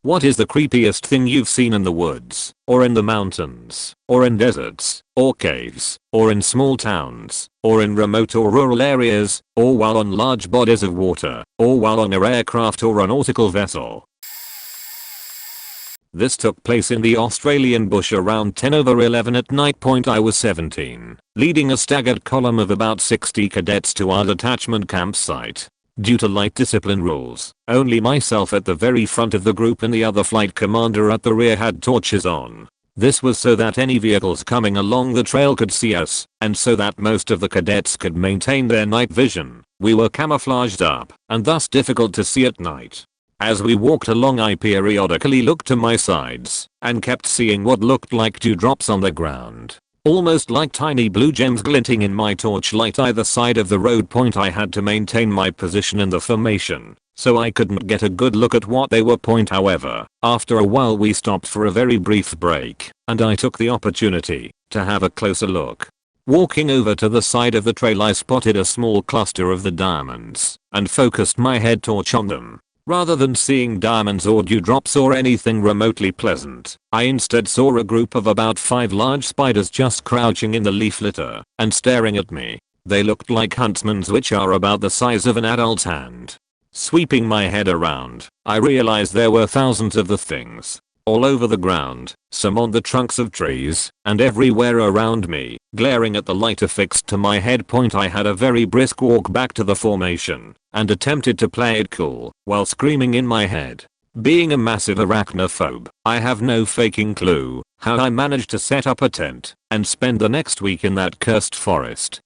What is the creepiest thing you've seen in the woods, or in the mountains, or in deserts, or caves, or in small towns, or in remote or rural areas, or while on large bodies of water, or while on an aircraft or a nautical vessel? This took place in the Australian bush around 10:11 at night. I was 17, leading a staggered column of about 60 cadets to our detachment campsite. Due to light discipline rules, only myself at the very front of the group and the other flight commander at the rear had torches on. This was so that any vehicles coming along the trail could see us, and so that most of the cadets could maintain their night vision. We were camouflaged up, and thus difficult to see at night. As we walked along, I periodically looked to my sides, and kept seeing what looked like dewdrops on the ground. Almost like tiny blue gems glinting in my torchlight either side of the road. I had to maintain my position in the formation, so I couldn't get a good look at what they were. However, after a while we stopped for a very brief break, and I took the opportunity to have a closer look. Walking over to the side of the trail, I spotted a small cluster of the diamonds, and focused my head torch on them. Rather than seeing diamonds or dewdrops or anything remotely pleasant, I instead saw a group of about 5 large spiders just crouching in the leaf litter and staring at me. They looked like huntsmen's, which are about the size of an adult's hand. Sweeping my head around, I realized there were thousands of the things. All over the ground, some on the trunks of trees, and everywhere around me, glaring at the light affixed to my head. I had a very brisk walk back to the formation, and attempted to play it cool, while screaming in my head. Being a massive arachnophobe, I have no faking clue how I managed to set up a tent, and spend the next week in that cursed forest.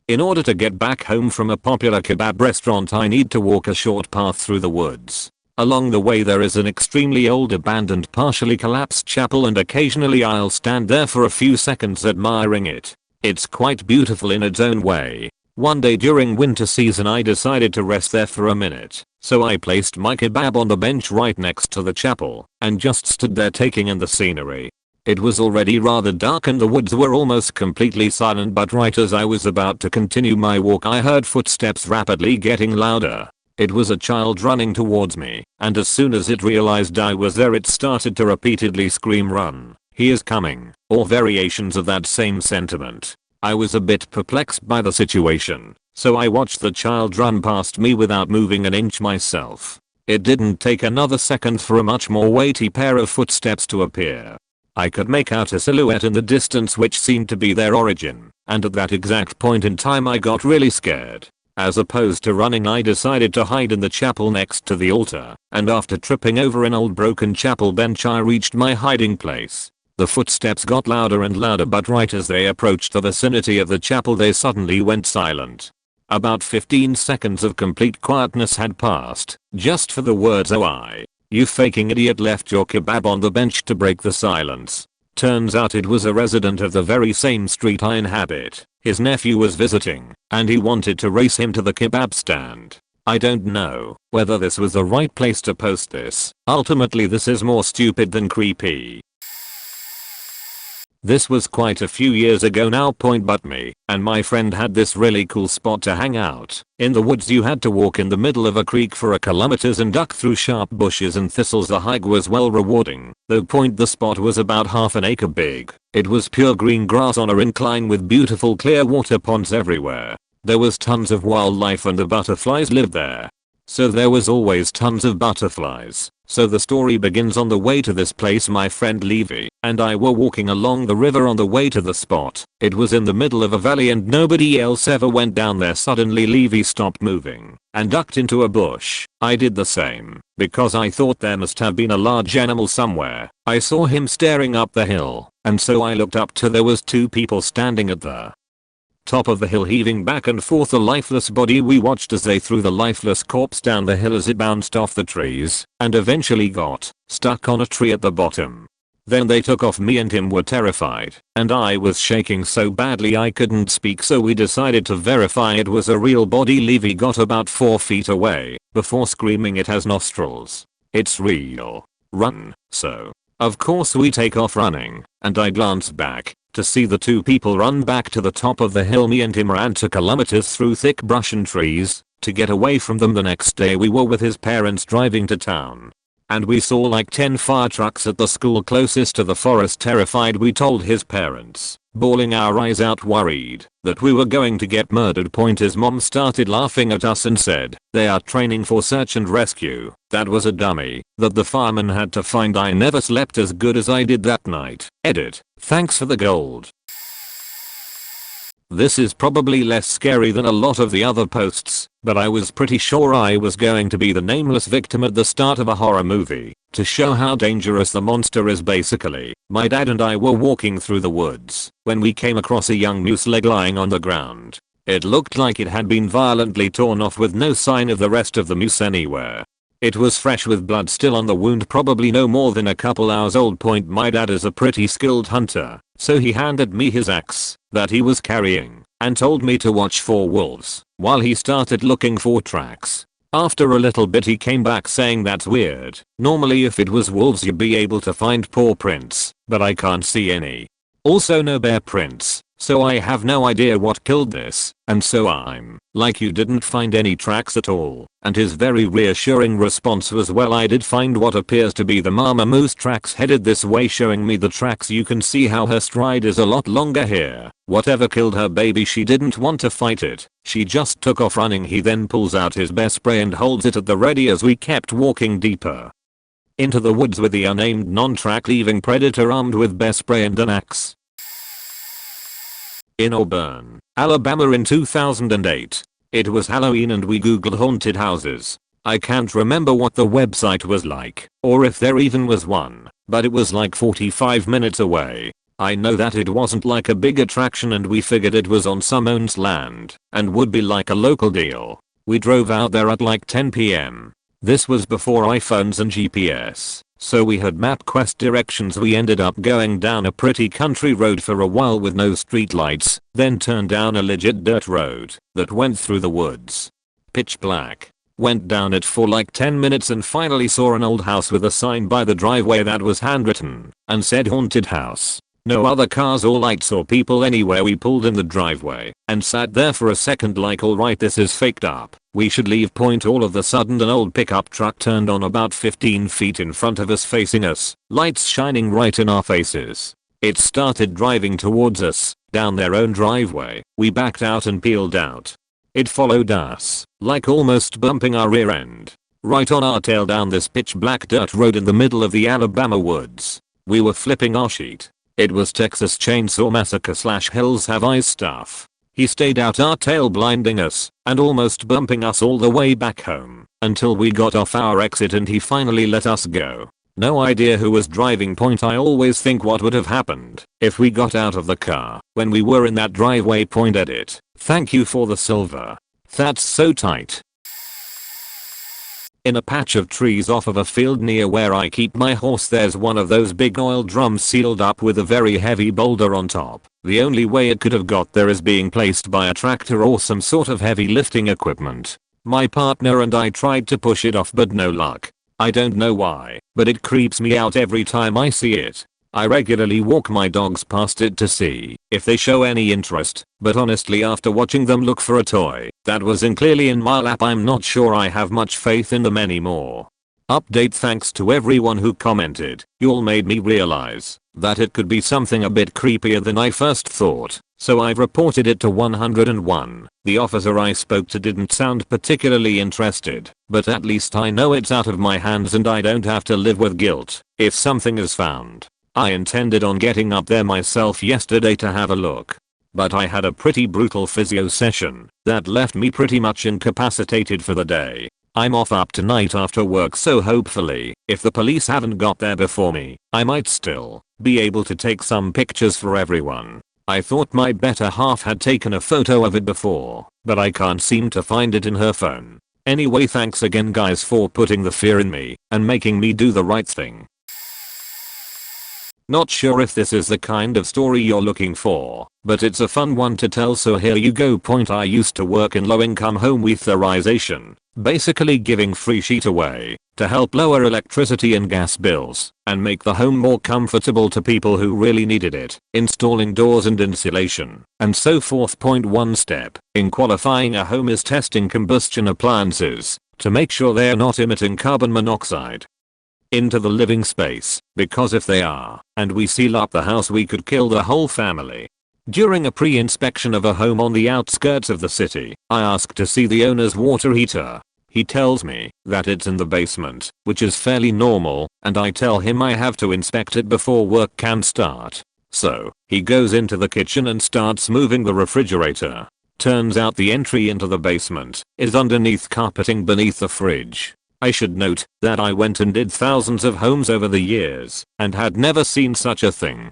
In order to get back home from a popular kebab restaurant, I need to walk a short path through the woods. Along the way there is an extremely old abandoned partially collapsed chapel, and occasionally I'll stand there for a few seconds admiring it. It's quite beautiful in its own way. One day during winter season I decided to rest there for a minute, so I placed my kebab on the bench right next to the chapel, and just stood there taking in the scenery. It was already rather dark and the woods were almost completely silent, but right as I was about to continue my walk I heard footsteps rapidly getting louder. It was a child running towards me, and as soon as it realized I was there it started to repeatedly scream, "Run, he is coming," or variations of that same sentiment. I was a bit perplexed by the situation, so I watched the child run past me without moving an inch myself. It didn't take another second for a much more weighty pair of footsteps to appear. I could make out a silhouette in the distance which seemed to be their origin, and at that exact point in time I got really scared. As opposed to running, I decided to hide in the chapel next to the altar, and after tripping over an old broken chapel bench I reached my hiding place. The footsteps got louder and louder, but right as they approached the vicinity of the chapel they suddenly went silent. About 15 seconds of complete quietness had passed, just for the words, "Oh, you faking idiot left your kebab on the bench," to break the silence. Turns out it was a resident of the very same street I inhabit. His nephew was visiting, and he wanted to race him to the kebab stand. I don't know whether this was the right place to post this. Ultimately this is more stupid than creepy. This was quite a few years ago now. But me and my friend had this really cool spot to hang out. In the woods you had to walk in the middle of a creek for kilometers and duck through sharp bushes and thistles. The hike was well rewarding, though the spot was about half an acre big. It was pure green grass on a incline with beautiful clear water ponds everywhere. There was tons of wildlife and the butterflies lived there. So there was always tons of butterflies. So the story begins. On the way to this place my friend Levy and I were walking along the river on the way to the spot. It was in the middle of a valley and nobody else ever went down there. Suddenly Levy stopped moving and ducked into a bush. I did the same, because I thought there must have been a large animal somewhere. I saw him staring up the hill, and so I looked up to there was 2 people standing at the top of the hill heaving back and forth a lifeless body. We watched as they threw the lifeless corpse down the hill as it bounced off the trees and eventually got stuck on a tree at the bottom. Then they took off. Me and him were terrified, and I was shaking so badly I couldn't speak, so we decided to verify it was a real body. Levy got about 4 feet away before screaming, "It has nostrils. It's real. Run." So, of course we take off running, and I glanced back To see the two people run back to the top of the hill, me and him ran 2 kilometers through thick brush and trees to get away from them. The next day we were with his parents driving to town. And we saw like 10 fire trucks at the school closest to the forest. Terrified, we told his parents, bawling our eyes out, worried that we were going to get murdered. His mom started laughing at us and said, "They are training for search and rescue. That was a dummy that the fireman had to find." I never slept as good as I did that night. Edit. Thanks for the gold. This is probably less scary than a lot of the other posts, but I was pretty sure I was going to be the nameless victim at the start of a horror movie. To show how dangerous the monster is, basically, my dad and I were walking through the woods when we came across a young moose leg lying on the ground. It looked like it had been violently torn off with no sign of the rest of the moose anywhere. It was fresh with blood still on the wound, probably no more than a couple hours old. My dad is a pretty skilled hunter, so he handed me his axe that he was carrying and told me to watch for wolves while he started looking for tracks. After a little bit he came back saying, "That's weird. Normally if it was wolves you'd be able to find paw prints, but I can't see any. Also no bear prints. So I have no idea what killed this." And so I'm like, "You didn't find any tracks at all?" And his very reassuring response was, "Well, I did find what appears to be the mama moose tracks headed this way," showing me the tracks. "You can see how her stride is a lot longer here. Whatever killed her baby, she didn't want to fight it. She just took off running." He then pulls out his bear spray and holds it at the ready as we kept walking deeper into the woods with the unnamed non-track leaving predator armed with bear spray and an axe. In Auburn, Alabama in 2008. It was Halloween and we googled haunted houses. I can't remember what the website was like, or if there even was one, but it was like 45 minutes away. I know that it wasn't like a big attraction and we figured it was on some owned land and would be like a local deal. We drove out there at like 10 p.m. This was before iPhones and GPS, so we had MapQuest directions. We ended up going down a pretty country road for a while with no streetlights, then turned down a legit dirt road that went through the woods. Pitch black. Went down it for like 10 minutes and finally saw an old house with a sign by the driveway that was handwritten and said haunted house. No other cars or lights or people anywhere. We pulled in the driveway and sat there for a second like, alright, this is faked up. We should leave. All of a sudden an old pickup truck turned on about 15 feet in front of us facing us, lights shining right in our faces. It started driving towards us, down their own driveway. We backed out and peeled out. It followed us, like almost bumping our rear end, right on our tail down this pitch black dirt road in the middle of the Alabama woods. We were flipping our shit. It was Texas Chainsaw Massacre / Hills Have Eyes stuff. He stayed out our tail blinding us and almost bumping us all the way back home until we got off our exit and he finally let us go. No idea who was driving. I always think what would have happened if we got out of the car when we were in that driveway. Edit. Thank you for the silver. That's so tight. In a patch of trees off of a field near where I keep my horse, there's one of those big oil drums sealed up with a very heavy boulder on top. The only way it could have got there is being placed by a tractor or some sort of heavy lifting equipment. My partner and I tried to push it off but no luck. I don't know why, but it creeps me out every time I see it. I regularly walk my dogs past it to see if they show any interest, but honestly after watching them look for a toy that was clearly in my lap, I'm not sure I have much faith in them anymore. Update: thanks to everyone who commented. You all made me realize that it could be something a bit creepier than I first thought, so I've reported it to 101. The officer I spoke to didn't sound particularly interested, but at least I know it's out of my hands and I don't have to live with guilt if something is found. I intended on getting up there myself yesterday to have a look, but I had a pretty brutal physio session that left me pretty much incapacitated for the day. I'm off up tonight after work, so hopefully, if the police haven't got there before me, I might still be able to take some pictures for everyone. I thought my better half had taken a photo of it before, but I can't seem to find it in her phone. Anyway, thanks again guys for putting the fear in me and making me do the right thing. Not sure if this is the kind of story you're looking for, but it's a fun one to tell, so here you go. I used to work in low-income home weatherization, basically giving free shit away to help lower electricity and gas bills and make the home more comfortable to people who really needed it, installing doors and insulation, and so forth. Point 1 step in qualifying a home is testing combustion appliances to make sure they are not emitting carbon monoxide into the living space, because if they are, and we seal up the house, we could kill the whole family. During a pre-inspection of a home on the outskirts of the city, I ask to see the owner's water heater. He tells me that it's in the basement, which is fairly normal, and I tell him I have to inspect it before work can start. So, he goes into the kitchen and starts moving the refrigerator. Turns out the entry into the basement is underneath carpeting beneath the fridge. I should note that I went and did thousands of homes over the years and had never seen such a thing.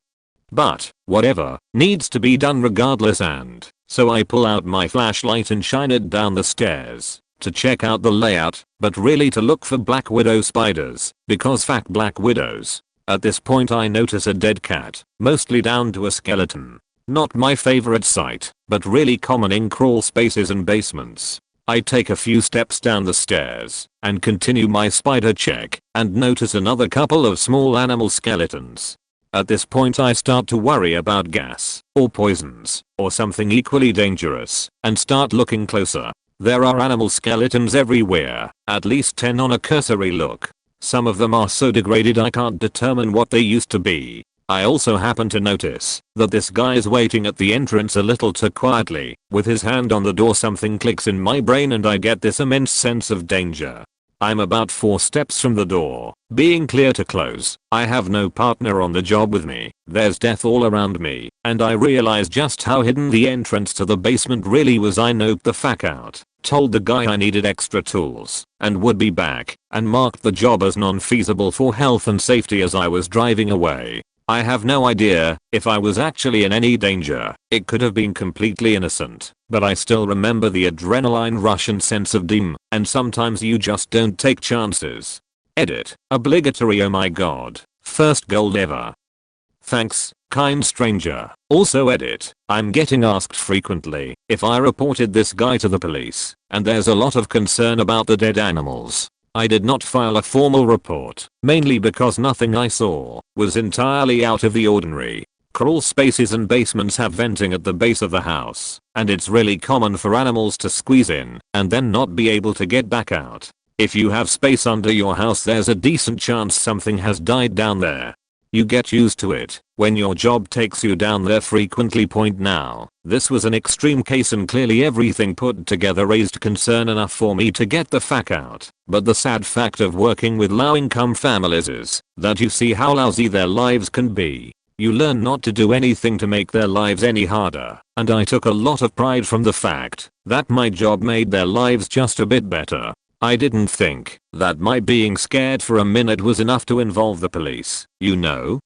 But, whatever, needs to be done regardless, and so I pull out my flashlight and shine it down the stairs to check out the layout, but really to look for black widow spiders, because fact black widows. At this point I notice a dead cat, mostly down to a skeleton. Not my favorite sight, but really common in crawl spaces and basements. I take a few steps down the stairs and continue my spider check and notice another couple of small animal skeletons. At this point I start to worry about gas, or poisons, or something equally dangerous, and start looking closer. There are animal skeletons everywhere, at least 10 on a cursory look. Some of them are so degraded I can't determine what they used to be. I also happen to notice that this guy is waiting at the entrance a little too quietly, with his hand on the door. Something clicks in my brain and I get this immense sense of danger. I'm about 4 steps from the door, being clear to close. I have no partner on the job with me. There's death all around me, and I realize just how hidden the entrance to the basement really was. I noped the fuck out, told the guy I needed extra tools and would be back, and marked the job as non-feasible for health and safety as I was driving away. I have no idea if I was actually in any danger. It could have been completely innocent, but I still remember the adrenaline rush and sense of doom, and sometimes you just don't take chances. Edit. Obligatory. Oh my god. First gold ever. Thanks, kind stranger. Also edit. I'm getting asked frequently if I reported this guy to the police, and there's a lot of concern about the dead animals. I did not file a formal report, mainly because nothing I saw was entirely out of the ordinary. Crawl spaces and basements have venting at the base of the house, and it's really common for animals to squeeze in and then not be able to get back out. If you have space under your house, there's a decent chance something has died down there. You get used to it when your job takes you down there frequently. Point now, this was an extreme case and clearly everything put together raised concern enough for me to get the fuck out. But the sad fact of working with low income families is that you see how lousy their lives can be. You learn not to do anything to make their lives any harder, and I took a lot of pride from the fact that my job made their lives just a bit better. I didn't think that my being scared for a minute was enough to involve the police, you know?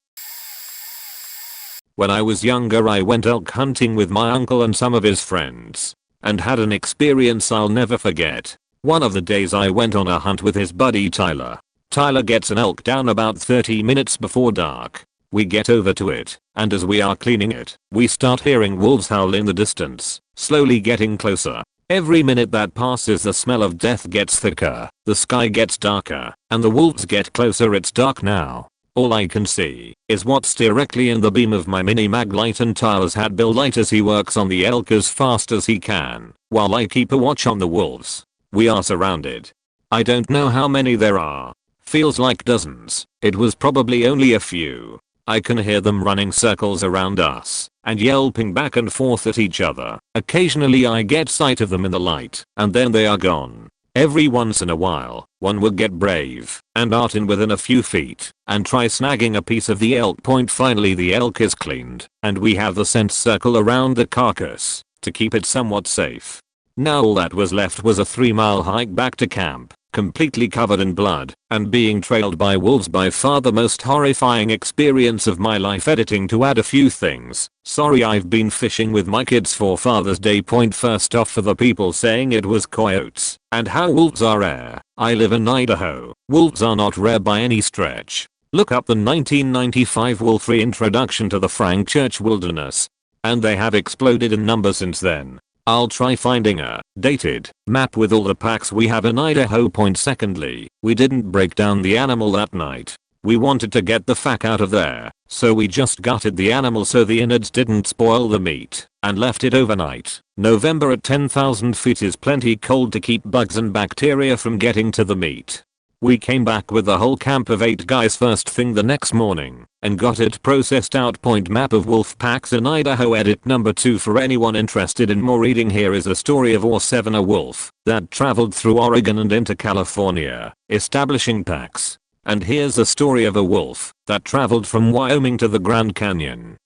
When I was younger, I went elk hunting with my uncle and some of his friends, and had an experience I'll never forget. One of the days I went on a hunt with his buddy Tyler. Tyler gets an elk down about 30 minutes before dark. We get over to it, and as we are cleaning it, we start hearing wolves howl in the distance, slowly getting closer. Every minute that passes, the smell of death gets thicker, the sky gets darker, and the wolves get closer. It's dark now. All I can see is what's directly in the beam of my mini mag light, and Tyler's hat bill light as he works on the elk as fast as he can, while I keep a watch on the wolves. We are surrounded. I don't know how many there are. Feels like dozens. It was probably only a few. I can hear them running circles around us and yelping back and forth at each other. Occasionally I get sight of them in the light, and then they are gone. Every once in a while, one would get brave and dart in within a few feet and try snagging a piece of the elk. Point finally the elk is cleaned, and we have the scent circle around the carcass to keep it somewhat safe. Now all that was left was a 3-mile hike back to camp, completely covered in blood and being trailed by wolves. By far the most horrifying experience of my life. Editing to add a few things. Sorry, I've been fishing with my kids for Father's Day. Point first off, for the people saying it was coyotes and how wolves are rare. I live in Idaho. Wolves are not rare by any stretch. Look up the 1995 wolf reintroduction to the Frank Church Wilderness, and they have exploded in number since then. I'll try finding a dated map with all the packs we have in Idaho. Secondly, we didn't break down the animal that night. We wanted to get the fuck out of there, so we just gutted the animal so the innards didn't spoil the meat, and left it overnight. November at 10,000 feet is plenty cold to keep bugs and bacteria from getting to the meat. We came back with the whole camp of 8 guys first thing the next morning and got it processed out. Map of wolf packs in Idaho. Edit number 2 for anyone interested in more reading. Here is a story of Or7, a wolf that traveled through Oregon and into California, establishing packs. And here's a story of a wolf that traveled from Wyoming to the Grand Canyon.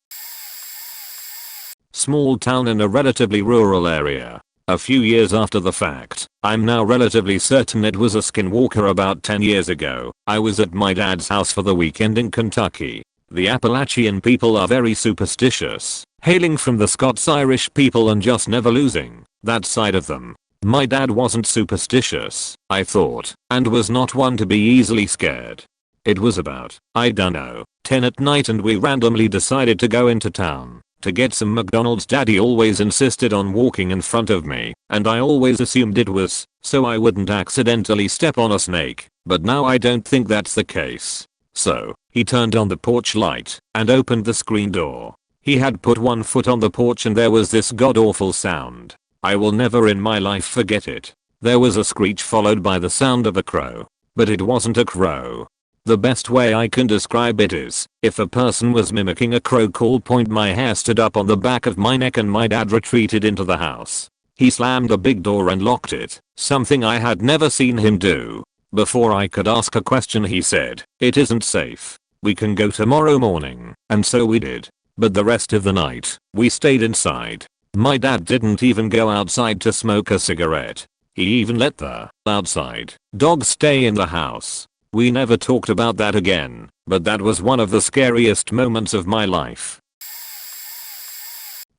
Small town in a relatively rural area. A few years after the fact, I'm now relatively certain it was a skinwalker about 10 years ago. I was at my dad's house for the weekend in Kentucky. The Appalachian people are very superstitious, hailing from the Scots-Irish people and just never losing that side of them. My dad wasn't superstitious, I thought, and was not one to be easily scared. It was about, I dunno, 10 at night and we randomly decided to go into town to get some McDonald's. Daddy always insisted on walking in front of me, and I always assumed it was so I wouldn't accidentally step on a snake, but now I don't think that's the case. So, he turned on the porch light and opened the screen door. He had put one foot on the porch and there was this god-awful sound. I will never in my life forget it. There was a screech followed by the sound of a crow, but it wasn't a crow. The best way I can describe it is, if a person was mimicking a crow call. My hair stood up on the back of my neck and my dad retreated into the house. He slammed the big door and locked it, something I had never seen him do. Before I could ask a question he said, "It isn't safe. We can go tomorrow morning," and so we did. But the rest of the night, we stayed inside. My dad didn't even go outside to smoke a cigarette. He even let the outside dogs stay in the house. We never talked about that again, but that was one of the scariest moments of my life.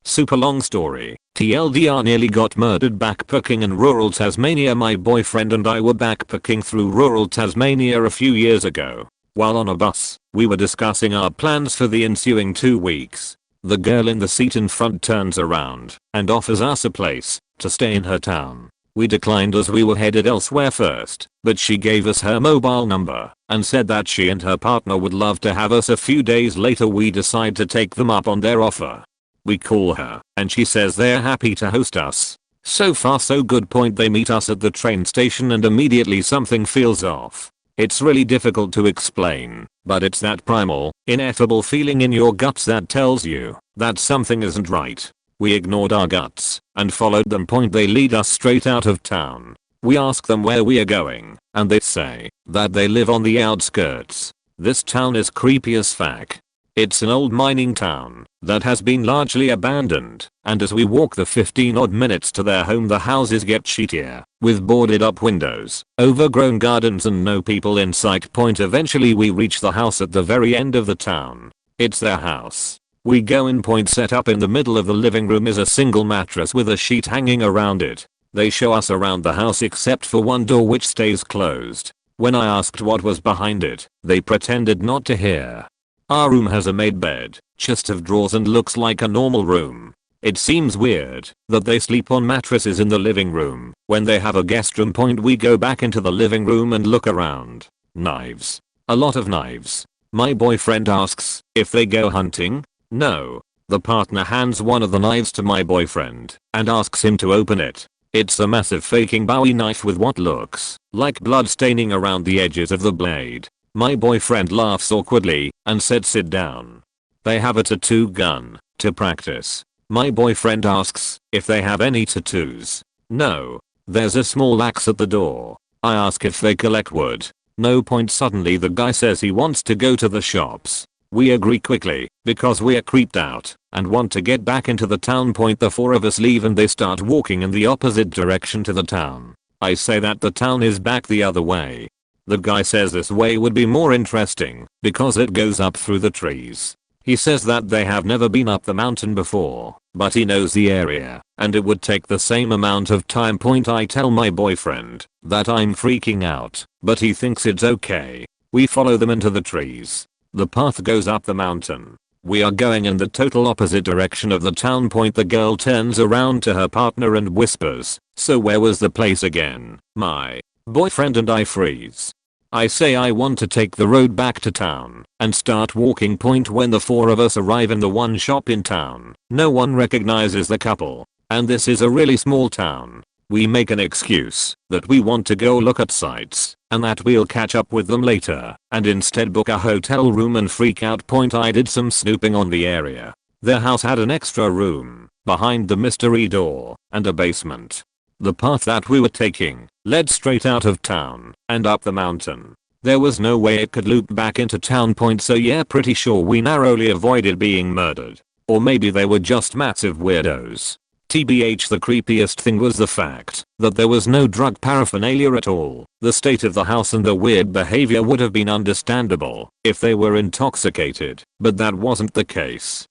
Super long story. TLDR, nearly got murdered backpacking in rural Tasmania. My boyfriend and I were backpacking through rural Tasmania a few years ago. While on a bus, we were discussing our plans for the ensuing 2 weeks. The girl in the seat in front turns around and offers us a place to stay in her town. We declined as we were headed elsewhere first, but she gave us her mobile number and said that she and her partner would love to have us. A few days later we decide to take them up on their offer. We call her and she says they're happy to host us. So far so good. They meet us at the train station and immediately something feels off. It's really difficult to explain, but it's that primal, ineffable feeling in your guts that tells you that something isn't right. We ignored our guts and followed them. They lead us straight out of town. We ask them where we are going, and they say that they live on the outskirts. This town is creepy as fuck. It's an old mining town that has been largely abandoned, and as we walk the 15 odd minutes to their home the houses get shittier, with boarded up windows, overgrown gardens and no people in sight. Eventually we reach the house at the very end of the town. It's their house. We go in. Set up in the middle of the living room is a single mattress with a sheet hanging around it. They show us around the house except for one door which stays closed. When I asked what was behind it, they pretended not to hear. Our room has a made bed, chest of drawers and looks like a normal room. It seems weird that they sleep on mattresses in the living room when they have a guest room. We go back into the living room and look around. Knives. A lot of knives. My boyfriend asks if they go hunting. No. The partner hands one of the knives to my boyfriend and asks him to open it. It's a massive faking Bowie knife with what looks like blood staining around the edges of the blade. My boyfriend laughs awkwardly and said sit down. They have a tattoo gun to practice. My boyfriend asks if they have any tattoos. No. There's a small axe at the door. I ask if they collect wood. No. Suddenly the guy says he wants to go to the shops. We agree quickly because we are creeped out and want to get back into the town. The 4 of us leave and they start walking in the opposite direction to the town. I say that the town is back the other way. The guy says this way would be more interesting because it goes up through the trees. He says that they have never been up the mountain before, but he knows the area and it would take the same amount of time. I tell my boyfriend that I'm freaking out, but he thinks it's okay. We follow them into the trees. The path goes up the mountain. We are going in the total opposite direction of the town point. The girl turns around to her partner and whispers, "So where was the place again?" My boyfriend and I freeze. I say I want to take the road back to town and start walking point. When the four of us arrive in the one shop in town, no one recognizes the couple, and this is a really small town. We make an excuse that we want to go look at sights and that we'll catch up with them later, and instead book a hotel room and freak out point. I did some snooping on the area. Their house had an extra room behind the mystery door and a basement. The path that we were taking led straight out of town and up the mountain. There was no way it could loop back into town point, so yeah, pretty sure we narrowly avoided being murdered. Or maybe they were just massive weirdos. TBH, the creepiest thing was the fact that there was no drug paraphernalia at all. The state of the house and the weird behavior would have been understandable if they were intoxicated, but that wasn't the case.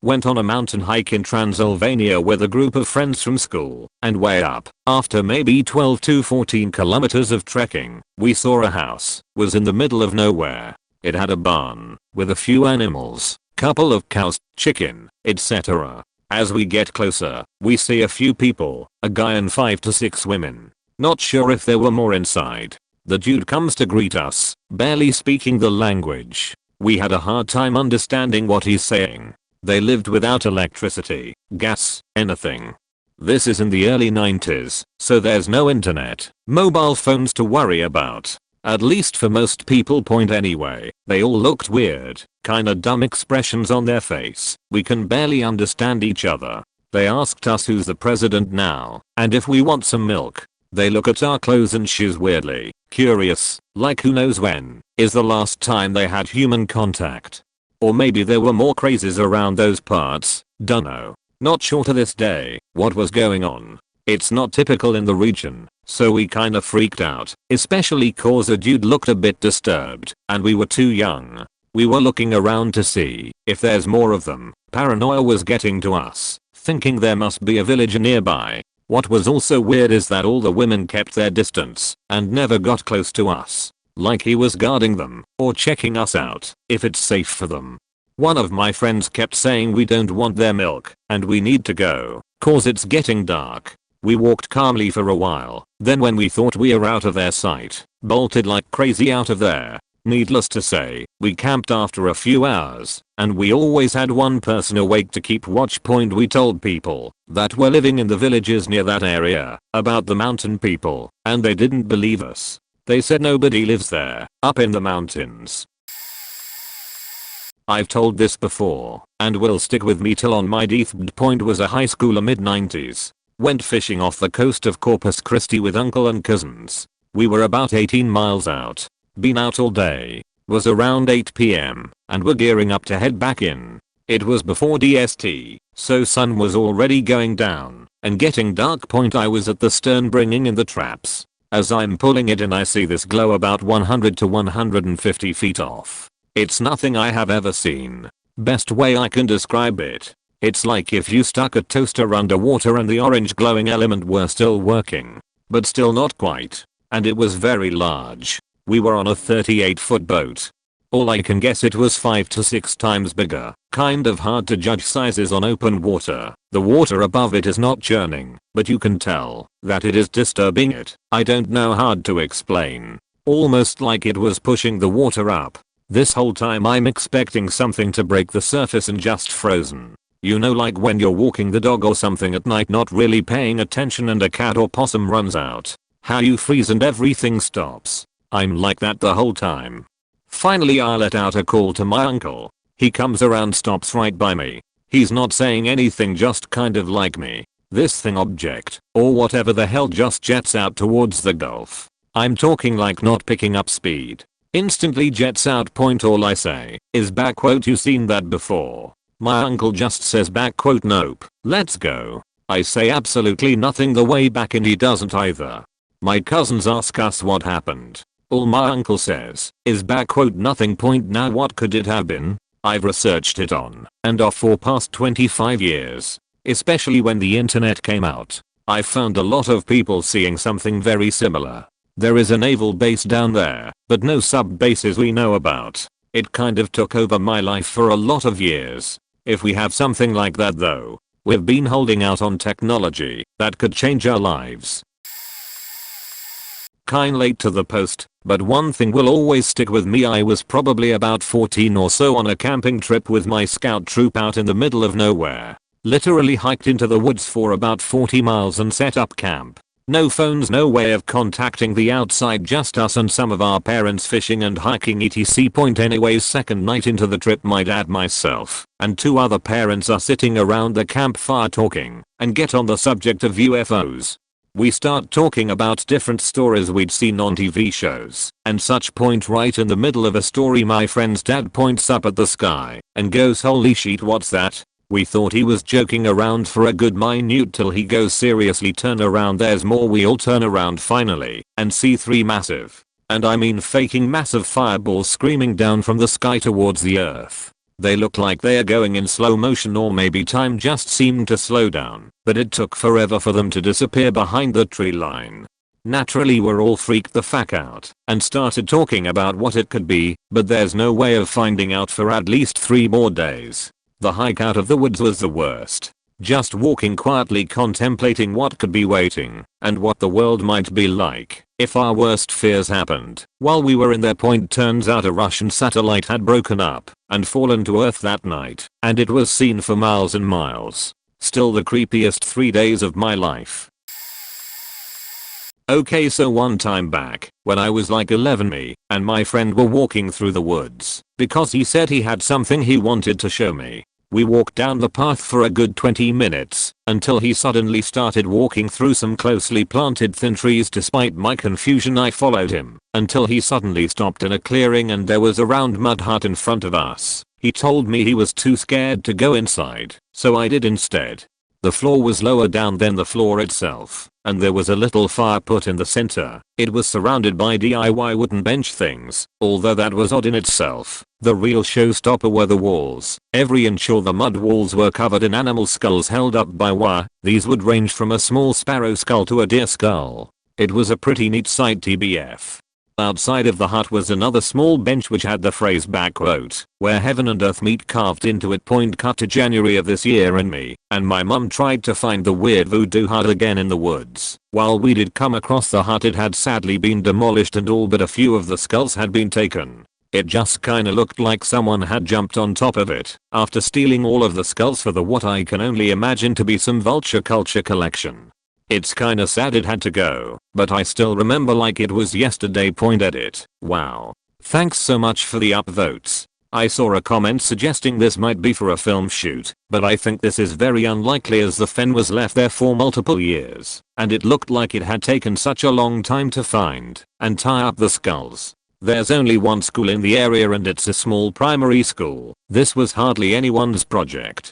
Went on a mountain hike in Transylvania with a group of friends from school, and way up, after maybe 12 to 14 kilometers of trekking, we saw a house was in the middle of nowhere. It had a barn with a few animals, couple of cows, chicken, etc. As we get closer, we see a few people, a guy and 5 to 6 women. Not sure if there were more inside. The dude comes to greet us, barely speaking the language. We had a hard time understanding what he's saying. They lived without electricity, gas, anything. This is in the early 90s, so there's no internet, mobile phones to worry about. At least for most people point anyway. They all looked weird, kinda dumb expressions on their face. We can barely understand each other. They asked us who's the president now, and if we want some milk. They look at our clothes and shoes weirdly, curious, like who knows when is the last time they had human contact. Or maybe there were more crazes around those parts, dunno. Not sure to this day what was going on. It's not typical in the region, so we kinda freaked out, especially cause a dude looked a bit disturbed, and we were too young. We were looking around to see if there's more of them. Paranoia was getting to us, thinking there must be a village nearby. What was also weird is that all the women kept their distance and never got close to us. Like he was guarding them or checking us out if it's safe for them. One of my friends kept saying we don't want their milk and we need to go, cause it's getting dark. We walked calmly for a while, then when we thought we were out of their sight, bolted like crazy out of there. Needless to say, we camped after a few hours, and we always had one person awake to keep watch point. We told people that were living in the villages near that area about the mountain people, and they didn't believe us. They said nobody lives there, up in the mountains. I've told this before, and will stick with me till on my deathbed. Point was a high schooler mid-90s. Went fishing off the coast of Corpus Christi with uncle and cousins. We were about 18 miles out. Been out all day. Was around 8 PM, and were gearing up to head back in. It was before DST, so sun was already going down, and getting dark. Point I was at the stern bringing in the traps. As I'm pulling it in I see this glow about 100 to 150 feet off. It's nothing I have ever seen. Best way I can describe it. It's like if you stuck a toaster underwater and the orange glowing element were still working. But still not quite. And it was very large. We were on a 38-foot boat. All I can guess it was 5 to 6 times bigger. Kind of hard to judge sizes on open water. The water above it is not churning, but you can tell that it is disturbing it. I don't know, hard to explain. Almost like it was pushing the water up. This whole time I'm expecting something to break the surface and just frozen. You know, like when you're walking the dog or something at night not really paying attention and a cat or possum runs out. How you freeze and everything stops. I'm like that the whole time. Finally I let out a call to my uncle. He comes around, stops right by me. He's not saying anything, just kind of like me. This thing, object, or whatever the hell, just jets out towards the Gulf. I'm talking like not picking up speed. Instantly jets out. Point all I say is back quote, you seen that before? My uncle just says back quote, nope, let's go. I say absolutely nothing the way back and he doesn't either. My cousins ask us what happened. All my uncle says is back quote, nothing. Point now what could it have been? I've researched it on and off for past 25 years. Especially when the internet came out. I found a lot of people seeing something very similar. There is a naval base down there, but no sub bases we know about. It kind of took over my life for a lot of years. If we have something like that though, we've been holding out on technology that could change our lives. Kinda late to the post, but one thing will always stick with me. I was probably about 14 or so on a camping trip with my scout troop out in the middle of nowhere. Literally hiked into the woods for about 40 miles and set up camp. No phones, no way of contacting the outside, just us and some of our parents fishing and hiking etc. Point anyways, second night into the trip, my dad, myself, and 2 other parents are sitting around the campfire talking and get on the subject of UFOs. We start talking about different stories we'd seen on TV shows and such. Point right in the middle of a story, my friend's dad points up at the sky and goes, "Holy shit, what's that?" We thought he was joking around for a good minute till he goes, "Seriously, turn around, there's more." We all turn around finally and see 3 massive, and I mean faking massive, fireballs screaming down from the sky towards the earth. They look like they are going in slow motion, or maybe time just seemed to slow down, but it took forever for them to disappear behind the tree line. Naturally, we're all freaked the fuck out and started talking about what it could be, but there's no way of finding out for at least 3 more days. The hike out of the woods was the worst. Just walking quietly, contemplating what could be waiting and what the world might be like if our worst fears happened. While we were in there, point turns out a Russian satellite had broken up and fallen to Earth that night, and it was seen for miles and miles. Still the creepiest 3 days of my life. Okay, so one time back, when I was like 11, me and my friend were walking through the woods because he said he had something he wanted to show me. We walked down the path for a good 20 minutes until he suddenly started walking through some closely planted thin trees. Despite my confusion, I followed him until he suddenly stopped in a clearing and there was a round mud hut in front of us. He told me he was too scared to go inside, so I did instead. The floor was lower down than the floor itself, and there was a little fire put in the center. It was surrounded by DIY wooden bench things, although that was odd in itself. The real showstopper were the walls. Every inch of the mud walls were covered in animal skulls held up by wire. These would range from a small sparrow skull to a deer skull. It was a pretty neat sight, TBF. Outside of the hut was another small bench which had the phrase backquote, "Where heaven and earth meet," carved into it. Point cut to January of this year, and me and my mum tried to find the weird voodoo hut again in the woods. While we did come across the hut, it had sadly been demolished and all but a few of the skulls had been taken. It just kinda looked like someone had jumped on top of it after stealing all of the skulls for the what I can only imagine to be some vulture culture collection. It's kinda sad it had to go, but I still remember like it was yesterday. Point edit. Wow. Thanks so much for the upvotes. I saw a comment suggesting this might be for a film shoot, but I think this is very unlikely as the fen was left there for multiple years, and it looked like it had taken such a long time to find and tie up the skulls. There's only one school in the area and it's a small primary school. This was hardly anyone's project.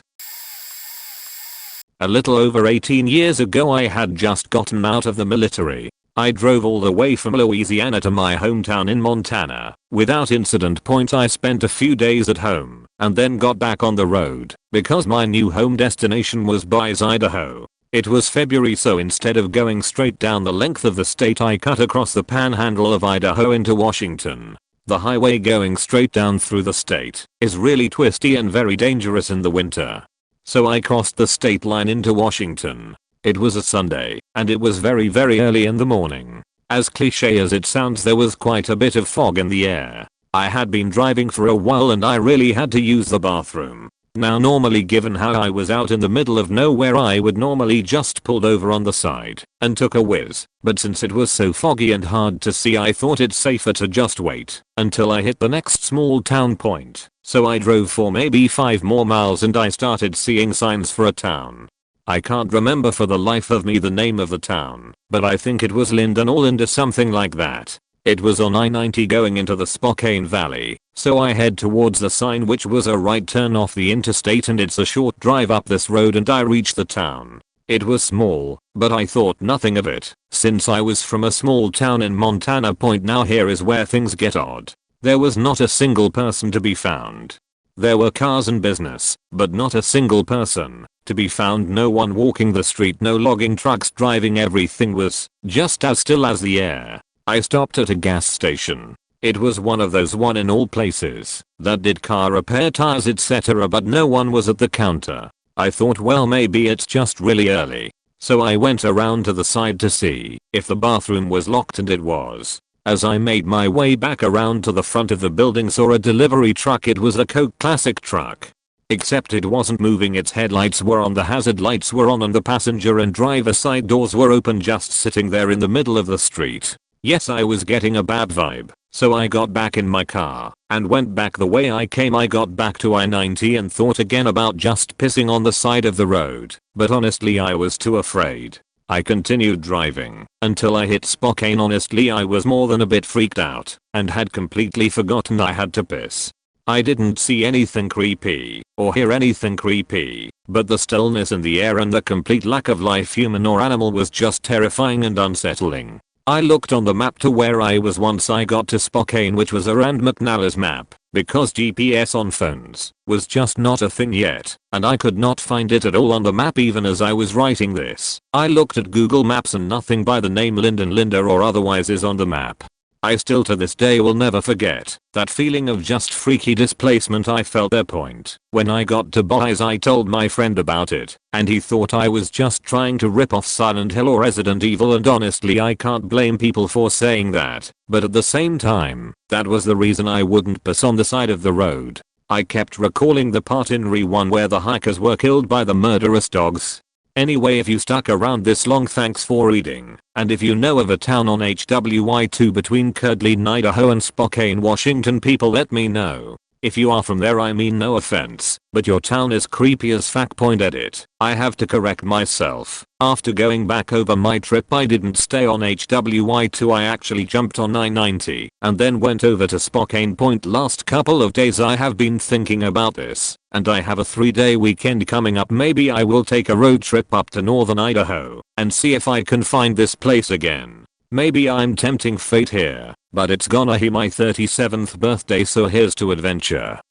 A little over 18 years ago, I had just gotten out of the military. I drove all the way from Louisiana to my hometown in Montana without incident. Point I spent a few days at home and then got back on the road because my new home destination was Boise, Idaho. It was February, so instead of going straight down the length of the state, I cut across the panhandle of Idaho into Washington. The highway going straight down through the state is really twisty and very dangerous in the winter. So I crossed the state line into Washington. It was a Sunday, and it was very early in the morning. As cliche as it sounds, there was quite a bit of fog in the air. I had been driving for a while and I really had to use the bathroom. Now normally, given how I was out in the middle of nowhere, I would normally just pulled over on the side and took a whiz, but since it was so foggy and hard to see, I thought it safer to just wait until I hit the next small town point. So I drove for maybe 5 more miles and I started seeing signs for a town. I can't remember for the life of me the name of the town, but I think it was Linden or Linda, something like that. It was on I-90 going into the Spokane Valley, so I head towards the sign, which was a right turn off the interstate, and it's a short drive up this road and I reached the town. It was small, but I thought nothing of it, since I was from a small town in Montana. Point now, here is where things get odd. There was not a single person to be found. There were cars and business, but not a single person to be found. No one walking the street, no logging trucks driving. Everything was just as still as the air. I stopped at a gas station. It was one of those one in all places that did car repair, tires etc, but no one was at the counter. I thought, well, maybe it's just really early. So I went around to the side to see if the bathroom was locked, and it was. As I made my way back around to the front of the building, saw a delivery truck. It was a Coke Classic truck. Except it wasn't moving, its headlights were on, the hazard lights were on, and the passenger and driver side doors were open, just sitting there in the middle of the street. Yes, I was getting a bad vibe, so I got back in my car and went back the way I came. I got back to I-90 and thought again about just pissing on the side of the road, but honestly I was too afraid. I continued driving until I hit Spokane. Honestly, I was more than a bit freaked out and had completely forgotten I had to piss. I didn't see anything creepy or hear anything creepy, but the stillness in the air and the complete lack of life, human or animal, was just terrifying and unsettling. I looked on the map to where I was once I got to Spokane, which was a Rand McNally's map, because GPS on phones was just not a thing yet, and I could not find it at all on the map even as I was writing this. I looked at Google Maps and nothing by the name Linden, Linda or otherwise is on the map. I still to this day will never forget that feeling of just freaky displacement I felt at point. When I got to Boise, I told my friend about it, and he thought I was just trying to rip off Silent Hill or Resident Evil, and honestly I can't blame people for saying that, but at the same time, that was the reason I wouldn't piss on the side of the road. I kept recalling the part in Re 1 where the hikers were killed by the murderous dogs. Anyway, if you stuck around this long, thanks for reading, and if you know of a town on HWY2 between Kirtland, Idaho and Spokane, Washington, people let me know. If you are from there, I mean no offense, but your town is creepy as fuck. Edit. I have to correct myself. After going back over my trip, I didn't stay on HWY2, I actually jumped on I-90 and then went over to Spokane. Last couple of days I have been thinking about this, and I have a 3-day weekend coming up. Maybe I will take a road trip up to northern Idaho and see if I can find this place again. Maybe I'm tempting fate here, but it's gonna be my 37th birthday, so here's to adventure.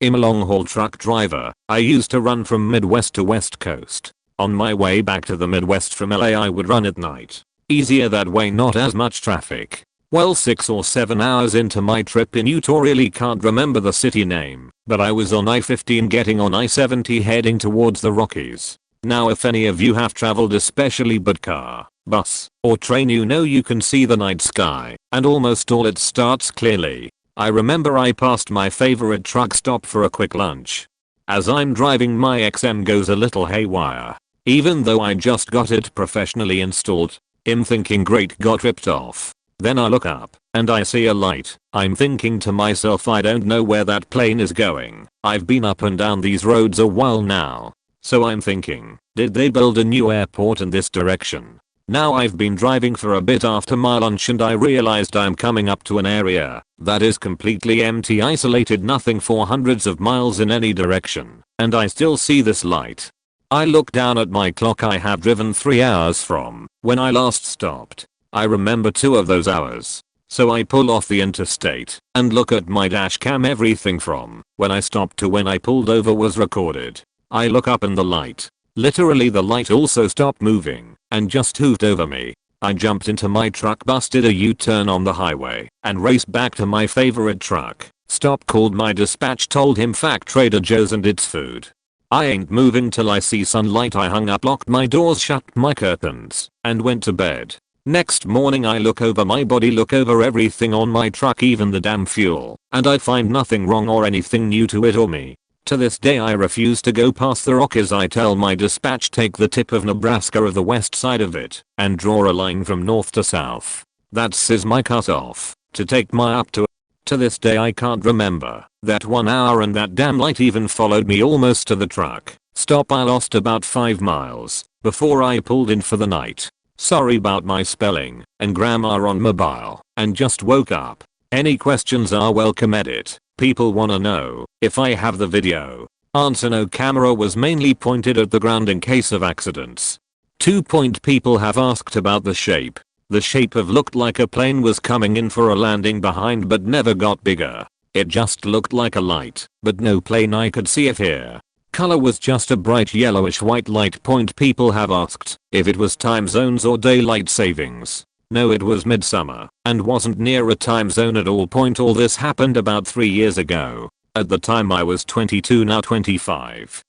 I'm a long haul truck driver. I used to run from Midwest to West Coast. On my way back to the Midwest from LA I would run at night. Easier that way, not as much traffic. Well, 6 or 7 hours into my trip in Utah, really can't remember the city name, but I was on I-15 getting on I-70 heading towards the Rockies. Now if any of you have traveled especially by car, bus, or train, you know you can see the night sky and almost all it starts clearly. I remember I passed my favorite truck stop for a quick lunch. As I'm driving, my XM goes a little haywire, even though I just got it professionally installed. I'm thinking great, got ripped off. Then I look up and I see a light. I'm thinking to myself, I don't know where that plane is going. I've been up and down these roads a while now. So I'm thinking, did they build a new airport in this direction? Now I've been driving for a bit after my lunch and I realized I'm coming up to an area that is completely empty, isolated, nothing for hundreds of miles in any direction, and I still see this light. I look down at my clock. I have driven 3 hours from when I last stopped. I remember 2 of those hours. So I pull off the interstate and look at my dash cam. Everything from when I stopped to when I pulled over was recorded. I look up and the light, literally the light, also stopped moving and just hooved over me. I jumped into my truck, busted a U-turn on the highway, and raced back to my favorite truck stop. Called my dispatch, told him fuck Trader Joe's and its food. I ain't moving till I see sunlight. I hung up, locked my doors, shut my curtains, and went to bed. Next morning I look over my body, look over everything on my truck, even the damn fuel, and I find nothing wrong or anything new to it or me. To this day I refuse to go past the Rockies. I tell my dispatch, take the tip of Nebraska of the west side of it and draw a line from north to south. That's my cutoff to take my up to. To this day I can't remember that 1 hour, and that damn light even followed me almost to the truck stop. I lost about 5 miles before I pulled in for the night. Sorry about my spelling and grammar on mobile, and just woke up. Any questions are welcome. Edit. People wanna know if I have the video. Answer: no, camera was mainly pointed at the ground in case of accidents. 2. People have asked about the shape. The shape of looked like a plane was coming in for a landing behind, but never got bigger. It just looked like a light, but no plane I could see it here. Color was just a bright yellowish white light. People have asked if it was time zones or daylight savings. No, it was midsummer and wasn't near a time zone at all. All this happened about 3 years ago. At the time I was 22, now 25.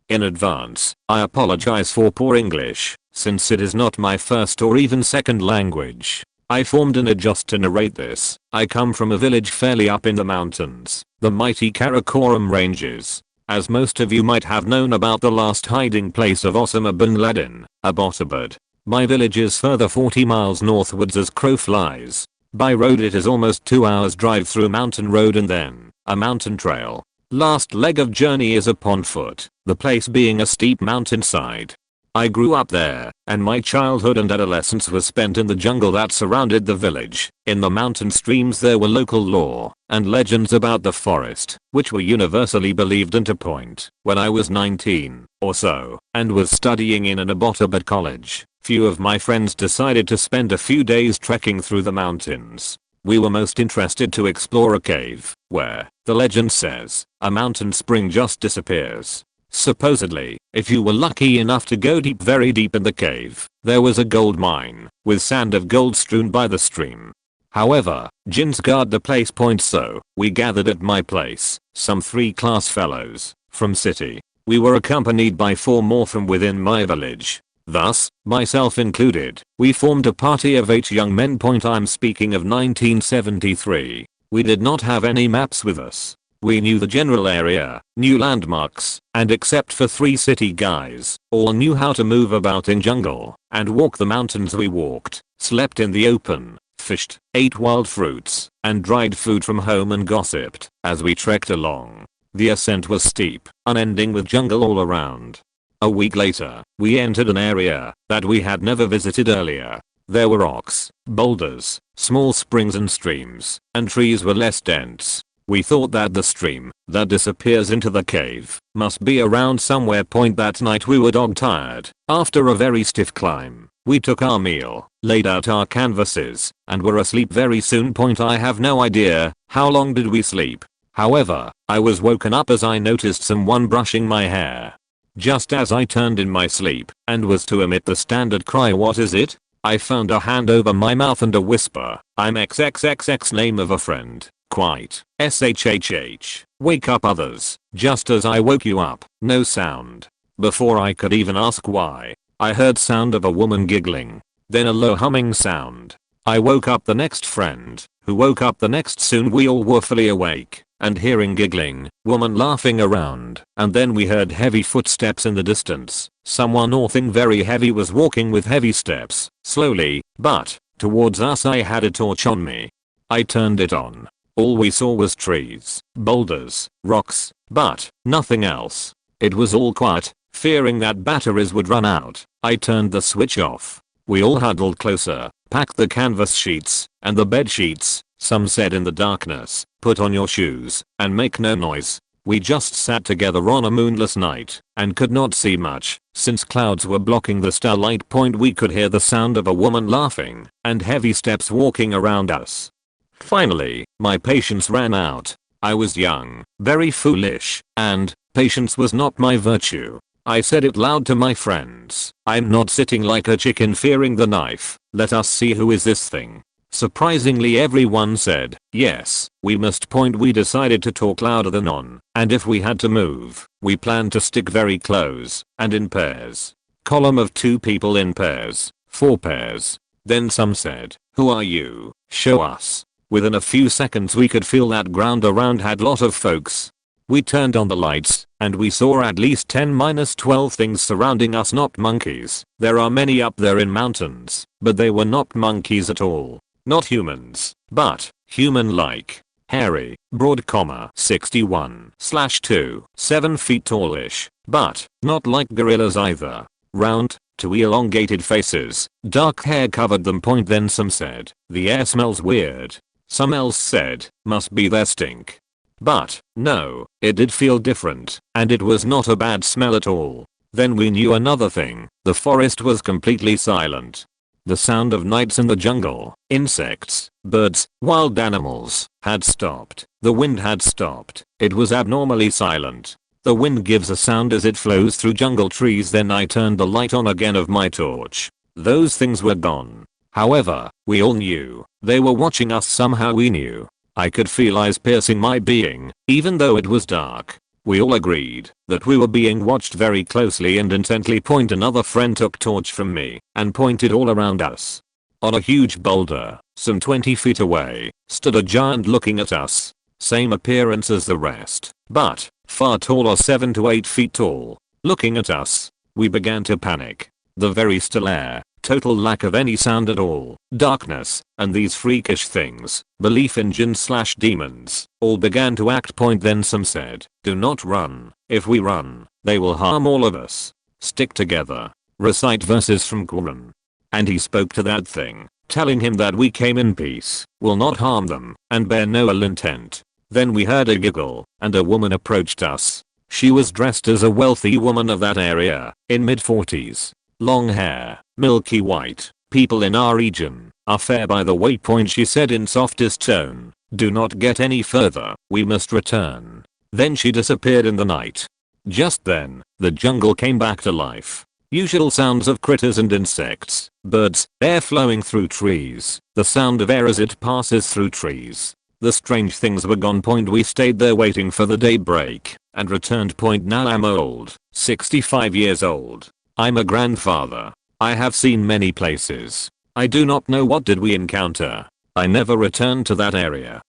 In advance, I apologize for poor English, since it is not my first or even second language. I formed an adjust to narrate this. I come from a village fairly up in the mountains, the mighty Karakoram Ranges. As most of you might have known about the last hiding place of Osama bin Laden, Abbottabad. My village is further 40 miles northwards as crow flies. By road it is almost 2 hours drive through mountain road and then a mountain trail. Last leg of journey is upon foot, the place being a steep mountainside. I grew up there, and my childhood and adolescence was spent in the jungle that surrounded the village. In the mountain streams there were local lore and legends about the forest, which were universally believed until a point when I was 19 or so, and was studying in an Abbottabad college. Few of my friends decided to spend a few days trekking through the mountains. We were most interested to explore a cave, where, the legend says, a mountain spring just disappears. Supposedly, if you were lucky enough to go deep, very deep in the cave, there was a gold mine, with sand of gold strewn by the stream. However, jinns guard the place. So, we gathered at my place, some 3 class fellows, from city. We were accompanied by 4 more from within my village. Thus, myself included, we formed a party of 8 young men. I'm speaking of 1973. We did not have any maps with us. We knew the general area, knew landmarks, and except for 3 city guys, all knew how to move about in jungle and walk the mountains. We walked, slept in the open, fished, ate wild fruits, and dried food from home and gossiped as we trekked along. The ascent was steep, unending with jungle all around. A week later, we entered an area that we had never visited earlier. There were rocks, boulders, small springs and streams, and trees were less dense. We thought that the stream that disappears into the cave must be around somewhere. That night we were dog tired. After a very stiff climb, we took our meal, laid out our canvases, and were asleep very soon. I have no idea how long did we sleep. However, I was woken up as I noticed someone brushing my hair. Just as I turned in my sleep and was to emit the standard cry, "What is it?" I found a hand over my mouth and a whisper, "I'm XXXX name of a friend. Quite. SHHH. Wake up others." Just as I woke you up, no sound. Before I could even ask why, I heard sound of a woman giggling. Then a low humming sound. I woke up the next friend, who woke up the next. Soon we all were fully awake and hearing giggling, woman laughing around, and then we heard heavy footsteps in the distance. Someone or thing very heavy was walking with heavy steps, slowly, but, towards us. I had a torch on me. I turned it on. All we saw was trees, boulders, rocks, but nothing else. It was all quiet. Fearing that batteries would run out, I turned the switch off. We all huddled closer, packed the canvas sheets and the bed sheets. Some said in the darkness, "Put on your shoes and make no noise." We just sat together on a moonless night and could not see much since clouds were blocking the starlight. We could hear the sound of a woman laughing and heavy steps walking around us. Finally, my patience ran out. I was young, very foolish, and patience was not my virtue. I said it loud to my friends, "I'm not sitting like a chicken fearing the knife. Let us see who is this thing." Surprisingly everyone said, "Yes, we must." We decided to talk louder than on, and if we had to move, we planned to stick very close, and in pairs. Column of 2 people in pairs, 4 pairs. Then some said, "Who are you? Show us." Within a few seconds we could feel that ground around had lot of folks. We turned on the lights, and we saw at least 10-12 things surrounding us. Not monkeys. There are many up there in mountains, but they were not monkeys at all. Not humans, but human-like. Hairy, broad, 61/2, 7 feet tallish, but not like gorillas either. Round, 2 elongated faces, dark hair covered them. Then some said, "The air smells weird." Some else said, "Must be their stink." But, no, it did feel different, and it was not a bad smell at all. Then we knew another thing. The forest was completely silent. The sound of nights in the jungle, insects, birds, wild animals, had stopped. The wind had stopped. It was abnormally silent. The wind gives a sound as it flows through jungle trees. Then I turned the light on again of my torch. those things were gone. However, we all knew they were watching us. Somehow we knew. I could feel eyes piercing my being, even though it was dark. We all agreed that we were being watched very closely and intently. Another friend took torch from me and pointed all around us. On a huge boulder, some 20 feet away, stood a giant looking at us. Same appearance as the rest, but far taller, 7 to 8 feet tall, looking at us. We began to panic. The very still air, total lack of any sound at all, darkness, and these freakish things, belief in jinn/demons, all began to act. Then some said, "Do not run. If we run, they will harm all of us. Stick together. Recite verses from Quran." And he spoke to that thing, telling him that we came in peace, will not harm them, and bear no ill intent. Then we heard a giggle, and a woman approached us. She was dressed as a wealthy woman of that area, in mid-40s. Long hair, milky white. "People in our region are fair, by the way," she said in softest tone. "Do not get any further, we must return." Then she disappeared in the night. Just then, the jungle came back to life. Usual sounds of critters and insects, birds, air flowing through trees, the sound of air as it passes through trees. The strange things were gone. We stayed there waiting for the daybreak and returned. Now I'm old, 65 years old. I'm a grandfather. I have seen many places. I do not know what did we encounter. I never returned to that area.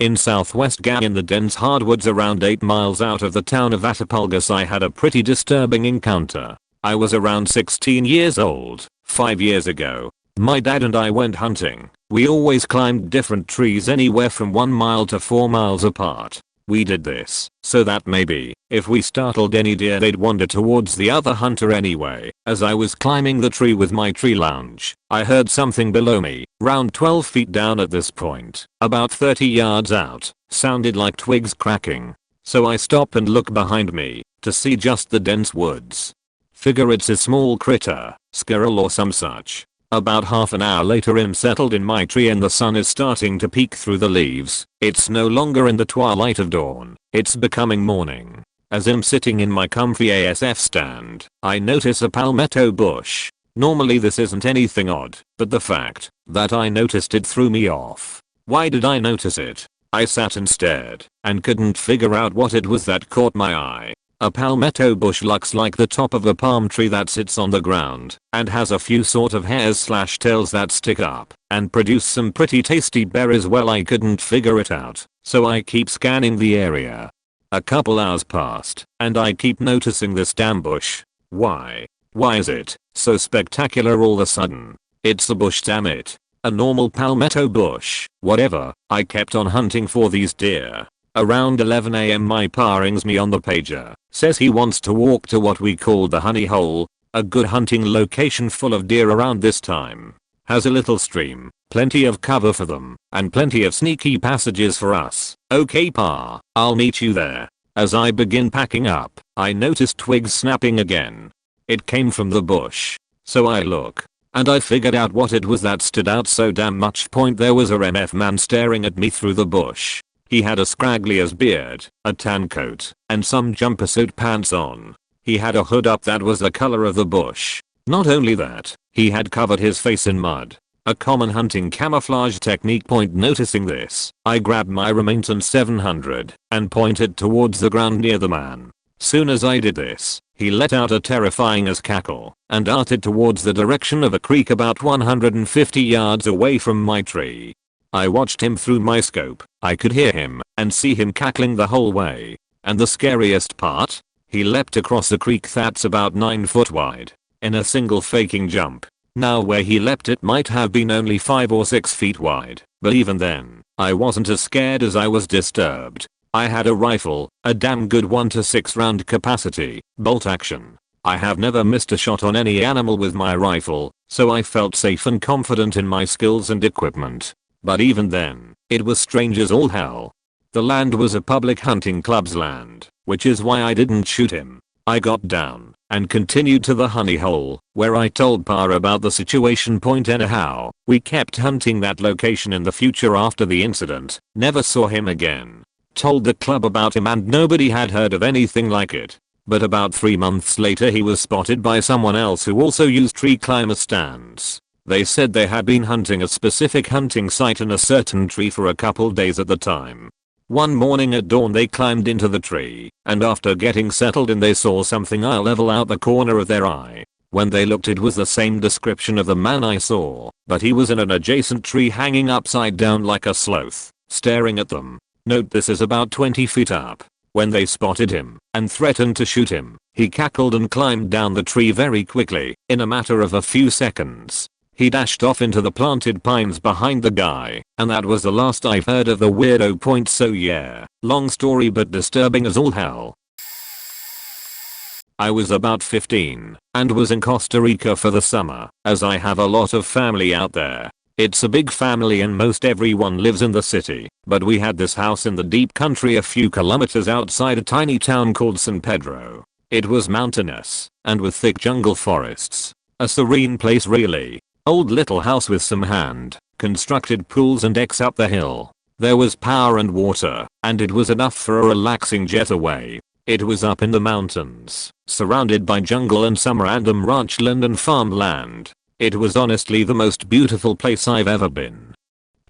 In southwest Ghana, in the dense hardwoods around 8 miles out of the town of Atapulgus, I had a pretty disturbing encounter. I was around 16 years old, 5 years ago. My dad and I went hunting. We always climbed different trees anywhere from 1 mile to 4 miles apart. We did this so that maybe, if we startled any deer, they'd wander towards the other hunter anyway. As I was climbing the tree with my tree lounge, I heard something below me, round 12 feet down at this point, about 30 yards out. Sounded like twigs cracking. So I stop and look behind me, to see just the dense woods. Figure it's a small critter, squirrel or some such. About half an hour later, I'm settled in my tree and the sun is starting to peek through the leaves. It's no longer in the twilight of dawn, it's becoming morning. As I'm sitting in my comfy ASF stand, I notice a palmetto bush. Normally this isn't anything odd, but the fact that I noticed it threw me off. Why did I notice it? I sat and stared, and couldn't figure out what it was that caught my eye. A palmetto bush looks like the top of a palm tree that sits on the ground and has a few sort of hairs/tails that stick up and produce some pretty tasty berries. Well, I couldn't figure it out, so I keep scanning the area. A couple hours passed and I keep noticing this damn bush. Why? Why is it so spectacular all of a sudden? It's a bush, damn it. A normal palmetto bush. Whatever. I kept on hunting for these deer. Around 11 AM my pa rings me on the pager, says he wants to walk to what we call the honey hole, a good hunting location full of deer around this time. Has a little stream, plenty of cover for them, and plenty of sneaky passages for us. Okay pa, I'll meet you there. As I begin packing up, I notice twigs snapping again. It came from the bush. So I look, and I figured out what it was that stood out so damn much. There was a MF man staring at me through the bush. He had a scraggly as beard, a tan coat, and some jumpsuit pants on. He had a hood up that was the color of the bush. Not only that, he had covered his face in mud. A common hunting camouflage technique. Noticing this, I grabbed my Remington 700 and pointed towards the ground near the man. Soon as I did this, he let out a terrifying as cackle and darted towards the direction of a creek about 150 yards away from my tree. I watched him through my scope. I could hear him and see him cackling the whole way. And the scariest part? He leapt across a creek that's about 9 foot wide in a single faking jump. Now where he leapt it might have been only 5 or 6 feet wide, but even then, I wasn't as scared as I was disturbed. I had a rifle, a damn good 1 to 6 round capacity, bolt action. I have never missed a shot on any animal with my rifle, so I felt safe and confident in my skills and equipment. But even then, it was strange as all hell. The land was a public hunting club's land, which is why I didn't shoot him. I got down and continued to the honey hole, where I told Pa about the situation. Anyhow, we kept hunting that location in the future after the incident, never saw him again. Told the club about him and nobody had heard of anything like it. But about 3 months later he was spotted by someone else who also used tree climber stands. They said they had been hunting a specific hunting site in a certain tree for a couple days at the time. One morning at dawn they climbed into the tree, and after getting settled in they saw something eye level out the corner of their eye. When they looked it was the same description of the man I saw, but he was in an adjacent tree hanging upside down like a sloth, staring at them. Note this is about 20 feet up. When they spotted him and threatened to shoot him, he cackled and climbed down the tree very quickly, in a matter of a few seconds. He dashed off into the planted pines behind the guy, and that was the last I've heard of the weirdo. So yeah, long story but disturbing as all hell. I was about 15 and was in Costa Rica for the summer, as I have a lot of family out there. It's a big family and most everyone lives in the city, but we had this house in the deep country a few kilometers outside a tiny town called San Pedro. It was mountainous and with thick jungle forests. A serene place really. Old little house with some hand-constructed pools and decks up the hill. There was power and water, and it was enough for a relaxing getaway. It was up in the mountains, surrounded by jungle and some random ranchland and farmland. It was honestly the most beautiful place I've ever been.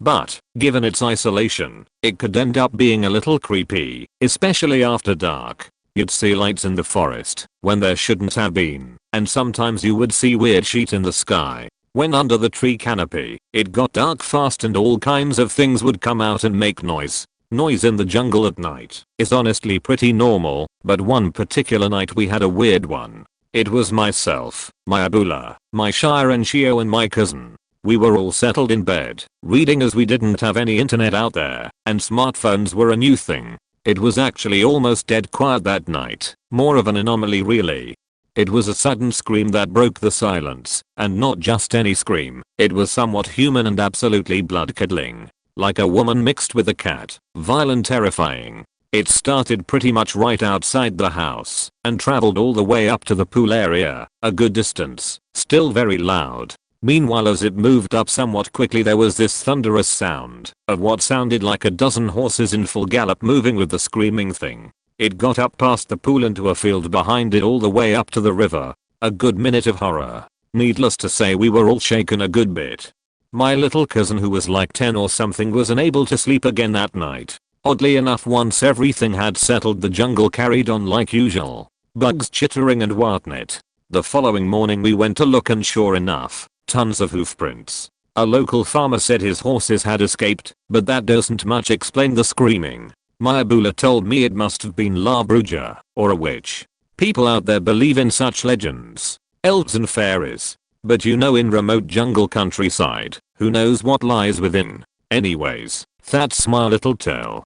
But, given its isolation, it could end up being a little creepy, especially after dark. You'd see lights in the forest, when there shouldn't have been, and sometimes you would see weird shit in the sky. When under the tree canopy, it got dark fast and all kinds of things would come out and make noise. Noise in the jungle at night is honestly pretty normal, but one particular night we had a weird one. It was myself, my Abula, my Shire and Shio and my cousin. We were all settled in bed, reading as we didn't have any internet out there, and smartphones were a new thing. It was actually almost dead quiet that night, more of an anomaly really. It was a sudden scream that broke the silence, and not just any scream, it was somewhat human and absolutely blood-curdling. Like a woman mixed with a cat, violent, terrifying. It started pretty much right outside the house, and traveled all the way up to the pool area, a good distance, still very loud. Meanwhile as it moved up somewhat quickly there was this thunderous sound, of what sounded like a dozen horses in full gallop moving with the screaming thing. It got up past the pool into a field behind it all the way up to the river. A good minute of horror. Needless to say we were all shaken a good bit. My little cousin who was like 10 or something was unable to sleep again that night. Oddly enough once everything had settled the jungle carried on like usual. Bugs chittering and whatnot. The following morning we went to look and sure enough, tons of hoof prints. A local farmer said his horses had escaped, but that doesn't much explain the screaming. My Abula told me it must have been La Bruja, or a witch. People out there believe in such legends. Elves and fairies. But you know in remote jungle countryside, who knows what lies within. Anyways, that's my little tale.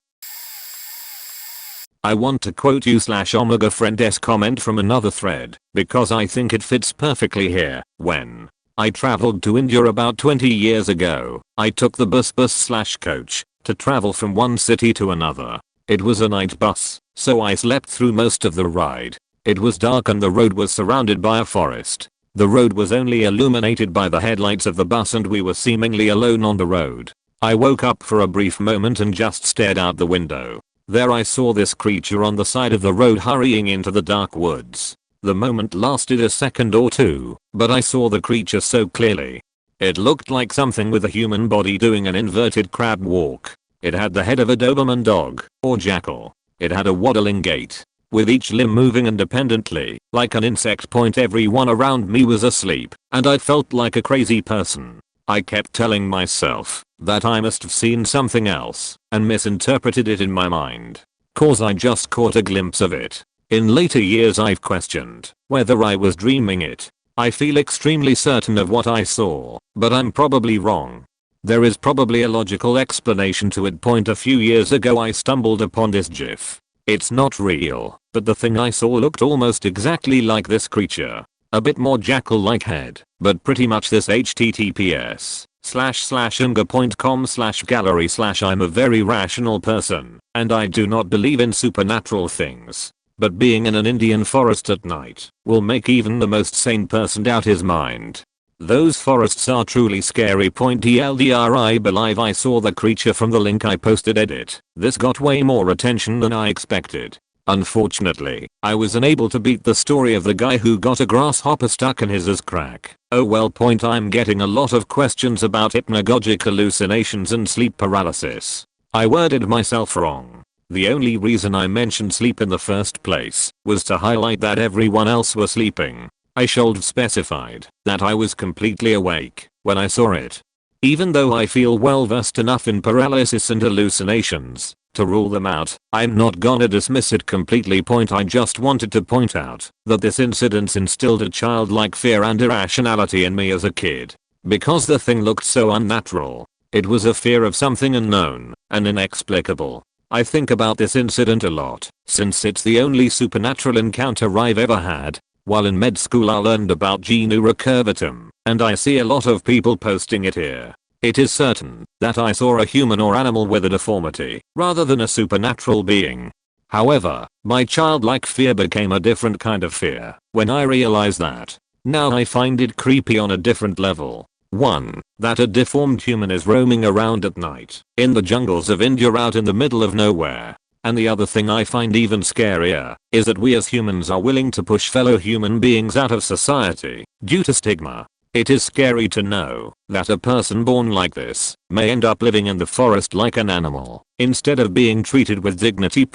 I want to quote you / Omega Friend's comment from another thread, because I think it fits perfectly here. When I traveled to India about 20 years ago, I took the bus/coach to travel from one city to another. It was a night bus, so I slept through most of the ride. It was dark and the road was surrounded by a forest. The road was only illuminated by the headlights of the bus and we were seemingly alone on the road. I woke up for a brief moment and just stared out the window. There I saw this creature on the side of the road hurrying into the dark woods. The moment lasted a second or two, but I saw the creature so clearly. It looked like something with a human body doing an inverted crab walk. It had the head of a Doberman dog, or jackal. It had a waddling gait, with each limb moving independently, like an insect. Everyone around me was asleep, and I felt like a crazy person. I kept telling myself that I must have seen something else, and misinterpreted it in my mind. Cause I just caught a glimpse of it. In later years I've questioned whether I was dreaming it. I feel extremely certain of what I saw, but I'm probably wrong. There is probably a logical explanation to it. A few years ago I stumbled upon this GIF. It's not real, but the thing I saw looked almost exactly like this creature. A bit more jackal-like head, but pretty much this. https://unga.com/gallery/ I'm a very rational person, and I do not believe in supernatural things. But being in an Indian forest at night will make even the most sane person doubt his mind. Those forests are truly scary. TLDR I believe I saw the creature from the link I posted. Edit. This got way more attention than I expected. Unfortunately, I was unable to beat the story of the guy who got a grasshopper stuck in his ass crack. Oh well, I'm getting a lot of questions about hypnagogic hallucinations and sleep paralysis. I worded myself wrong. The only reason I mentioned sleep in the first place was to highlight that everyone else was sleeping. I should have specified that I was completely awake when I saw it. Even though I feel well versed enough in paralysis and hallucinations to rule them out, I'm not gonna dismiss it completely. I just wanted to point out that this incident instilled a childlike fear and irrationality in me as a kid. Because the thing looked so unnatural. It was a fear of something unknown and inexplicable. I think about this incident a lot, since it's the only supernatural encounter I've ever had. While in med school I learned about genu recurvatum, and I see a lot of people posting it here. It is certain that I saw a human or animal with a deformity, rather than a supernatural being. However, my childlike fear became a different kind of fear when I realized that. Now I find it creepy on a different level. 1. That a deformed human is roaming around at night in the jungles of India out in the middle of nowhere. And the other thing I find even scarier is that we as humans are willing to push fellow human beings out of society due to stigma. It is scary to know that a person born like this may end up living in the forest like an animal instead of being treated with dignity.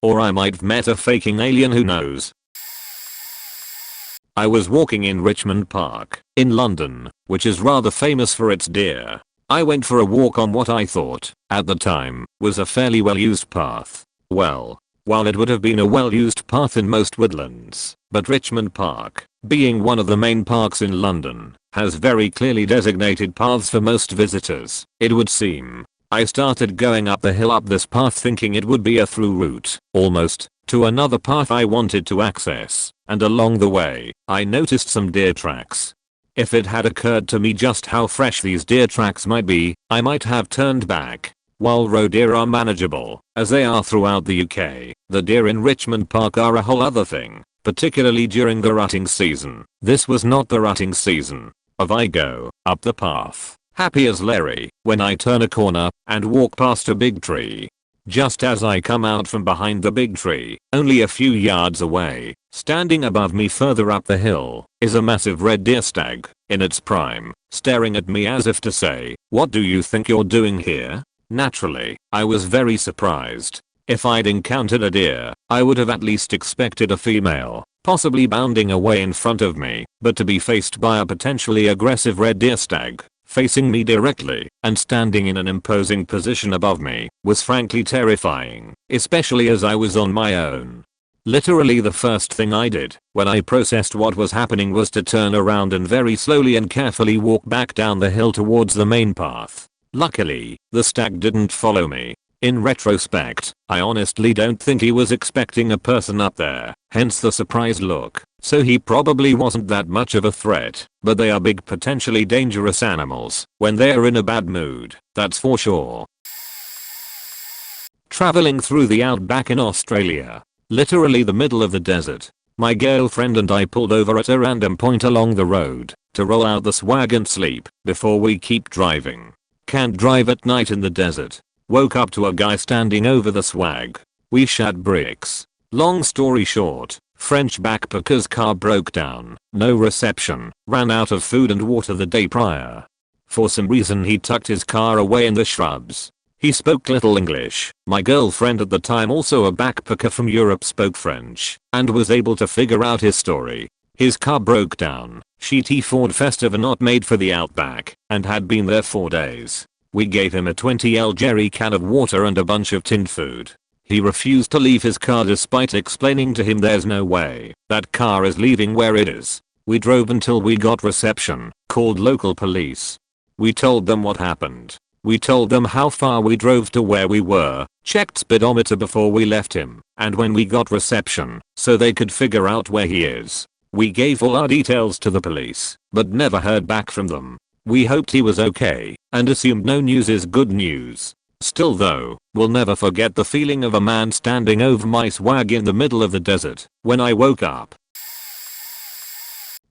Or I might have met a faking alien, who knows. I was walking in Richmond Park in London, which is rather famous for its deer. I went for a walk on what I thought, at the time, was a fairly well-used path. Well, while it would have been a well-used path in most woodlands, but Richmond Park, being one of the main parks in London, has very clearly designated paths for most visitors, it would seem. I started going up the hill up this path thinking it would be a through route, almost, to another path I wanted to access, and along the way, I noticed some deer tracks. If it had occurred to me just how fresh these deer tracks might be, I might have turned back. While roe deer are manageable, as they are throughout the UK, the deer in Richmond Park are a whole other thing, particularly during the rutting season. This was not the rutting season. I go up the path, happy as Larry, when I turn a corner and walk past a big tree. Just as I come out from behind the big tree, only a few yards away, standing above me further up the hill, is a massive red deer stag, in its prime, staring at me as if to say, "What do you think you're doing here?" Naturally, I was very surprised. If I'd encountered a deer, I would have at least expected a female, possibly bounding away in front of me, but to be faced by a potentially aggressive red deer stag, facing me directly and standing in an imposing position above me, was frankly terrifying, especially as I was on my own. Literally the first thing I did when I processed what was happening was to turn around and very slowly and carefully walk back down the hill towards the main path. Luckily, the stag didn't follow me. In retrospect, I honestly don't think he was expecting a person up there, hence the surprised look. So he probably wasn't that much of a threat, but they are big, potentially dangerous animals when they're in a bad mood, that's for sure. Traveling through the outback in Australia, literally the middle of the desert, my girlfriend and I pulled over at a random point along the road to roll out the swag and sleep before we keep driving. Can't drive at night in the desert. Woke up to a guy standing over the swag. We shat bricks. Long story short, French backpacker's car broke down, no reception, ran out of food and water the day prior. For some reason he tucked his car away in the shrubs. He spoke little English. My girlfriend at the time, also a backpacker from Europe, spoke French and was able to figure out his story. His car broke down, shitty Ford Festiva not made for the outback, and had been there 4 days. We gave him a 20L jerry can of water and a bunch of tinned food. He refused to leave his car despite explaining to him there's no way that car is leaving where it is. We drove until we got reception, called local police. We told them what happened. We told them how far we drove to where we were, checked speedometer before we left him, and when we got reception, so they could figure out where he is. We gave all our details to the police, but never heard back from them. We hoped he was okay, and assumed no news is good news. Still though, we'll never forget the feeling of a man standing over my swag in the middle of the desert when I woke up.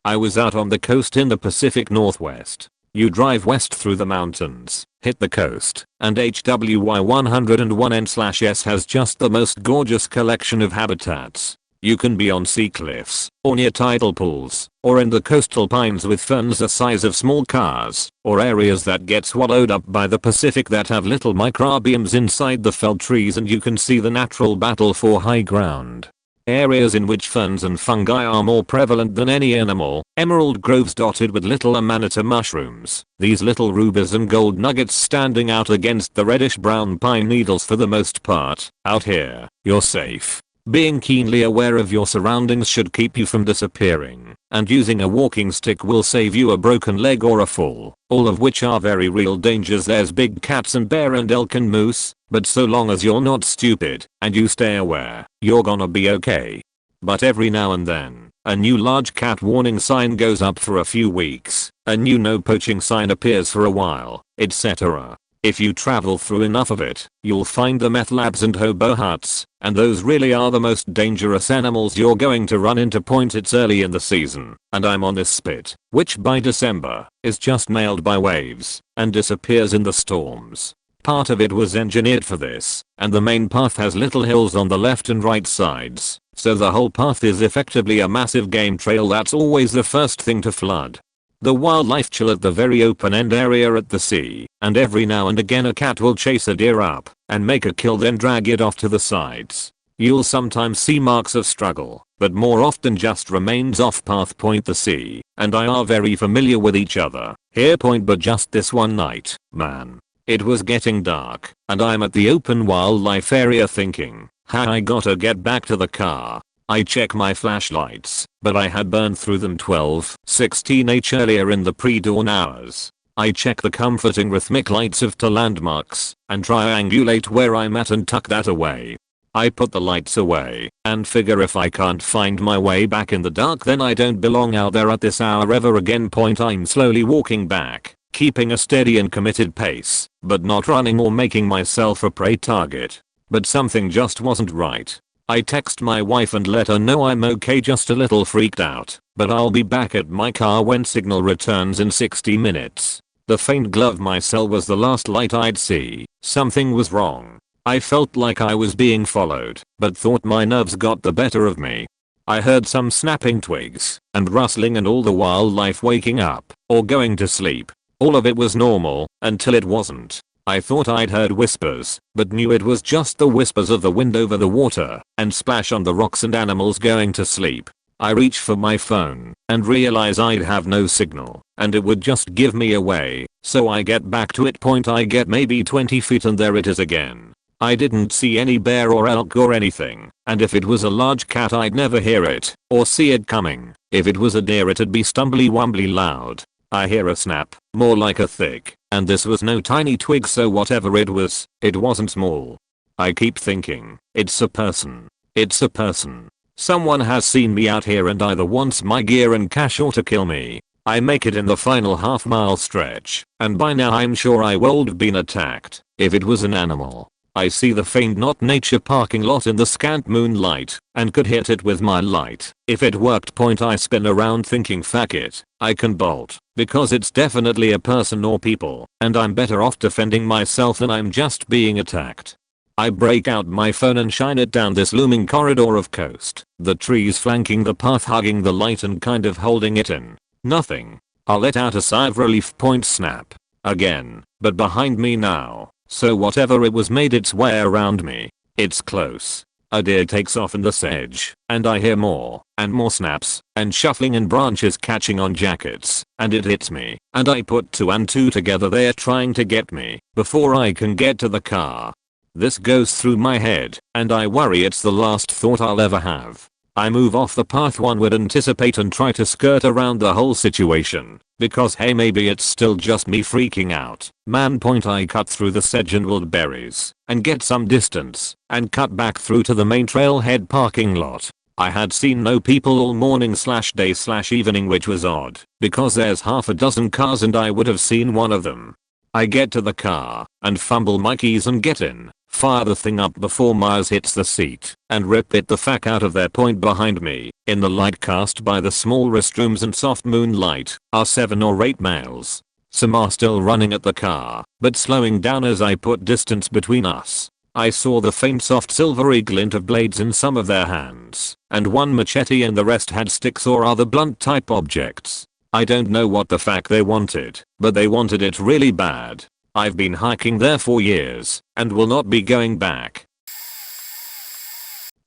I was out on the coast in the Pacific Northwest. You drive west through the mountains, hit the coast, and HWY 101N/S has just the most gorgeous collection of habitats. You can be on sea cliffs, or near tidal pools, or in the coastal pines with ferns the size of small cars, or areas that get swallowed up by the Pacific that have little microbiums inside the felled trees, and you can see the natural battle for high ground. Areas in which ferns and fungi are more prevalent than any animal, emerald groves dotted with little amanita mushrooms, these little rubies and gold nuggets standing out against the reddish brown pine needles. For the most part, out here, you're safe. Being keenly aware of your surroundings should keep you from disappearing, and using a walking stick will save you a broken leg or a fall, all of which are very real dangers. There's big cats and bear and elk and moose, but so long as you're not stupid, and you stay aware, you're gonna be okay. But every now and then, a new large cat warning sign goes up for a few weeks, a new no poaching sign appears for a while, etc. If you travel through enough of it, you'll find the meth labs and hobo huts, and those really are the most dangerous animals you're going to run into. It's early in the season, and I'm on this spit, which by December, is just nailed by waves, and disappears in the storms. Part of it was engineered for this, and the main path has little hills on the left and right sides, so the whole path is effectively a massive game trail that's always the first thing to flood. The wildlife chill at the very open-end area at the sea, and every now and again a cat will chase a deer up and make a kill, then drag it off to the sides. You'll sometimes see marks of struggle, but more often just remains off path. The sea and I are very familiar with each other here. But just this one night, man, it was getting dark, and I'm at the open wildlife area thinking, I gotta get back to the car. I check my flashlights, but I had burned through them 12:16 earlier in the pre-dawn hours. I check the comforting rhythmic lights of two landmarks, and triangulate where I'm at and tuck that away. I put the lights away, and figure if I can't find my way back in the dark, then I don't belong out there at this hour ever again. I'm slowly walking back, keeping a steady and committed pace, but not running or making myself a prey target. But something just wasn't right. I text my wife and let her know I'm okay, just a little freaked out, but I'll be back at my car when signal returns in 60 minutes. The faint glow of my cell was the last light I'd see. Something was wrong. I felt like I was being followed, but thought my nerves got the better of me. I heard some snapping twigs and rustling and all the wildlife waking up or going to sleep. All of it was normal until it wasn't. I thought I'd heard whispers, but knew it was just the whispers of the wind over the water and splash on the rocks and animals going to sleep. I reach for my phone and realize I'd have no signal and it would just give me away, so I get back to it. I get maybe 20 feet and there it is again. I didn't see any bear or elk or anything, and if it was a large cat I'd never hear it or see it coming. If it was a deer it'd be stumbly wumbly loud. I hear a snap, more like a thick, and this was no tiny twig, so whatever it was, it wasn't small. I keep thinking, it's a person. It's a person. Someone has seen me out here and either wants my gear and cash or to kill me. I make it in the final half-mile stretch, and by now I'm sure I would been attacked if it was an animal. I see the faint not nature parking lot in the scant moonlight and could hit it with my light if it worked. I spin around thinking, fuck it, I can bolt, because it's definitely a person or people, and I'm better off defending myself than I'm just being attacked. I break out my phone and shine it down this looming corridor of coast, the trees flanking the path hugging the light and kind of holding it in. Nothing. I'll let out a sigh of relief. Snap. Again, but behind me now. So whatever it was made its way around me. It's close. A deer takes off in the sedge, and I hear more and more snaps and shuffling and branches catching on jackets, and it hits me, and I put 2 and 2 together. They're trying to get me before I can get to the car. This goes through my head, and I worry it's the last thought I'll ever have. I move off the path one would anticipate and try to skirt around the whole situation, because hey, maybe it's still just me freaking out. I cut through the sedge and wildberries and get some distance and cut back through to the main trailhead parking lot. I had seen no people all morning/day/evening, which was odd because there's half a dozen cars and I would have seen one of them. I get to the car and fumble my keys and get in, fire the thing up before Myers hits the seat, and rip it the fuck out of there. Behind me, in the light cast by the small restrooms and soft moonlight, are 7 or 8 males. Some are still running at the car, but slowing down as I put distance between us. I saw the faint soft silvery glint of blades in some of their hands, and one machete and the rest had sticks or other blunt type objects. I don't know what the fuck they wanted, but they wanted it really bad. I've been hiking there for years, and will not be going back.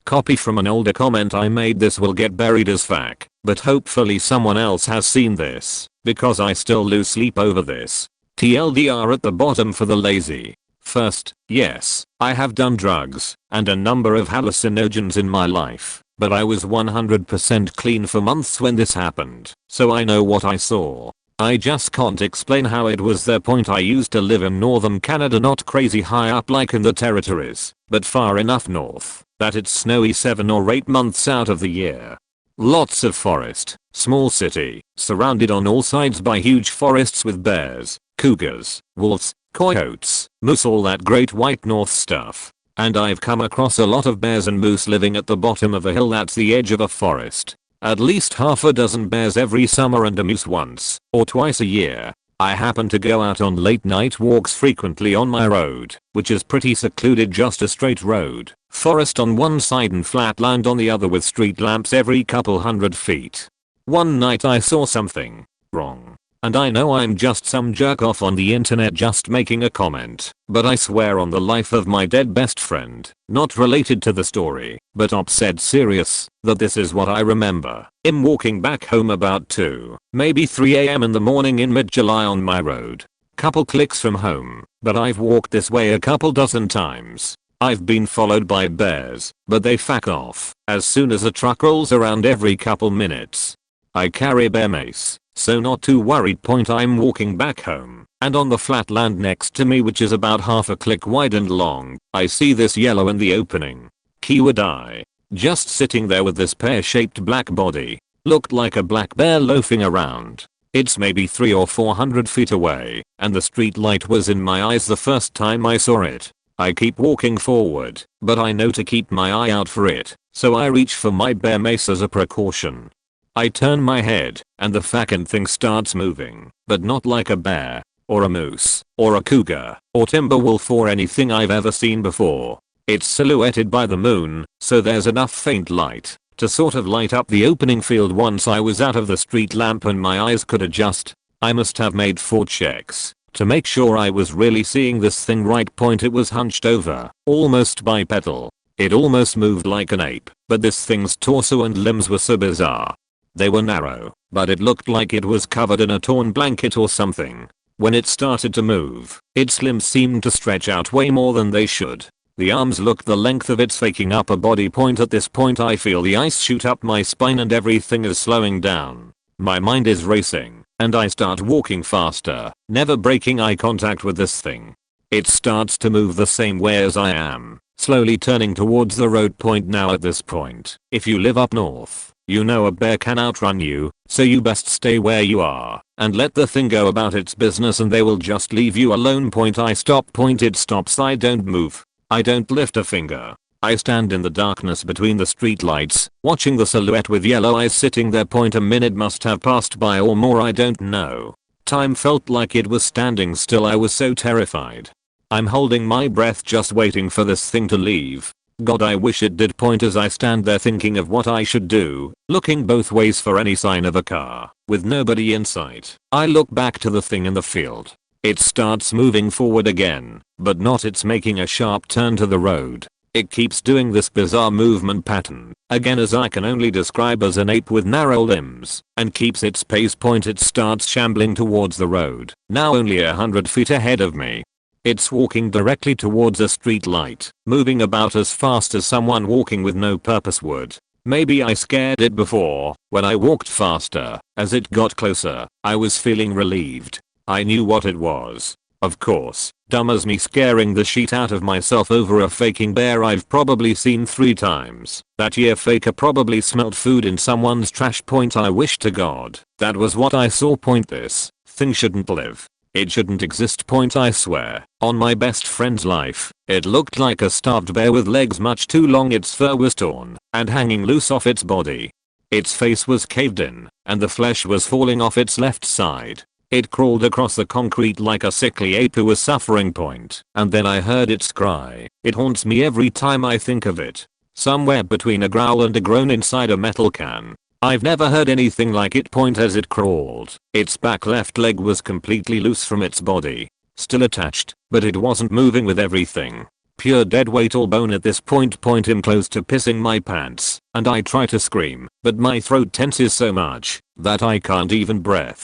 Copy from an older comment I made. This will get buried as fuck, but hopefully someone else has seen this, because I still lose sleep over this. TLDR at the bottom for the lazy. First, yes, I have done drugs and a number of hallucinogens in my life, but I was 100% clean for months when this happened, so I know what I saw. I just can't explain how it was their point. I used to live in northern Canada, not crazy high up like in the territories, but far enough north that it's snowy 7 or 8 months out of the year. Lots of forest, small city, surrounded on all sides by huge forests with bears, cougars, wolves, coyotes, moose, all that great white north stuff. And I've come across a lot of bears and moose living at the bottom of a hill that's the edge of a forest. At least half a dozen bears every summer and a moose once or twice a year. I happen to go out on late night walks frequently on my road, which is pretty secluded, just a straight road, forest on one side and flat land on the other with street lamps every couple hundred feet. One night I saw something wrong. And I know I'm just some jerk off on the internet just making a comment, but I swear on the life of my dead best friend, not related to the story, but upset serious, that this is what I remember. I'm walking back home about 2, maybe 3 AM in the morning in mid-July on my road. Couple clicks from home, but I've walked this way a couple dozen times. I've been followed by bears, but they fuck off as soon as a truck rolls around every couple minutes. I carry bear mace, so not too worried. I'm walking back home, and on the flat land next to me, which is about half a click wide and long, I see this yellow in the opening. Keyword eye. Just sitting there with this pear-shaped black body. Looked like a black bear loafing around. It's maybe 300 or 400 feet away, and the street light was in my eyes the first time I saw it. I keep walking forward, but I know to keep my eye out for it, so I reach for my bear mace as a precaution. I turn my head, and the fucking thing starts moving, but not like a bear, or a moose, or a cougar, or timber wolf, or anything I've ever seen before. It's silhouetted by the moon, so there's enough faint light to sort of light up the opening field. Once I was out of the street lamp and my eyes could adjust, I must have made 4 checks to make sure I was really seeing this thing right. It was hunched over, almost bipedal. It almost moved like an ape, but this thing's torso and limbs were so bizarre. They were narrow, but it looked like it was covered in a torn blanket or something. When it started to move, its limbs seemed to stretch out way more than they should. The arms looked the length of its faking upper body. At this point I feel the ice shoot up my spine and everything is slowing down. My mind is racing, and I start walking faster, never breaking eye contact with this thing. It starts to move the same way as I am, slowly turning towards the road. Now at this point, if you live up north, you know a bear can outrun you, so you best stay where you are and let the thing go about its business and they will just leave you alone. I stop. It stops. I don't move. I don't lift a finger. I stand in the darkness between the streetlights, watching the silhouette with yellow eyes sitting there. A minute must have passed by or more, I don't know. Time felt like it was standing still. I was so terrified. I'm holding my breath just waiting for this thing to leave. God, I wish it did. As I stand there thinking of what I should do, looking both ways for any sign of a car, with nobody in sight, I look back to the thing in the field. It starts moving forward again, but not. It's making a sharp turn to the road. It keeps doing this bizarre movement pattern, again as I can only describe as an ape with narrow limbs, and keeps its pace. It starts shambling towards the road, now only 100 feet ahead of me. It's walking directly towards a street light, moving about as fast as someone walking with no purpose would. Maybe I scared it before, when I walked faster. As it got closer, I was feeling relieved. I knew what it was. Of course, dumb as me scaring the shit out of myself over a faking bear I've probably seen 3 times. That year faker probably smelled food in someone's trash. I wish to God that was what I saw. This thing shouldn't live. It shouldn't exist. I swear, on my best friend's life, it looked like a starved bear with legs much too long. Its fur was torn and hanging loose off its body. Its face was caved in, and the flesh was falling off its left side. It crawled across the concrete like a sickly ape who was suffering point, and then I heard its cry. It haunts me every time I think of it. Somewhere between a growl and a groan inside a metal can. I've never heard anything like it point as it crawled. Its back left leg was completely loose from its body. Still attached, but it wasn't moving with everything. Pure dead weight all bone at this point him close to pissing my pants, and I try to scream, but my throat tenses so much that I can't even breathe.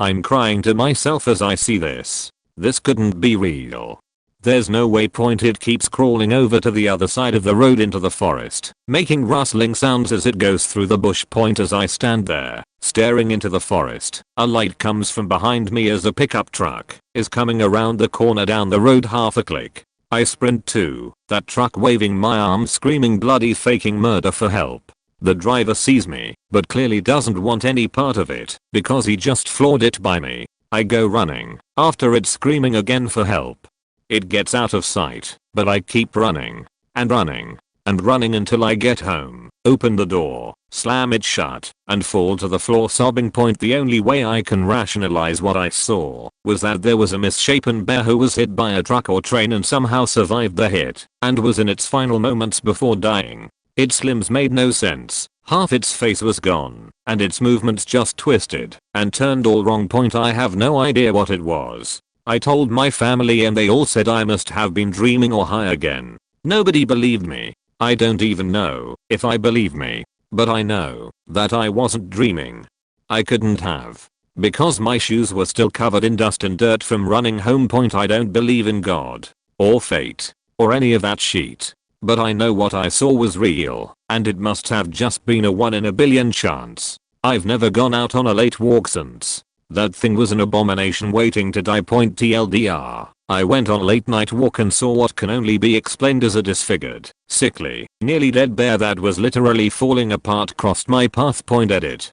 I'm crying to myself as I see this. This couldn't be real. There's no way. It keeps crawling over to the other side of the road into the forest, making rustling sounds as it goes through the bush. As I stand there, staring into the forest, a light comes from behind me as a pickup truck is coming around the corner down the road. Half a click. I sprint to that truck, waving my arms, screaming bloody faking murder for help. The driver sees me, but clearly doesn't want any part of it because he just floored it by me. I go running after it, screaming again for help. It gets out of sight, but I keep running and running and running until I get home, open the door, slam it shut, and fall to the floor sobbing. The only way I can rationalize what I saw was that there was a misshapen bear who was hit by a truck or train and somehow survived the hit and was in its final moments before dying. Its limbs made no sense. Half its face was gone, and its movements just twisted and turned all wrong. I have no idea what it was. I told my family and they all said I must have been dreaming or high again. Nobody believed me. I don't even know if I believe me, but I know that I wasn't dreaming. I couldn't have, because my shoes were still covered in dust and dirt from running home. I don't believe in God or fate or any of that shit, but I know what I saw was real, and it must have just been a 1 in a billion chance. I've never gone out on a late walk since. That thing was an abomination waiting to die. TLDR. I went on a late night walk and saw what can only be explained as a disfigured, sickly, nearly dead bear that was literally falling apart crossed my path. Edit.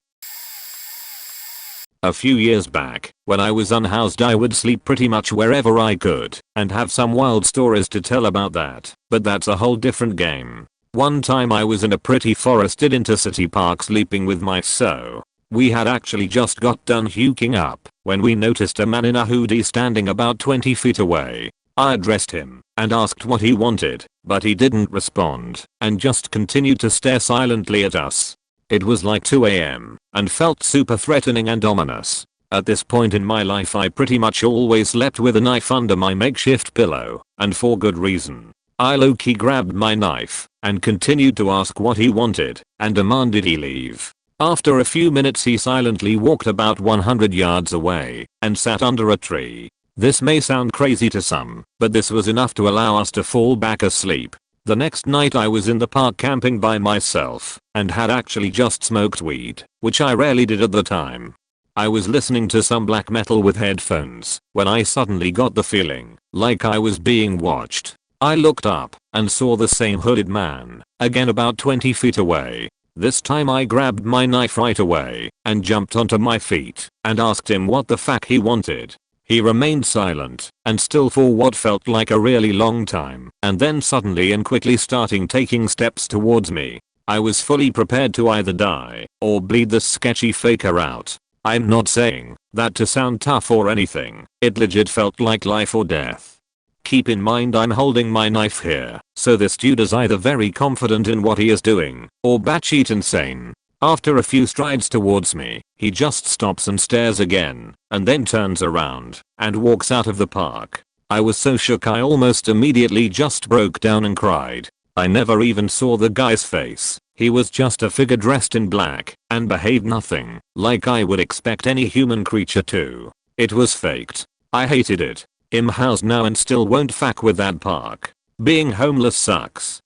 A few years back, when I was unhoused, I would sleep pretty much wherever I could and have some wild stories to tell about that, but that's a whole different game. One time I was in a pretty forested intercity park sleeping with my we had actually just got done hooking up when we noticed a man in a hoodie standing about 20 feet away. I addressed him and asked what he wanted, but he didn't respond and just continued to stare silently at us. It was like 2 AM and felt super threatening and ominous. At this point in my life I pretty much always slept with a knife under my makeshift pillow, and for good reason. I low-key grabbed my knife and continued to ask what he wanted and demanded he leave. After a few minutes he silently walked about 100 yards away and sat under a tree. This may sound crazy to some, but this was enough to allow us to fall back asleep. The next night I was in the park camping by myself and had actually just smoked weed, which I rarely did at the time. I was listening to some black metal with headphones when I suddenly got the feeling like I was being watched. I looked up and saw the same hooded man, again about 20 feet away. This time I grabbed my knife right away and jumped onto my feet and asked him what the fuck he wanted. He remained silent and still for what felt like a really long time, and then suddenly and quickly starting taking steps towards me. I was fully prepared to either die or bleed this sketchy faker out. I'm not saying that to sound tough or anything, it legit felt like life or death. Keep in mind I'm holding my knife here, so this dude is either very confident in what he is doing or batshit insane. After a few strides towards me, he just stops and stares again, and then turns around and walks out of the park. I was so shook I almost immediately just broke down and cried. I never even saw the guy's face. He was just a figure dressed in black and behaved nothing like I would expect any human creature to. It was faked. I hated it. I'm housed now and still won't fuck with that park. Being homeless sucks.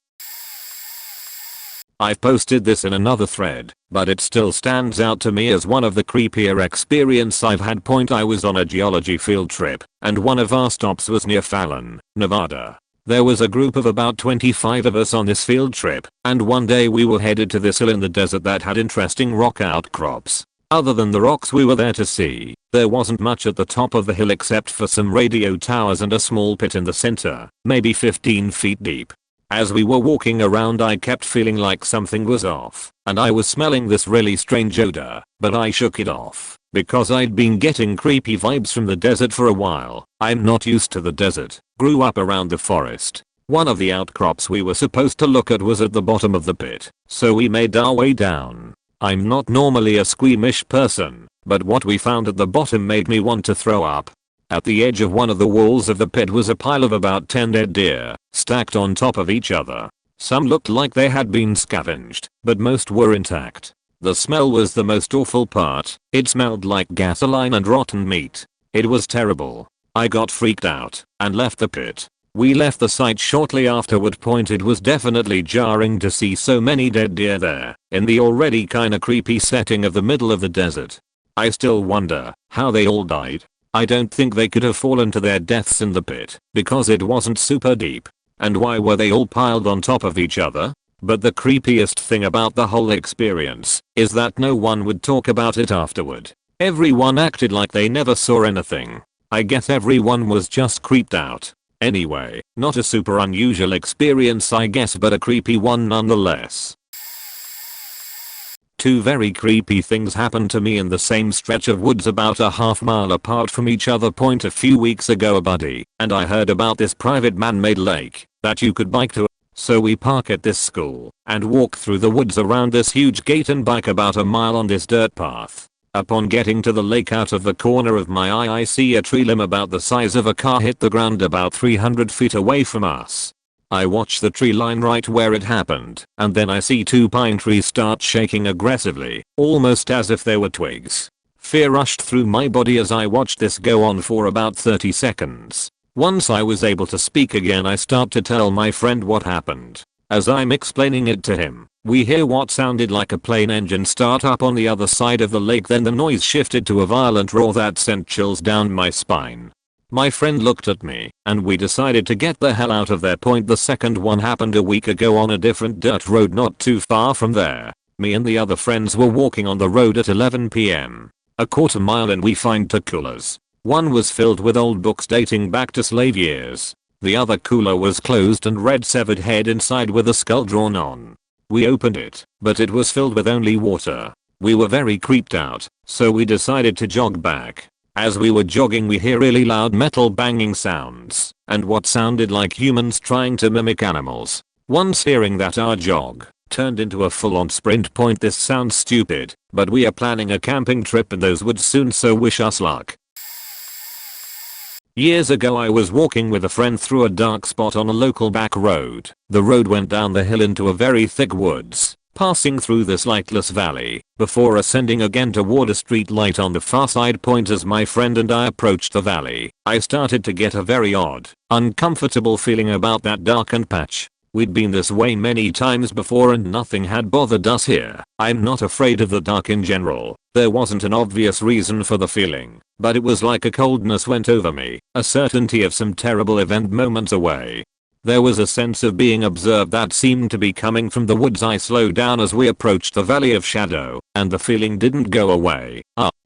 I've posted this in another thread, but it still stands out to me as one of the creepier experience I've had. I was on a geology field trip, and one of our stops was near Fallon, Nevada. There was a group of about 25 of us on this field trip, and one day we were headed to this hill in the desert that had interesting rock outcrops. Other than the rocks we were there to see, there wasn't much at the top of the hill except for some radio towers and a small pit in the center, maybe 15 feet deep. As we were walking around I kept feeling like something was off, and I was smelling this really strange odor, but I shook it off. because I'd been getting creepy vibes from the desert for a while. I'm not used to the desert, grew up around the forest. One of the outcrops we were supposed to look at was at the bottom of the pit, so we made our way down. I'm not normally a squeamish person, but what we found at the bottom made me want to throw up. At the edge of one of the walls of the pit was a pile of about 10 dead deer, stacked on top of each other. Some looked like they had been scavenged, but most were intact. The smell was the most awful part. It smelled like gasoline and rotten meat. It was terrible. I got freaked out and left the pit. We left the site shortly afterward. It was definitely jarring to see so many dead deer there, in the already kinda creepy setting of the middle of the desert. I still wonder how they all died. I don't think they could have fallen to their deaths in the pit, because it wasn't super deep. And why were they all piled on top of each other? But the creepiest thing about the whole experience is that no one would talk about it afterward. Everyone acted like they never saw anything. I guess everyone was just creeped out. Anyway, not a super unusual experience I guess, but a creepy one nonetheless. Two very creepy things happened to me in the same stretch of woods about a half-mile apart from each other. A few weeks ago, a buddy and I heard about this private man-made lake that you could bike to. So we park at this school and walk through the woods around this huge gate and bike about a mile on this dirt path. Upon getting to the lake, out of the corner of my eye I see a tree limb about the size of a car hit the ground about 300 feet away from us. I watch the tree line right where it happened, and then I see two pine trees start shaking aggressively, almost as if they were twigs. Fear rushed through my body as I watched this go on for about 30 seconds. Once I was able to speak again, I start to tell my friend what happened. As I'm explaining it to him, we hear what sounded like a plane engine start up on the other side of the lake. Then the noise shifted to a violent roar that sent chills down my spine. My friend looked at me, and we decided to get the hell out of there. The second one happened a week ago on a different dirt road not too far from there. Me and the other friends were walking on the road at 11 p.m. A quarter mile and we find two coolers. One was filled with old books dating back to slave years. The other cooler was closed and read severed head inside with a skull drawn on. We opened it, but it was filled with only water. We were very creeped out, so we decided to jog back. As we were jogging, we hear really loud metal banging sounds, and what sounded like humans trying to mimic animals. Once hearing that, our jog turned into a full-on sprint. This sounds stupid, but we are planning a camping trip in those woods soon, so wish us luck. Years ago I was walking with a friend through a dark spot on a local back road. The road went down the hill into a very thick woods, passing through this lightless valley, before ascending again toward a street light on the far side. As my friend and I approached the valley, I started to get a very odd, uncomfortable feeling about that darkened patch. We'd been this way many times before and nothing had bothered us here. I'm not afraid of the dark in general. There wasn't an obvious reason for the feeling, but it was like a coldness went over me, a certainty of some terrible event moments away. There was a sense of being observed that seemed to be coming from the woods. I slowed down as we approached the valley of shadow, and the feeling didn't go away.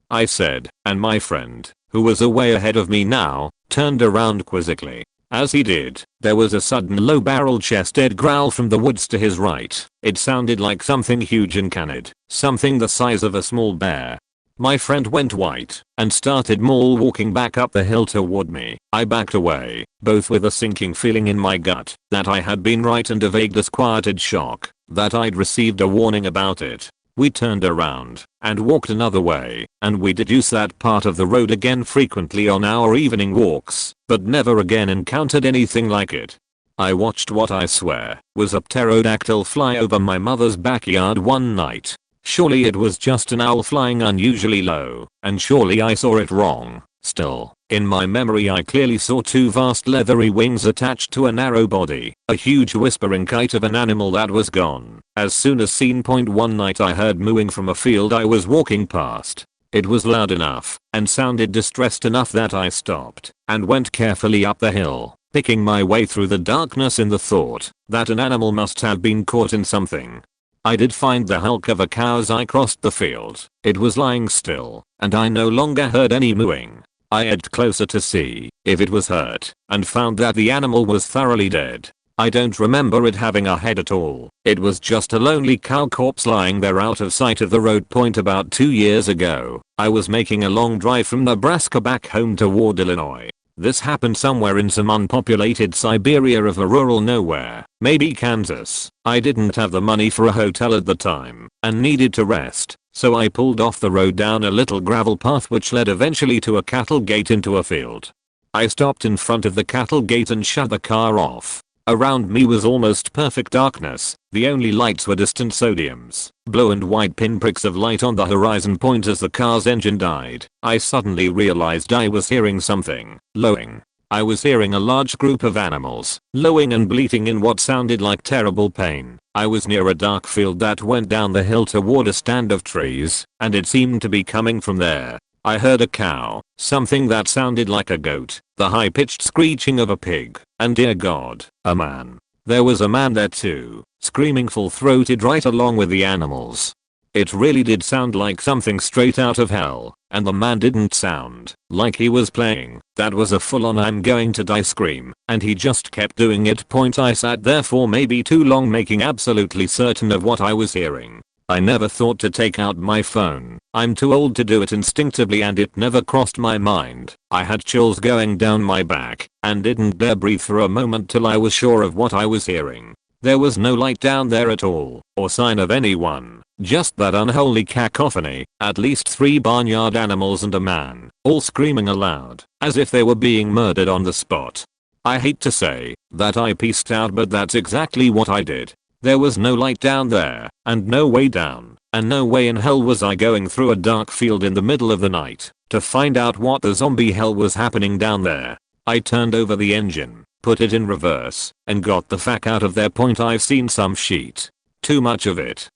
I said, and my friend, who was way ahead of me now, turned around quizzically. As he did, there was a sudden low-barreled chested growl from the woods to his right. It sounded like something huge and canid, something the size of a small bear. My friend went white and started walking back up the hill toward me. I backed away, both with a sinking feeling in my gut that I had been right and a vague disquieted shock that I'd received a warning about it. We turned around and walked another way, and we did use that part of the road again frequently on our evening walks, but never again encountered anything like it. I watched what I swear was a pterodactyl fly over my mother's backyard one night. Surely it was just an owl flying unusually low, and surely I saw it wrong. Still, in my memory I clearly saw two vast leathery wings attached to a narrow body, a huge whispering kite of an animal that was gone as soon as seen. One night I heard mooing from a field I was walking past. It was loud enough and sounded distressed enough that I stopped and went carefully up the hill, picking my way through the darkness in the thought that an animal must have been caught in something. I did find the hulk of a cow as I crossed the field. It was lying still, and I no longer heard any mooing. I edged closer to see if it was hurt, and found that the animal was thoroughly dead. I don't remember it having a head at all. It was just a lonely cow corpse lying there out of sight of the road. Point about 2 years ago, I was making a long drive from Nebraska back home toward Illinois. This happened somewhere in some unpopulated Siberia of a rural nowhere, maybe Kansas. I didn't have the money for a hotel at the time and needed to rest, so I pulled off the road down a little gravel path which led eventually to a cattle gate into a field. I stopped in front of the cattle gate and shut the car off. Around me was almost perfect darkness. The only lights were distant sodiums, blue and white pinpricks of light on the horizon point as the car's engine died. I suddenly realized I was hearing something, lowing. I was hearing a large group of animals, lowing and bleating in what sounded like terrible pain. I was near a dark field that went down the hill toward a stand of trees, and it seemed to be coming from there. I heard a cow, something that sounded like a goat, the high-pitched screeching of a pig, and dear God, a man. There was a man there too, screaming full-throated right along with the animals. It really did sound like something straight out of hell, and the man didn't sound like he was playing. That was a full-on I'm going to die scream, and he just kept doing it. I sat there for maybe too long making absolutely certain of what I was hearing. I never thought to take out my phone. I'm too old to do it instinctively and it never crossed my mind. I had chills going down my back and didn't dare breathe for a moment till I was sure of what I was hearing. There was no light down there at all, or sign of anyone, just that unholy cacophony, at least 3 barnyard animals and a man, all screaming aloud, as if they were being murdered on the spot. I hate to say that I peaced out, but that's exactly what I did. There was no light down there, and no way down, and no way in hell was I going through a dark field in the middle of the night to find out what the zombie hell was happening down there. I turned over the engine, put it in reverse, and got the fuck out of there. I've seen some shit. Too much of it.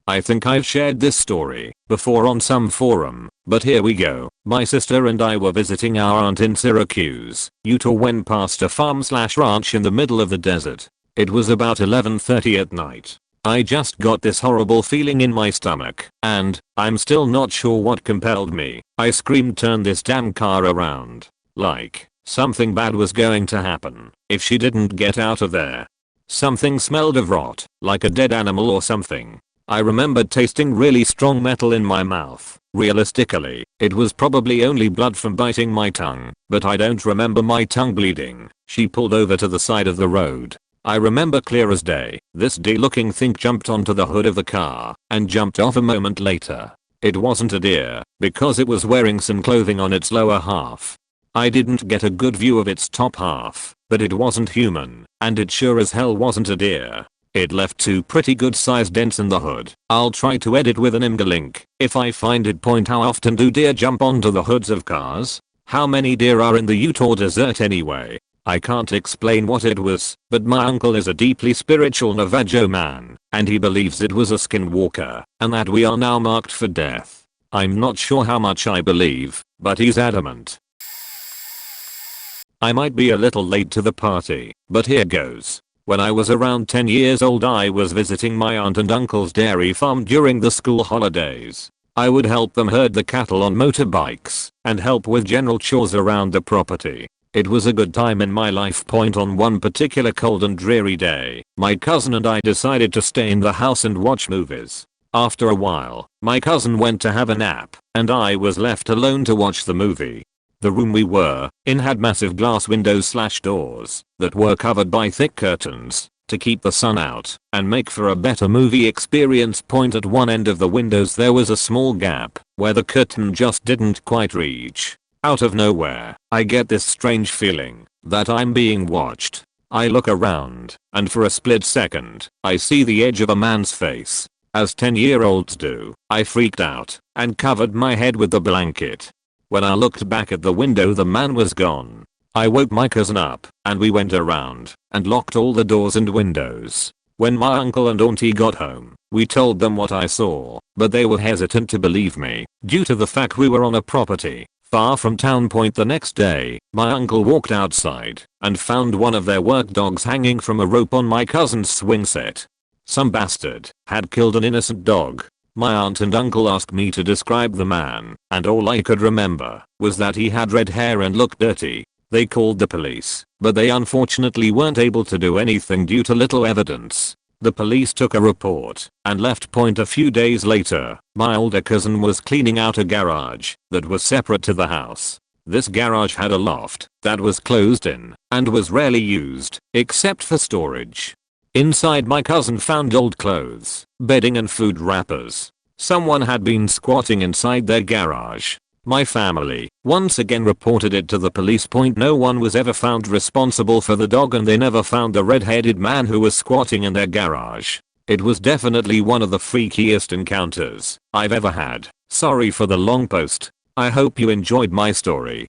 I think I've shared this story before on some forum, but here we go. My sister and I were visiting our aunt in Syracuse, Utah when past a farm/ranch in the middle of the desert. It was about 11:30 at night. I just got this horrible feeling in my stomach, and I'm still not sure what compelled me. I screamed, "Turn this damn car around." Like something bad was going to happen if she didn't get out of there. Something smelled of rot, like a dead animal or something. I remembered tasting really strong metal in my mouth. Realistically, it was probably only blood from biting my tongue, but I don't remember my tongue bleeding. She pulled over to the side of the road. I remember clear as day, this deer-looking thing jumped onto the hood of the car and jumped off a moment later. It wasn't a deer because it was wearing some clothing on its lower half. I didn't get a good view of its top half, but it wasn't human, and it sure as hell wasn't a deer. It left 2 pretty good sized dents in the hood. I'll try to edit with an img link if I find it. How often do deer jump onto the hoods of cars? How many deer are in the Utah desert anyway? I can't explain what it was, but my uncle is a deeply spiritual Navajo man, and he believes it was a skinwalker, and that we are now marked for death. I'm not sure how much I believe, but he's adamant. I might be a little late to the party, but here goes. When I was around 10 years old, I was visiting my aunt and uncle's dairy farm during the school holidays. I would help them herd the cattle on motorbikes and help with general chores around the property. It was a good time in my life. On one particular cold and dreary day, my cousin and I decided to stay in the house and watch movies. After a while, my cousin went to have a nap, and I was left alone to watch the movie. The room we were in had massive glass windows/doors that were covered by thick curtains to keep the sun out and make for a better movie experience. At one end of the windows there was a small gap where the curtain just didn't quite reach. Out of nowhere, I get this strange feeling that I'm being watched. I look around, and for a split second, I see the edge of a man's face. As 10-year-olds do, I freaked out and covered my head with the blanket. When I looked back at the window, the man was gone. I woke my cousin up, and we went around and locked all the doors and windows. When my uncle and auntie got home, we told them what I saw, but they were hesitant to believe me due to the fact we were on a property far from town. The next day, my uncle walked outside and found one of their work dogs hanging from a rope on my cousin's swing set. Some bastard had killed an innocent dog. My aunt and uncle asked me to describe the man, and all I could remember was that he had red hair and looked dirty. They called the police, but they unfortunately weren't able to do anything due to little evidence. The police took a report and left. A few days later, my older cousin was cleaning out a garage that was separate to the house. This garage had a loft that was closed in and was rarely used except for storage. Inside, my cousin found old clothes, bedding and food wrappers. Someone had been squatting inside their garage. My family once again reported it to the police. No one was ever found responsible for the dog, and they never found the red-headed man who was squatting in their garage. It was definitely one of the freakiest encounters I've ever had. Sorry for the long post. I hope you enjoyed my story.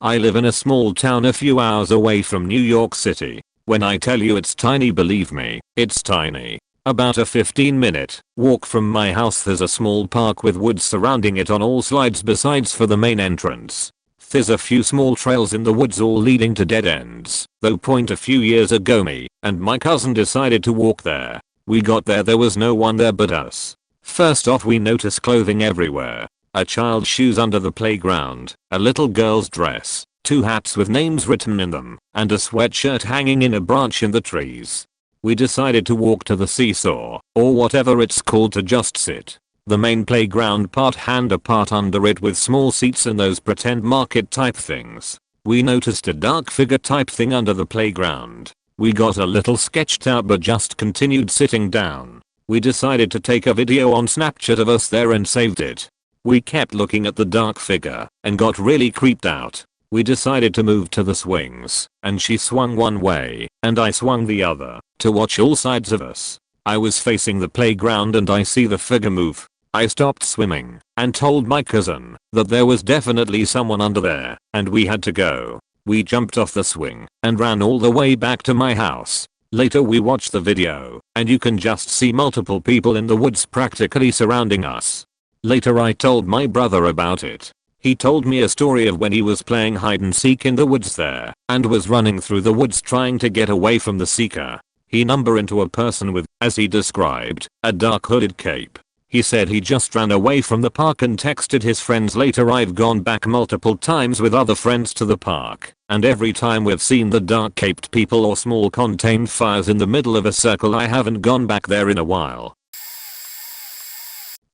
I live in a small town a few hours away from New York City. When I tell you it's tiny, believe me, it's tiny. About a 15-minute walk from my house there's a small park with woods surrounding it on all sides besides for the main entrance. There's a few small trails in the woods all leading to dead ends. Though a few years ago me and my cousin decided to walk there. We got there was no one there but us. First off, we noticed clothing everywhere. A child's shoes under the playground, a little girl's dress, 2 hats with names written in them, and a sweatshirt hanging in a branch in the trees. We decided to walk to the seesaw, or whatever it's called, to just sit. The main playground part had a part under it with small seats and those pretend market type things. We noticed a dark figure type thing under the playground. We got a little sketched out but just continued sitting down. We decided to take a video on Snapchat of us there and saved it. We kept looking at the dark figure and got really creeped out. We decided to move to the swings, and she swung one way and I swung the other to watch all sides of us. I was facing the playground and I see the figure move. I stopped swimming and told my cousin that there was definitely someone under there and we had to go. We jumped off the swing and ran all the way back to my house. Later we watched the video and you can just see multiple people in the woods practically surrounding us. Later I told my brother about it. He told me a story of when he was playing hide and seek in the woods there and was running through the woods trying to get away from the seeker. He numbered into a person with, as he described, a dark hooded cape. He said he just ran away from the park and texted his friends later. I've gone back multiple times with other friends to the park, and every time we've seen the dark caped people or small contained fires in the middle of a circle. I haven't gone back there in a while.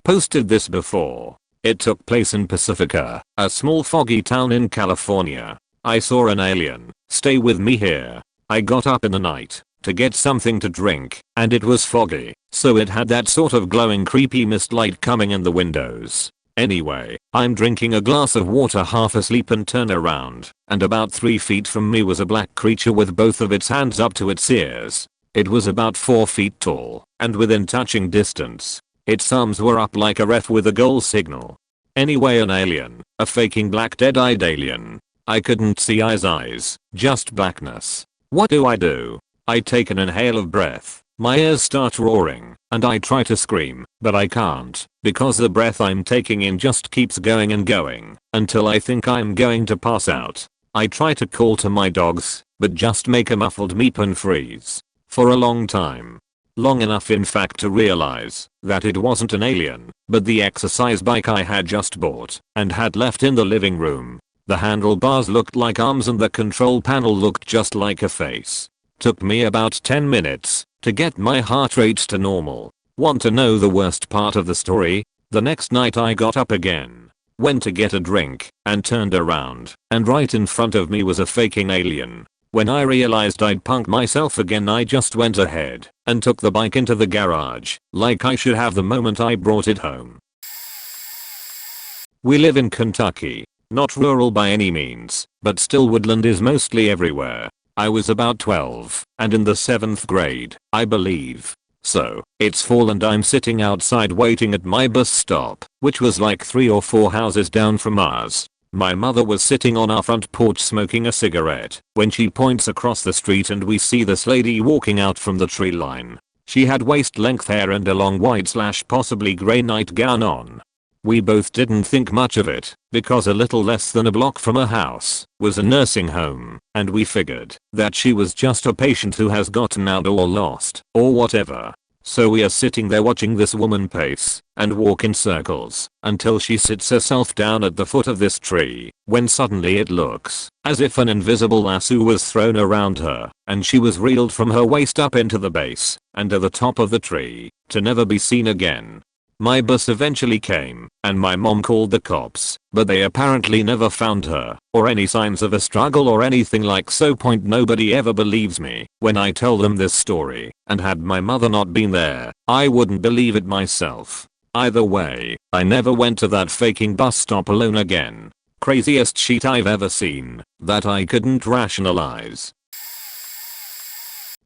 Posted this before. It took place in Pacifica, a small foggy town in California. I saw an alien. Stay with me here. I got up in the night to get something to drink, and it was foggy, so it had that sort of glowing creepy mist light coming in the windows. Anyway, I'm drinking a glass of water half asleep and turn around, and about 3 feet from me was a black creature with both of its hands up to its ears. It was about 4 feet tall, and within touching distance. Its arms were up like a ref with a goal signal. Anyway, an alien, a faking black dead-eyed alien. I couldn't see eyes, just blackness. What do? I take an inhale of breath, my ears start roaring, and I try to scream, but I can't, because the breath I'm taking in just keeps going and going, until I think I'm going to pass out. I try to call to my dogs, but just make a muffled meep and freeze. For a long time. Long enough in fact to realize that it wasn't an alien, but the exercise bike I had just bought and had left in the living room. The handlebars looked like arms and the control panel looked just like a face. Took me about 10 minutes to get my heart rate to normal. Want to know the worst part of the story? The next night I got up again, went to get a drink, and turned around, and right in front of me was a faking alien. When I realized I'd punked myself again, I just went ahead and took the bike into the garage, like I should have the moment I brought it home. We live in Kentucky. Not rural by any means, but still woodland is mostly everywhere. I was about 12 and in the 7th grade, I believe. So, it's fall and I'm sitting outside waiting at my bus stop, which was like 3 or 4 houses down from ours. My mother was sitting on our front porch smoking a cigarette when she points across the street and we see this lady walking out from the tree line. She had waist-length hair and a long white/possibly grey nightgown on. We both didn't think much of it, because a little less than a block from her house was a nursing home, and we figured that she was just a patient who has gotten out or lost, or whatever. So we are sitting there watching this woman pace and walk in circles until she sits herself down at the foot of this tree, when suddenly it looks as if an invisible lasso was thrown around her and she was reeled from her waist up into the base and to the top of the tree to never be seen again. My bus eventually came and my mom called the cops, but they apparently never found her or any signs of a struggle or anything like so. Nobody ever believes me when I tell them this story, and had my mother not been there, I wouldn't believe it myself. Either way, I never went to that faking bus stop alone again. Craziest shit I've ever seen that I couldn't rationalize.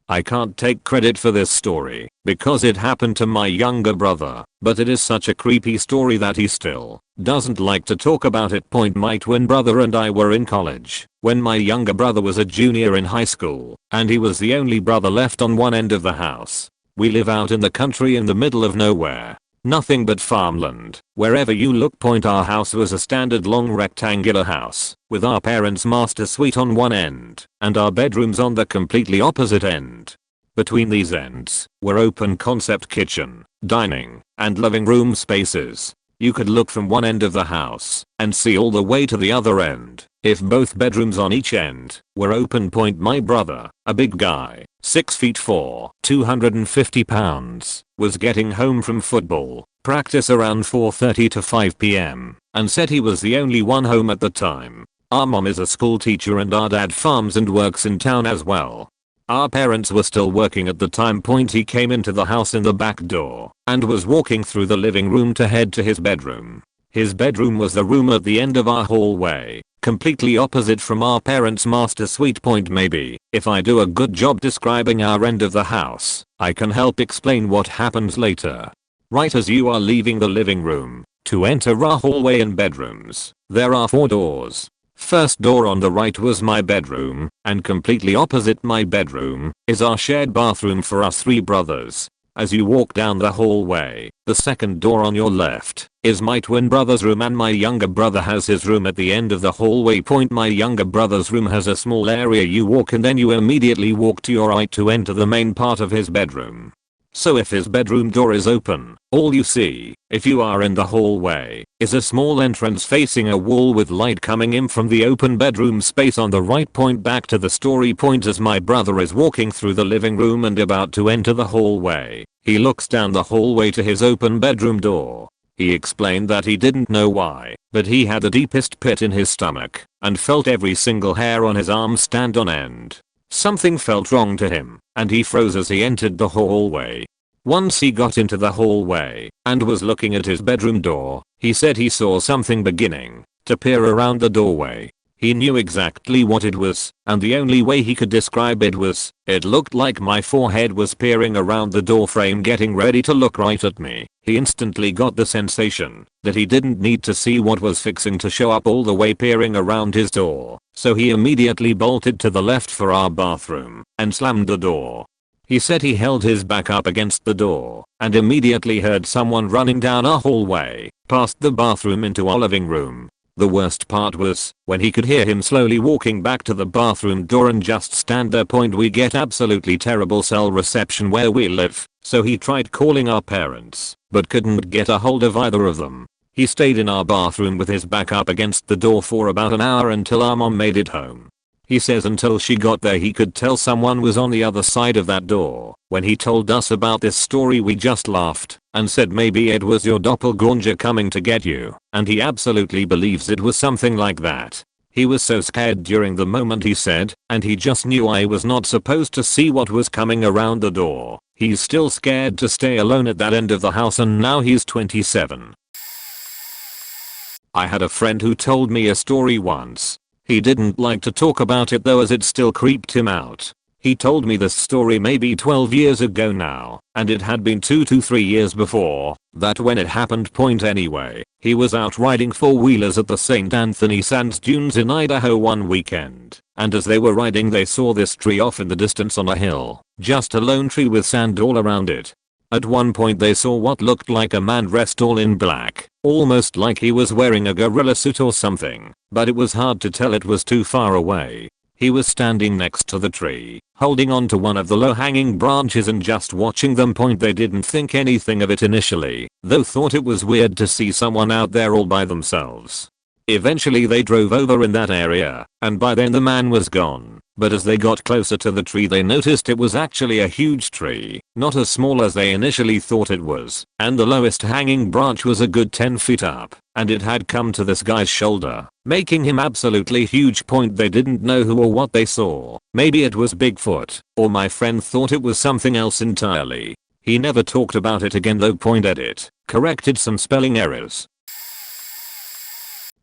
I can't take credit for this story because it happened to my younger brother, but it is such a creepy story that he still doesn't like to talk about it. My twin brother and I were in college when my younger brother was a junior in high school, and he was the only brother left on one end of the house. We live out in the country in the middle of nowhere. Nothing but farmland. Wherever you look. Our house was a standard long rectangular house with our parents' master suite on one end and our bedrooms on the completely opposite end. Between these ends were open concept kitchen, dining, and living room spaces. You could look from one end of the house and see all the way to the other end if both bedrooms on each end were open. My brother, a big guy, 6'4", 250 pounds, was getting home from football practice around 4:30 to 5 p.m. and said he was the only one home at the time. Our mom is a school teacher and our dad farms and works in town as well. Our parents were still working at the time. He came into the house in the back door and was walking through the living room to head to his bedroom. His bedroom was the room at the end of our hallway, completely opposite from our parents' master suite. Maybe if I do a good job describing our end of the house, I can help explain what happens later. Right as you are leaving the living room to enter our hallway and bedrooms, there are 4 doors. First door on the right was my bedroom, and completely opposite my bedroom is our shared bathroom for us 3 brothers. As you walk down the hallway, the second door on your left is my twin brother's room, and my younger brother has his room at the end of the hallway. My younger brother's room has a small area you walk and then you immediately walk to your right to enter the main part of his bedroom. So if his bedroom door is open, all you see, if you are in the hallway, is a small entrance facing a wall with light coming in from the open bedroom space on the right. Back to the story. As my brother is walking through the living room and about to enter the hallway, he looks down the hallway to his open bedroom door. He explained that he didn't know why, but he had the deepest pit in his stomach and felt every single hair on his arm stand on end. Something felt wrong to him, and he froze as he entered the hallway. Once he got into the hallway and was looking at his bedroom door, he said he saw something beginning to peer around the doorway. He knew exactly what it was, and the only way he could describe it was, it looked like my forehead was peering around the door frame getting ready to look right at me. He instantly got the sensation that he didn't need to see what was fixing to show up all the way peering around his door, so he immediately bolted to the left for our bathroom and slammed the door. He said he held his back up against the door and immediately heard someone running down our hallway, past the bathroom into our living room. The worst part was when he could hear him slowly walking back to the bathroom door and just stand there. We get absolutely terrible cell reception where we live, so he tried calling our parents, but couldn't get a hold of either of them. He stayed in our bathroom with his back up against the door for about an hour until our mom made it home. He says until she got there he could tell someone was on the other side of that door. When he told us about this story we just laughed and said maybe it was your doppelganger coming to get you, and he absolutely believes it was something like that. He was so scared during the moment, he said, and he just knew I was not supposed to see what was coming around the door. He's still scared to stay alone at that end of the house, and now he's 27. I had a friend who told me a story once. He didn't like to talk about it though, as it still creeped him out. He told me this story maybe 12 years ago now, and it had been 2 to 3 years before that when it happened. Anyway, he was out riding 4-wheelers at the St. Anthony Sands Dunes in Idaho one weekend, and as they were riding they saw this tree off in the distance on a hill, just a lone tree with sand all around it. At one point they saw what looked like a man dressed all in black, almost like he was wearing a gorilla suit or something, but it was hard to tell, it was too far away. He was standing next to the tree, holding on to one of the low-hanging branches and just watching them point. They didn't think anything of it initially, though thought it was weird to see someone out there all by themselves. Eventually they drove over in that area, and by then the man was gone. But as they got closer to the tree they noticed it was actually a huge tree, not as small as they initially thought it was, and the lowest hanging branch was a good 10 feet up, and it had come to this guy's shoulder, making him absolutely huge. They didn't know who or what they saw. Maybe it was Bigfoot, or my friend thought it was something else entirely. He never talked about it again though. Edit. Corrected some spelling errors.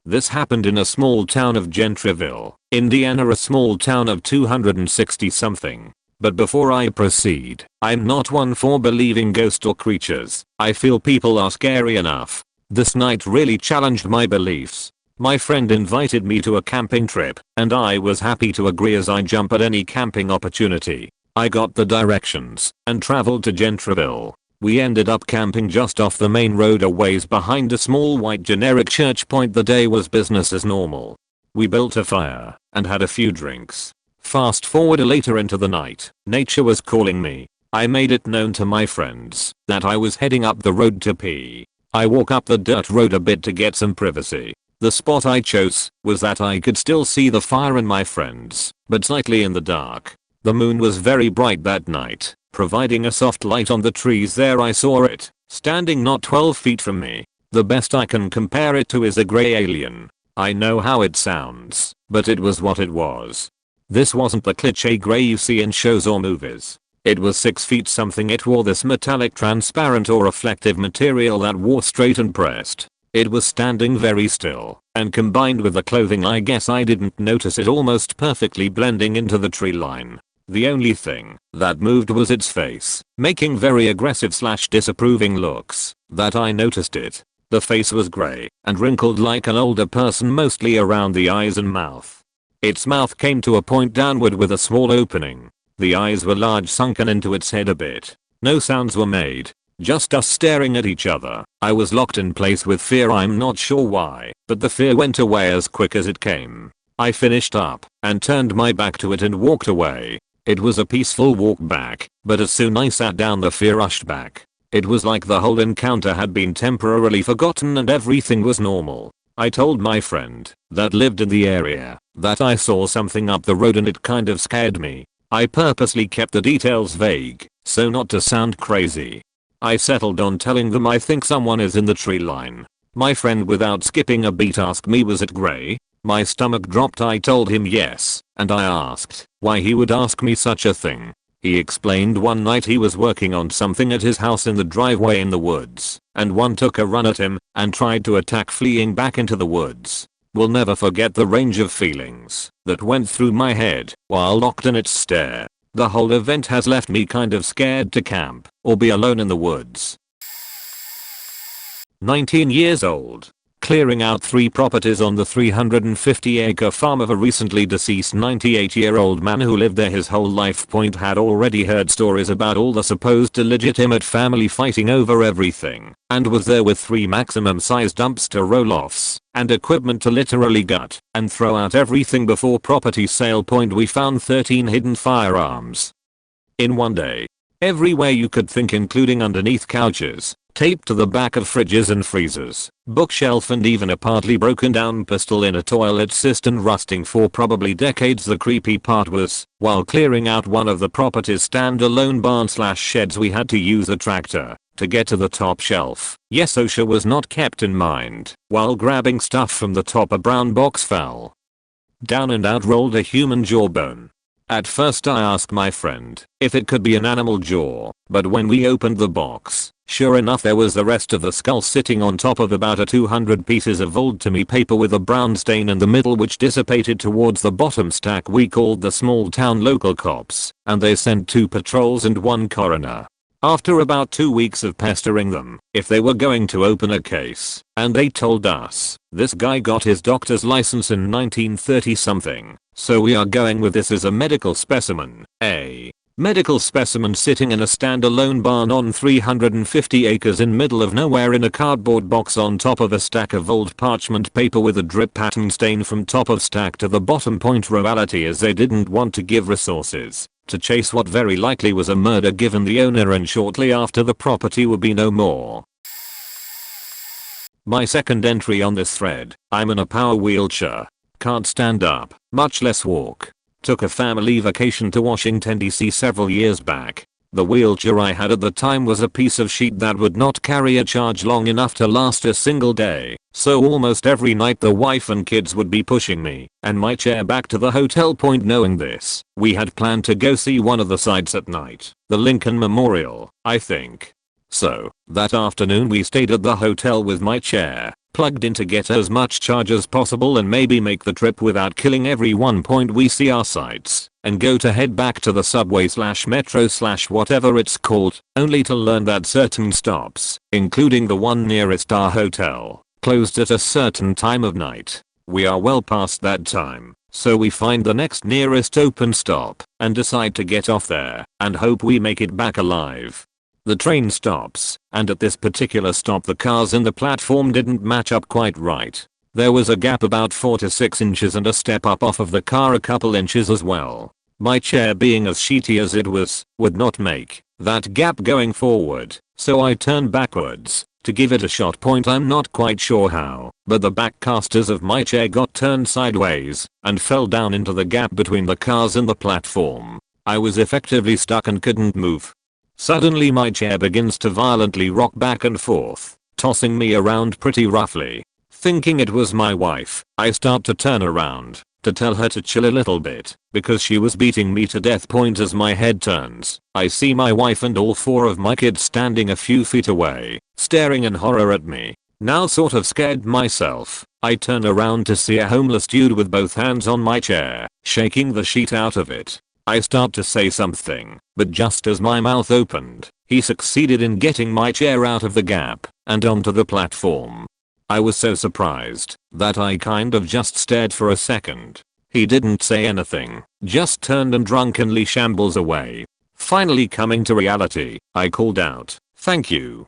This happened in a small town of Gentryville, Indiana, a small town of 260 something. But before I proceed, I'm not one for believing ghosts or creatures. I feel people are scary enough. This night really challenged my beliefs. My friend invited me to a camping trip, and I was happy to agree as I jump at any camping opportunity. I got the directions and traveled to Gentryville. We ended up camping just off the main road a ways behind a small white generic church. The day was business as normal. We built a fire and had a few drinks. Fast forward later into the night, nature was calling me. I made it known to my friends that I was heading up the road to pee. I walk up the dirt road a bit to get some privacy. The spot I chose was that I could still see the fire and my friends, but slightly in the dark. The moon was very bright that night, providing a soft light on the trees there. I saw it, standing not 12 feet from me. The best I can compare it to is a grey alien. I know how it sounds, but it was what it was. This wasn't the cliché grey you see in shows or movies. It was 6 feet something. It wore this metallic transparent or reflective material that wore straight and pressed. It was standing very still, and combined with the clothing I guess I didn't notice it almost perfectly blending into the tree line. The only thing that moved was its face, making very aggressive / disapproving looks that I noticed it. The face was grey and wrinkled like an older person, mostly around the eyes and mouth. Its mouth came to a point downward with a small opening. The eyes were large, sunken into its head a bit. No sounds were made, just us staring at each other. I was locked in place with fear. I'm not sure why, but the fear went away as quick as it came. I finished up and turned my back to it and walked away. It was a peaceful walk back, but as soon as I sat down the fear rushed back. It was like the whole encounter had been temporarily forgotten and everything was normal. I told my friend that lived in the area that I saw something up the road and it kind of scared me. I purposely kept the details vague, so not to sound crazy. I settled on telling them I think someone is in the tree line. My friend, without skipping a beat, asked me, was it grey? My stomach dropped. I told him yes, and I asked why he would ask me such a thing. He explained one night he was working on something at his house in the driveway in the woods, and one took a run at him and tried to attack, fleeing back into the woods. Will never forget the range of feelings that went through my head while locked in its stare. The whole event has left me kind of scared to camp or be alone in the woods. 19 years old. Clearing out 3 properties on the 350-acre farm of a recently deceased 98-year-old man who lived there his whole life. Had already heard stories about all the supposed illegitimate family fighting over everything, and was there with 3 maximum-sized dumpster roll-offs and equipment to literally gut and throw out everything before property sale. We found 13 hidden firearms in one day. Everywhere you could think, including underneath couches, taped to the back of fridges and freezers, bookshelf, and even a partly broken down pistol in a toilet cistern rusting for probably decades. The creepy part was, while clearing out one of the property's standalone barn/sheds, we had to use a tractor to get to the top shelf. Yes, OSHA was not kept in mind. While grabbing stuff from the top, a brown box fell down and out rolled a human jawbone. At first I asked my friend if it could be an animal jaw, but when we opened the box, sure enough there was the rest of the skull sitting on top of about 200 pieces of old-timey paper with a brown stain in the middle which dissipated towards the bottom stack. We called the small town local cops, and they sent 2 patrols and 1 coroner. After about 2 weeks of pestering them if they were going to open a case, and they told us this guy got his doctor's license in 1930 something, so we are going with this as a medical specimen. Medical specimen sitting in a standalone barn on 350 acres in middle of nowhere in a cardboard box on top of a stack of old parchment paper with a drip pattern stain from top of stack to the bottom. Point reality is they didn't want to give resources to chase what very likely was a murder given the owner, and shortly after the property would be no more. My second entry on this thread. I'm in a power wheelchair. Can't stand up, much less walk. Took a family vacation to Washington DC several years back. The wheelchair I had at the time was a piece of sheet that would not carry a charge long enough to last a single day, so almost every night the wife and kids would be pushing me and my chair back to the hotel. Point knowing this, we had planned to go see one of the sites at night, the Lincoln Memorial, I think. So, that afternoon we stayed at the hotel with my chair plugged in to get as much charge as possible and maybe make the trip without killing everyone. We see our sights and go to head back to the subway / metro / whatever it's called, only to learn that certain stops, including the one nearest our hotel, closed at a certain time of night. We are well past that time, so we find the next nearest open stop and decide to get off there and hope we make it back alive. The train stops, and at this particular stop the cars in the platform didn't match up quite right. There was a gap about 4 to 6 inches and a step up off of the car a couple inches as well. My chair, being as sheety as it was, would not make that gap going forward, so I turned backwards to give it a shot. I'm not quite sure how, but the back casters of my chair got turned sideways and fell down into the gap between the cars and the platform. I was effectively stuck and couldn't move. Suddenly my chair begins to violently rock back and forth, tossing me around pretty roughly. Thinking it was my wife, I start to turn around to tell her to chill a little bit because she was beating me to death. As my head turns, I see my wife and all 4 of my kids standing a few feet away, staring in horror at me. Now sort of scared myself, I turn around to see a homeless dude with both hands on my chair, shaking the sheet out of it. I start to say something, but just as my mouth opened, he succeeded in getting my chair out of the gap and onto the platform. I was so surprised that I kind of just stared for a second. He didn't say anything, just turned and drunkenly shambles away. Finally coming to reality, I called out, "Thank you."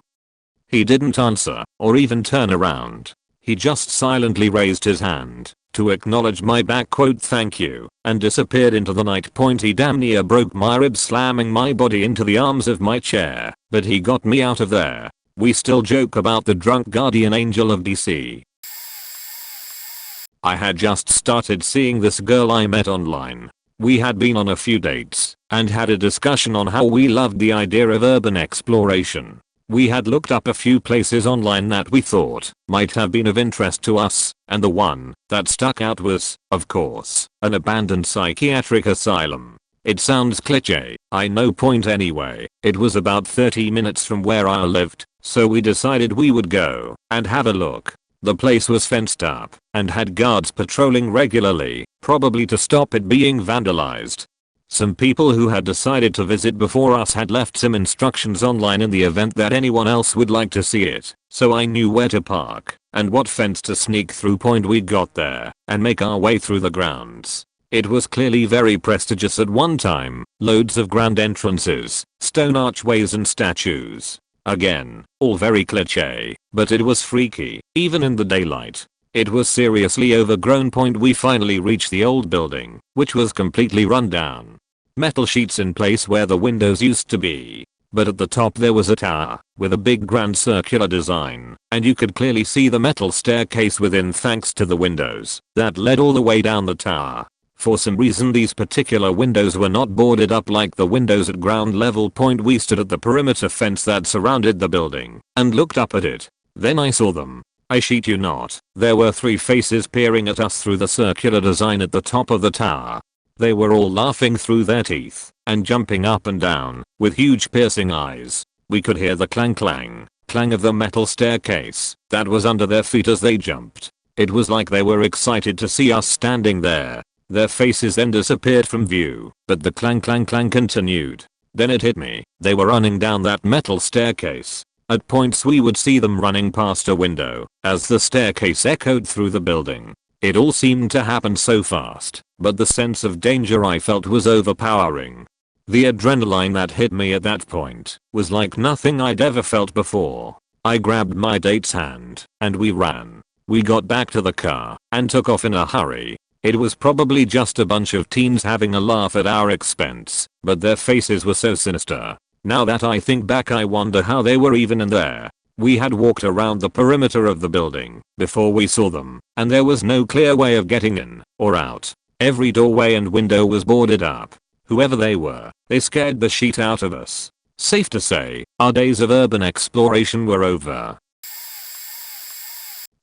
He didn't answer or even turn around. He just silently raised his hand to acknowledge my "thank you" and disappeared into the night. He damn near broke my ribs slamming my body into the arms of my chair, but he got me out of there. We still joke about the drunk guardian angel of DC. I had just started seeing this girl I met online. We had been on a few dates and had a discussion on how we loved the idea of urban exploration. We had looked up a few places online that we thought might have been of interest to us, and the one that stuck out was, of course, an abandoned psychiatric asylum. It sounds cliché, I know. Anyway, it was about 30 minutes from where I lived, so we decided we would go and have a look. The place was fenced up and had guards patrolling regularly, probably to stop it being vandalized. Some people who had decided to visit before us had left some instructions online in the event that anyone else would like to see it, so I knew where to park and what fence to sneak through. We got there and make our way through the grounds. It was clearly very prestigious at one time, loads of grand entrances, stone archways and statues. Again, all very cliché, but it was freaky, even in the daylight. It was seriously overgrown. We finally reached the old building, which was completely run down. Metal sheets in place where the windows used to be. But at the top there was a tower, with a big grand circular design, and you could clearly see the metal staircase within thanks to the windows that led all the way down the tower. For some reason these particular windows were not boarded up like the windows at ground level. We stood at the perimeter fence that surrounded the building, and looked up at it. Then I saw them. I shit you not, there were 3 faces peering at us through the circular design at the top of the tower. They were all laughing through their teeth and jumping up and down with huge piercing eyes. We could hear the clang of the metal staircase that was under their feet as they jumped. It was like they were excited to see us standing there. Their faces then disappeared from view, but the clang continued. Then it hit me, they were running down that metal staircase. At points we would see them running past a window as the staircase echoed through the building. It all seemed to happen so fast, but the sense of danger I felt was overpowering. The adrenaline that hit me at that point was like nothing I'd ever felt before. I grabbed my date's hand and we ran. We got back to the car and took off in a hurry. It was probably just a bunch of teens having a laugh at our expense, but their faces were so sinister. Now that I think back, I wonder how they were even in there. We had walked around the perimeter of the building before we saw them, and there was no clear way of getting in or out. Every doorway and window was boarded up. Whoever they were, they scared the shit out of us. Safe to say, our days of urban exploration were over.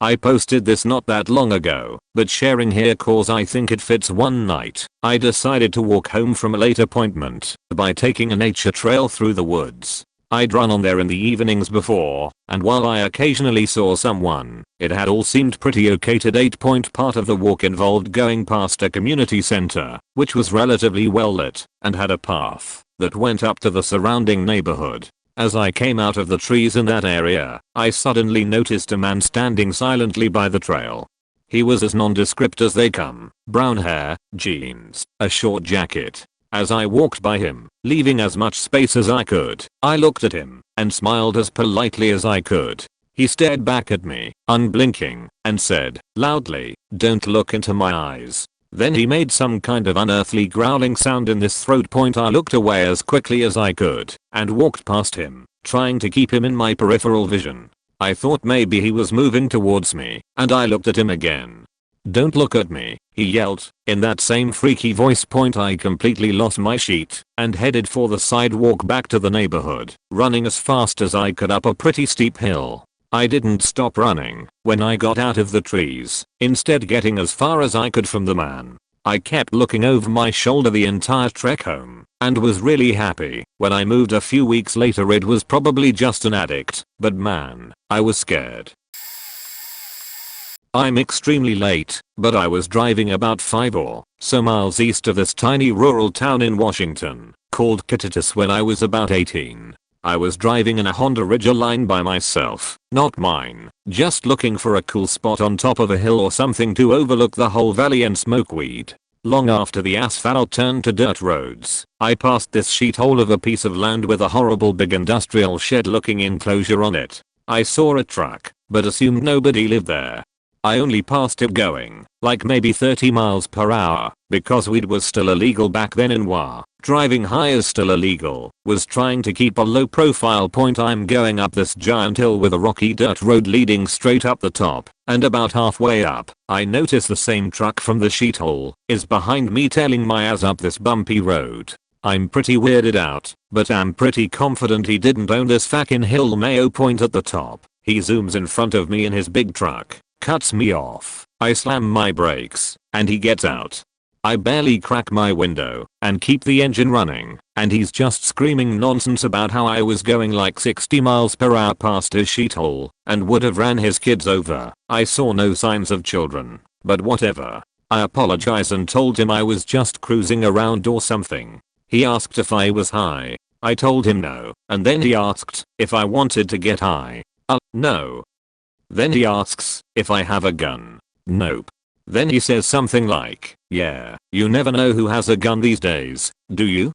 I posted this not that long ago, but sharing here cause I think it fits. One night, I decided to walk home from a late appointment by taking a nature trail through the woods. I'd run on there in the evenings before, and while I occasionally saw someone, it had all seemed pretty okay to date. Part of the walk involved going past a community center, which was relatively well lit, and had a path that went up to the surrounding neighborhood. As I came out of the trees in that area, I suddenly noticed a man standing silently by the trail. He was as nondescript as they come, brown hair, jeans, a short jacket. As I walked by him, leaving as much space as I could, I looked at him and smiled as politely as I could. He stared back at me, unblinking, and said, loudly, "Don't look into my eyes." Then he made some kind of unearthly growling sound in his throat. I looked away as quickly as I could and walked past him, trying to keep him in my peripheral vision. I thought maybe he was moving towards me, and I looked at him again. "Don't look at me," he yelled, in that same freaky voice. I completely lost my shit and headed for the sidewalk back to the neighborhood, running as fast as I could up a pretty steep hill. I didn't stop running when I got out of the trees, instead getting as far as I could from the man. I kept looking over my shoulder the entire trek home, and was really happy when I moved a few weeks later. It was probably just an addict, but man, I was scared. I'm extremely late, but I was driving about 5 or so miles east of this tiny rural town in Washington called Kittitas when I was about 18. I was driving in a Honda Ridgeline by myself, not mine, just looking for a cool spot on top of a hill or something to overlook the whole valley and smoke weed. Long after the asphalt turned to dirt roads, I passed this shithole of a piece of land with a horrible big industrial shed looking enclosure on it. I saw a truck, but assumed nobody lived there. I only passed it going, like maybe 30 miles per hour, because weed was still illegal back then in WA. Driving high is still illegal. Was trying to keep a low profile. I'm going up this giant hill with a rocky dirt road leading straight up the top, and about halfway up, I notice the same truck from the shithole is behind me tailing my ass up this bumpy road. I'm pretty weirded out, but I'm pretty confident he didn't own this fucking hill. At the top, he zooms in front of me in his big truck, cuts me off. I slam my brakes, and he gets out. I barely crack my window and keep the engine running, and he's just screaming nonsense about how I was going like 60 miles per hour past his shithole and would have ran his kids over. I saw no signs of children, but whatever. I apologized and told him I was just cruising around or something. He asked if I was high. I told him no, and then he asked if I wanted to get high. No. Then he asks if I have a gun. Nope. Then he says something like, "Yeah, you never know who has a gun these days, do you?"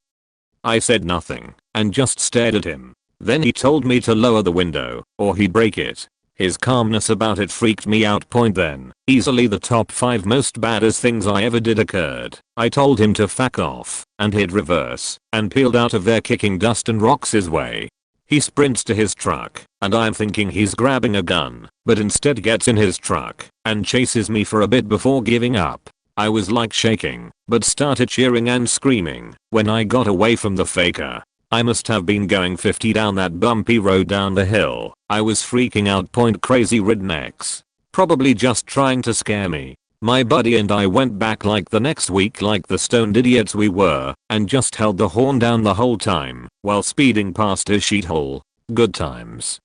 I said nothing and just stared at him. Then he told me to lower the window or he'd break it. His calmness about it freaked me out. Then, easily the top 5 most baddest things I ever did occurred. I told him to fuck off and hit reverse and peeled out of there kicking dust and rocks his way. He sprints to his truck, and I'm thinking he's grabbing a gun, but instead gets in his truck and chases me for a bit before giving up. I was like shaking, but started cheering and screaming when I got away from the faker. I must have been going 50 down that bumpy road down the hill. I was freaking out. Crazy rednecks. Probably just trying to scare me. My buddy and I went back like the next week like the stoned idiots we were, and just held the horn down the whole time while speeding past his shithole. Good times.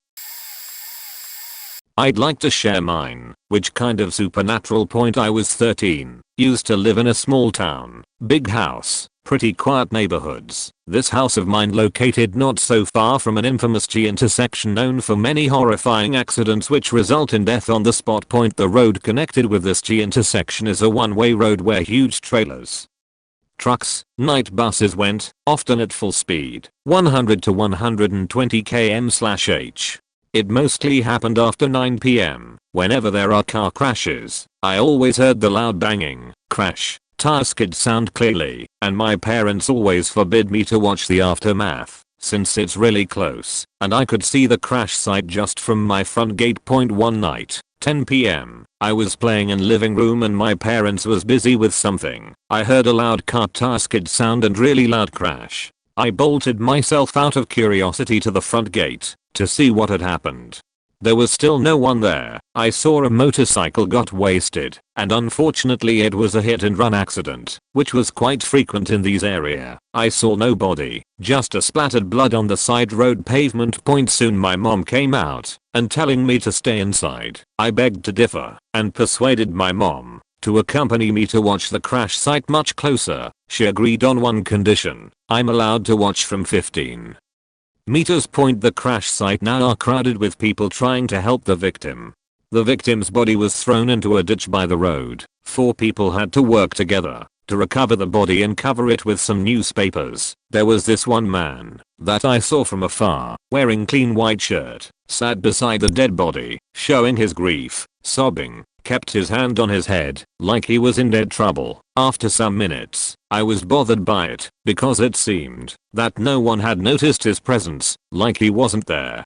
I'd like to share mine, which kind of supernatural. I was 13, used to live in a small town, big house, pretty quiet neighborhoods. This house of mine located not so far from an infamous G intersection known for many horrifying accidents which result in death on the spot. The road connected with this G intersection is a one-way road where huge trailers Trucks, night buses went, often at full speed, 100 to 120 km/h. It mostly happened after 9 p.m. Whenever there are car crashes, I always heard the loud banging, crash, tire skid sound clearly, and my parents always forbid me to watch the aftermath, since it's really close, and I could see the crash site just from my front gate. One night, 10 p.m. I was playing in living room and my parents was busy with something. I heard a loud car tire skid sound and really loud crash. I bolted myself out of curiosity to the front gate to see what had happened. There was still no one there. I saw a motorcycle got wasted, and unfortunately it was a hit and run accident, which was quite frequent in these area. I saw no body, just a splattered blood on the side road pavement. Soon my mom came out and telling me to stay inside. I begged to differ and persuaded my mom to accompany me to watch the crash site much closer. She agreed on one condition: I'm allowed to watch from 15 meters. The crash site now are crowded with people trying to help the victim. The victim's body was thrown into a ditch by the road. 4 people had to work together to recover the body and cover it with some newspapers. There was this one man that I saw from afar, wearing clean white shirt, sat beside the dead body, showing his grief, sobbing, kept his hand on his head, like he was in dead trouble. After some minutes, I was bothered by it, because it seemed that no one had noticed his presence, like he wasn't there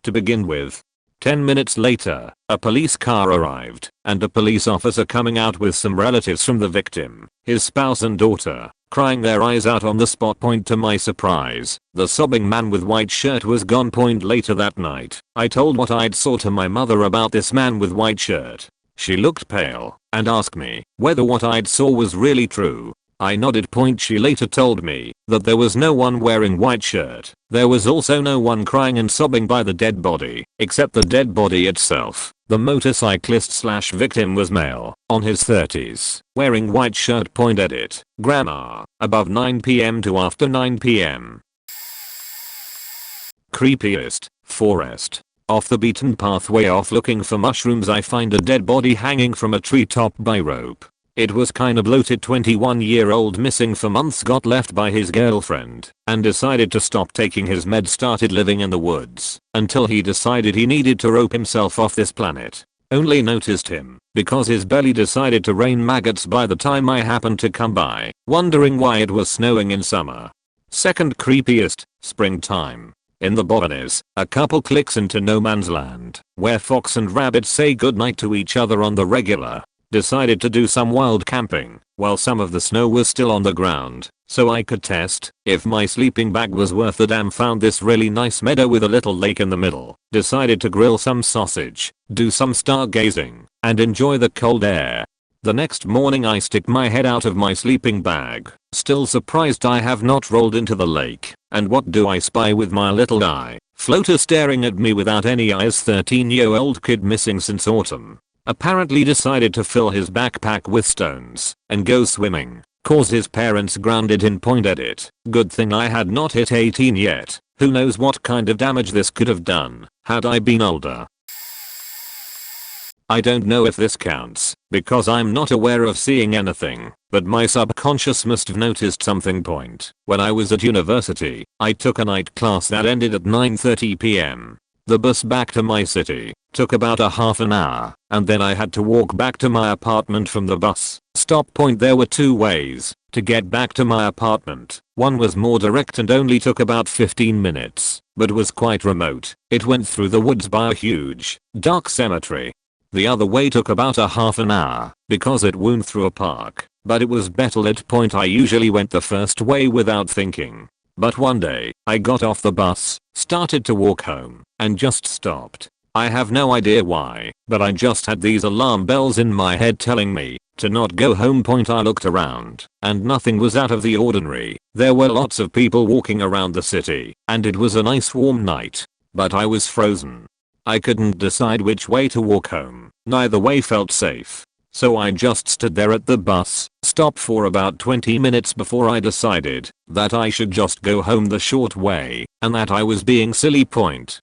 to begin with. 10 minutes later, a police car arrived, and a police officer coming out with some relatives from the victim, his spouse and daughter, crying their eyes out on the spot. To my surprise, the sobbing man with white shirt was gone. Later that night, I told what I'd saw to my mother about this man with white shirt. She looked pale and asked me whether what I'd saw was really true. I nodded. She later told me that there was no one wearing white shirt. There was also no one crying and sobbing by the dead body, except the dead body itself. The motorcyclist/victim was male, on his 30s, wearing white shirt. Edit. Grammar. Above 9 p.m. to after 9 p.m. Creepiest. Forest. Off the beaten pathway off looking for mushrooms, I find a dead body hanging from a treetop by rope. It was kinda bloated. 21-year-old missing for months, got left by his girlfriend and decided to stop taking his meds. Started living in the woods until he decided he needed to rope himself off this planet. Only noticed him because his belly decided to rain maggots by the time I happened to come by, wondering why it was snowing in summer. Second creepiest. Springtime. In the Bolinas, a couple clicks into no man's land, where fox and rabbit say goodnight to each other on the regular. Decided to do some wild camping while some of the snow was still on the ground, so I could test if my sleeping bag was worth a damn. Found this really nice meadow with a little lake in the middle. Decided to grill some sausage, do some stargazing, and enjoy the cold air. The next morning I stick my head out of my sleeping bag, still surprised I have not rolled into the lake, and what do I spy with my little eye? Floater staring at me without any eyes. 13-year-old kid missing since autumn. Apparently decided to fill his backpack with stones and go swimming, cause his parents grounded in. Edit. Good thing I had not hit 18 yet. Who knows what kind of damage this could have done had I been older. I don't know if this counts, because I'm not aware of seeing anything, but my subconscious must have noticed something. When I was at university, I took a night class that ended at 9:30 p.m. The bus back to my city took about a half an hour, and then I had to walk back to my apartment from the bus stop. There were 2 ways to get back to my apartment. One was more direct and only took about 15 minutes, but was quite remote. It went through the woods by a huge, dark cemetery. The other way took about a half an hour, because it wound through a park, but it was better lit. I usually went the first way without thinking. But one day, I got off the bus, started to walk home, and just stopped. I have no idea why, but I just had these alarm bells in my head telling me to not go home. I looked around, and nothing was out of the ordinary. There were lots of people walking around the city, and it was a nice warm night, but I was frozen. I couldn't decide which way to walk home. Neither way felt safe. So I just stood there at the bus stop for about 20 minutes before I decided that I should just go home the short way and that I was being silly.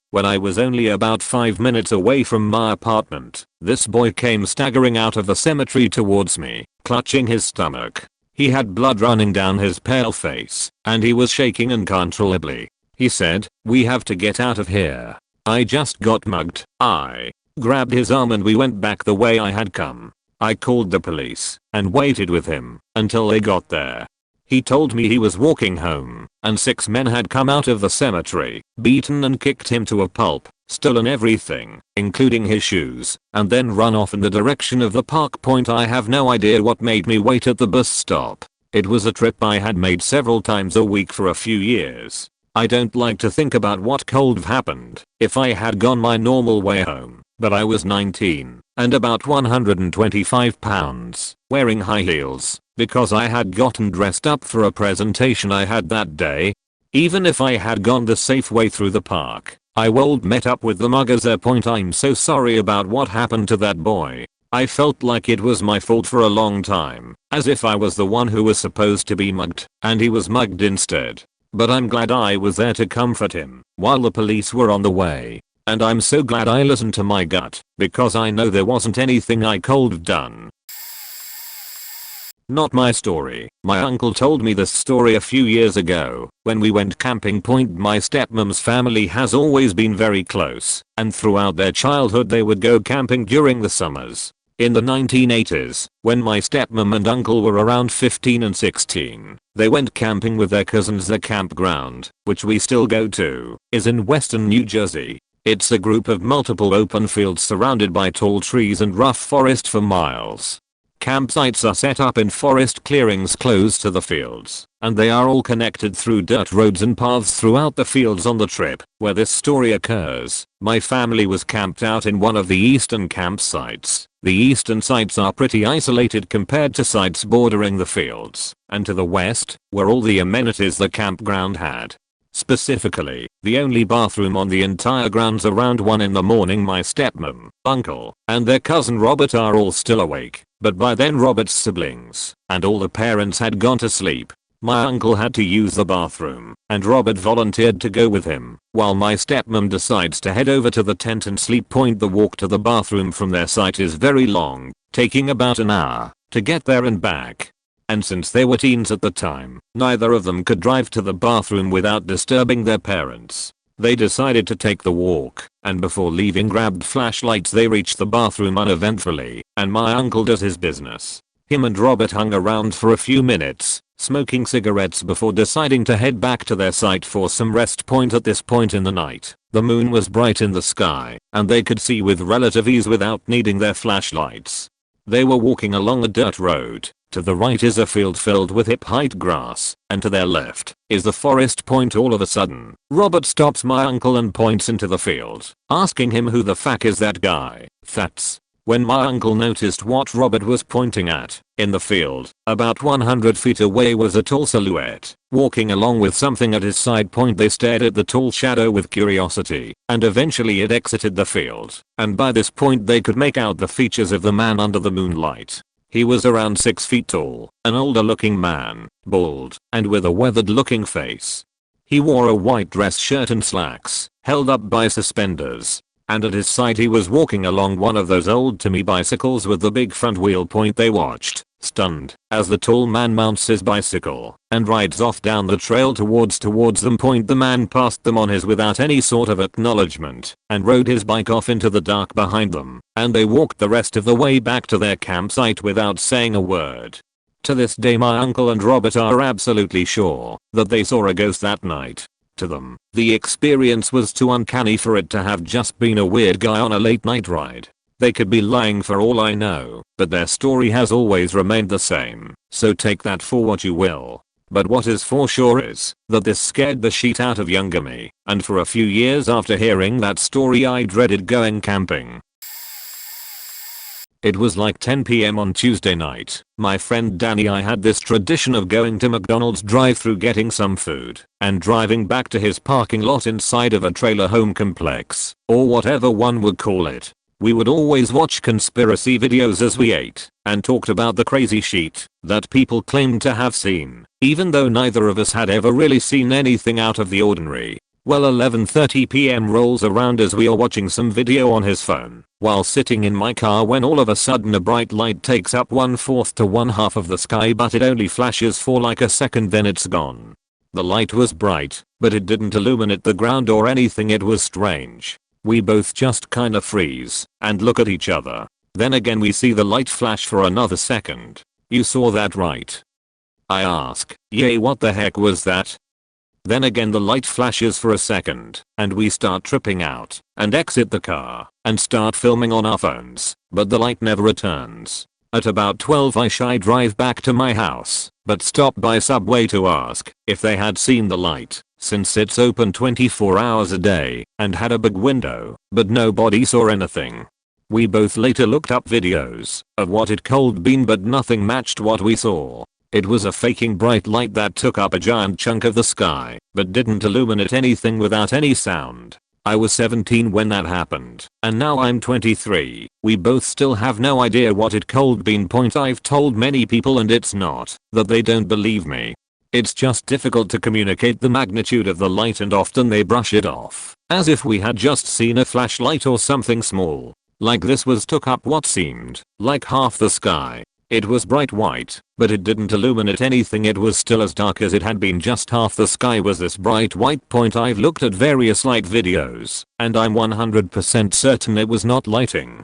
When I was only about 5 minutes away from my apartment, this boy came staggering out of the cemetery towards me, clutching his stomach. He had blood running down his pale face, and he was shaking uncontrollably. He said, "We have to get out of here. I just got mugged." I grabbed his arm and we went back the way I had come. I called the police and waited with him until they got there. He told me he was walking home and 6 men had come out of the cemetery, beaten and kicked him to a pulp, stolen everything, including his shoes, and then run off in the direction of the park point. I have no idea what made me wait at the bus stop. It was a trip I had made several times a week for a few years. I don't like to think about what could have happened if I had gone my normal way home, but I was 19 and about 125 pounds, wearing high heels, because I had gotten dressed up for a presentation I had that day. Even if I had gone the safe way through the park, I would met up with the muggers there. I'm so sorry about what happened to that boy. I felt like it was my fault for a long time, as if I was the one who was supposed to be mugged, and he was mugged instead. But I'm glad I was there to comfort him while the police were on the way. And I'm so glad I listened to my gut, because I know there wasn't anything I could have done. Not my story. My uncle told me this story a few years ago when we went camping. My stepmom's family has always been very close, and throughout their childhood they would go camping during the summers. In the 1980s, when my stepmom and uncle were around 15 and 16, they went camping with their cousins. Their campground, which we still go to, is in western New Jersey. It's a group of multiple open fields surrounded by tall trees and rough forest for miles. Campsites are set up in forest clearings close to the fields, and they are all connected through dirt roads and paths throughout the fields. On the trip where this story occurs, my family was camped out in one of the eastern campsites. The eastern sites are pretty isolated compared to sites bordering the fields, and to the west were all the amenities the campground had. Specifically, the only bathroom on the entire grounds. Around 1 in the morning, my stepmom, uncle, and their cousin Robert are all still awake, but by then Robert's siblings and all the parents had gone to sleep. My uncle had to use the bathroom, and Robert volunteered to go with him, while my stepmom decides to head over to the tent and sleep. The walk to the bathroom from their site is very long, taking about an hour to get there and back. And since they were teens at the time, neither of them could drive to the bathroom without disturbing their parents. They decided to take the walk, and before leaving grabbed flashlights. They reached the bathroom uneventfully, and my uncle does his business. Him and Robert hung around for a few minutes, smoking cigarettes before deciding to head back to their site for some rest. At this point in the night, the moon was bright in the sky, and they could see with relative ease without needing their flashlights. They were walking along a dirt road. To the right is a field filled with hip-height grass, and to their left is the forest. All of a sudden, Robert stops my uncle and points into the field, asking him who the fuck is that guy. That's when my uncle noticed what Robert was pointing at. In the field, about 100 feet away, was a tall silhouette, walking along with something at his side. They stared at the tall shadow with curiosity, and eventually it exited the field, and by this point they could make out the features of the man under the moonlight. He was around 6 feet tall, an older looking man, bald, and with a weathered looking face. He wore a white dress shirt and slacks, held up by suspenders, and at his side he was walking along one of those old-timey bicycles with the big front wheel. They watched, stunned, as the tall man mounts his bicycle and rides off down the trail towards them. The man passed them on his without any sort of acknowledgement and rode his bike off into the dark behind them, and they walked the rest of the way back to their campsite without saying a word. To this day my uncle and Robert are absolutely sure that they saw a ghost that night. To them, the experience was too uncanny for it to have just been a weird guy on a late night ride. They could be lying for all I know, but their story has always remained the same, so take that for what you will. But what is for sure is that this scared the shit out of younger me, and for a few years after hearing that story I dreaded going camping. It was like 10 PM on Tuesday night. My friend Danny and I had this tradition of going to McDonald's drive-thru, getting some food, and driving back to his parking lot inside of a trailer home complex, or whatever one would call it. We would always watch conspiracy videos as we ate, and talked about the crazy shit that people claimed to have seen, even though neither of us had ever really seen anything out of the ordinary. Well, 11:30 p.m. rolls around as we are watching some video on his phone while sitting in my car when all of a sudden a bright light takes up 1/4 to 1/2 of the sky, but it only flashes for like a second, then it's gone. The light was bright, but it didn't illuminate the ground or anything. It was strange. We both just kinda freeze and look at each other. Then again we see the light flash for another second. You saw that, right? I ask. Yay, what the heck was that? Then again the light flashes for a second, and we start tripping out, and exit the car, and start filming on our phones, but the light never returns. At about 12ish I drive back to my house, but stop by Subway to ask if they had seen the light, since it's open 24 hours a day, and had a big window, but nobody saw anything. We both later looked up videos of what it could been, but nothing matched what we saw. It was a faking bright light that took up a giant chunk of the sky, but didn't illuminate anything without any sound. I was 17 when that happened, and now I'm 23. We both still have no idea what it could been. I've told many people, and it's not that they don't believe me. It's just difficult to communicate the magnitude of the light, and often they brush it off, as if we had just seen a flashlight or something small. Like this was took up what seemed like half the sky. It was bright white, but it didn't illuminate anything. It was still as dark as it had been. Just half the sky was this bright white. I've looked at various light videos, and I'm 100% certain it was not lighting.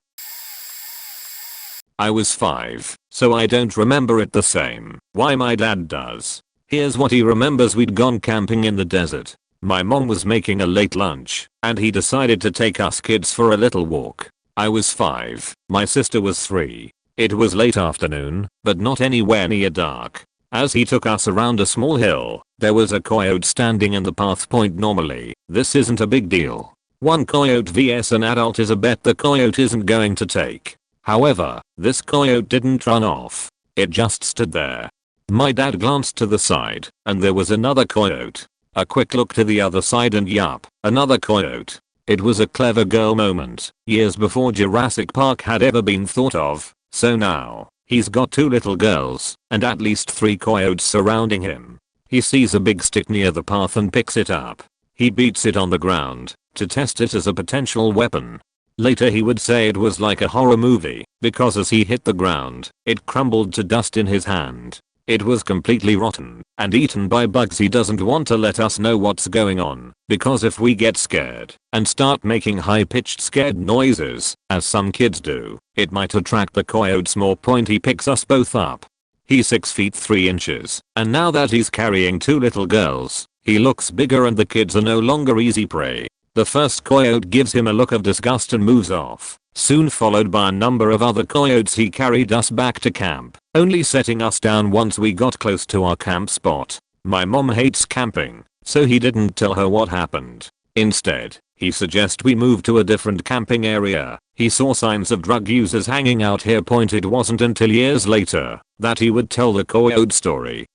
I was 5, so I don't remember it the same. Why my dad does. Here's what he remembers. We'd gone camping in the desert. My mom was making a late lunch, and he decided to take us kids for a little walk. I was 5, my sister was 3. It was late afternoon, but not anywhere near dark. As he took us around a small hill, there was a coyote standing in the path. Normally, this isn't a big deal. One coyote vs an adult is a bet the coyote isn't going to take. However, this coyote didn't run off. It just stood there. My dad glanced to the side, and there was another coyote. A quick look to the other side, and yup, another coyote. It was a clever girl moment, years before Jurassic Park had ever been thought of. So now, he's got 2 little girls, and at least 3 coyotes surrounding him. He sees a big stick near the path and picks it up. He beats it on the ground, to test it as a potential weapon. Later he would say it was like a horror movie, because as he hit the ground, it crumbled to dust in his hand. It was completely rotten, and eaten by bugs. He doesn't want to let us know what's going on, because if we get scared, and start making high-pitched scared noises, as some kids do, it might attract the coyotes more. He picks us both up. He's 6 feet 3 inches, and now that he's carrying 2 little girls, he looks bigger, and the kids are no longer easy prey. The first coyote gives him a look of disgust and moves off, soon followed by a number of other coyotes. He carried us back to camp, only setting us down once we got close to our camp spot. My mom hates camping, so he didn't tell her what happened. Instead, he suggested we move to a different camping area. He saw signs of drug users hanging out here. It wasn't until years later that he would tell the coyote story.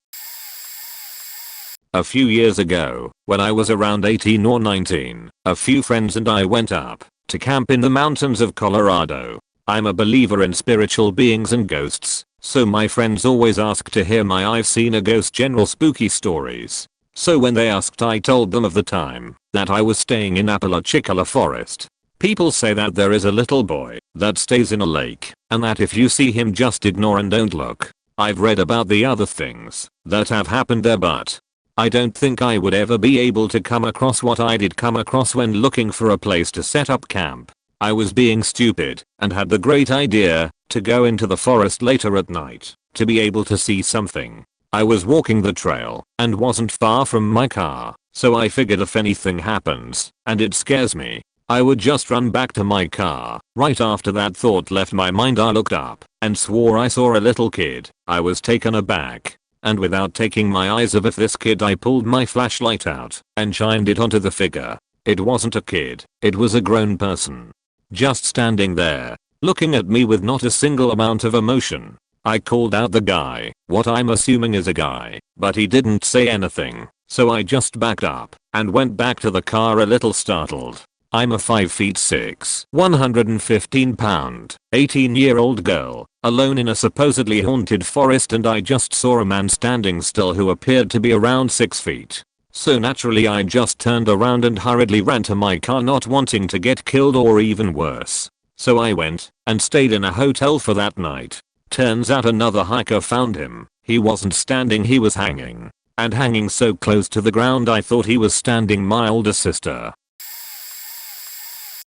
A few years ago, when I was around 18 or 19, a few friends and I went up to camp in the mountains of Colorado. I'm a believer in spiritual beings and ghosts, so my friends always ask to hear my I've seen a ghost general spooky stories. So when they asked, I told them of the time that I was staying in Apalachicola Forest. People say that there is a little boy that stays in a lake, and that if you see him just ignore and don't look. I've read about the other things that have happened there, but I don't think I would ever be able to come across what I did come across when looking for a place to set up camp. I was being stupid and had the great idea to go into the forest later at night to be able to see something. I was walking the trail and wasn't far from my car, so I figured if anything happens and it scares me, I would just run back to my car. Right after that thought left my mind, I looked up and swore I saw a little kid. I was taken aback. And without taking my eyes off this kid, I pulled my flashlight out and shined it onto the figure. It wasn't a kid, it was a grown person. Just standing there, looking at me with not a single amount of emotion. I called out the guy, what I'm assuming is a guy, but he didn't say anything, so I just backed up and went back to the car a little startled. I'm a 5'6", 115 pound, 18-year-old girl, alone in a supposedly haunted forest, and I just saw a man standing still who appeared to be around 6 feet. So naturally I just turned around and hurriedly ran to my car, not wanting to get killed or even worse. So I went and stayed in a hotel for that night. Turns out another hiker found him. He wasn't standing, he was hanging. And hanging so close to the ground I thought he was standing. My older sister.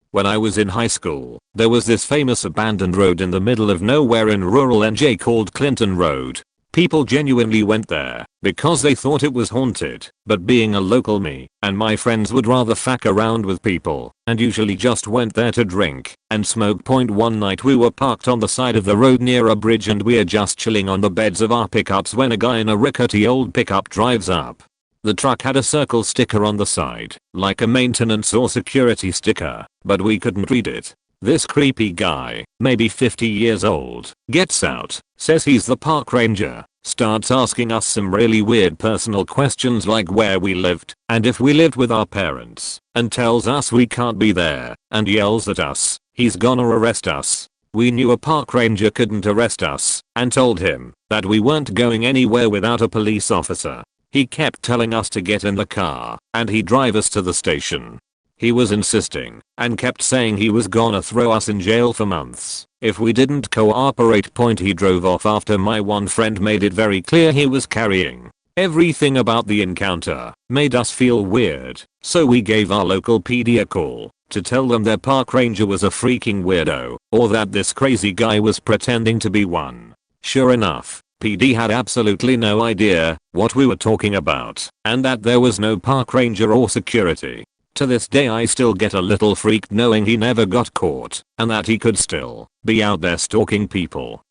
When I was in high school, there was this famous abandoned road in the middle of nowhere in rural NJ called Clinton Road. People genuinely went there because they thought it was haunted, but being a local, me and my friends would rather fuck around with people and usually just went there to drink and smoke. One night we were parked on the side of the road near a bridge and we're just chilling on the beds of our pickups when a guy in a rickety old pickup drives up. The truck had a circle sticker on the side, like a maintenance or security sticker, but we couldn't read it. This creepy guy, maybe 50 years old, gets out, says he's the park ranger, starts asking us some really weird personal questions like where we lived and if we lived with our parents, and tells us we can't be there, and yells at us, he's gonna arrest us. We knew a park ranger couldn't arrest us, and told him that we weren't going anywhere without a police officer. He kept telling us to get in the car, and he'd drive us to the station. He was insisting, and kept saying he was gonna throw us in jail for months if we didn't cooperate. He drove off after my one friend made it very clear he was carrying. Everything about the encounter made us feel weird, so we gave our local PD a call to tell them their park ranger was a freaking weirdo, or that this crazy guy was pretending to be one. Sure enough, PD had absolutely no idea what we were talking about, and that there was no park ranger or security. To this day I still get a little freaked knowing he never got caught, and that he could still be out there stalking people.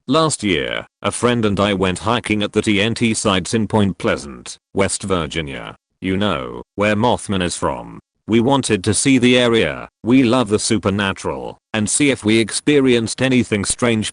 Last year, a friend and I went hiking at the TNT sites in Point Pleasant, West Virginia. You know, where Mothman is from. We wanted to see the area, we love the supernatural, and see if we experienced anything strange.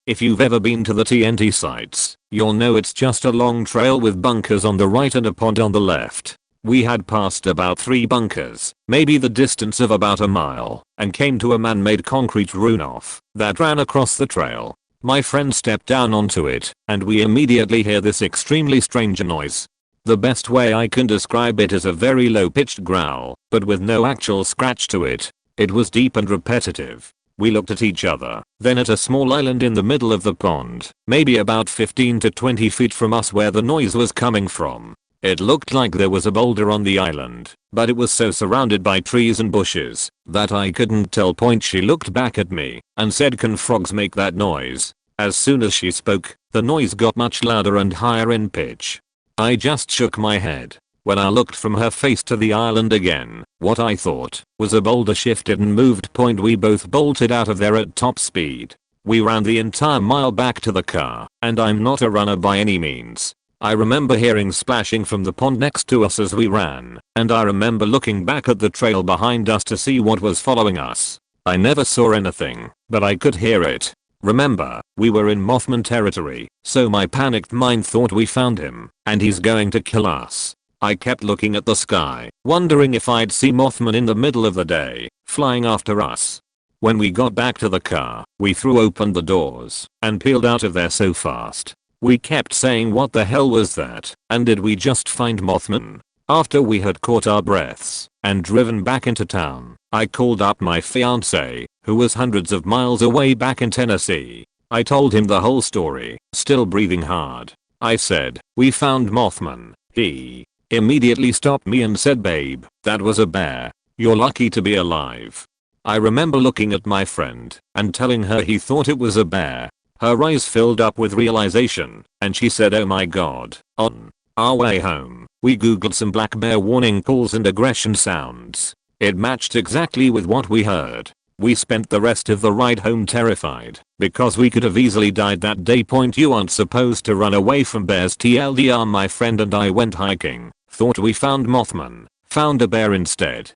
If you've ever been to the TNT sites, you'll know it's just a long trail with bunkers on the right and a pond on the left. We had passed about 3 bunkers, maybe the distance of about a mile, and came to a man-made concrete runoff that ran across the trail. My friend stepped down onto it, and we immediately hear this extremely strange noise. The best way I can describe it is a very low-pitched growl, but with no actual scratch to it. It was deep and repetitive. We looked at each other, then at a small island in the middle of the pond, maybe about 15 to 20 feet from us where the noise was coming from. It looked like there was a boulder on the island, but it was so surrounded by trees and bushes that I couldn't tell. She looked back at me and said, "Can frogs make that noise?" As soon as she spoke, the noise got much louder and higher in pitch. I just shook my head. When I looked from her face to the island again, what I thought was a boulder shifted and moved. We both bolted out of there at top speed. We ran the entire mile back to the car, and I'm not a runner by any means. I remember hearing splashing from the pond next to us as we ran, and I remember looking back at the trail behind us to see what was following us. I never saw anything, but I could hear it. Remember, we were in Mothman territory, so my panicked mind thought we found him, and he's going to kill us. I kept looking at the sky, wondering if I'd see Mothman in the middle of the day, flying after us. When we got back to the car, we threw open the doors and peeled out of there so fast. We kept saying, what the hell was that, and did we just find Mothman? After we had caught our breaths and driven back into town, I called up my fiance, who was hundreds of miles away back in Tennessee. I told him the whole story, still breathing hard. I said, "We found Mothman." He immediately stopped me and said, "Babe, that was a bear. You're lucky to be alive." I remember looking at my friend and telling her he thought it was a bear. Her eyes filled up with realization, and she said, "Oh my god." On our way home, we googled some black bear warning calls and aggression sounds. It matched exactly with what we heard. We spent the rest of the ride home terrified, because we could have easily died that day. You aren't supposed to run away from bears. TLDR, my friend and I went hiking, thought we found Mothman, found a bear instead.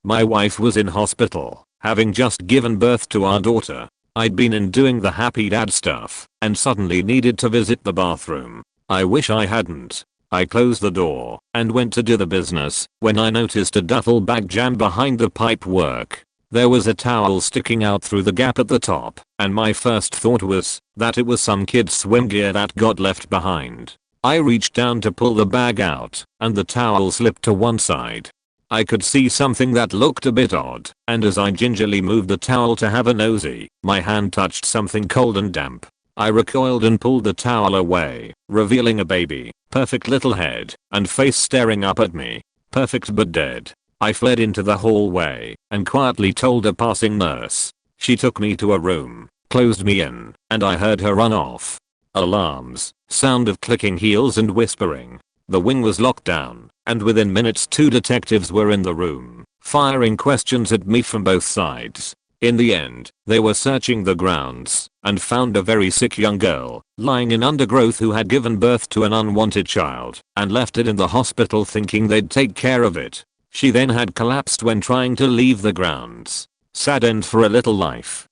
My wife was in hospital, having just given birth to our daughter. I'd been in doing the happy dad stuff, and suddenly needed to visit the bathroom. I wish I hadn't. I closed the door and went to do the business when I noticed a duffel bag jammed behind the pipework. There was a towel sticking out through the gap at the top, and my first thought was that it was some kid's swim gear that got left behind. I reached down to pull the bag out, and the towel slipped to one side. I could see something that looked a bit odd, and as I gingerly moved the towel to have a nosy, my hand touched something cold and damp. I recoiled and pulled the towel away, revealing a baby, perfect little head, and face staring up at me. Perfect but dead. I fled into the hallway, and quietly told a passing nurse. She took me to a room, closed me in, and I heard her run off. Alarms, sound of clicking heels and whispering. The wing was locked down, and within minutes 2 detectives were in the room, firing questions at me from both sides. In the end, they were searching the grounds, and found a very sick young girl, lying in undergrowth who had given birth to an unwanted child, and left it in the hospital thinking they'd take care of it. She then had collapsed when trying to leave the grounds. Sad end for a little life.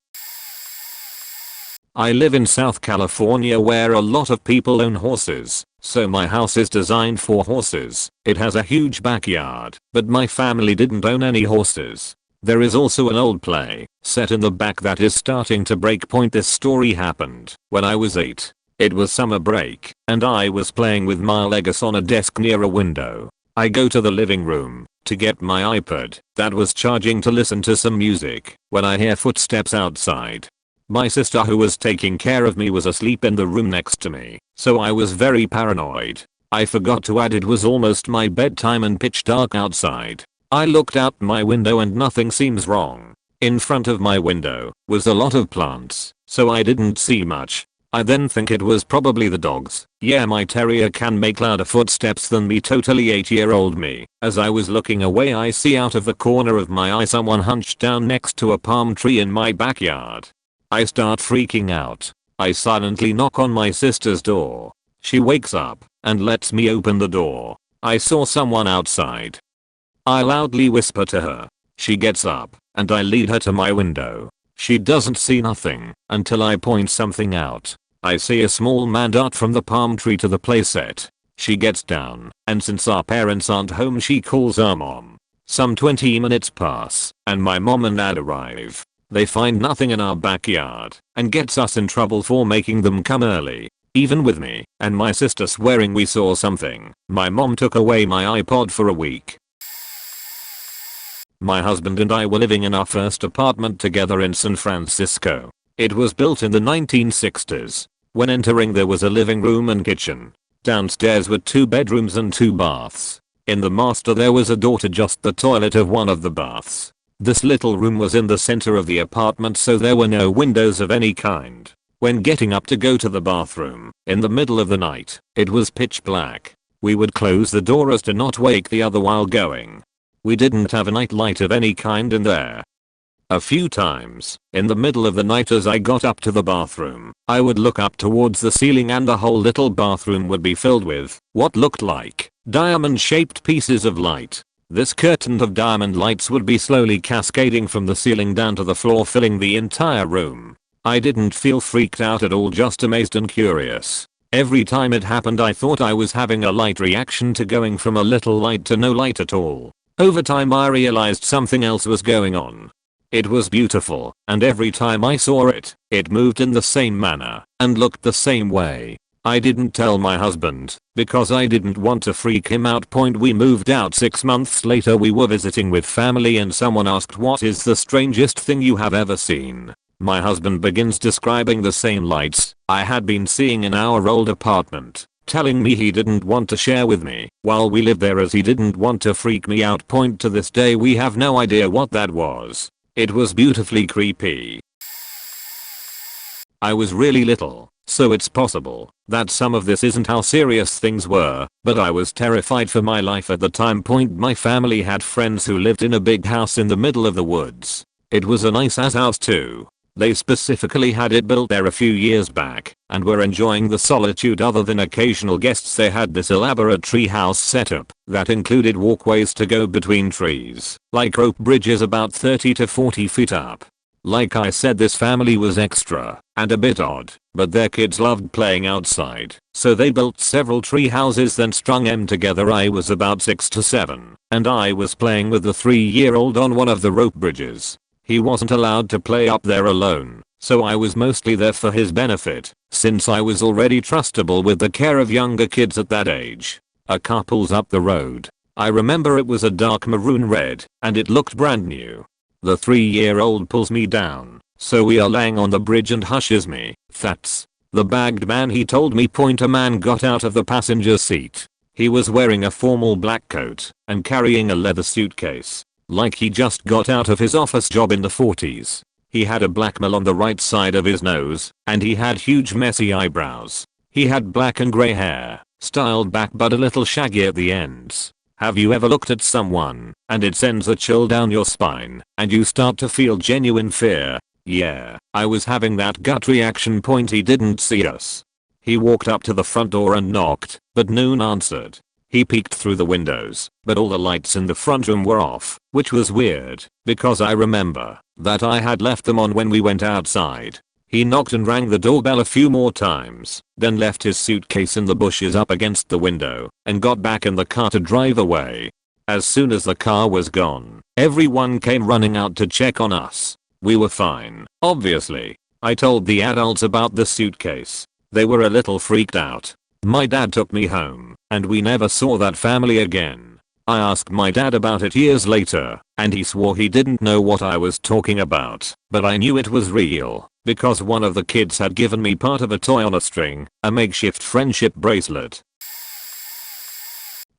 I live in South California where a lot of people own horses, so my house is designed for horses. It has a huge backyard, but my family didn't own any horses. There is also an old play set in the back that is starting to break point. This story happened when I was 8. It was summer break, and I was playing with my Legos on a desk near a window. I go to the living room to get my iPod that was charging to listen to some music when I hear footsteps outside. My sister who was taking care of me was asleep in the room next to me, so I was very paranoid. I forgot to add it was almost my bedtime and pitch dark outside. I looked out my window and nothing seems wrong. In front of my window was a lot of plants, so I didn't see much. I then think it was probably the dogs. Yeah, my terrier can make louder footsteps than me, totally 8-year-old me. As I was looking away, I see out of the corner of my eye someone hunched down next to a palm tree in my backyard. I start freaking out. I silently knock on my sister's door. She wakes up and lets me open the door. I saw someone outside. I loudly whisper to her. She gets up, and I lead her to my window. She doesn't see nothing until I point something out. I see a small man dart from the palm tree to the playset. She gets down, and since our parents aren't home, she calls our mom. Some 20 minutes pass, and my mom and dad arrive. They find nothing in our backyard, and gets us in trouble for making them come early. Even with me and my sister swearing we saw something, my mom took away my iPod for a week. My husband and I were living in our first apartment together in San Francisco. It was built in the 1960s. When entering, there was a living room and kitchen. Downstairs were 2 bedrooms and 2 baths. In the master there was a door to just the toilet of one of the baths. This little room was in the center of the apartment, so there were no windows of any kind. When getting up to go to the bathroom, in the middle of the night, it was pitch black. We would close the door as to not wake the other while going. We didn't have a night light of any kind in there. A few times, in the middle of the night as I got up to the bathroom, I would look up towards the ceiling and the whole little bathroom would be filled with what looked like diamond-shaped pieces of light. This curtain of diamond lights would be slowly cascading from the ceiling down to the floor, filling the entire room. I didn't feel freaked out at all, just amazed and curious. Every time it happened I thought I was having a light reaction to going from a little light to no light at all. Over time I realized something else was going on. It was beautiful, and every time I saw it, it moved in the same manner and looked the same way. I didn't tell my husband because I didn't want to freak him out. We moved out 6 months later. We were visiting with family and someone asked, "What is the strangest thing you have ever seen?" My husband begins describing the same lights I had been seeing in our old apartment, telling me he didn't want to share with me while we lived there as he didn't want to freak me out. To this day we have no idea what that was. It was beautifully creepy. I was really little, so it's possible that some of this isn't how serious things were, but I was terrified for my life at the time. My family had friends who lived in a big house in the middle of the woods. It was a nice ass house too. They specifically had it built there a few years back and were enjoying the solitude. Other than occasional guests, they had this elaborate treehouse setup that included walkways to go between trees, like rope bridges about 30 to 40 feet up. Like I said, this family was extra and a bit odd, but their kids loved playing outside, so they built several tree houses then strung them together. I was about 6 to 7, and I was playing with the 3-year-old on one of the rope bridges. He wasn't allowed to play up there alone, so I was mostly there for his benefit, since I was already trustable with the care of younger kids at that age. A car pulls up the road. I remember it was a dark maroon red, and it looked brand new. The 3-year-old pulls me down, so we are laying on the bridge and hushes me. "That's the bagged man," he told me. A man got out of the passenger seat. He was wearing a formal black coat and carrying a leather suitcase, like he just got out of his office job in the 40s. He had a black mole on the right side of his nose, and he had huge messy eyebrows. He had black and grey hair, styled back but a little shaggy at the ends. Have you ever looked at someone and it sends a chill down your spine and you start to feel genuine fear? Yeah, I was having that gut reaction. He didn't see us. He walked up to the front door and knocked, but no one answered. He peeked through the windows, but all the lights in the front room were off, which was weird, because I remember that I had left them on when we went outside. He knocked and rang the doorbell a few more times, then left his suitcase in the bushes up against the window, and got back in the car to drive away. As soon as the car was gone, everyone came running out to check on us. We were fine, obviously. I told the adults about the suitcase. They were a little freaked out. My dad took me home, and we never saw that family again. I asked my dad about it years later, and he swore he didn't know what I was talking about, but I knew it was real, because one of the kids had given me part of a toy on a string, a makeshift friendship bracelet.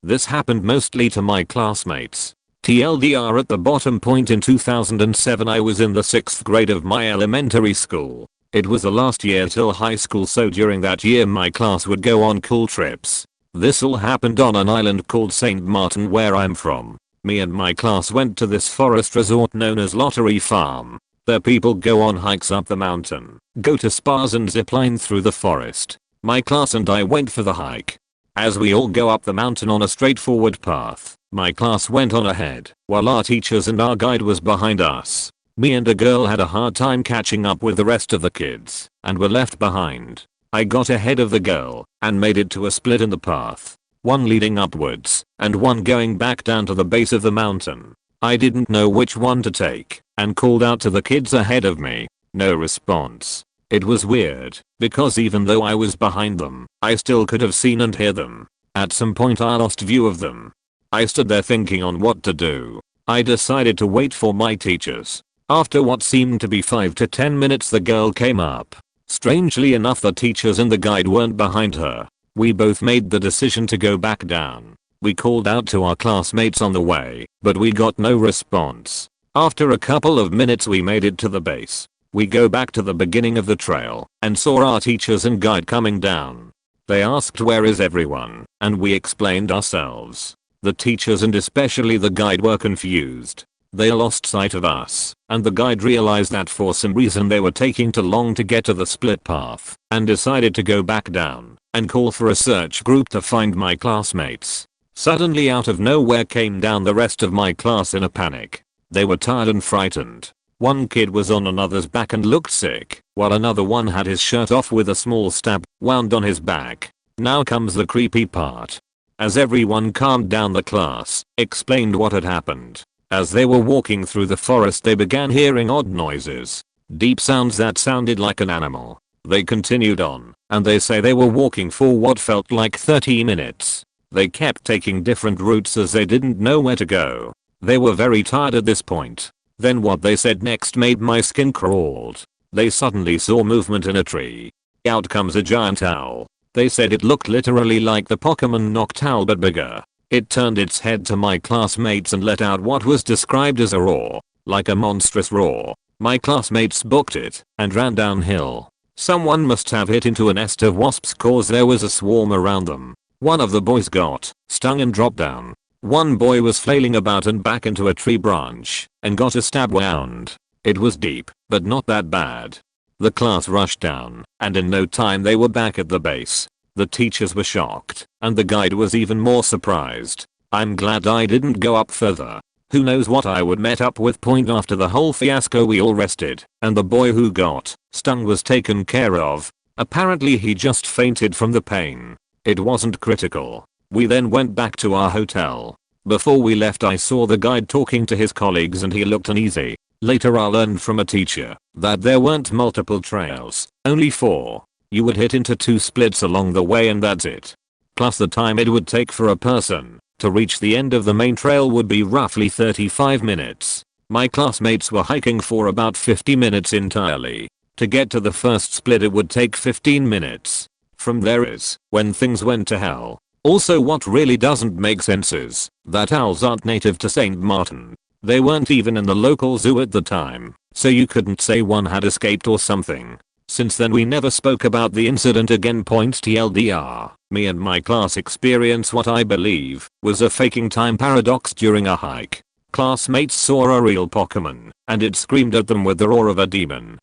This happened mostly to my classmates. TLDR at the bottom. In 2007 I was in the 6th grade of my elementary school. It was the last year till high school, so during that year my class would go on cool trips. This all happened on an island called St. Martin where I'm from. Me and my class went to this forest resort known as Lottery Farm. There people go on hikes up the mountain, go to spas and zipline through the forest. My class and I went for the hike. As we all go up the mountain on a straightforward path, my class went on ahead, while our teachers and our guide was behind us. Me and a girl had a hard time catching up with the rest of the kids, and were left behind. I got ahead of the girl, and made it to a split in the path. One leading upwards, and one going back down to the base of the mountain. I didn't know which one to take, and called out to the kids ahead of me. No response. It was weird, because even though I was behind them, I still could have seen and hear them. At some point I lost view of them. I stood there thinking on what to do. I decided to wait for my teachers. After what seemed to be 5 to 10 minutes the girl came up. Strangely enough the teachers and the guide weren't behind her. We both made the decision to go back down. We called out to our classmates on the way, but we got no response. After a couple of minutes we made it to the base. We go back to the beginning of the trail and saw our teachers and guide coming down. They asked where is everyone, and we explained ourselves. The teachers and especially the guide were confused. They lost sight of us, and the guide realized that for some reason they were taking too long to get to the split path, and decided to go back down and call for a search group to find my classmates. Suddenly out of nowhere came down the rest of my class in a panic. They were tired and frightened. One kid was on another's back and looked sick, while another one had his shirt off with a small stab wound on his back. Now comes the creepy part. As everyone calmed down the class explained what had happened. As they were walking through the forest they began hearing odd noises. Deep sounds that sounded like an animal. They continued on, and they say they were walking for what felt like 30 minutes. They kept taking different routes as they didn't know where to go. They were very tired at this point. Then what they said next made my skin crawled. They suddenly saw movement in a tree. Out comes a giant owl. They said it looked literally like the Pokemon Noctowl but bigger. It turned its head to my classmates and let out what was described as a roar, like a monstrous roar. My classmates booked it and ran downhill. Someone must have hit into a nest of wasps cause there was a swarm around them. One of the boys got stung and dropped down. One boy was flailing about and back into a tree branch and got a stab wound. It was deep, but not that bad. The class rushed down, and in no time they were back at the base. The teachers were shocked, and the guide was even more surprised. I'm glad I didn't go up further. Who knows what I would met up with. After the whole fiasco we all rested, and the boy who got stung was taken care of. Apparently he just fainted from the pain. It wasn't critical. We then went back to our hotel. Before we left I saw the guide talking to his colleagues and he looked uneasy. Later I learned from a teacher that there weren't multiple trails, only 4. You would hit into 2 splits along the way and that's it. Plus the time it would take for a person to reach the end of the main trail would be roughly 35 minutes. My classmates were hiking for about 50 minutes entirely. To get to the first split it would take 15 minutes. From there is when things went to hell. Also what really doesn't make sense is that owls aren't native to St. Martin. They weren't even in the local zoo at the time, so you couldn't say one had escaped or something. Since then we never spoke about the incident again. TLDR, me and my class experience what I believe was a faking time paradox during a hike. Classmates saw a real Pokemon, and it screamed at them with the roar of a demon.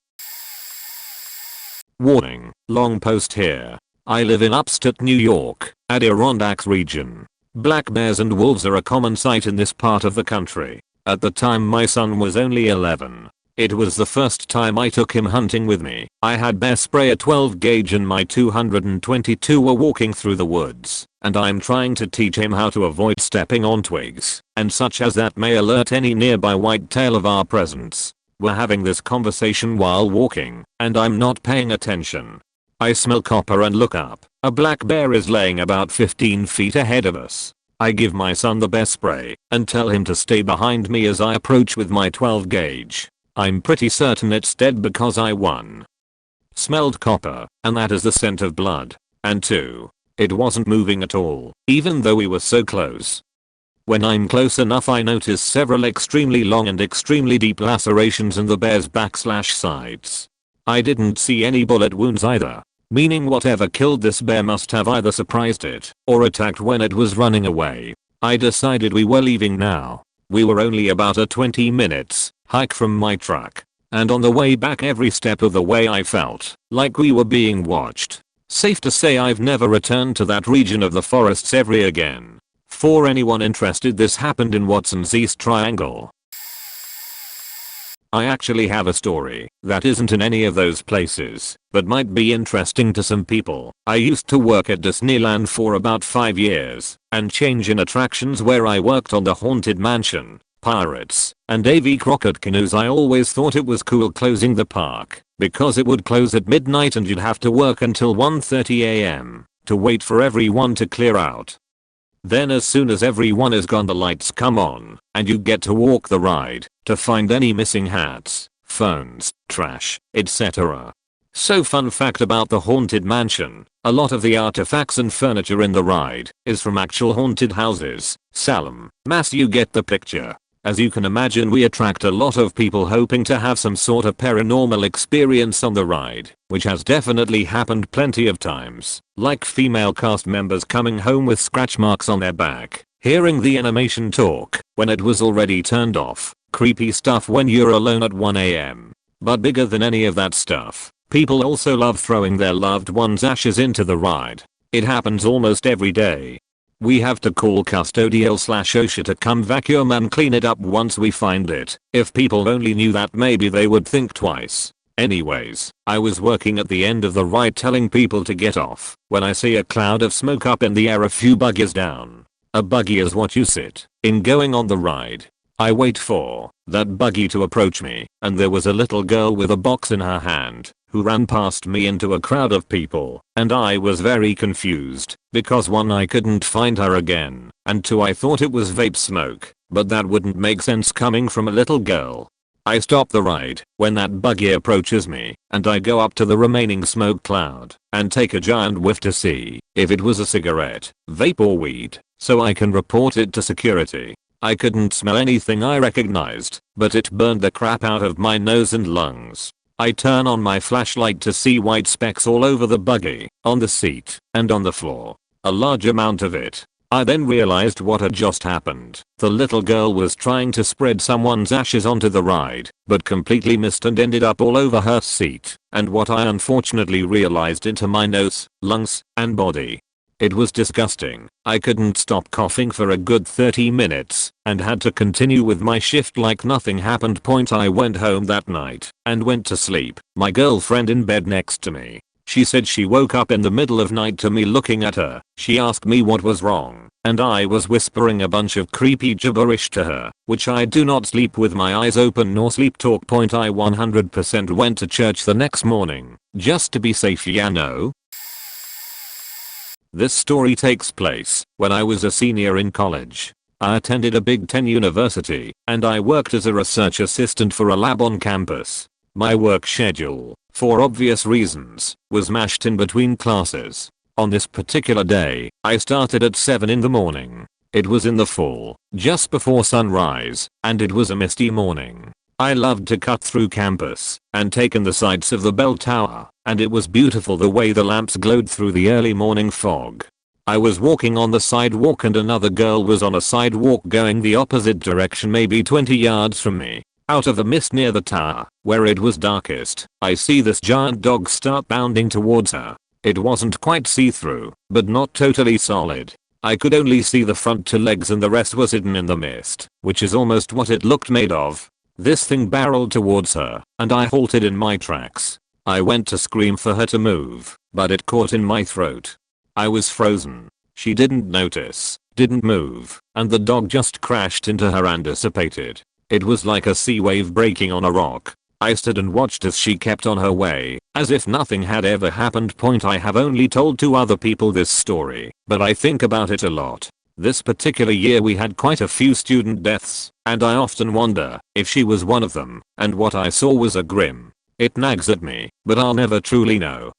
Warning, long post here. I live in upstate New York, Adirondacks region. Black bears and wolves are a common sight in this part of the country. At the time my son was only 11. It was the first time I took him hunting with me. I had bear spray at 12 gauge and my 222 were walking through the woods, and I'm trying to teach him how to avoid stepping on twigs and such as that may alert any nearby whitetail of our presence. We're having this conversation while walking, and I'm not paying attention. I smell copper and look up. A black bear is laying about 15 feet ahead of us. I give my son the bear spray and tell him to stay behind me as I approach with my 12 gauge. I'm pretty certain it's dead because I 1. Smelled copper, and that is the scent of blood, and 2. It wasn't moving at all, even though we were so close. When I'm close enough I notice several extremely long and extremely deep lacerations in the bear's back/sides. I didn't see any bullet wounds either, meaning whatever killed this bear must have either surprised it or attacked when it was running away. I decided we were leaving now. We were only about a 20 minutes hike from my truck, and on the way back every step of the way I felt like we were being watched. Safe to say I've never returned to that region of the forests ever again. For anyone interested, this happened in Watson's East Triangle. I actually have a story that isn't in any of those places, but might be interesting to some people. I used to work at Disneyland for about 5 years, and change in attractions where I worked on the Haunted Mansion, Pirates, and AV Crockett canoes. I always thought it was cool closing the park, because it would close at midnight and you'd have to work until 1:30 AM to wait for everyone to clear out. Then as soon as everyone is gone the lights come on, and you get to walk the ride to find any missing hats, phones, trash, etc. So fun fact about the Haunted Mansion, a lot of the artifacts and furniture in the ride is from actual haunted houses. Salem, Mass. You get the picture. As you can imagine we attract a lot of people hoping to have some sort of paranormal experience on the ride, which has definitely happened plenty of times, like female cast members coming home with scratch marks on their back, hearing the animation talk when it was already turned off, creepy stuff when you're alone at 1 AM. But bigger than any of that stuff, people also love throwing their loved ones' ashes into the ride. It happens almost every day. We have to call custodial/OSHA to come vacuum and clean it up once we find it. If people only knew that, maybe they would think twice. Anyways, I was working at the end of the ride telling people to get off when I see a cloud of smoke up in the air a few buggies down. A buggy is what you sit in going on the ride. I wait for that buggy to approach me, and there was a little girl with a box in her hand who ran past me into a crowd of people, and I was very confused because 1, I couldn't find her again, and 2, I thought it was vape smoke, but that wouldn't make sense coming from a little girl. I stop the ride when that buggy approaches me, and I go up to the remaining smoke cloud and take a giant whiff to see if it was a cigarette, vape or weed, so I can report it to security. I couldn't smell anything I recognized, but it burned the crap out of my nose and lungs. I turn on my flashlight to see white specks all over the buggy, on the seat, and on the floor. A large amount of it. I then realized what had just happened. The little girl was trying to spread someone's ashes onto the ride, but completely missed and ended up all over her seat, and what I unfortunately realized into my nose, lungs, and body. It was disgusting. I couldn't stop coughing for a good 30 minutes and had to continue with my shift like nothing happened. I went home that night and went to sleep, my girlfriend in bed next to me. She said she woke up in the middle of night to me looking at her. She asked me what was wrong, and I was whispering a bunch of creepy gibberish to her, which I do not sleep with my eyes open nor sleep talk. I 100% went to church the next morning, just to be safe, yeah no. This story takes place when I was a senior in college. I attended a Big Ten university, and I worked as a research assistant for a lab on campus. My work schedule, for obvious reasons, was mashed in between classes. On this particular day, I started at 7 in the morning. It was in the fall, just before sunrise, and it was a misty morning. I loved to cut through campus and take in the sights of the bell tower, and it was beautiful the way the lamps glowed through the early morning fog. I was walking on the sidewalk and another girl was on a sidewalk going the opposite direction, maybe 20 yards from me. Out of the mist near the tower, where it was darkest, I see this giant dog start bounding towards her. It wasn't quite see-through, but not totally solid. I could only see the front 2 legs and the rest was hidden in the mist, which is almost what it looked made of. This thing barreled towards her, and I halted in my tracks. I went to scream for her to move, but it caught in my throat. I was frozen. She didn't notice, didn't move, and the dog just crashed into her and dissipated. It was like a sea wave breaking on a rock. I stood and watched as she kept on her way, as if nothing had ever happened. I have only told 2 other people this story, but I think about it a lot. This particular year we had quite a few student deaths, and I often wonder if she was one of them, and what I saw was a grim. It nags at me, but I'll never truly know.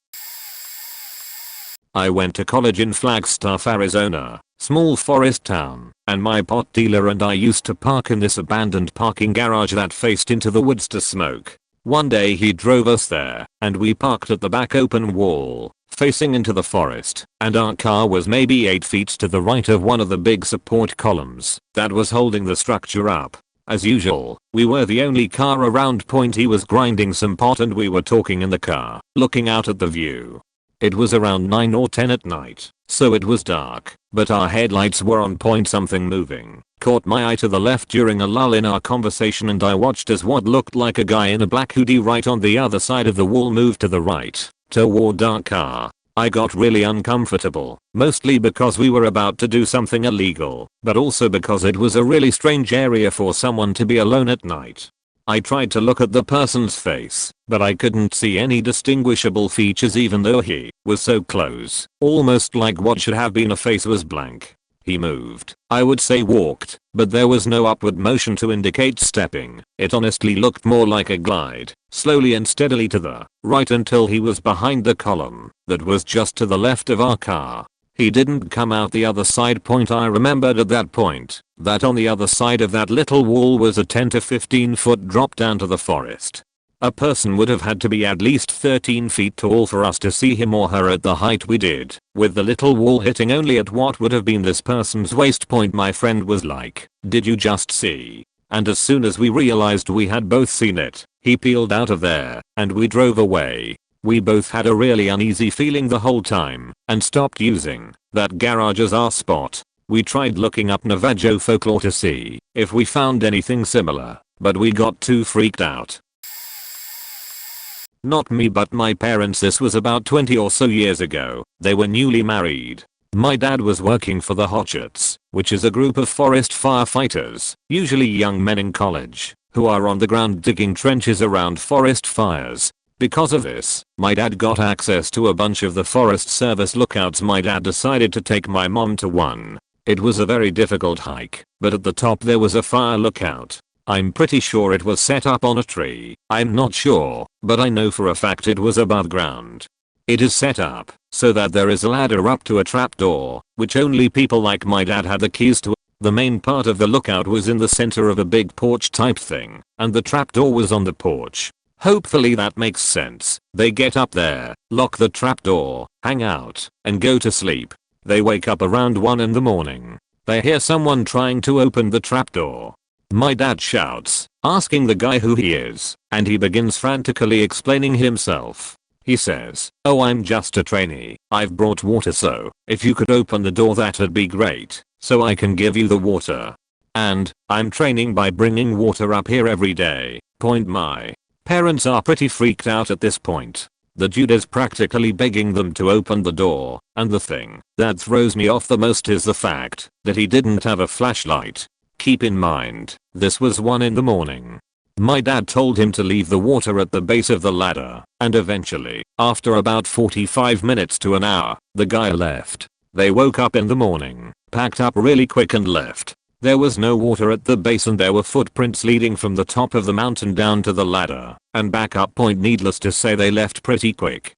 I went to college in Flagstaff, Arizona, small forest town, and my pot dealer and I used to park in this abandoned parking garage that faced into the woods to smoke. One day he drove us there, and we parked at the back open wall, facing into the forest, and our car was maybe 8 feet to the right of one of the big support columns that was holding the structure up. As usual, we were the only car around. He was grinding some pot and we were talking in the car, looking out at the view. It was around 9 or 10 at night, so it was dark, but our headlights were on. Something moving caught my eye to the left during a lull in our conversation, and I watched as what looked like a guy in a black hoodie right on the other side of the wall moved to the right, toward our car. I got really uncomfortable, mostly because we were about to do something illegal, but also because it was a really strange area for someone to be alone at night. I tried to look at the person's face, but I couldn't see any distinguishable features even though he was so close, almost like what should have been a face was blank. He moved, I would say walked, but there was no upward motion to indicate stepping. It honestly looked more like a glide, slowly and steadily to the right until he was behind the column that was just to the left of our car. He didn't come out the other side. I remembered at that point that on the other side of that little wall was a 10 to 15 foot drop down to the forest. A person would have had to be at least 13 feet tall for us to see him or her at the height we did, with the little wall hitting only at what would have been this person's waist. My friend was like, "Did you just see?" And as soon as we realized we had both seen it, he peeled out of there, and we drove away. We both had a really uneasy feeling the whole time, and stopped using that garage as our spot. We tried looking up Navajo folklore to see if we found anything similar, but we got too freaked out. Not me but my parents. This was about 20 or so years ago. They were newly married. My dad was working for the Hotshots, which is a group of forest firefighters, usually young men in college, who are on the ground digging trenches around forest fires. Because of this, my dad got access to a bunch of the Forest Service lookouts. My dad decided to take my mom to one. It was a very difficult hike, but at the top there was a fire lookout. I'm pretty sure it was set up on a tree. I'm not sure, but I know for a fact it was above ground. It is set up so that there is a ladder up to a trapdoor, which only people like my dad had the keys to. The main part of the lookout was in the center of a big porch type thing, and the trapdoor was on the porch. Hopefully that makes sense. They get up there, lock the trapdoor, hang out, and go to sleep. They wake up around 1 in the morning. They hear someone trying to open the trapdoor. My dad shouts, asking the guy who he is, and he begins frantically explaining himself. He says, "Oh, I'm just a trainee. I've brought water, so if you could open the door that'd be great, so I can give you the water. And I'm training by bringing water up here every day." My parents are pretty freaked out at this point. The dude is practically begging them to open the door, and the thing that throws me off the most is the fact that he didn't have a flashlight. Keep in mind, this was 1 in the morning. My dad told him to leave the water at the base of the ladder, and eventually, after about 45 minutes to an hour, the guy left. They woke up in the morning, packed up really quick and left. There was no water at the base and there were footprints leading from the top of the mountain down to the ladder and back up. Point needless to say they left pretty quick.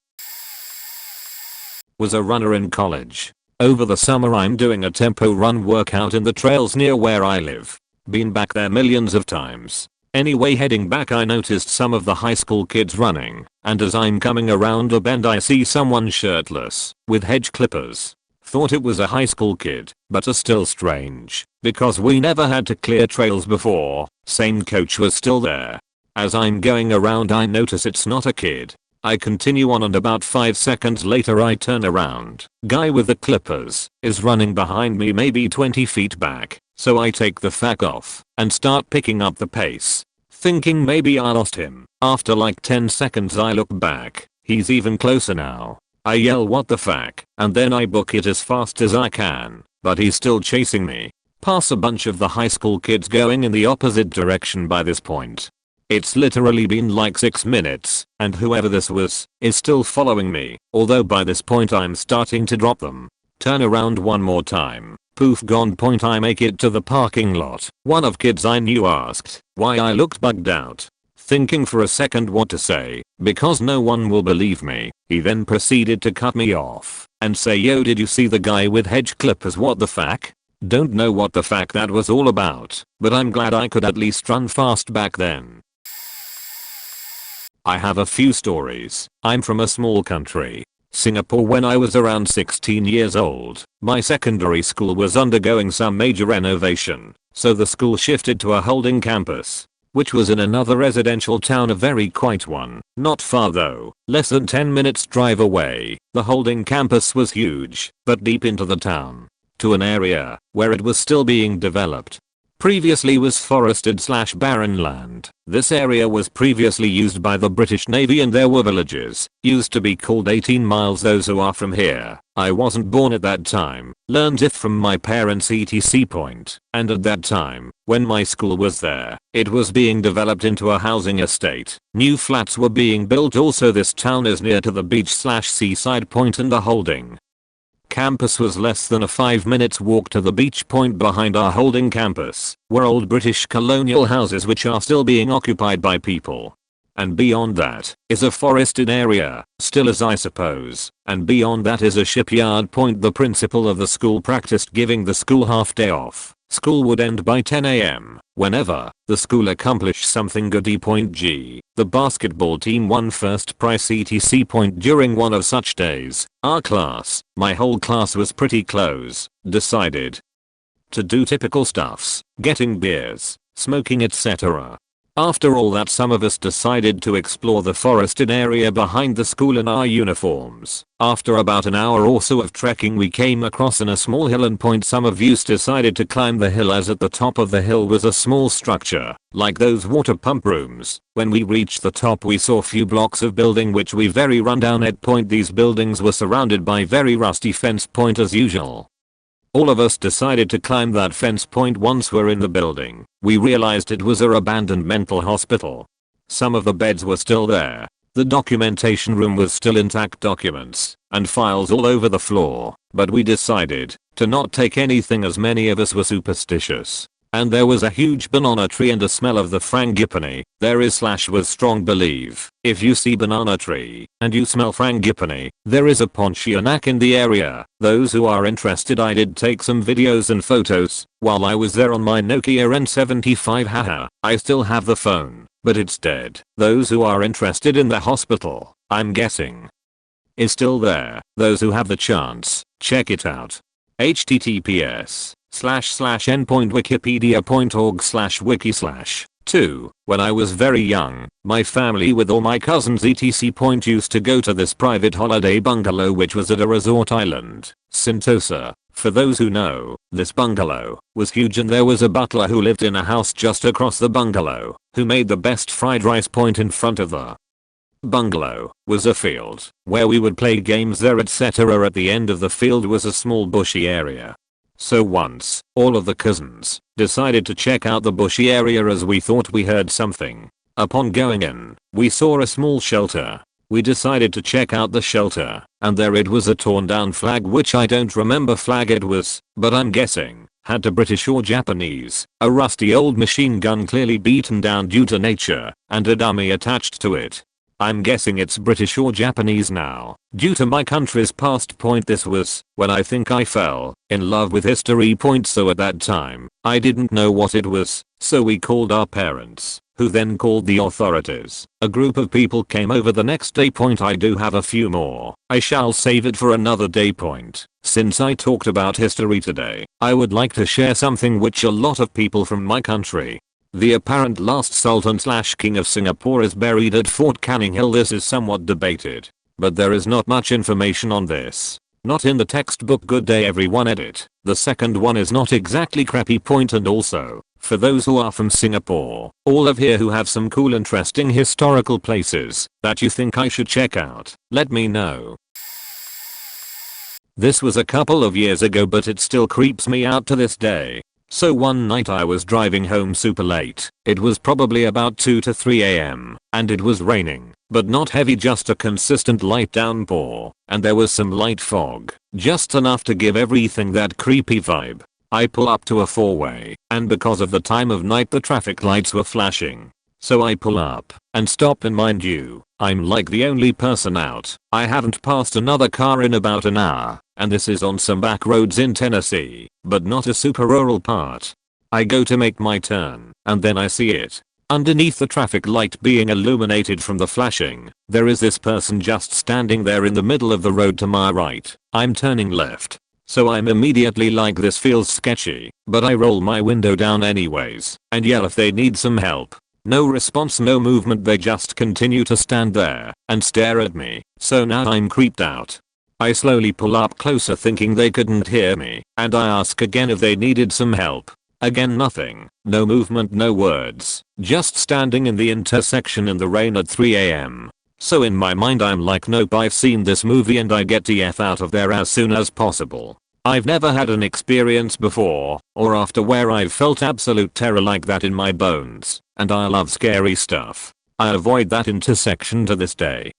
Was a runner in college. Over the summer I'm doing a tempo run workout in the trails near where I live. Been back there millions of times. Anyway, heading back I noticed some of the high school kids running, and as I'm coming around a bend I see someone shirtless, with hedge clippers. Thought it was a high school kid, but are still strange, because we never had to clear trails before. Same coach was still there. As I'm going around I notice it's not a kid. I continue on and about 5 seconds later I turn around. Guy with the clippers is running behind me maybe 20 feet back, so I take the fuck off and start picking up the pace, thinking maybe I lost him. After like 10 seconds I look back, he's even closer now. I yell what the fuck, and then I book it as fast as I can, but he's still chasing me. Pass a bunch of the high school kids going in the opposite direction by this point. It's literally been like 6 minutes, and whoever this was, is still following me, although by this point I'm starting to drop them. Turn around one more time. Poof, gone. Point I make it to the parking lot. One of kids I knew asked why I looked bugged out. Thinking for a second what to say, because no one will believe me, he then proceeded to cut me off and say, yo, did you see the guy with hedge clippers? What the fuck? Don't know what the fuck that was all about, but I'm glad I could at least run fast back then. I have a few stories. I'm from a small country, Singapore. When I was around 16 years old, my secondary school was undergoing some major renovation, so the school shifted to a holding campus, which was in another residential town, a very quiet one. Not far though, less than 10 minutes drive away. The holding campus was huge, but deep into the town, to an area where it was still being developed. Previously was forested/barren land. This area was previously used by the British Navy and there were villages, used to be called 18 miles. Those who are from here, I wasn't born at that time, learned it from my parents etc. point. And at that time, when my school was there, it was being developed into a housing estate. New flats were being built. Also this town is near to the beach/seaside point, and the holding campus was less than a 5 minutes walk to the beach. Point behind our holding campus were old British colonial houses which are still being occupied by people. And beyond that is a forested area, still is I suppose, and beyond that is a shipyard. Point the principal of the school practiced giving the school half day off. School would end by 10 AM. Whenever the school accomplished something good. Point G. The basketball team won first prize etc. Point during one of such days, our class, my whole class was pretty close, decided to do typical stuffs, getting beers, smoking etc. After all that, some of us decided to explore the forested area behind the school in our uniforms. After about an hour or so of trekking we came across a small hill, and point some of us decided to climb the hill, as at the top of the hill was a small structure, like those water pump rooms. When we reached the top we saw few blocks of building which we very rundown at. Point these buildings were surrounded by very rusty fence. Point as usual, all of us decided to climb that fence. Point once we're in the building, we realized it was a abandoned mental hospital. Some of the beds were still there. The documentation room was still intact, documents and files all over the floor, but we decided to not take anything as many of us were superstitious. And there was a huge banana tree and a smell of the frangipani. There is /was strong believe, if you see banana tree and you smell frangipani, there is a Pontianak in the area. Those who are interested, I did take some videos and photos while I was there on my Nokia N75. Haha, I still have the phone, but it's dead. Those who are interested in the hospital, I'm guessing, is still there. Those who have the chance, check it out. https://n.wikipedia.org/wiki/. 2. When I was very young, my family with all my cousins etc. used to go to this private holiday bungalow which was at a resort island, Sentosa. For those who know, this bungalow was huge and there was a butler who lived in a house just across the bungalow, who made the best fried rice. In front of the bungalow was a field where we would play games there, etc. At the end of the field was a small bushy area. So once, all of the cousins decided to check out the bushy area as we thought we heard something. Upon going in, we saw a small shelter. We decided to check out the shelter, and there it was, a torn down flag, which I don't remember flag it was, but I'm guessing had to British or Japanese, a rusty old machine gun clearly beaten down due to nature, and a dummy attached to it. I'm guessing it's British or Japanese now, due to my country's past. This was when I think I fell in love with history. So at that time, I didn't know what it was, so we called our parents, who then called the authorities. A group of people came over the next day. I do have a few more. I shall save it for another day. Since I talked about history today, I would like to share something which a lot of people from my country. The apparent last Sultan/King of Singapore is buried at Fort Canning Hill. This is somewhat debated, but there is not much information on this. Not in the textbook. Good day everyone. Edit. The second one is not exactly crappy. And also, for those who are from Singapore, all of here who have some cool interesting historical places that you think I should check out, let me know. This was a couple of years ago, but it still creeps me out to this day. So one night I was driving home super late. It was probably about 2 to 3 am, and it was raining, but not heavy, just a consistent light downpour, and there was some light fog, just enough to give everything that creepy vibe. I pull up to a four-way, and because of the time of night the traffic lights were flashing. So I pull up and stop, and mind you, I'm like the only person out. I haven't passed another car in about an hour, and this is on some back roads in Tennessee, but not a super rural part. I go to make my turn, and then I see it. Underneath the traffic light being illuminated from the flashing, there is this person just standing there in the middle of the road to my right. I'm turning left. So I'm immediately like, this feels sketchy, but I roll my window down anyways, and yell if they need some help. No response, no movement, they just continue to stand there and stare at me. So now I'm creeped out. I slowly pull up closer thinking they couldn't hear me, and I ask again if they needed some help. Again nothing, no movement, no words, just standing in the intersection in the rain at 3 am. So in my mind I'm like, nope, I've seen this movie, and I get the F out of there as soon as possible. I've never had an experience before or after where I've felt absolute terror like that in my bones, and I love scary stuff. I avoid that intersection to this day.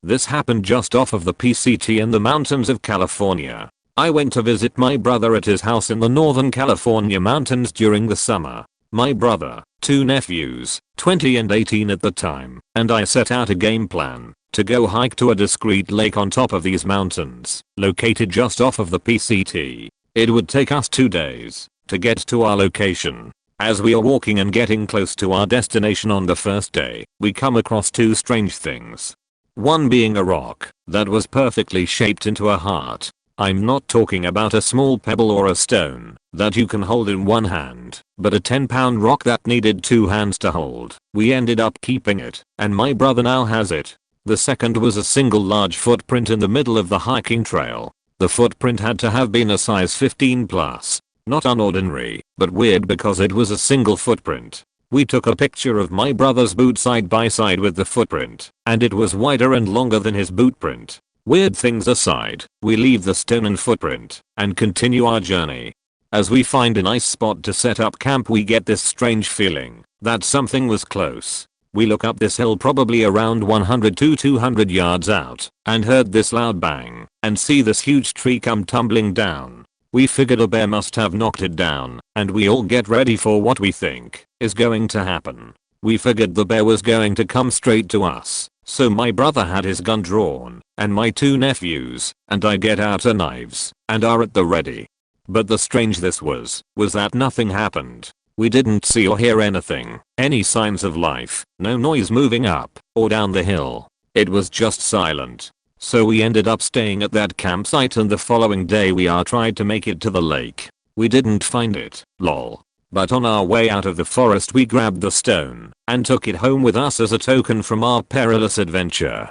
This happened just off of the PCT in the mountains of California. I went to visit my brother at his house in the Northern California mountains during the summer. My brother, two nephews, 20 and 18 at the time, and I set out a game plan to go hike to a discreet lake on top of these mountains, located just off of the PCT. It would take us 2 days to get to our location. As we are walking and getting close to our destination on the first day, we come across two strange things. One being a rock that was perfectly shaped into a heart. I'm not talking about a small pebble or a stone that you can hold in one hand, but a 10-pound rock that needed 2 hands to hold. We ended up keeping it, and my brother now has it. The second was a single large footprint in the middle of the hiking trail. The footprint had to have been a size 15 plus. Not unordinary, but weird because it was a single footprint. We took a picture of my brother's boot side by side with the footprint, and it was wider and longer than his boot print. Weird things aside, we leave the stone and footprint and continue our journey. As we find a nice spot to set up camp, we get this strange feeling that something was close. We look up this hill probably around 100 to 200 yards out and heard this loud bang and see this huge tree come tumbling down. We figured a bear must have knocked it down, and we all get ready for what we think is going to happen. We figured the bear was going to come straight to us, so my brother had his gun drawn, and my two nephews and I get out our knives and are at the ready. But the strange this was that nothing happened. We didn't see or hear anything, any signs of life, no noise moving up or down the hill. It was just silent. So we ended up staying at that campsite, and the following day we tried to make it to the lake. We didn't find it, lol. But on our way out of the forest we grabbed the stone and took it home with us as a token from our perilous adventure.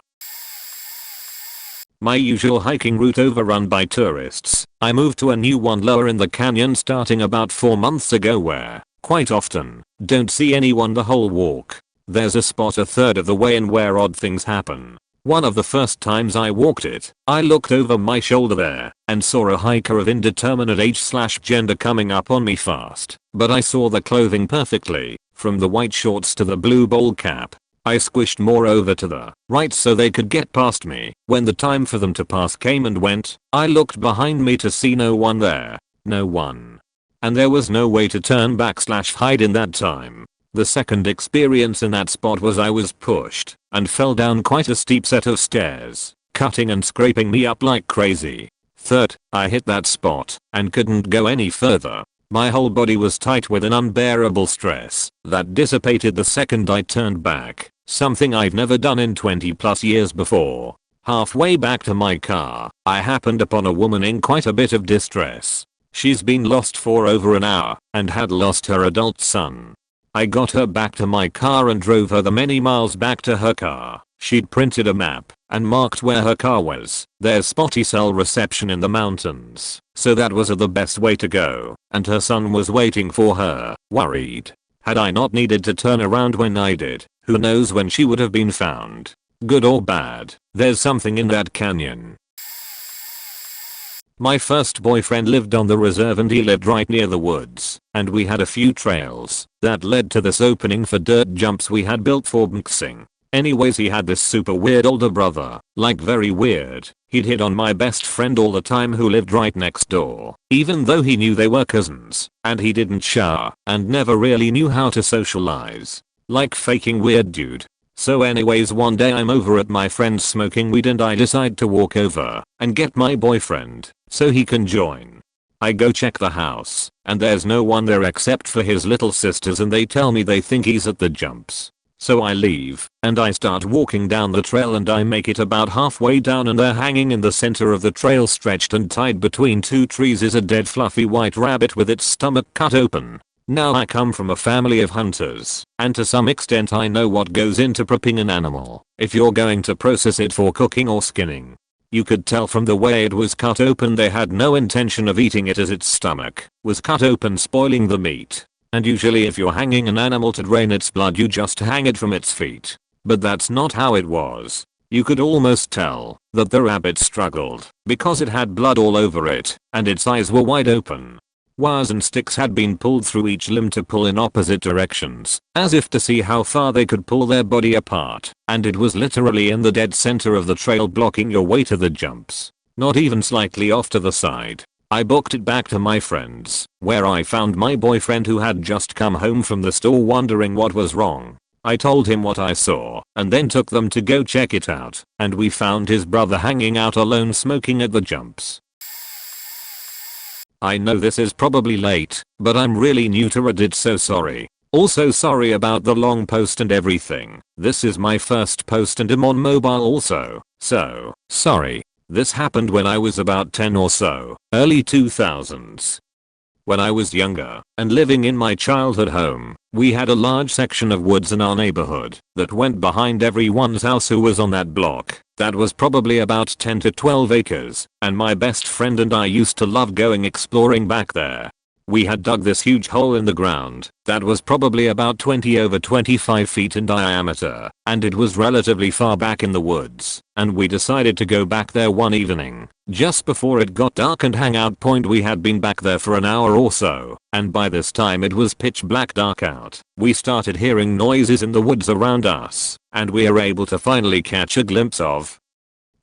My usual hiking route overrun by tourists. I moved to a new one lower in the canyon starting about 4 months ago where, quite often, don't see anyone the whole walk. There's a spot a third of the way in where odd things happen. One of the first times I walked it, I looked over my shoulder there and saw a hiker of indeterminate age/gender coming up on me fast, but I saw the clothing perfectly, from the white shorts to the blue bowl cap. I squished more over to the right so they could get past me. When the time for them to pass came and went, I looked behind me to see no one there. No one. And there was no way to turn back/hide in that time. The second experience in that spot was I was pushed and fell down quite a steep set of stairs, cutting and scraping me up like crazy. Third, I hit that spot and couldn't go any further. My whole body was tight with an unbearable stress that dissipated the second I turned back, something I've never done in 20+ years before. Halfway back to my car, I happened upon a woman in quite a bit of distress. She's been lost for over an hour and had lost her adult son. I got her back to my car and drove her the many miles back to her car. She'd printed a map and marked where her car was. There's spotty cell reception in the mountains, so that was the best way to go, and her son was waiting for her, worried. Had I not needed to turn around when I did, who knows when she would have been found. Good or bad, there's something in that canyon. My first boyfriend lived on the reserve and he lived right near the woods, and we had a few trails that led to this opening for dirt jumps we had built for mixing. Anyways, he had this super weird older brother, like very weird. He'd hit on my best friend all the time who lived right next door, even though he knew they were cousins, and he didn't shower and never really knew how to socialize. Like faking weird dude. So anyways, one day I'm over at my friend's smoking weed and I decide to walk over and get my boyfriend so he can join. I go check the house and there's no one there except for his little sisters and they tell me they think he's at the jumps. So I leave and I start walking down the trail and I make it about halfway down and there hanging in the center of the trail stretched and tied between two trees is a dead fluffy white rabbit with its stomach cut open. Now I come from a family of hunters, and to some extent I know what goes into prepping an animal if you're going to process it for cooking or skinning. You could tell from the way it was cut open they had no intention of eating it as its stomach was cut open, spoiling the meat. And usually if you're hanging an animal to drain its blood you just hang it from its feet. But that's not how it was. You could almost tell that the rabbit struggled because it had blood all over it and its eyes were wide open. Wires and sticks had been pulled through each limb to pull in opposite directions, as if to see how far they could pull their body apart, and it was literally in the dead center of the trail blocking your way to the jumps. Not even slightly off to the side. I booked it back to my friend's, where I found my boyfriend who had just come home from the store wondering what was wrong. I told him what I saw, and then took them to go check it out, and we found his brother hanging out alone smoking at the jumps. I know this is probably late, but I'm really new to Reddit, so sorry. Also sorry about the long post and everything. This is my first post and I'm on mobile also, so sorry. This happened when I was about 10 or so, early 2000s. When I was younger and living in my childhood home, we had a large section of woods in our neighborhood that went behind everyone's house who was on that block. That was probably about 10 to 12 acres, and my best friend and I used to love going exploring back there. We had dug this huge hole in the ground that was probably about 20 over 25 feet in diameter, and it was relatively far back in the woods, and we decided to go back there one evening, just before it got dark and hang out. We had been back there for an hour or so, and by this time it was pitch black dark out. We started hearing noises in the woods around us, and we were able to finally catch a glimpse of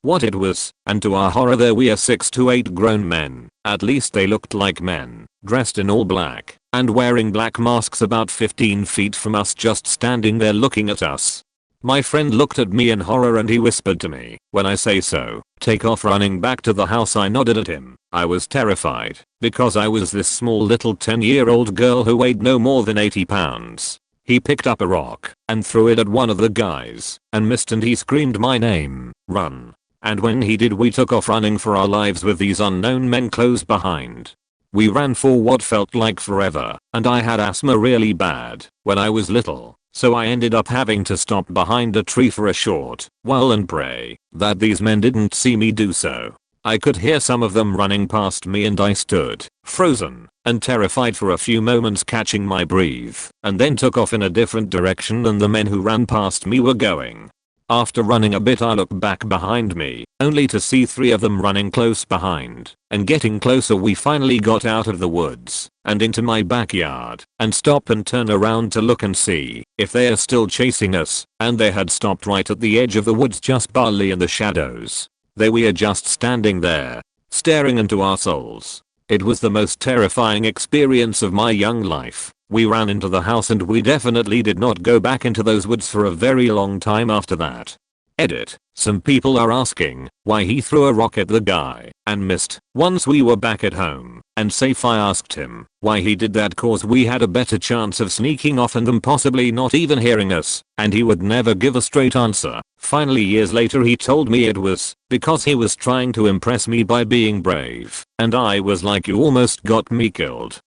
what it was, and to our horror there were 6 to 8 grown men, at least they looked like men, dressed in all black, and wearing black masks about 15 feet from us, just standing there looking at us. My friend looked at me in horror and he whispered to me, "When I say so, take off running back to the house." I nodded at him. I was terrified, because I was this small little 10-year-old girl who weighed no more than 80 pounds. He picked up a rock and threw it at one of the guys, and missed, and he screamed my name, "Run." And when he did, we took off running for our lives with these unknown men close behind. We ran for what felt like forever, and I had asthma really bad when I was little, so I ended up having to stop behind a tree for a short while and pray that these men didn't see me do so. I could hear some of them running past me and I stood, frozen, and terrified for a few moments, catching my breath, and then took off in a different direction than the men who ran past me were going. After running a bit, I looked back behind me, only to see 3 of them running close behind, and getting closer. We finally got out of the woods and into my backyard and stop and turn around to look and see if they are still chasing us, and they had stopped right at the edge of the woods, just barely in the shadows. They were just standing there, staring into our souls. It was the most terrifying experience of my young life. We ran into the house and we definitely did not go back into those woods for a very long time after that. Edit. Some people are asking why he threw a rock at the guy and missed. Once we were back at home and safe, I asked him why he did that, cause we had a better chance of sneaking off and them possibly not even hearing us, and he would never give a straight answer. Finally, years later, he told me it was because he was trying to impress me by being brave, and I was like, you almost got me killed.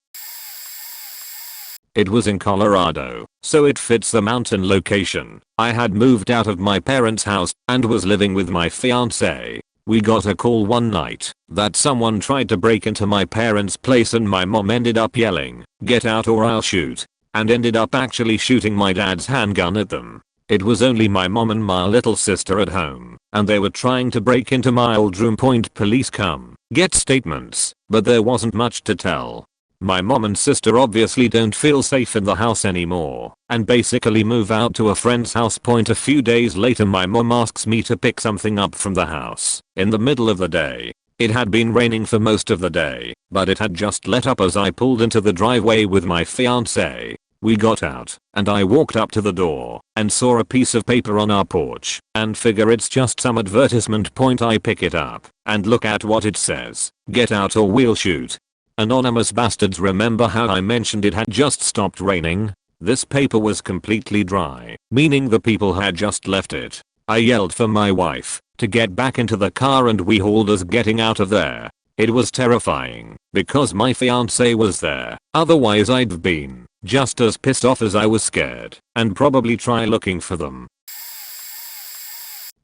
It was in Colorado, so it fits the mountain location. I had moved out of my parents' house and was living with my fiance. We got a call one night that someone tried to break into my parents' place, and my mom ended up yelling, "Get out or I'll shoot," and ended up actually shooting my dad's handgun at them. It was only my mom and my little sister at home, and they were trying to break into my old room. Police come get statements, but there wasn't much to tell. My mom and sister obviously don't feel safe in the house anymore and basically move out to a friend's house. A few days later, my mom asks me to pick something up from the house in the middle of the day. It had been raining for most of the day, but it had just let up as I pulled into the driveway with my fiance. We got out and I walked up to the door and saw a piece of paper on our porch and figure it's just some advertisement. I pick it up and look at what it says. "Get out or we'll shoot." Anonymous bastards, remember how I mentioned it had just stopped raining? This paper was completely dry, meaning the people had just left it. I yelled for my wife to get back into the car and we hauled us getting out of there. It was terrifying because my fiance was there, otherwise I'd have been just as pissed off as I was scared and probably try looking for them.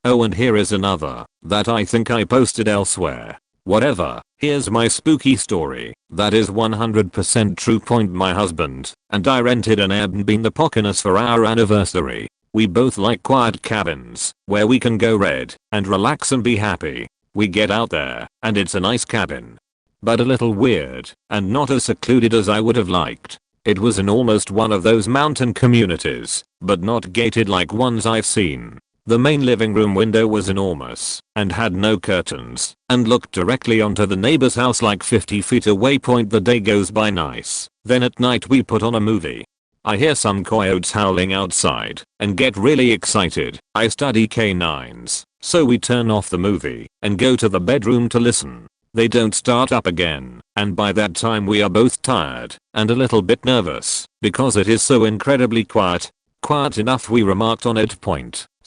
Oh, and here is another that I think I posted elsewhere. Whatever, here's my spooky story that is 100% true. My husband and I rented an Airbnb in the Poconos for our anniversary. We both like quiet cabins where we can go read and relax and be happy. We get out there and it's a nice cabin, but a little weird and not as secluded as I would have liked. It was in almost one of those mountain communities, but not gated like ones I've seen. The main living room window was enormous and had no curtains and looked directly onto the neighbor's house like 50 feet away. The day goes by nice. Then at night we put on a movie. I hear some coyotes howling outside and get really excited. I study canines, so we turn off the movie and go to the bedroom to listen. They don't start up again, and by that time we are both tired and a little bit nervous because it is so incredibly quiet. Quiet enough we remarked on it.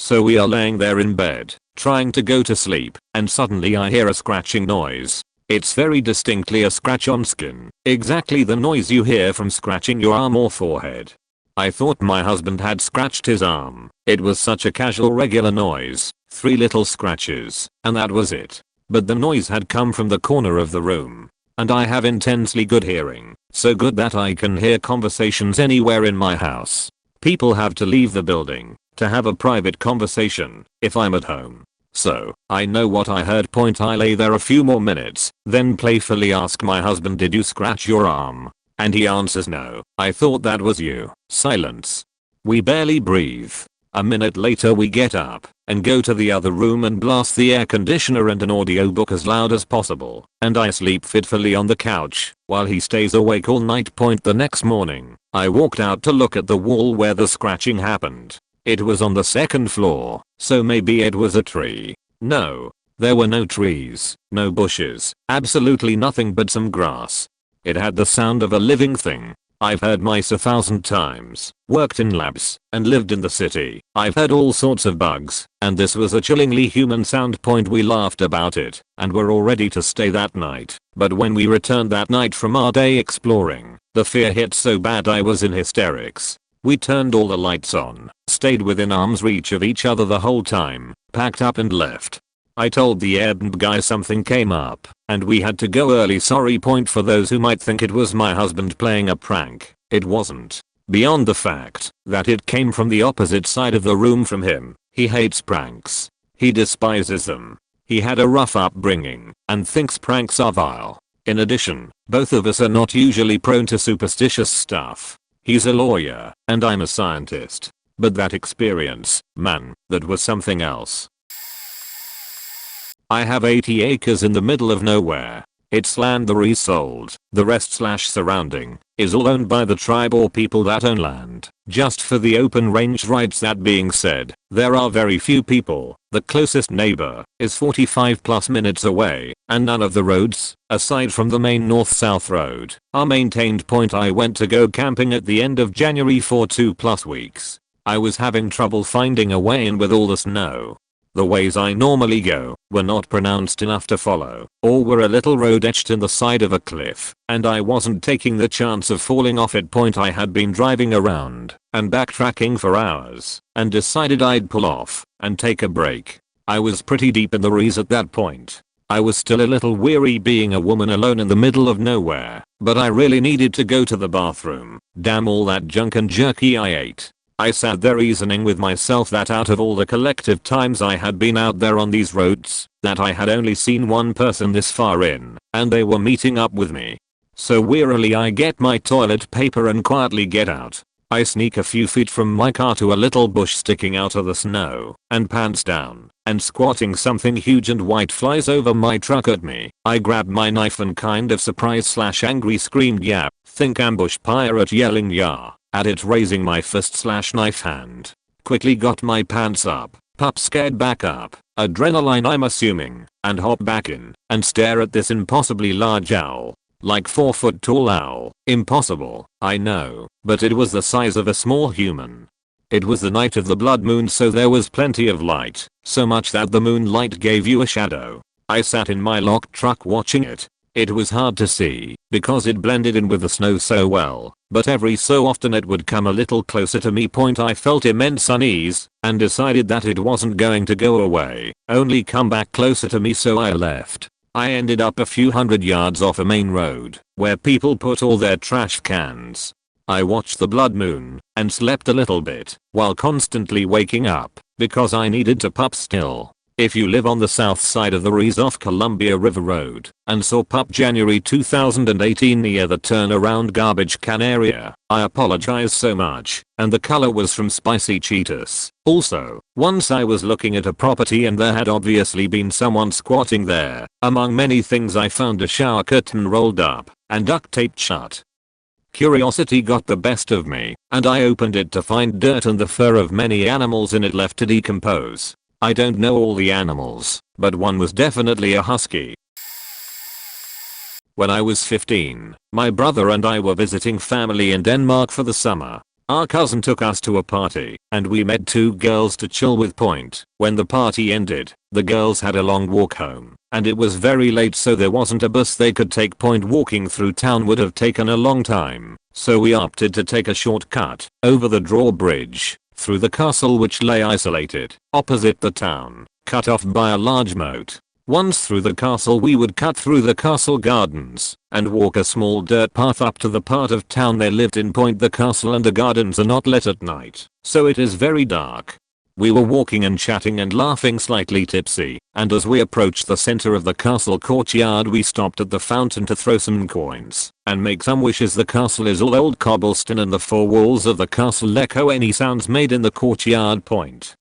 So we are laying there in bed, trying to go to sleep, and suddenly I hear a scratching noise. It's very distinctly a scratch on skin, exactly the noise you hear from scratching your arm or forehead. I thought my husband had scratched his arm. It was such a casual regular noise, 3 little scratches, and that was it. But the noise had come from the corner of the room, and I have intensely good hearing, so good that I can hear conversations anywhere in my house. People have to leave the building to have a private conversation if I'm at home. So, I know what I heard. I lay there a few more minutes, then playfully ask my husband, "Did you scratch your arm?" And he answers, "No, I thought that was you." Silence. We barely breathe. A minute later we get up and go to the other room and blast the air conditioner and an audiobook as loud as possible, and I sleep fitfully on the couch while he stays awake all night. The next morning, I walked out to look at the wall where the scratching happened. It was on the 2nd floor, so maybe it was a tree. No, there were no trees, no bushes, absolutely nothing but some grass. It had the sound of a living thing. I've heard mice 1,000 times, worked in labs, and lived in the city. I've heard all sorts of bugs, and this was a chillingly human sound. We laughed about it, and were all ready to stay that night. But when we returned that night from our day exploring, the fear hit so bad I was in hysterics. We turned all the lights on, stayed within arm's reach of each other the whole time, packed up and left. I told the Airbnb guy something came up and we had to go early. Sorry point for those who might think it was my husband playing a prank. It wasn't. Beyond the fact that it came from the opposite side of the room from him, he hates pranks. He despises them. He had a rough upbringing and thinks pranks are vile. In addition, both of us are not usually prone to superstitious stuff. He's a lawyer and I'm a scientist. But that experience, man, that was something else. I have 80 acres in the middle of nowhere. It's land the resold. The rest / surrounding is all owned by the tribe or people that own land just for the open range rights. That being said, there are very few people. The closest neighbor is 45+ minutes away and none of the roads, aside from the main north-south road, are maintained. I went to go camping at the end of January for 2+ weeks. I was having trouble finding a way in with all the snow. The ways I normally go were not pronounced enough to follow, or were a little road etched in the side of a cliff, and I wasn't taking the chance of falling off it. I had been driving around and backtracking for hours and decided I'd pull off and take a break. I was pretty deep in the rees at that point. I was still a little weary being a woman alone in the middle of nowhere, but I really needed to go to the bathroom. Damn all that junk and jerky I ate. I sat there reasoning with myself that out of all the collective times I had been out there on these roads, that I had only seen one person this far in, and they were meeting up with me. So wearily I get my toilet paper and quietly get out. I sneak a few feet from my car to a little bush sticking out of the snow, and pants down, and squatting something huge and white flies over my truck at me. I grab my knife and kind of surprised / angry screamed yeah, think ambush pirate yelling yeah. At it raising my fist / knife hand. Quickly got my pants up, pup scared back up, adrenaline I'm assuming, and hop back in, and stare at this impossibly large owl. Like 4 foot tall owl. Impossible, I know, but it was the size of a small human. It was the night of the blood moon, so there was plenty of light, so much that the moonlight gave you a shadow. I sat in my locked truck watching it. It was hard to see because it blended in with the snow so well, but every so often it would come a little closer to me. I felt immense unease and decided that it wasn't going to go away, only come back closer to me, so I left. I ended up a few hundred yards off a main road where people put all their trash cans. I watched the blood moon and slept a little bit while constantly waking up because I needed to pup still. If you live on the south side of the Rees off Columbia River Road and saw pup January 2018 near the turnaround garbage can area, I apologize so much, and the color was from Spicy Cheetos. Also, once I was looking at a property and there had obviously been someone squatting there. Among many things I found a shower curtain rolled up and duct taped shut. Curiosity got the best of me, and I opened it to find dirt and the fur of many animals in it left to decompose. I don't know all the animals, but one was definitely a husky. When I was 15, my brother and I were visiting family in Denmark for the summer. Our cousin took us to a party, and we met 2 girls to chill with. When the party ended, the girls had a long walk home, and it was very late, so there wasn't a bus they could take. Walking through town would have taken a long time, so we opted to take a shortcut over the drawbridge through the castle, which lay isolated opposite the town, cut off by a large moat. Once through the castle we would cut through the castle gardens and walk a small dirt path up to the part of town they lived in. The castle and the gardens are not lit at night, so it is very dark. We were walking and chatting and laughing, slightly tipsy, and as we approached the center of the castle courtyard we stopped at the fountain to throw some coins and make some wishes. The castle is all old cobblestone and the 4 walls of the castle echo any sounds made in the courtyard.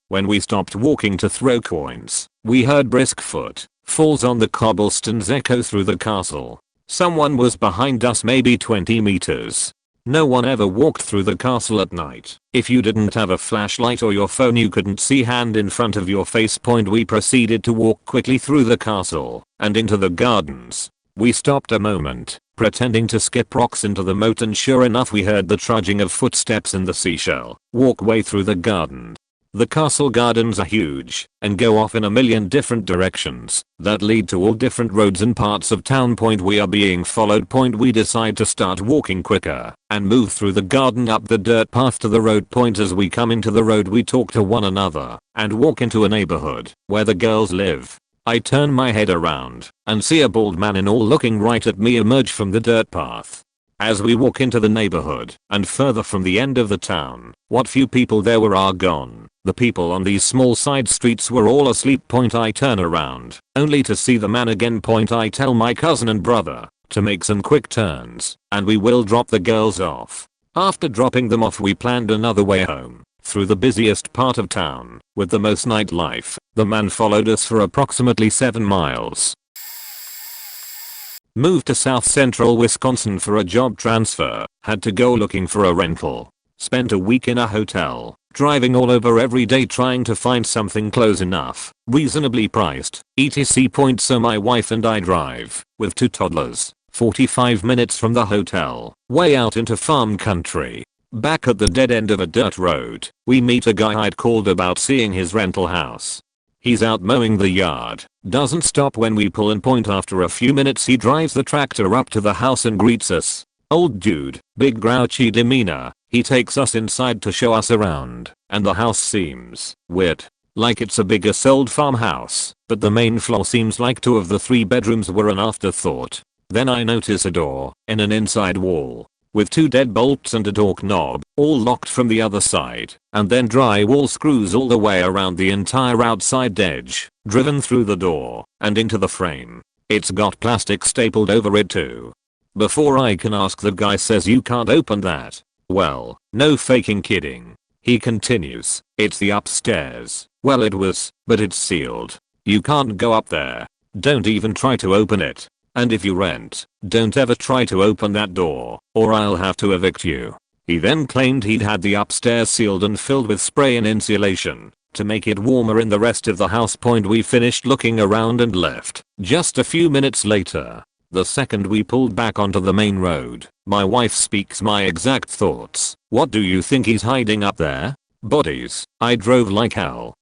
When we stopped walking to throw coins, we heard brisk footfalls on the cobblestones echo through the castle. Someone was behind us, maybe 20 meters. No one ever walked through the castle at night. If you didn't have a flashlight or your phone you couldn't see hand in front of your face. We proceeded to walk quickly through the castle and into the gardens. We stopped a moment, pretending to skip rocks into the moat, and sure enough we heard the trudging of footsteps in the seashell walkway through the garden. The castle gardens are huge and go off in a million different directions that lead to all different roads and parts of town. We are being followed. We decide to start walking quicker and move through the garden up the dirt path to the road. As we come into the road we talk to one another and walk into a neighborhood where the girls live. I turn my head around and see a bald man in all looking right at me emerge from the dirt path. As we walk into the neighborhood and further from the end of the town, what few people there were are gone. The people on these small side streets were all asleep. I turn around, only to see the man again. I tell my cousin and brother to make some quick turns and we will drop the girls off. After dropping them off we planned another way home, through the busiest part of town, with the most nightlife. The man followed us for approximately 7 miles. Moved to South Central Wisconsin for a job transfer, had to go looking for a rental. Spent a week in a hotel, driving all over every day trying to find something close enough, reasonably priced, etc. So my wife and I drive, with 2 toddlers, 45 minutes from the hotel, way out into farm country. Back at the dead end of a dirt road, we meet a guy I'd called about seeing his rental house. He's out mowing the yard, doesn't stop when we pull in. After a few minutes he drives the tractor up to the house and greets us. Old dude, big grouchy demeanor. He takes us inside to show us around, and the house seems weird. Like it's a bigger old farmhouse, but the main floor seems like 2 of the 3 bedrooms were an afterthought. Then I notice a door in an inside wall, with 2 deadbolts and a door knob, all locked from the other side, and then drywall screws all the way around the entire outside edge, driven through the door and into the frame. It's got plastic stapled over it too. Before I can ask, the guy says, "You can't open that." Well, no faking kidding. He continues, "It's the upstairs." Well, it was, but it's sealed. You can't go up there. Don't even try to open it. And if you rent, don't ever try to open that door, or I'll have to evict you. He then claimed he'd had the upstairs sealed and filled with spray and insulation to make it warmer in the rest of the house. We finished looking around and left. Just a few minutes later, the second we pulled back onto the main road, my wife speaks my exact thoughts. "What do you think he's hiding up there?" Bodies. I drove like hell.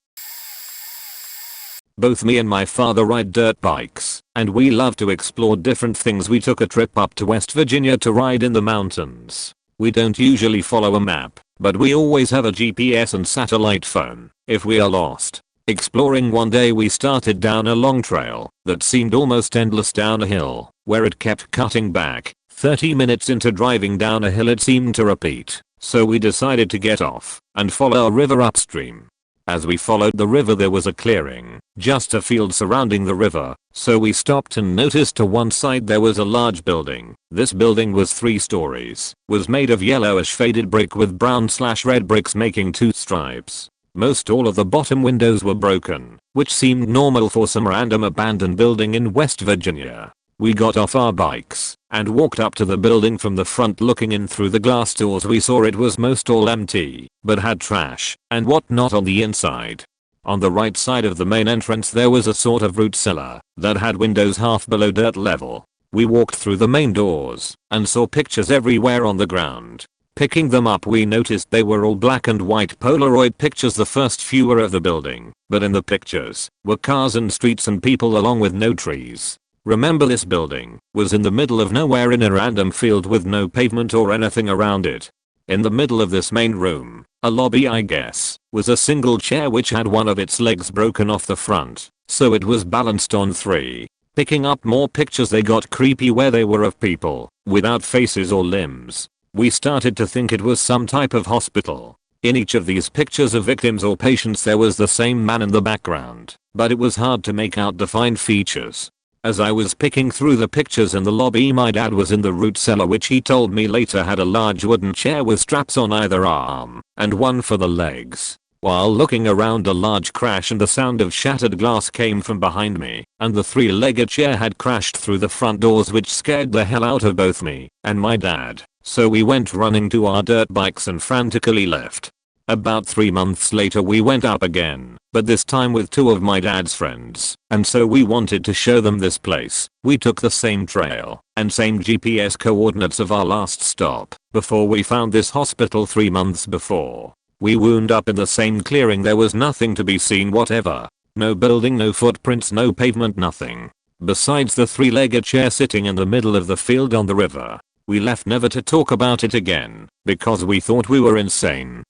Both me and my father ride dirt bikes, and we love to explore different things. We took a trip up to West Virginia to ride in the mountains. We don't usually follow a map, but we always have a GPS and satellite phone if we are lost. Exploring one day we started down a long trail that seemed almost endless down a hill, where it kept cutting back. 30 minutes into driving down a hill it seemed to repeat, so we decided to get off and follow a river upstream. As we followed the river there was a clearing, just a field surrounding the river, so we stopped and noticed to one side there was a large building. This building was 3 stories, was made of yellowish faded brick with brown/red bricks making 2 stripes. Most all of the bottom windows were broken, which seemed normal for some random abandoned building in West Virginia. We got off our bikes and walked up to the building from the front. Looking in through the glass doors we saw it was most all empty, but had trash and whatnot on the inside. On the right side of the main entrance there was a sort of root cellar that had windows half below dirt level. We walked through the main doors and saw pictures everywhere on the ground. Picking them up we noticed they were all black and white Polaroid pictures. The first few were of the building, but in the pictures were cars and streets and people along with no trees. Remember, this building was in the middle of nowhere in a random field with no pavement or anything around it. In the middle of this main room, a lobby I guess, was a single chair which had one of its legs broken off the front, so it was balanced on 3. Picking up more pictures they got creepy where they were of people without faces or limbs. We started to think it was some type of hospital. In each of these pictures of victims or patients there was the same man in the background, but it was hard to make out defined features. As I was picking through the pictures in the lobby my dad was in the root cellar, which he told me later had a large wooden chair with straps on either arm and one for the legs. While looking around a large crash and the sound of shattered glass came from behind me, and the 3-legged chair had crashed through the front doors which scared the hell out of both me and my dad, so we went running to our dirt bikes and frantically left. About 3 months later we went up again, but this time with 2 of my dad's friends, and so we wanted to show them this place. We took the same trail and same GPS coordinates of our last stop before we found this hospital 3 months before. We wound up in the same clearing. There was nothing to be seen whatever. No building, no footprints, no pavement, nothing. Besides the 3-legged chair sitting in the middle of the field on the river. We left never to talk about it again because we thought we were insane.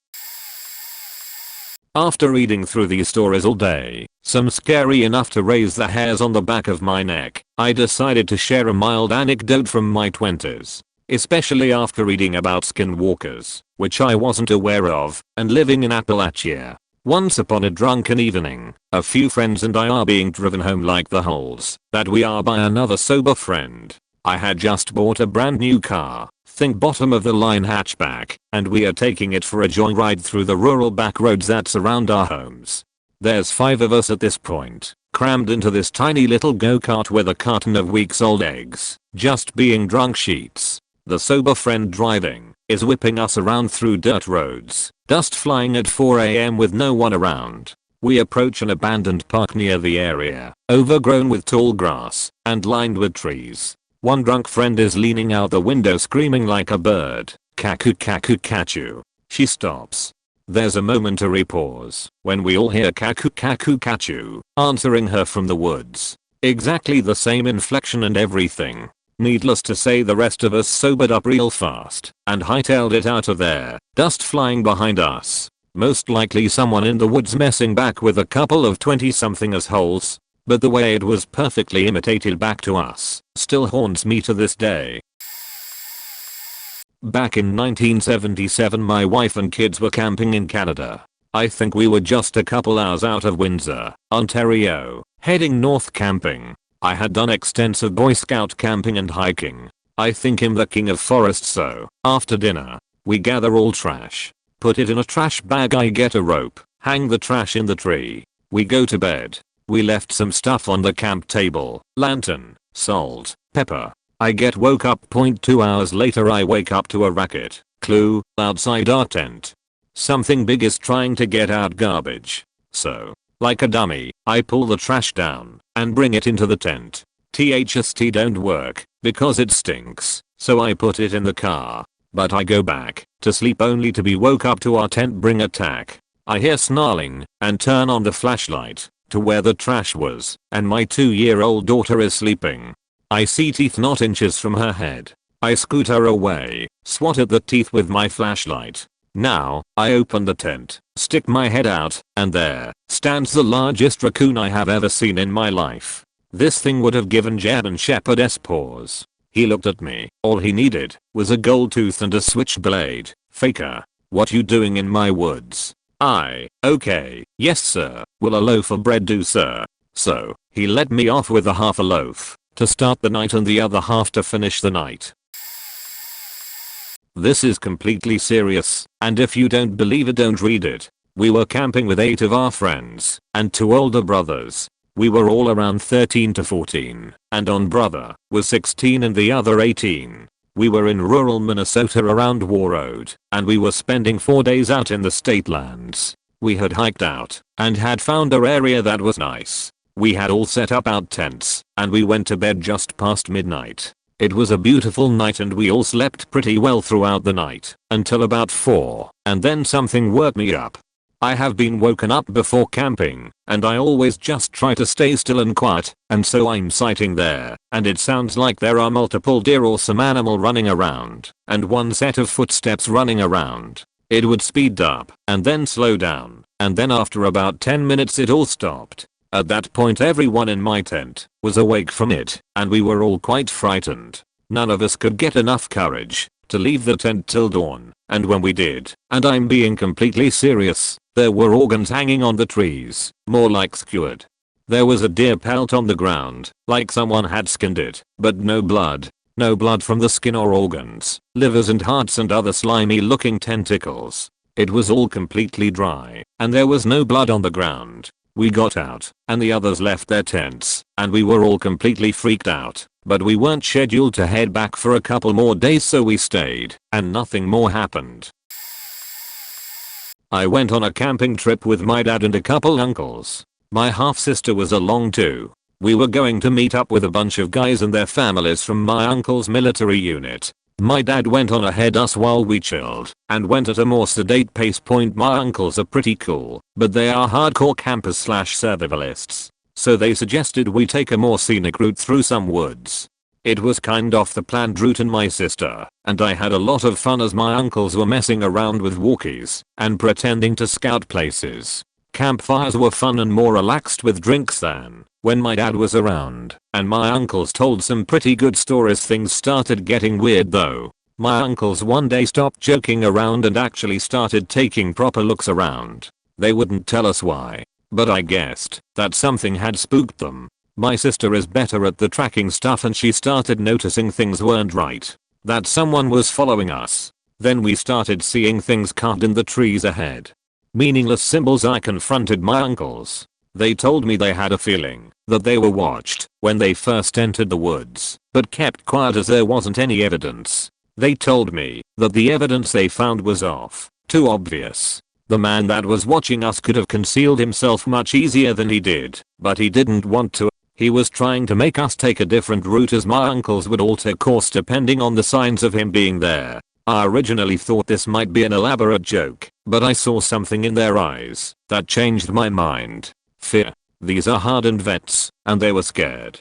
After reading through these stories all day, some scary enough to raise the hairs on the back of my neck, I decided to share a mild anecdote from my 20s. Especially after reading about skinwalkers, which I wasn't aware of, and living in Appalachia. Once upon a drunken evening, a few friends and I are being driven home like the holes that we are by another sober friend. I had just bought a brand new car, think bottom of the line hatchback, and we are taking it for a joyride through the rural back roads that surround our homes. There's 5 of us at this point, crammed into this tiny little go-kart with a carton of weeks old eggs, just being drunk sheets. The sober friend driving is whipping us around through dirt roads, dust flying at 4 AM with no one around. We approach an abandoned park near the area, overgrown with tall grass and lined with trees. One drunk friend is leaning out the window screaming like a bird, "Kaku kaku kachu." She stops. There's a momentary pause when we all hear "Kaku kaku kachu" answering her from the woods. Exactly the same inflection and everything. Needless to say, the rest of us sobered up real fast and hightailed it out of there, dust flying behind us. Most likely someone in the woods messing back with a couple of 20-something assholes. But the way it was perfectly imitated back to us still haunts me to this day. Back in 1977, my wife and kids were camping in Canada. I think we were just a couple hours out of Windsor, Ontario, heading north camping. I had done extensive Boy Scout camping and hiking. I think I'm the king of forests, so after dinner, we gather all trash, put it in a trash bag. I get a rope, hang the trash in the tree. We go to bed. We left some stuff on the camp table, lantern, salt, pepper. I get woke up. 2 hours later I wake up to a racket, clue, outside our tent. Something big is trying to get out garbage. So, like a dummy, I pull the trash down and bring it into the tent. THST don't work because it stinks, so I put it in the car. But I go back to sleep only to be woke up to our tent bring attack. I hear snarling and turn on the flashlight to where the trash was, and my 2-year-old daughter is sleeping. I see teeth not inches from her head. I scoot her away, swat at the teeth with my flashlight. Now, I open the tent, stick my head out, and there stands the largest raccoon I have ever seen in my life. This thing would have given German Shepherd pause. He looked at me. All he needed was a gold tooth and a switchblade. Faker, what you doing in my woods? Okay, yes sir, will a loaf of bread do sir? So, he let me off with a half a loaf to start the night and the other half to finish the night. This is completely serious, and if you don't believe it, don't read it. We were camping with 8 of our friends and 2 older brothers. We were all around 13 to 14, and one brother was 16 and the other 18. We were in rural Minnesota around War Road, and we were spending 4 days out in the state lands. We had hiked out and had found an area that was nice. We had all set up our tents, and we went to bed just past midnight. It was a beautiful night and we all slept pretty well throughout the night until about 4, and then something woke me up. I have been woken up before camping, and I always just try to stay still and quiet, and so I'm sitting there, and it sounds like there are multiple deer or some animal running around, and one set of footsteps running around. It would speed up, and then slow down, and then after about 10 minutes it all stopped. At that point everyone in my tent was awake from it, and we were all quite frightened. None of us could get enough courage to leave the tent till dawn, and when we did, and I'm being completely serious, there were organs hanging on the trees, more like skewered. There was a deer pelt on the ground, like someone had skinned it, but no blood. No blood from the skin or organs, livers and hearts and other slimy looking tentacles. It was all completely dry, and there was no blood on the ground. We got out, and the others left their tents, and we were all completely freaked out, but we weren't scheduled to head back for a couple more days, so we stayed, and nothing more happened. I went on a camping trip with my dad and a couple uncles. My half-sister was along too. We were going to meet up with a bunch of guys and their families from my uncle's military unit. My dad went on ahead us while we chilled and went at a more sedate pace. My uncles are pretty cool, but they are hardcore campers / survivalists. So they suggested we take a more scenic route through some woods. It was kind of the planned route and my sister and I had a lot of fun as my uncles were messing around with walkies and pretending to scout places. Campfires were fun and more relaxed with drinks than when my dad was around, and my uncles told some pretty good stories. Things started getting weird though. My uncles one day stopped joking around and actually started taking proper looks around. They wouldn't tell us why, but I guessed that something had spooked them. My sister is better at the tracking stuff and she started noticing things weren't right. That someone was following us. Then we started seeing things carved in the trees ahead. Meaningless symbols. I confronted my uncles. They told me they had a feeling that they were watched when they first entered the woods, but kept quiet as there wasn't any evidence. They told me that the evidence they found was off, too obvious. The man that was watching us could have concealed himself much easier than he did, but he didn't want to. He was trying to make us take a different route as my uncles would alter course depending on the signs of him being there. I originally thought this might be an elaborate joke, but I saw something in their eyes that changed my mind. Fear. These are hardened vets, and they were scared.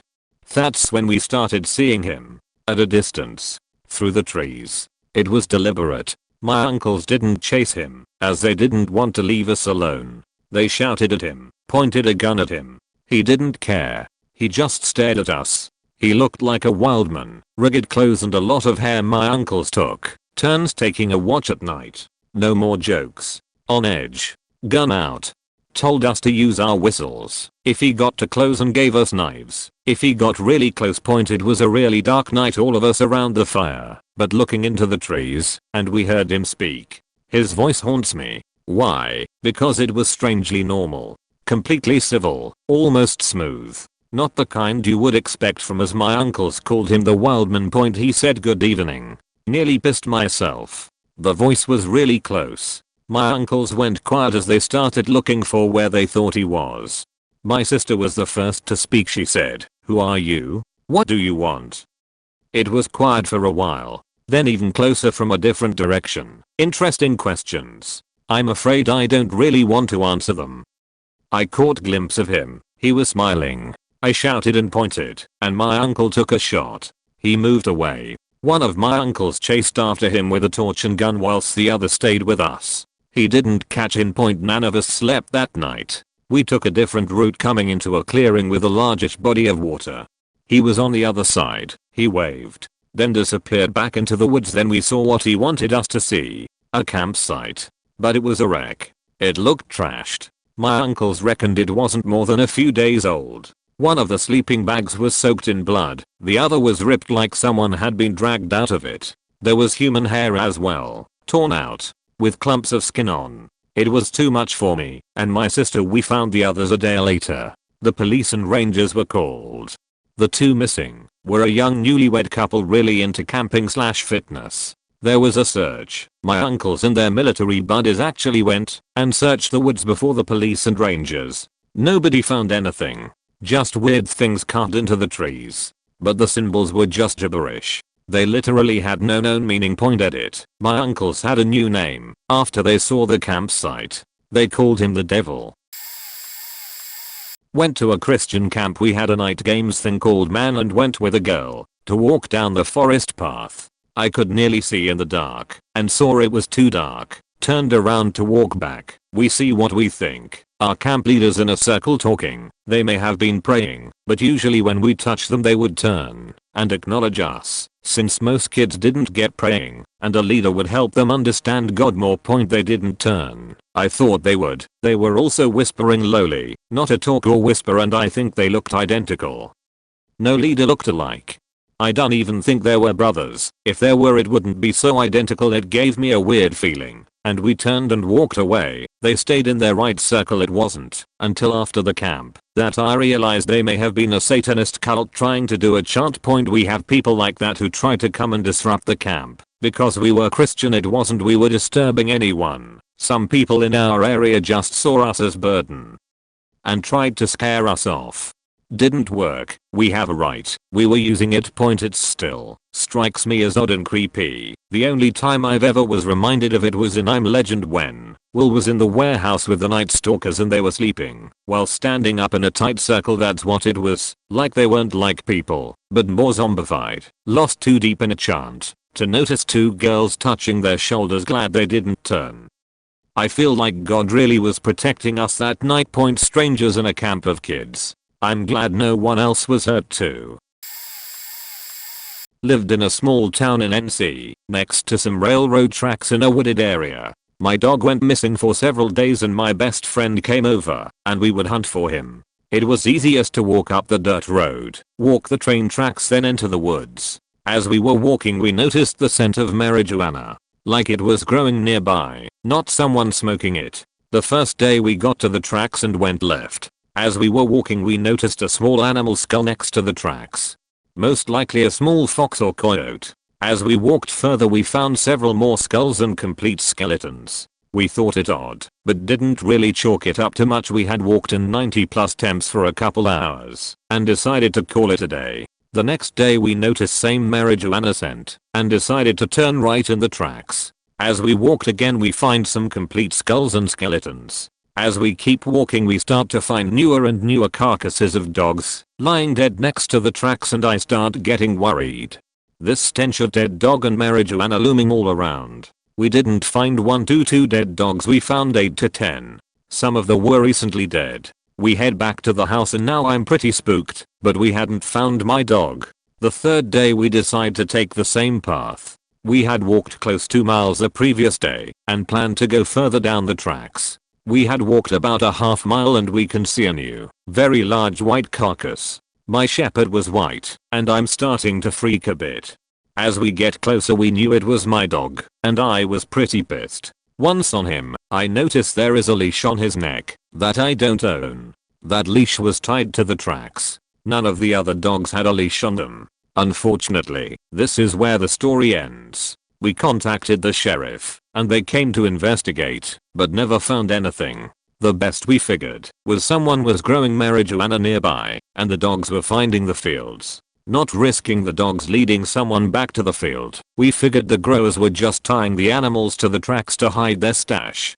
That's when we started seeing him. At a distance. Through the trees. It was deliberate. My uncles didn't chase him, as they didn't want to leave us alone. They shouted at him, pointed a gun at him. He didn't care. He just stared at us. He looked like a wildman, ragged clothes and a lot of hair. My uncles took turns taking a watch at night. No more jokes. On edge. Gun out. Told us to use our whistles if he got too close and gave us knives if he got really close. Point. It was a really dark night, all of us around the fire, but looking into the trees, and we heard him speak. His voice haunts me. Why? Because it was strangely normal. Completely civil, almost smooth. Not the kind you would expect from us. My uncles called him the Wildman. Point. He said good evening. Nearly pissed myself. The voice was really close. My uncles went quiet as they started looking for where they thought he was. My sister was the first to speak. She said, "Who are you? What do you want?" It was quiet for a while, then even closer from a different direction. Interesting questions. I'm afraid I don't really want to answer them. I caught a glimpse of him. He was smiling. I shouted and pointed, and my uncle took a shot. He moved away. One of my uncles chased after him with a torch and gun whilst the other stayed with us. He didn't catch him. Point. None of us slept that night. We took a different route, coming into a clearing with a largish body of water. He was on the other side. He waved, then disappeared back into the woods. Then we saw what he wanted us to see. A campsite. But it was a wreck. It looked trashed. My uncles reckoned it wasn't more than a few days old. One of the sleeping bags was soaked in blood. The other was ripped like someone had been dragged out of it. There was human hair as well, torn out, with clumps of skin on. It was too much for me and my sister. We found the others a day later. The police and rangers were called. The two missing were a young newlywed couple really into camping/fitness. There was a search. My uncles and their military buddies actually went and searched the woods before the police and rangers. Nobody found anything. Just weird things carved into the trees. But the symbols were just gibberish. They literally had no known meaning. Point. Edit. My uncles had a new name after they saw the campsite. They called him the devil. Went to a Christian camp. We had a night games thing called Man and went with a girl to walk down the forest path. I could nearly see in the dark and saw it was too dark. Turned around to walk back. We see what we think. Our camp leaders in a circle talking. They may have been praying, but usually when we touch them they would turn and acknowledge us, since most kids didn't get praying, and a leader would help them understand God more. Point. They didn't turn. I thought they would. They were also whispering lowly, not a talk or whisper, and I think they looked identical. No leader looked alike. I don't even think they were brothers. If there were, it wouldn't be so identical. It gave me a weird feeling. And we turned and walked away. They stayed in their right circle. It wasn't until after the camp that I realized they may have been a Satanist cult trying to do a chant. Point. We have people like that who try to come and disrupt the camp. Because we were Christian, it wasn't we were disturbing anyone. Some people in our area just saw us as burden and tried to scare us off. Didn't work. We have a right. We were using it. Point. It still strikes me as odd and creepy. The only time I've ever was reminded of it was in I'm Legend when Will was in the warehouse with the night stalkers and they were sleeping while standing up in a tight circle. That's what it was. Like they weren't like people, but more zombified. Lost too deep in a chant to notice two girls touching their shoulders. Glad they didn't turn. I feel like God really was protecting us that night. Point strangers in a camp of kids. I'm glad no one else was hurt too. Lived in a small town in NC, next to some railroad tracks in a wooded area. My dog went missing for several days and my best friend came over and we would hunt for him. It was easiest to walk up the dirt road, walk the train tracks, then enter the woods. As we were walking we noticed the scent of marijuana. Like it was growing nearby, not someone smoking it. The first day we got to the tracks and went left. As we were walking we noticed a small animal skull next to the tracks. Most likely a small fox or coyote. As we walked further we found several more skulls and complete skeletons. We thought it odd, but didn't really chalk it up to much. We had walked in 90 plus temps for a couple hours and decided to call it a day. The next day we noticed same marijuana scent and decided to turn right in the tracks. As we walked again we find some complete skulls and skeletons. As we keep walking we start to find newer and newer carcasses of dogs lying dead next to the tracks and I start getting worried. This stench of dead dog and marijuana looming all around. We didn't find 2 dead dogs, we found 8 to 10. Some of them were recently dead. We head back to the house and now I'm pretty spooked, but we hadn't found my dog. The third day we decide to take the same path. We had walked close 2 miles the previous day and planned to go further down the tracks. We had walked about a half mile and we can see a new, very large white carcass. My shepherd was white, and I'm starting to freak a bit. As we get closer we knew it was my dog, and I was pretty pissed. Once on him, I noticed there is a leash on his neck that I don't own. That leash was tied to the tracks. None of the other dogs had a leash on them. Unfortunately, this is where the story ends. We contacted the sheriff, and they came to investigate, but never found anything. The best we figured was someone was growing marijuana nearby, and the dogs were finding the fields. Not risking the dogs leading someone back to the field, we figured the growers were just tying the animals to the tracks to hide their stash.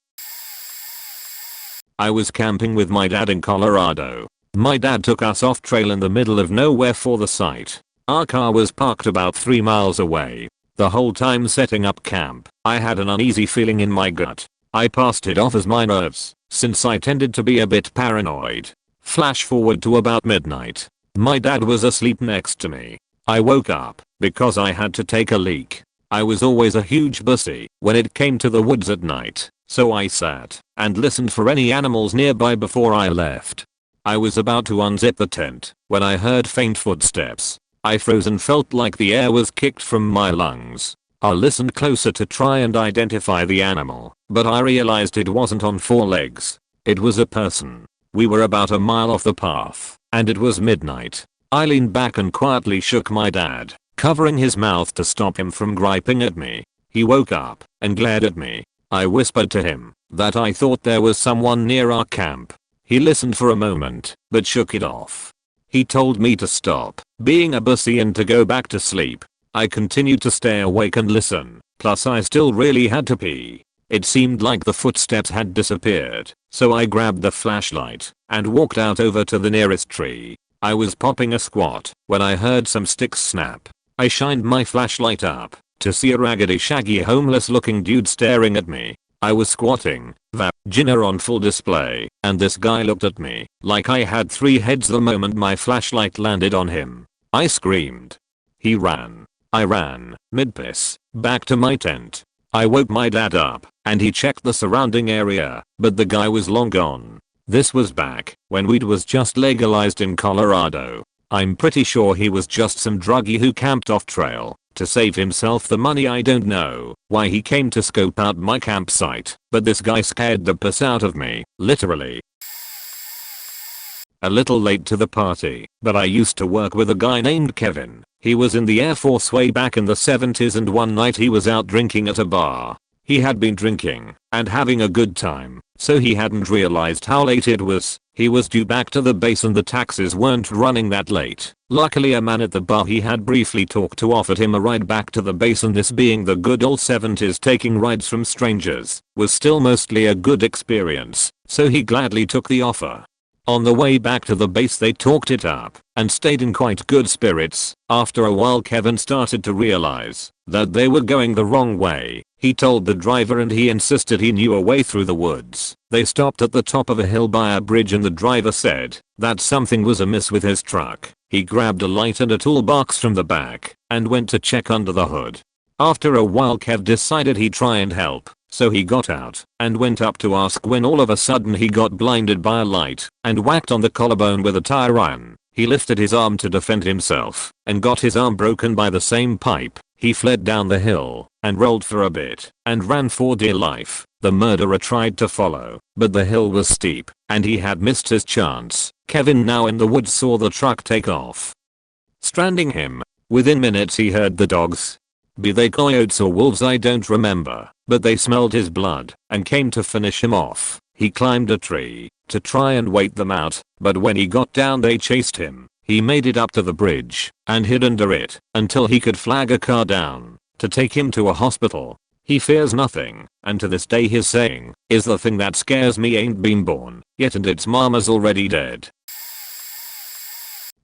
I was camping with my dad in Colorado. My dad took us off trail in the middle of nowhere for the site. Our car was parked about 3 miles away. The whole time setting up camp, I had an uneasy feeling in my gut. I passed it off as my nerves, since I tended to be a bit paranoid. Flash forward to about midnight. My dad was asleep next to me. I woke up because I had to take a leak. I was always a huge pussy when it came to the woods at night, so I sat and listened for any animals nearby before I left. I was about to unzip the tent when I heard faint footsteps. I froze and felt like the air was kicked from my lungs. I listened closer to try and identify the animal, but I realized it wasn't on 4 legs. It was a person. We were about a mile off the path, and it was midnight. I leaned back and quietly shook my dad, covering his mouth to stop him from griping at me. He woke up and glared at me. I whispered to him that I thought there was someone near our camp. He listened for a moment, but shook it off. He told me to stop being a pussy and to go back to sleep. I continued to stay awake and listen, plus I still really had to pee. It seemed like the footsteps had disappeared, so I grabbed the flashlight and walked out over to the nearest tree. I was popping a squat when I heard some sticks snap. I shined my flashlight up to see a raggedy shaggy homeless looking dude staring at me. I was squatting, vagina on full display, and this guy looked at me like I had 3 heads the moment my flashlight landed on him. I screamed. He ran. I ran, mid-piss, back to my tent. I woke my dad up, and he checked the surrounding area, but the guy was long gone. This was back when weed was just legalized in Colorado. I'm pretty sure he was just some druggie who camped off trail to save himself the money. I don't know why he came to scope out my campsite, but this guy scared the piss out of me, literally. A little late to the party, but I used to work with a guy named Kevin. He was in the Air Force way back in the 70s and one night he was out drinking at a bar. He had been drinking and having a good time, so he hadn't realized how late it was. He was due back to the base and the taxis weren't running that late. Luckily a man at the bar he had briefly talked to offered him a ride back to the base, and this being the good old 70s, taking rides from strangers was still mostly a good experience, so he gladly took the offer. On the way back to the base they talked it up and stayed in quite good spirits. After a while Kevin started to realize that they were going the wrong way. He told the driver and he insisted he knew a way through the woods. They stopped at the top of a hill by a bridge and the driver said that something was amiss with his truck. He grabbed a light and a toolbox from the back and went to check under the hood. After a while Kev decided he'd try and help, so he got out and went up to ask when all of a sudden he got blinded by a light and whacked on the collarbone with a tire iron. He lifted his arm to defend himself and got his arm broken by the same pipe. He fled down the hill and rolled for a bit and ran for dear life. The murderer tried to follow, but the hill was steep and he had missed his chance. Kevin, now in the woods, saw the truck take off, stranding him. Within minutes he heard the dogs. Be they coyotes or wolves I don't remember, but they smelled his blood and came to finish him off. He climbed a tree to try and wait them out, but when he got down they chased him. He made it up to the bridge and hid under it until he could flag a car down to take him to a hospital. He fears nothing, and to this day his saying is the thing that scares me ain't been born yet and its mama's already dead.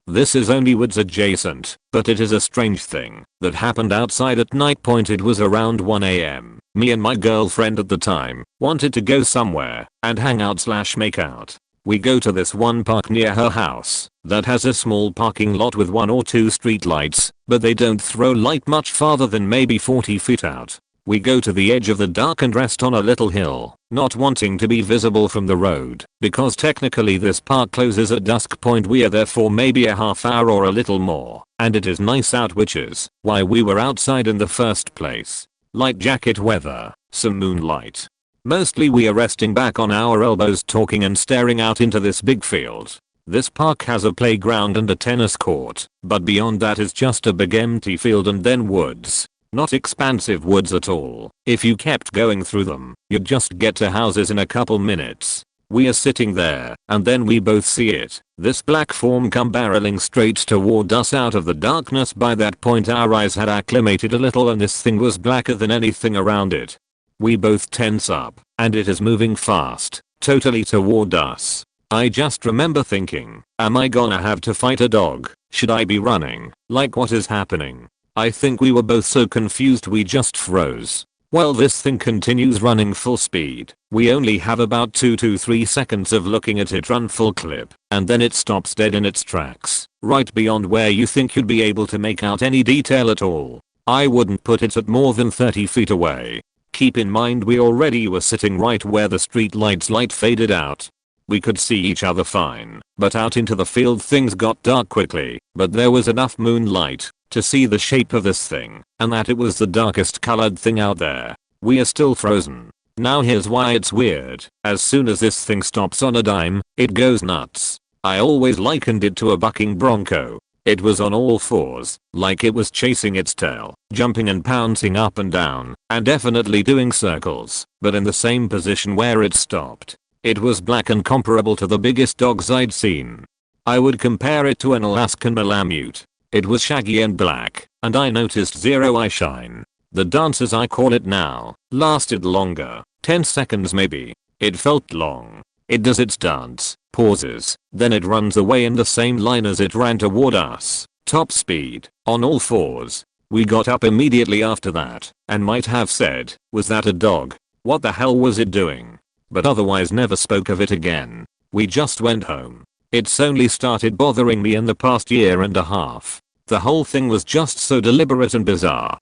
This is only woods adjacent, but it is a strange thing that happened outside at night point. It was around 1 AM. Me and my girlfriend at the time wanted to go somewhere and hang out / make out. We go to this one park near her house that has a small parking lot with 1 or 2 street lights, but they don't throw light much farther than maybe 40 feet out. We go to the edge of the dark and rest on a little hill, not wanting to be visible from the road, because technically this park closes at dusk point. We are there for maybe a half hour or a little more, and it is nice out, which is why we were outside in the first place. Light jacket weather, some moonlight. Mostly we are resting back on our elbows talking and staring out into this big field. This park has a playground and a tennis court, but beyond that is just a big empty field and then woods. Not expansive woods at all. If you kept going through them, you'd just get to houses in a couple minutes. We are sitting there, and then we both see it. This black form come barreling straight toward us out of the darkness. By that point our eyes had acclimated a little and this thing was blacker than anything around it. We both tense up, and it is moving fast, totally toward us. I just remember thinking, am I gonna have to fight a dog? Should I be running? Like, what is happening? I think we were both so confused we just froze. Well, this thing continues running full speed. We only have about 2 to 3 seconds of looking at it run full clip, and then it stops dead in its tracks, right beyond where you think you'd be able to make out any detail at all. I wouldn't put it at more than 30 feet away. Keep in mind we already were sitting right where the street lights light faded out. We could see each other fine, but out into the field things got dark quickly, but there was enough moonlight to see the shape of this thing, and that it was the darkest colored thing out there. We are still frozen. Now here's why it's weird. As soon as this thing stops on a dime, it goes nuts. I always likened it to a bucking bronco. It was on all fours, like it was chasing its tail, jumping and pouncing up and down, and definitely doing circles, but in the same position where it stopped. It was black and comparable to the biggest dogs I'd seen. I would compare it to an Alaskan Malamute. It was shaggy and black, and I noticed zero eye shine. The dance, as I call it now, lasted longer, 10 seconds maybe. It felt long. It does its dance, pauses, then it runs away in the same line as it ran toward us, top speed, on all fours. We got up immediately after that, and might have said, was that a dog? What the hell was it doing? But otherwise never spoke of it again. We just went home. It's only started bothering me in the past year and a half. The whole thing was just so deliberate and bizarre.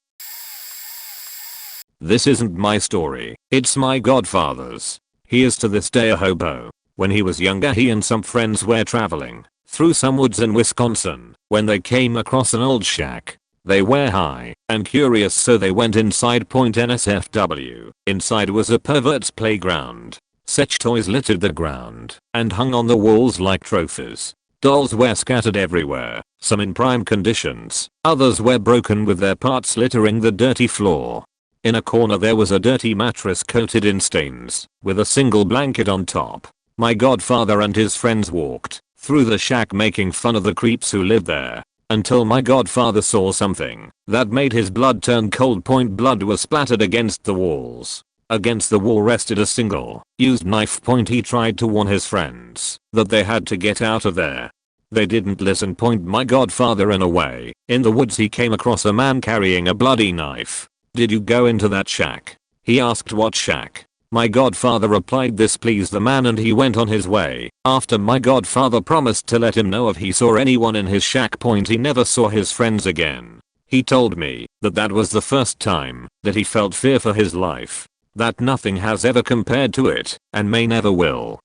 This isn't my story, it's my godfather's. He is to this day a hobo. When he was younger he and some friends were traveling through some woods in Wisconsin when they came across an old shack. They were high and curious, so they went inside. NSFW. Inside was a pervert's playground. Such toys littered the ground and hung on the walls like trophies. Dolls were scattered everywhere, some in prime conditions, others were broken with their parts littering the dirty floor. In a corner there was a dirty mattress coated in stains, with a single blanket on top. My godfather and his friends walked through the shack making fun of the creeps who lived there. Until my godfather saw something that made his blood turn cold. Blood was splattered against the walls. Against the wall rested a single, used knife. He tried to warn his friends that they had to get out of there. They didn't listen. My godfather ran away. In the woods he came across a man carrying a bloody knife. "Did you go into that shack?" he asked. "What shack?" My godfather replied. This pleased the man and he went on his way. After my godfather promised to let him know if he saw anyone in his shack. He never saw his friends again. He told me that that was the first time that he felt fear for his life. That nothing has ever compared to it, and may never will.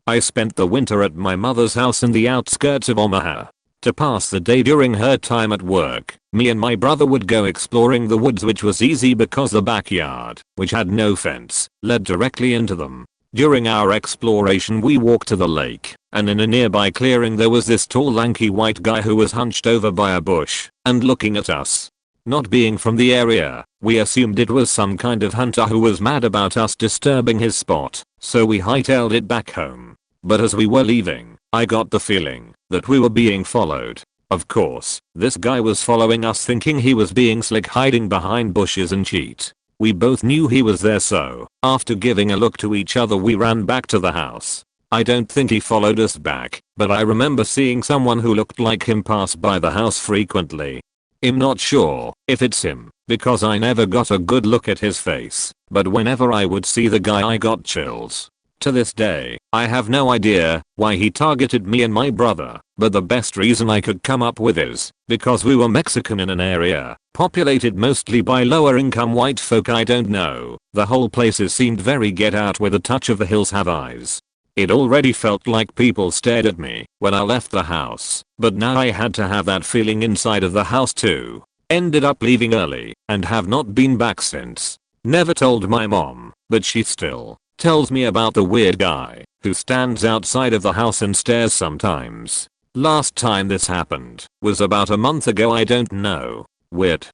I spent the winter at my mother's house in the outskirts of Omaha. To pass the day during her time at work, me and my brother would go exploring the woods, which was easy because the backyard, which had no fence, led directly into them. During our exploration we walked to the lake, and in a nearby clearing there was this tall lanky white guy who was hunched over by a bush and looking at us. Not being from the area, we assumed it was some kind of hunter who was mad about us disturbing his spot, so we hightailed it back home. But as we were leaving, I got the feeling that we were being followed. Of course, this guy was following us, thinking he was being slick, hiding behind bushes and cheat. We both knew he was there, so after giving a look to each other we ran back to the house. I don't think he followed us back, but I remember seeing someone who looked like him pass by the house frequently. I'm not sure if it's him, because I never got a good look at his face, but whenever I would see the guy I got chills. To this day, I have no idea why he targeted me and my brother, but the best reason I could come up with is because we were Mexican in an area populated mostly by lower income white folk. I don't know, the whole place seemed very Get Out with a touch of The Hills Have Eyes. It already felt like people stared at me when I left the house, but now I had to have that feeling inside of the house too. Ended up leaving early and have not been back since. Never told my mom, but she still tells me about the weird guy who stands outside of the house and stares sometimes. Last time this happened was about a month ago. I don't know. Weird.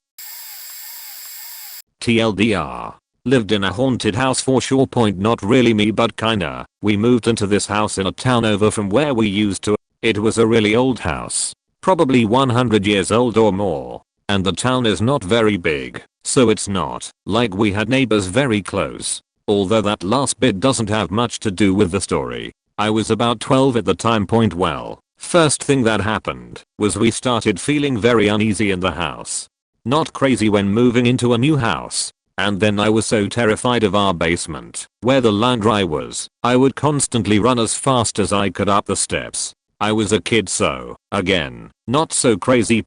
TLDR. Lived in a haunted house for sure. Not really me, but kinda. We moved into this house in a town over from where we used to. It was a really old house. Probably 100 years old or more. And the town is not very big, so it's not like we had neighbors very close. Although that last bit doesn't have much to do with the story. I was about 12 at the time. Well, first thing that happened was we started feeling very uneasy in the house. Not crazy when moving into a new house. And then I was so terrified of our basement, where the laundry was, I would constantly run as fast as I could up the steps. I was a kid, so, again, not so crazy.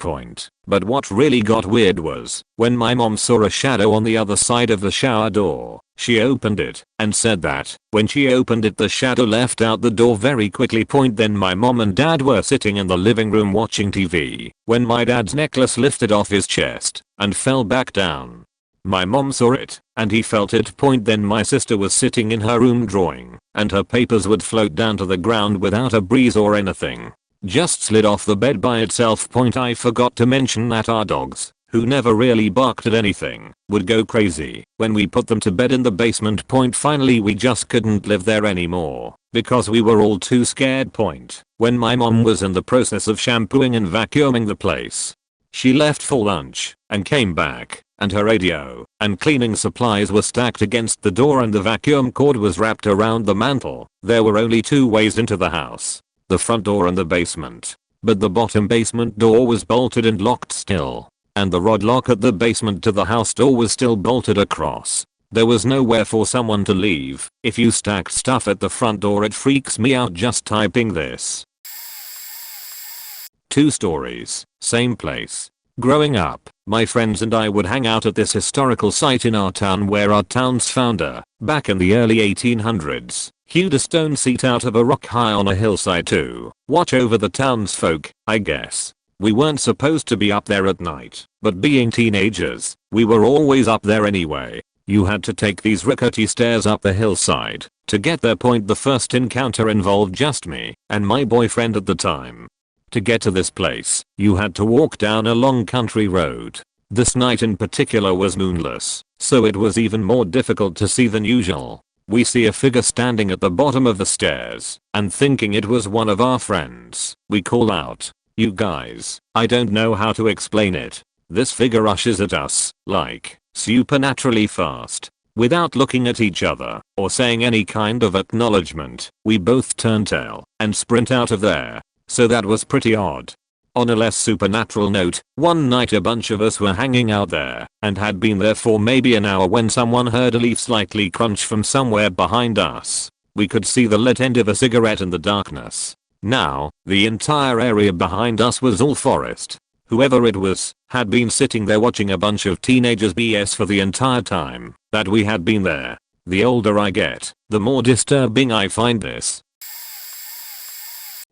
But what really got weird was when my mom saw a shadow on the other side of the shower door. She opened it and said that when she opened it the shadow left out the door very quickly. Then my mom and dad were sitting in the living room watching TV when my dad's necklace lifted off his chest and fell back down. My mom saw it, and he felt it. Then my sister was sitting in her room drawing, and her papers would float down to the ground without a breeze or anything. Just slid off the bed by itself. I forgot to mention that our dogs, who never really barked at anything, would go crazy when we put them to bed in the basement. Finally we just couldn't live there anymore, because we were all too scared. When my mom was in the process of shampooing and vacuuming the place, she left for lunch and came back, and her radio and cleaning supplies were stacked against the door and the vacuum cord was wrapped around the mantle. There were only two ways into the house, the front door and the basement. But the bottom basement door was bolted and locked still, and the rod lock at the basement to the house door was still bolted across. There was nowhere for someone to leave. If you stacked stuff at the front door, it freaks me out just typing this. 2 stories, same place. Growing up, my friends and I would hang out at this historical site in our town where our town's founder, back in the early 1800s, hewed a stone seat out of a rock high on a hillside to watch over the townsfolk, I guess. We weren't supposed to be up there at night, but being teenagers, we were always up there anyway. You had to take these rickety stairs up the hillside to get there. The first encounter involved just me and my boyfriend at the time. To get to this place, you had to walk down a long country road. This night in particular was moonless, so it was even more difficult to see than usual. We see a figure standing at the bottom of the stairs, and thinking it was one of our friends, we call out, "You guys, I don't know how to explain it." This figure rushes at us, like, supernaturally fast. Without looking at each other, or saying any kind of acknowledgement, we both turn tail, and sprint out of there. So that was pretty odd. On a less supernatural note, one night a bunch of us were hanging out there, and had been there for maybe an hour when someone heard a leaf slightly crunch from somewhere behind us. We could see the lit end of a cigarette in the darkness. Now, the entire area behind us was all forest. Whoever it was, had been sitting there watching a bunch of teenagers BS for the entire time that we had been there. The older I get, the more disturbing I find this.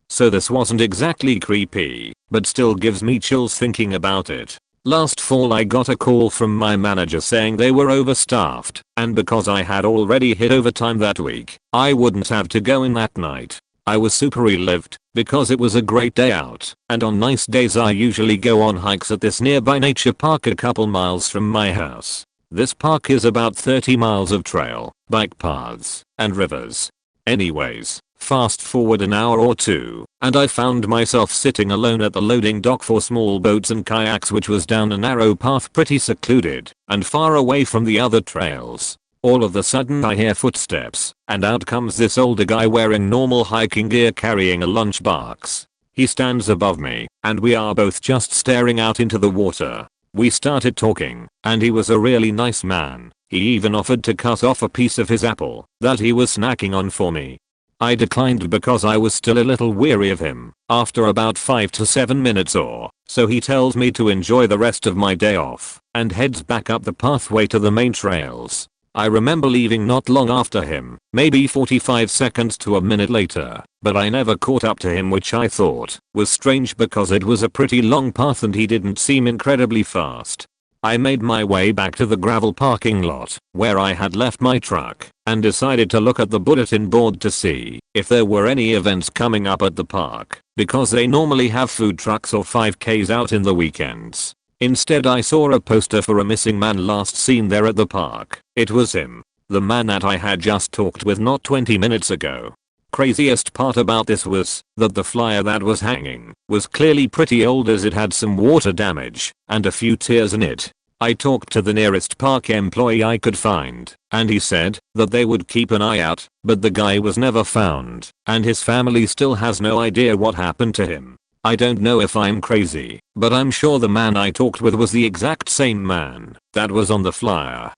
So this wasn't exactly creepy, but still gives me chills thinking about it. Last fall I got a call from my manager saying they were overstaffed, and because I had already hit overtime that week, I wouldn't have to go in that night. I was super relieved, because it was a great day out, and on nice days I usually go on hikes at this nearby nature park a couple miles from my house. This park is about 30 miles of trail, bike paths, and rivers. Anyways, fast forward an hour or two, and I found myself sitting alone at the loading dock for small boats and kayaks, which was down a narrow path pretty secluded, and far away from the other trails. All of a sudden I hear footsteps, and out comes this older guy wearing normal hiking gear carrying a lunchbox. He stands above me, and we are both just staring out into the water. We started talking, and he was a really nice man. He even offered to cut off a piece of his apple that he was snacking on for me. I declined because I was still a little weary of him after about 5 to 7 minutes or so. He tells me to enjoy the rest of my day off and heads back up the pathway to the main trails. I remember leaving not long after him, maybe 45 seconds to a minute later, but I never caught up to him, which I thought was strange because it was a pretty long path and he didn't seem incredibly fast. I made my way back to the gravel parking lot where I had left my truck and decided to look at the bulletin board to see if there were any events coming up at the park, because they normally have food trucks or 5Ks out in the weekends. Instead I saw a poster for a missing man last seen there at the park. It was him, the man that I had just talked with not 20 minutes ago. Craziest part about this was that the flyer that was hanging was clearly pretty old, as it had some water damage and a few tears in it. I talked to the nearest park employee I could find, and he said that they would keep an eye out, but the guy was never found, and his family still has no idea what happened to him. I don't know if I'm crazy, but I'm sure the man I talked with was the exact same man that was on the flyer.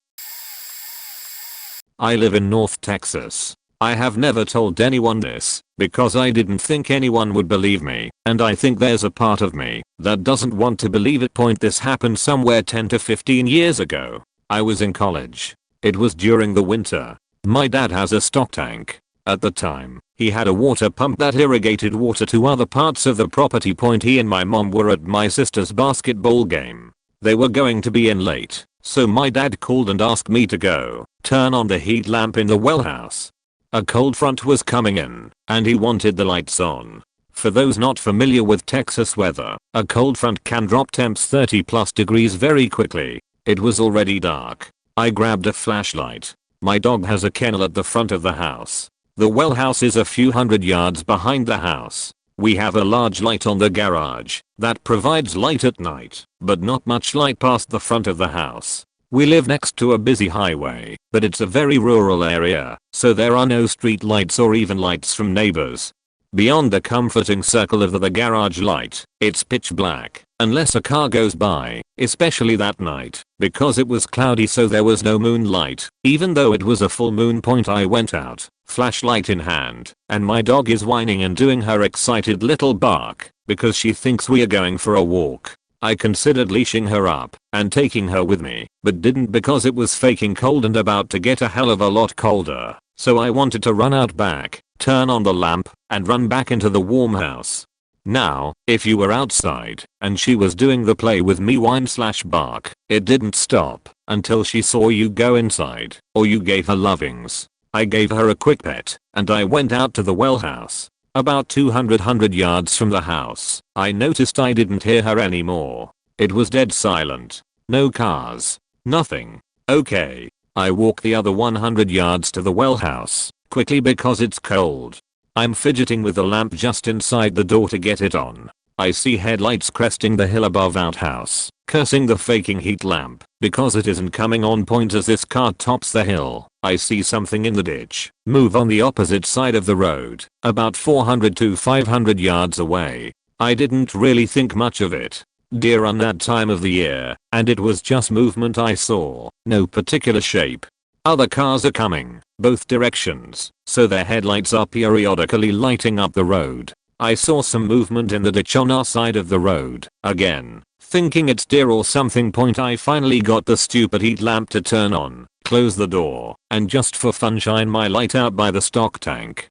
I live in North Texas. I have never told anyone this because I didn't think anyone would believe me, and I think there's a part of me that doesn't want to believe it. This happened somewhere 10 to 15 years ago. I was in college. It was during the winter. My dad has a stock tank. At the time, he had a water pump that irrigated water to other parts of the property. He and my mom were at my sister's basketball game. They were going to be in late, so my dad called and asked me to go turn on the heat lamp in the well house. A cold front was coming in, and he wanted the lights on. For those not familiar with Texas weather, a cold front can drop temps 30+ degrees very quickly. It was already dark. I grabbed a flashlight. My dog has a kennel at the front of the house. The well house is a few hundred yards behind the house. We have a large light on the garage that provides light at night, but not much light past the front of the house. We live next to a busy highway, but it's a very rural area, so there are no street lights or even lights from neighbors. Beyond the comforting circle of the garage light, it's pitch black, unless a car goes by, especially that night, because it was cloudy, so there was no moonlight. Even though it was a full moon. I went out, flashlight in hand, and my dog is whining and doing her excited little bark because she thinks we are going for a walk. I considered leashing her up and taking her with me, but didn't because it was faking cold and about to get a hell of a lot colder. So I wanted to run out back, turn on the lamp, and run back into the warm house. Now, if you were outside and she was doing the play with me whine/bark, it didn't stop until she saw you go inside or you gave her lovings. I gave her a quick pet and I went out to the well house. About 200 yards from the house, I noticed I didn't hear her anymore. It was dead silent. No cars. Nothing. Okay. I walk the other 100 yards to the well house, quickly because it's cold. I'm fidgeting with the lamp just inside the door to get it on. I see headlights cresting the hill above outhouse, cursing the faking heat lamp, because it isn't coming on point as this car tops the hill. I see something in the ditch, move on the opposite side of the road, about 400 to 500 yards away. I didn't really think much of it. Deer on that time of the year, and it was just movement I saw, no particular shape. Other cars are coming, both directions, so their headlights are periodically lighting up the road. I saw some movement in the ditch on our side of the road. Again, thinking it's deer or something I finally got the stupid heat lamp to turn on, close the door, and just for fun shine my light out by the stock tank.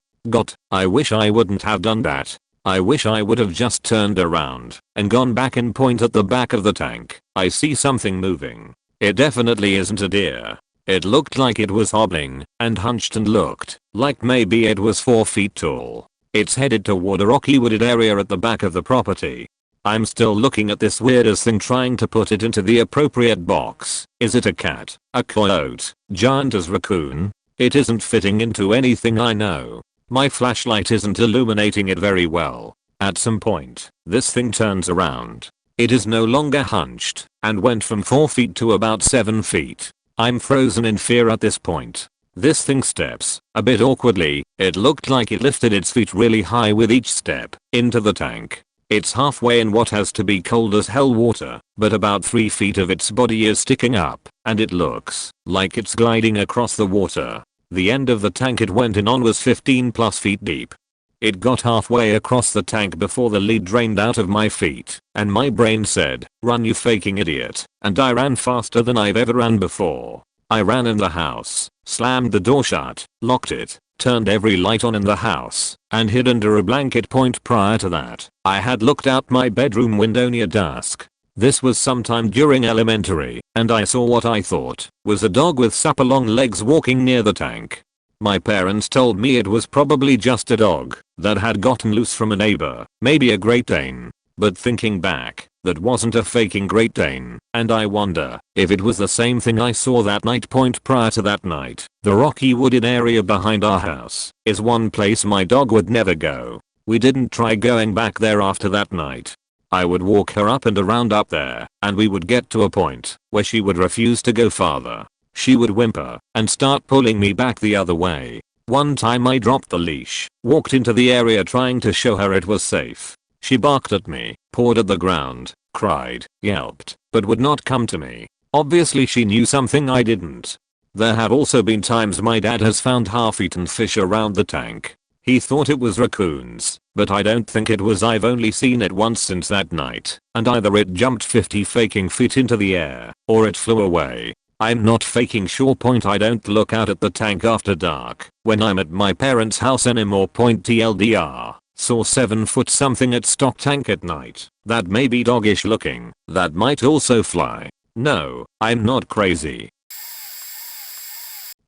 I wish I wouldn't have done that. I wish I would have just turned around and gone back and point at the back of the tank. I see something moving. It definitely isn't a deer. It looked like it was hobbling and hunched and looked like maybe it was 4 feet tall. It's headed toward a rocky wooded area at the back of the property. I'm still looking at this weirdest thing trying to put it into the appropriate box. Is it a cat? A coyote? Giant as raccoon? It isn't fitting into anything I know. My flashlight isn't illuminating it very well. At some point, this thing turns around. It is no longer hunched and went from 4 feet to about 7 feet. I'm frozen in fear at this point. This thing steps, a bit awkwardly. It looked like it lifted its feet really high with each step, into the tank. It's halfway in what has to be cold as hell water, but about 3 feet of its body is sticking up, and it looks like it's gliding across the water. The end of the tank it went in on was 15 plus feet deep. It got halfway across the tank before the lead drained out of my feet, and my brain said, "Run you faking idiot," and I ran faster than I've ever ran before. I ran in the house, slammed the door shut, locked it, turned every light on in the house, and hid under a blanket. Prior to that, I had looked out my bedroom window near dusk. This was sometime during elementary, and I saw what I thought was a dog with super long legs walking near the tank. My parents told me it was probably just a dog that had gotten loose from a neighbor, maybe a Great Dane. But thinking back, that wasn't a faking Great Dane, and I wonder if it was the same thing I saw that night. Prior to that night, the rocky wooded area behind our house is one place my dog would never go. We didn't try going back there after that night. I would walk her up and around up there, and we would get to a point where she would refuse to go farther. She would whimper and start pulling me back the other way. One time I dropped the leash, walked into the area trying to show her it was safe. She barked at me, pawed at the ground, cried, yelped, but would not come to me. Obviously she knew something I didn't. There have also been times my dad has found half-eaten fish around the tank. He thought it was raccoons, but I don't think it was. I've only seen it once since that night, and either it jumped 50 faking feet into the air, or it flew away. I'm not faking sure. I don't look out at the tank after dark when I'm at my parents' house anymore. TLDR. Saw 7 foot something at stock tank at night. That may be doggish looking. That might also fly. No, I'm not crazy.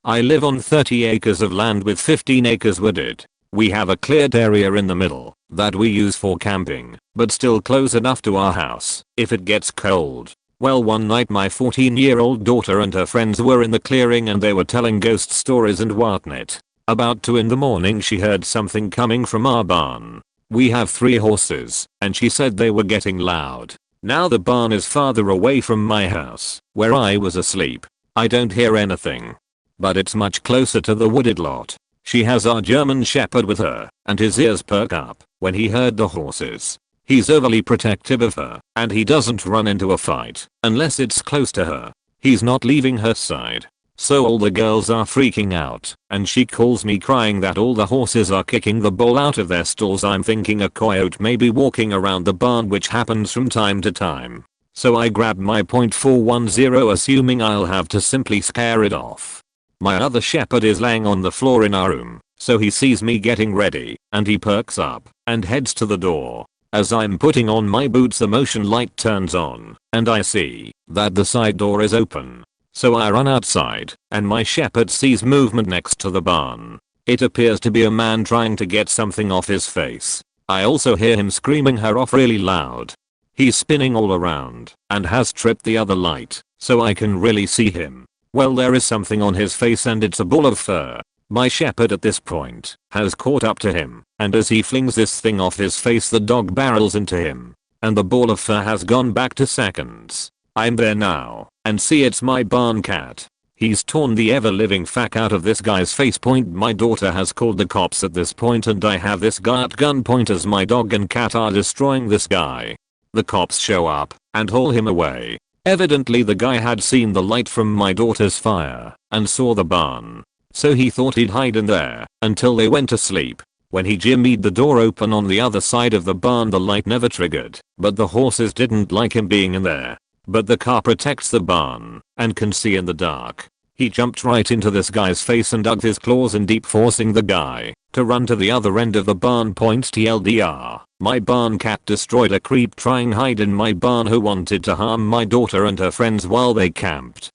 I live on 30 acres of land with 15 acres wooded. We have a cleared area in the middle that we use for camping, but still close enough to our house if it gets cold. Well, one night my 14-year-old daughter and her friends were in the clearing and they were telling ghost stories and whatnot. About 2 in the morning she heard something coming from our barn. We have 3 horses, and she said they were getting loud. Now the barn is farther away from my house, where I was asleep. I don't hear anything, but it's much closer to the wooded lot. She has our German Shepherd with her, and his ears perk up when he heard the horses. He's overly protective of her, and he doesn't run into a fight unless it's close to her. He's not leaving her side. So all the girls are freaking out, and she calls me crying that all the horses are kicking the ball out of their stalls. I'm thinking a coyote may be walking around the barn, which happens from time to time. So I grab my .410 assuming I'll have to simply scare it off. My other shepherd is laying on the floor in our room, so he sees me getting ready, and he perks up and heads to the door. As I'm putting on my boots, the motion light turns on, and I see that the side door is open. So I run outside, and my shepherd sees movement next to the barn. It appears to be a man trying to get something off his face. I also hear him screaming her off really loud. He's spinning all around and has tripped the other light, so I can really see him. Well, there is something on his face and it's a ball of fur. My shepherd at this point has caught up to him, and as he flings this thing off his face the dog barrels into him. And the ball of fur has gone back to seconds. I'm there now, and see, it's my barn cat. He's torn the ever-living fuck out of this guy's face. My daughter has called the cops at this point and I have this guy at gunpoint as my dog and cat are destroying this guy. The cops show up and haul him away. Evidently the guy had seen the light from my daughter's fire and saw the barn. So he thought he'd hide in there until they went to sleep. When he jimmied the door open on the other side of the barn, the light never triggered, but the horses didn't like him being in there. But the car protects the barn and can see in the dark. He jumped right into this guy's face and dug his claws in deep, forcing the guy to run to the other end of the barn. TLDR, my barn cat destroyed a creep trying hide in my barn who wanted to harm my daughter and her friends while they camped.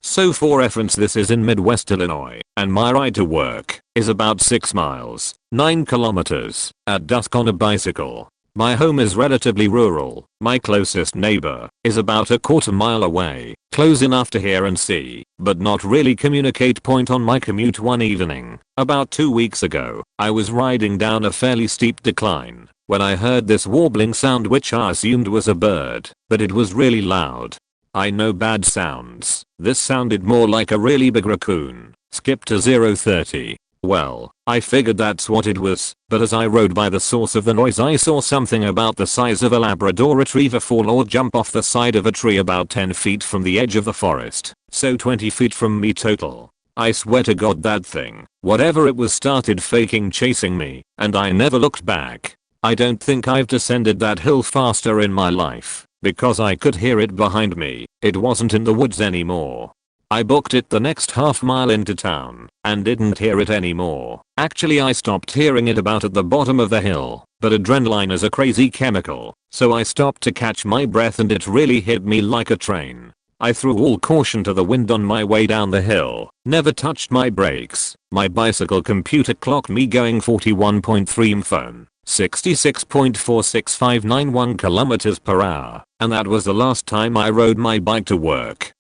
So for reference, this is in Midwest Illinois, and my ride to work is about 6 miles, 9 kilometers, at dusk on a bicycle. My home is relatively rural. My closest neighbor is about a quarter mile away, close enough to hear and see, but not really communicate. On my commute one evening, about 2 weeks ago, I was riding down a fairly steep decline when I heard this warbling sound which I assumed was a bird, but it was really loud. I know bad sounds. This sounded more like a really big raccoon. Skip to 0:30. Well, I figured that's what it was, but as I rode by the source of the noise I saw something about the size of a Labrador retriever fall or jump off the side of a tree about 10 feet from the edge of the forest, so 20 feet from me total. I swear to God that thing, whatever it was, started faking chasing me, and I never looked back. I don't think I've descended that hill faster in my life, because I could hear it behind me. It wasn't in the woods anymore. I booked it the next half mile into town and didn't hear it anymore. Actually, I stopped hearing it about at the bottom of the hill, but adrenaline is a crazy chemical, so I stopped to catch my breath and it really hit me like a train. I threw all caution to the wind on my way down the hill, never touched my brakes. My bicycle computer clocked me going 41.3 mph, 66.46591 kilometers per hour, and that was the last time I rode my bike to work.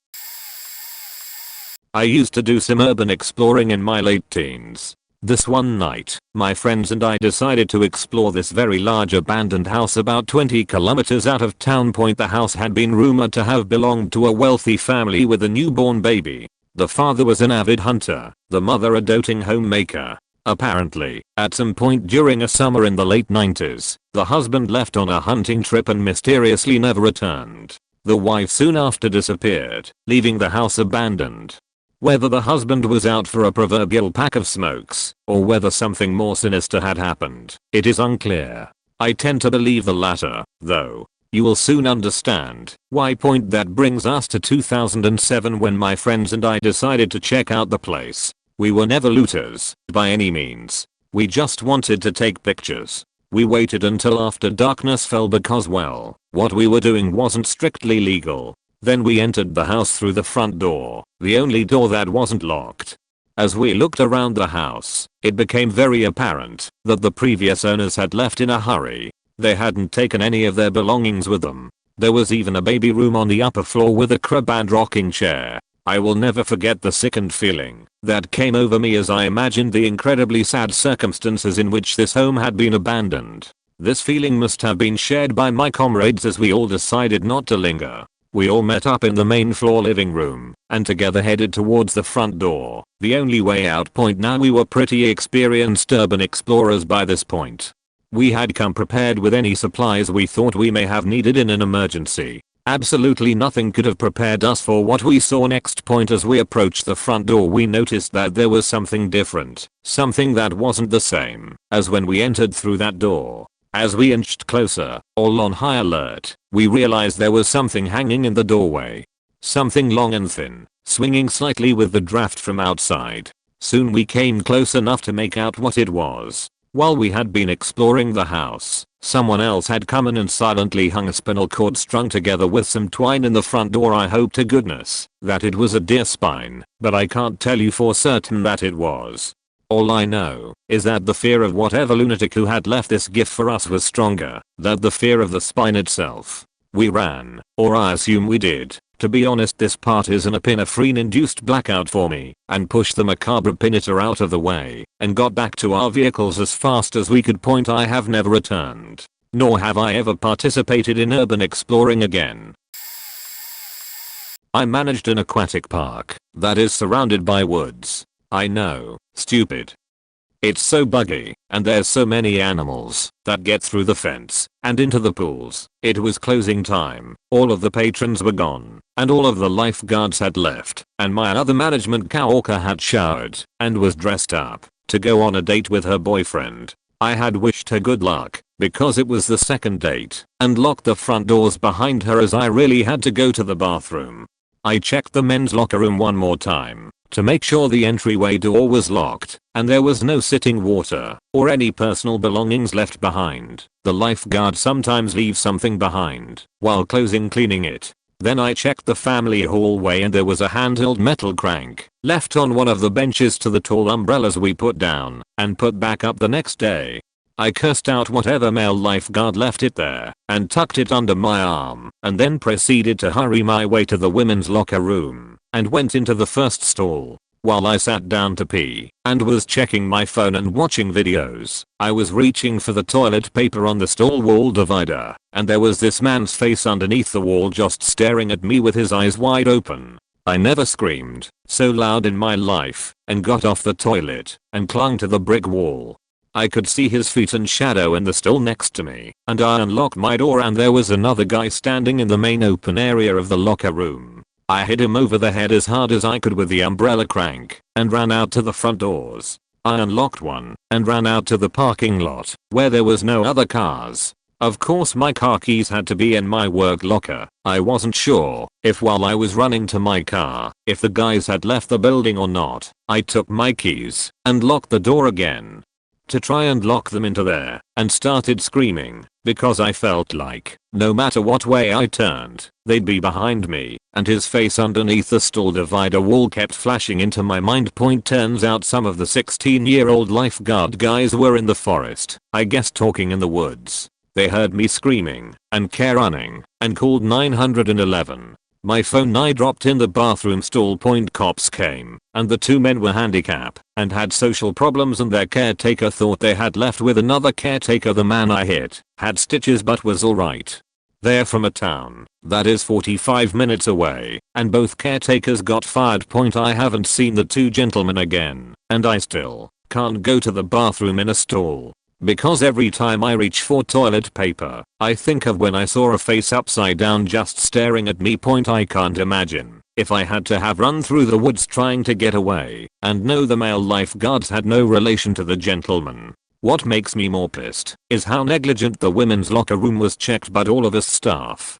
I used to do some urban exploring in my late teens. This one night, my friends and I decided to explore this very large abandoned house about 20 kilometers out of town. The house had been rumored to have belonged to a wealthy family with a newborn baby. The father was an avid hunter, the mother a doting homemaker. Apparently, at some point during a summer in the late 90s, the husband left on a hunting trip and mysteriously never returned. The wife soon after disappeared, leaving the house abandoned. Whether the husband was out for a proverbial pack of smokes, or whether something more sinister had happened, it is unclear. I tend to believe the latter, though. You will soon understand why. That brings us to 2007 when my friends and I decided to check out the place. We were never looters, by any means. We just wanted to take pictures. We waited until after darkness fell because, well, what we were doing wasn't strictly legal. Then we entered the house through the front door, the only door that wasn't locked. As we looked around the house, it became very apparent that the previous owners had left in a hurry. They hadn't taken any of their belongings with them. There was even a baby room on the upper floor with a crib and rocking chair. I will never forget the sickened feeling that came over me as I imagined the incredibly sad circumstances in which this home had been abandoned. This feeling must have been shared by my comrades as we all decided not to linger. We all met up in the main floor living room and together headed towards the front door, the only way out. Now we were pretty experienced urban explorers by this point. We had come prepared with any supplies we thought we may have needed in an emergency. Absolutely nothing could have prepared us for what we saw next. As we approached the front door we noticed that there was something different, something that wasn't the same as when we entered through that door. As we inched closer, all on high alert, we realized there was something hanging in the doorway. Something long and thin, swinging slightly with the draft from outside. Soon we came close enough to make out what it was. While we had been exploring the house, someone else had come in and silently hung a spinal cord strung together with some twine in the front door. I hope to goodness that it was a deer spine, but I can't tell you for certain that it was. All I know is that the fear of whatever lunatic who had left this gift for us was stronger than the fear of the spine itself. We ran, or I assume we did. To be honest, this part is an epinephrine induced blackout for me, and pushed the macabre pinita out of the way and got back to our vehicles as fast as we could. I have never returned, nor have I ever participated in urban exploring again. I managed an aquatic park that is surrounded by woods. I know, stupid. It's so buggy, and there's so many animals that get through the fence and into the pools. It was closing time, all of the patrons were gone, and all of the lifeguards had left, and my other management coworker had showered and was dressed up to go on a date with her boyfriend. I had wished her good luck because it was the second date, and locked the front doors behind her as I really had to go to the bathroom. I checked the men's locker room one more time to make sure the entryway door was locked and there was no sitting water or any personal belongings left behind. The lifeguard sometimes leaves something behind while cleaning it. Then I checked the family hallway and there was a handheld metal crank left on one of the benches to the tall umbrellas we put down and put back up the next day. I cursed out whatever male lifeguard left it there and tucked it under my arm, and then proceeded to hurry my way to the women's locker room and went into the first stall. While I sat down to pee and was checking my phone and watching videos, I was reaching for the toilet paper on the stall wall divider, and there was this man's face underneath the wall just staring at me with his eyes wide open. I never screamed so loud in my life and got off the toilet and clung to the brick wall. I could see his feet and shadow in the stall next to me, and I unlocked my door and there was another guy standing in the main open area of the locker room. I hit him over the head as hard as I could with the umbrella crank and ran out to the front doors. I unlocked one and ran out to the parking lot where there was no other cars. Of course my car keys had to be in my work locker. I wasn't sure if while I was running to my car, if the guys had left the building or not. I took my keys and locked the door again to try and lock them into there, and started screaming because I felt like no matter what way I turned, they'd be behind me, and his face underneath the stall divider wall kept flashing into my mind. Turns out some of the 16-year-old lifeguard guys were in the forest, I guess talking in the woods. They heard me screaming and running and called 911. My phone I dropped in the bathroom stall. Cops came, and the two men were handicapped and had social problems, and their caretaker thought they had left with another caretaker. The man I hit had stitches but was alright. They're from a town that is 45 minutes away, and both caretakers got fired. I haven't seen the two gentlemen again, and I still can't go to the bathroom in a stall. Because every time I reach for toilet paper, I think of when I saw a face upside down just staring at me. I can't imagine if I had to have run through the woods trying to get away, and no, the male lifeguards had no relation to the gentleman. What makes me more pissed is how negligent the women's locker room was checked by all of us staff.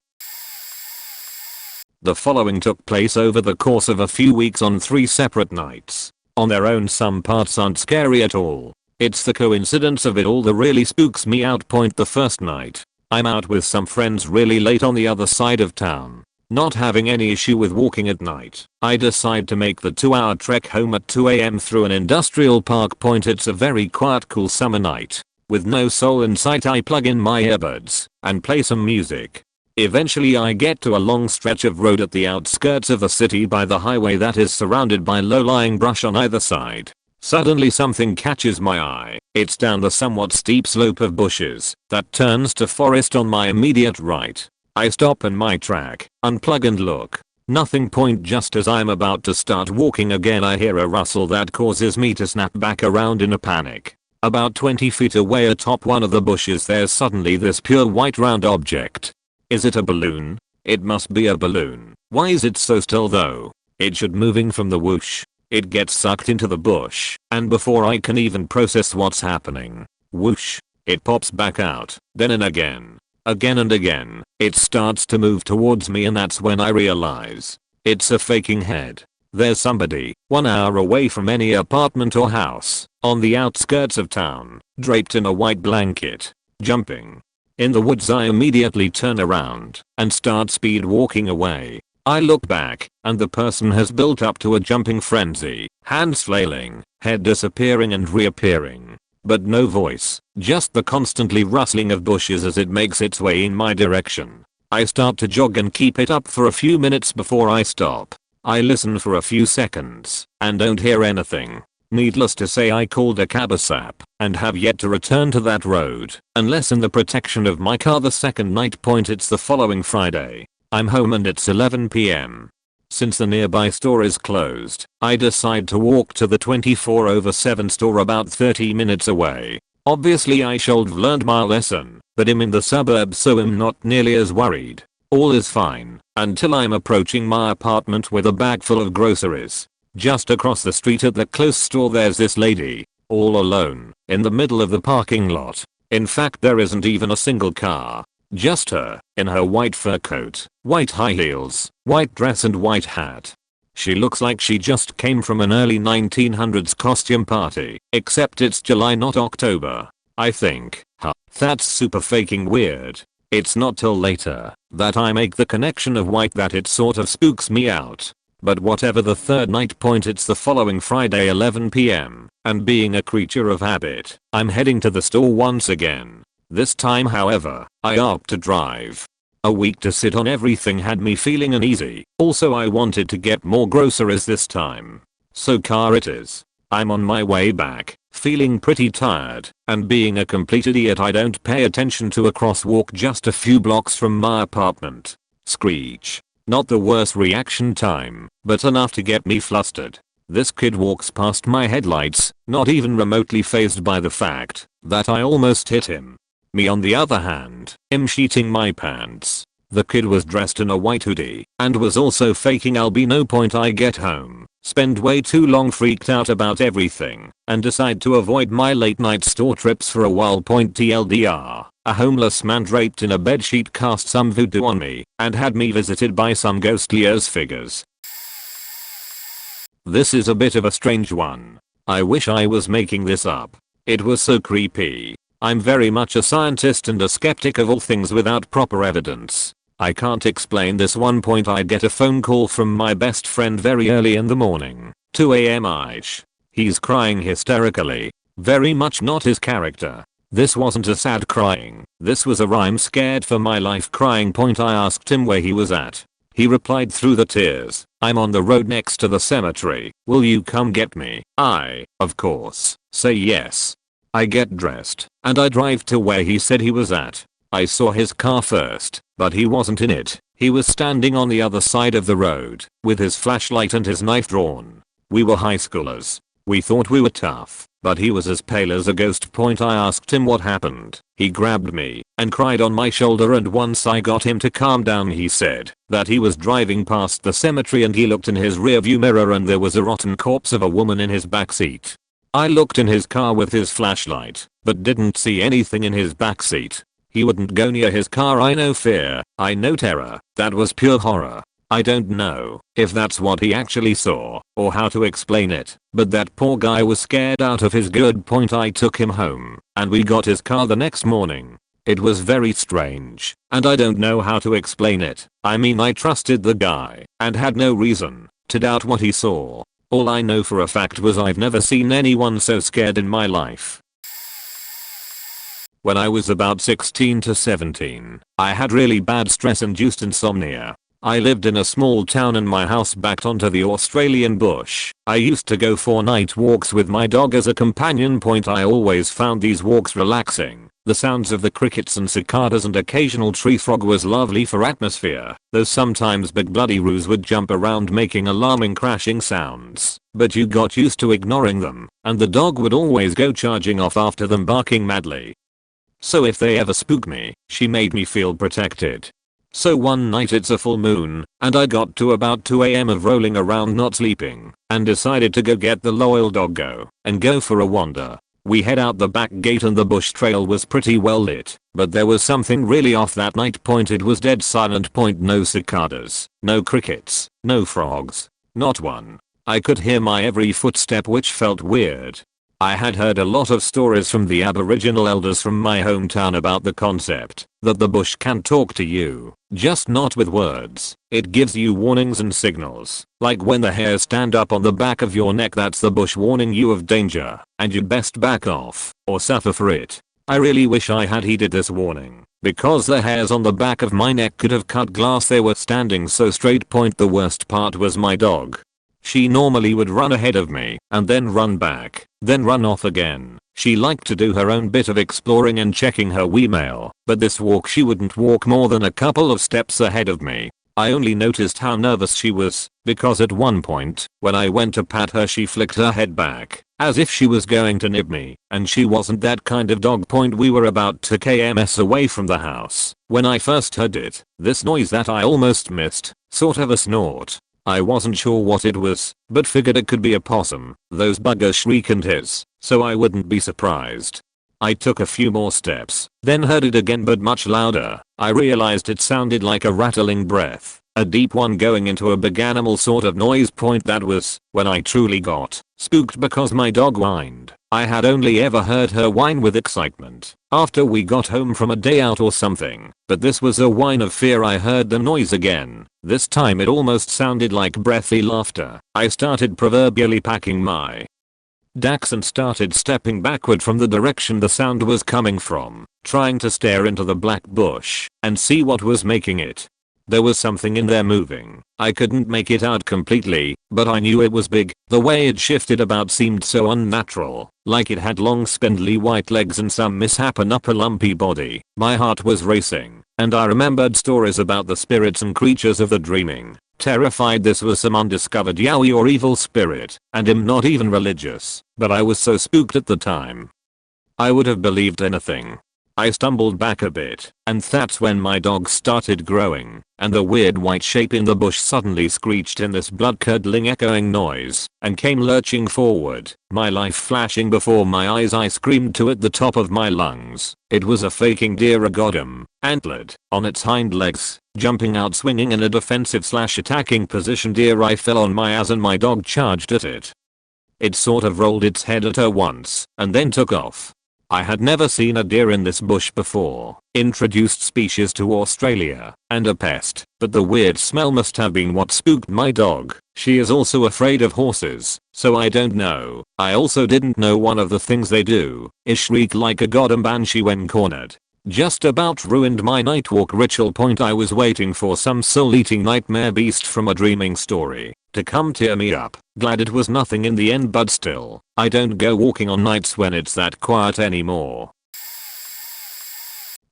The following took place over the course of a few weeks on 3 separate nights. On their own, some parts aren't scary at all. It's the coincidence of it all that really spooks me out. The first night, I'm out with some friends really late on the other side of town. Not having any issue with walking at night, I decide to make the 2-hour trek home at 2 AM through an industrial park. It's a very quiet, cool summer night. With no soul in sight, I plug in my earbuds and play some music. Eventually I get to a long stretch of road at the outskirts of the city by the highway that is surrounded by low-lying brush on either side. Suddenly something catches my eye. It's down the somewhat steep slope of bushes that turns to forest on my immediate right. I stop in my track, unplug and look. Nothing. Just as I'm about to start walking again, I hear a rustle that causes me to snap back around in a panic. About 20 feet away atop one of the bushes, there's suddenly this pure white round object. Is it a balloon? It must be a balloon. Why is it so still though? It should moving from the whoosh. It gets sucked into the bush, and before I can even process what's happening, whoosh, it pops back out, then in again. Again and again, it starts to move towards me, and that's when I realize it's a faking head. There's somebody 1 hour away from any apartment or house, on the outskirts of town, draped in a white blanket, jumping. In the woods I immediately turn around and start speed walking away. I look back, and the person has built up to a jumping frenzy, hands flailing, head disappearing and reappearing. But no voice, just the constantly rustling of bushes as it makes its way in my direction. I start to jog and keep it up for a few minutes before I stop. I listen for a few seconds, and don't hear anything. Needless to say, I called a cab ASAP, and have yet to return to that road, unless in the protection of my car. The second night point, it's the following Friday. I'm home and it's 11 PM. Since the nearby store is closed, I decide to walk to the 24/7 store about 30 minutes away. Obviously I should have learned my lesson, but I'm in the suburbs so I'm not nearly as worried. All is fine, until I'm approaching my apartment with a bag full of groceries. Just across the street at the close store there's this lady, all alone, in the middle of the parking lot. In fact there isn't even a single car. Just her, in her white fur coat, white high heels, white dress and white hat. She looks like she just came from an early 1900s costume party, except it's July not October. I think, that's super fucking weird. It's not till later that I make the connection of white that it sort of spooks me out. But whatever, the third night point, it's the following Friday 11 PM, and being a creature of habit, I'm heading to the store once again. This time however, I opt to drive. A week to sit on everything had me feeling uneasy. Also I wanted to get more groceries this time. So car it is. I'm on my way back, feeling pretty tired, and being a complete idiot I don't pay attention to a crosswalk just a few blocks from my apartment. Screech. Not the worst reaction time, but enough to get me flustered. This kid walks past my headlights, not even remotely fazed by the fact that I almost hit him. Me on the other hand, am sheeting my pants. The kid was dressed in a white hoodie, and was also faking albino. Point, I get home, spend way too long freaked out about everything, and decide to avoid my late night store trips for a while. Point, TLDR, a homeless man draped in a bedsheet cast some voodoo on me, and had me visited by some ghostly Earth figures. This is a bit of a strange one. I wish I was making this up. It was so creepy. I'm very much a scientist and a skeptic of all things without proper evidence. I can't explain this one. Point, I get a phone call from my best friend very early in the morning, 2 AM-ish. He's crying hysterically. Very much not his character. This wasn't a sad crying. This was a I'm scared for my life crying. Point, I asked him where he was at. He replied through the tears, I'm on the road next to the cemetery. Will you come get me? I, of course, say yes. I get dressed, and I drive to where he said he was at. I saw his car first, but he wasn't in it. He was standing on the other side of the road, with his flashlight and his knife drawn. We were high schoolers. We thought we were tough, but he was as pale as a ghost. Point, I asked him what happened. He grabbed me, and cried on my shoulder, and once I got him to calm down he said that he was driving past the cemetery and he looked in his rearview mirror and there was a rotten corpse of a woman in his backseat. I looked in his car with his flashlight, but didn't see anything in his backseat. He wouldn't go near his car. I know fear, I know terror, that was pure horror. I don't know if that's what he actually saw, or how to explain it, but that poor guy was scared out of his good. Point, I took him home, and we got his car the next morning. It was very strange, and I don't know how to explain it. I mean, I trusted the guy, and had no reason to doubt what he saw. All I know for a fact was I've never seen anyone so scared in my life. When I was about 16 to 17, I had really bad stress-induced insomnia. I lived in a small town and my house backed onto the Australian bush. I used to go for night walks with my dog as a companion. Point, I always found these walks relaxing. The sounds of the crickets and cicadas and occasional tree frog was lovely for atmosphere, though sometimes big bloody roos would jump around making alarming crashing sounds, but you got used to ignoring them, and the dog would always go charging off after them barking madly. So if they ever spook me, she made me feel protected. So one night, it's a full moon, and I got to about 2 AM of rolling around not sleeping, and decided to go get the loyal doggo, and go for a wander. We head out the back gate and the bush trail was pretty well lit, but there was something really off that night. Point, it was dead silent. Point, no cicadas, no crickets, no frogs, not one. I could hear my every footstep, which felt weird. I had heard a lot of stories from the Aboriginal elders from my hometown about the concept that the bush can talk to you, just not with words. It gives you warnings and signals, like when the hairs stand up on the back of your neck, that's the bush warning you of danger, and you best back off, or suffer for it. I really wish I had heeded this warning, because the hairs on the back of my neck could have cut glass. They were standing so straight point. The worst part was my dog. She normally would run ahead of me, and then run back, then run off again. She liked to do her own bit of exploring and checking her wee mail, but this walk she wouldn't walk more than a couple of steps ahead of me. I only noticed how nervous she was, because at one point, when I went to pat her, she flicked her head back, as if she was going to nib me, and she wasn't that kind of dog. We were about 2 km away from the house when I first heard it, this noise that I almost missed, sort of a snort. I wasn't sure what it was, but figured it could be a possum. Those buggers shriek and hiss, so I wouldn't be surprised. I took a few more steps, then heard it again, but much louder. I realized it sounded like a rattling breath, a deep one going into a big animal sort of noise. That was when I truly got spooked, because my dog whined. I had only ever heard her whine with excitement after we got home from a day out or something, but this was a whine of fear. I heard the noise again. This time it almost sounded like breathy laughter. I started proverbially packing my Dax and started stepping backward from the direction the sound was coming from, trying to stare into the black bush and see what was making it. There was something in there moving. I couldn't make it out completely, but I knew it was big. The way it shifted about seemed so unnatural, like it had long spindly white legs and some misshapen upper lumpy body. My heart was racing, and I remembered stories about the spirits and creatures of the dreaming. Terrified this was some undiscovered yowie or evil spirit, and am not even religious, but I was so spooked at the time. I would have believed anything. I stumbled back a bit, and that's when my dog started growing, and the weird white shape in the bush suddenly screeched in this blood-curdling echoing noise, and came lurching forward, my life flashing before my eyes. I screamed to at the top of my lungs. It was a faking deer, a godam, antlered, on its hind legs, jumping out swinging in a defensive/attacking position. Deer. I fell on my ass and my dog charged at it. It sort of rolled its head at her once, and then took off. I had never seen a deer in this bush before, introduced species to Australia, and a pest, but the weird smell must have been what spooked my dog. She is also afraid of horses, so I don't know. I also didn't know one of the things they do is shriek like a goddamn banshee when cornered. Just about ruined my nightwalk ritual. I was waiting for some soul-eating nightmare beast from a dreaming story to come tear me up. Glad it was nothing in the end, but still, I don't go walking on nights when it's that quiet anymore.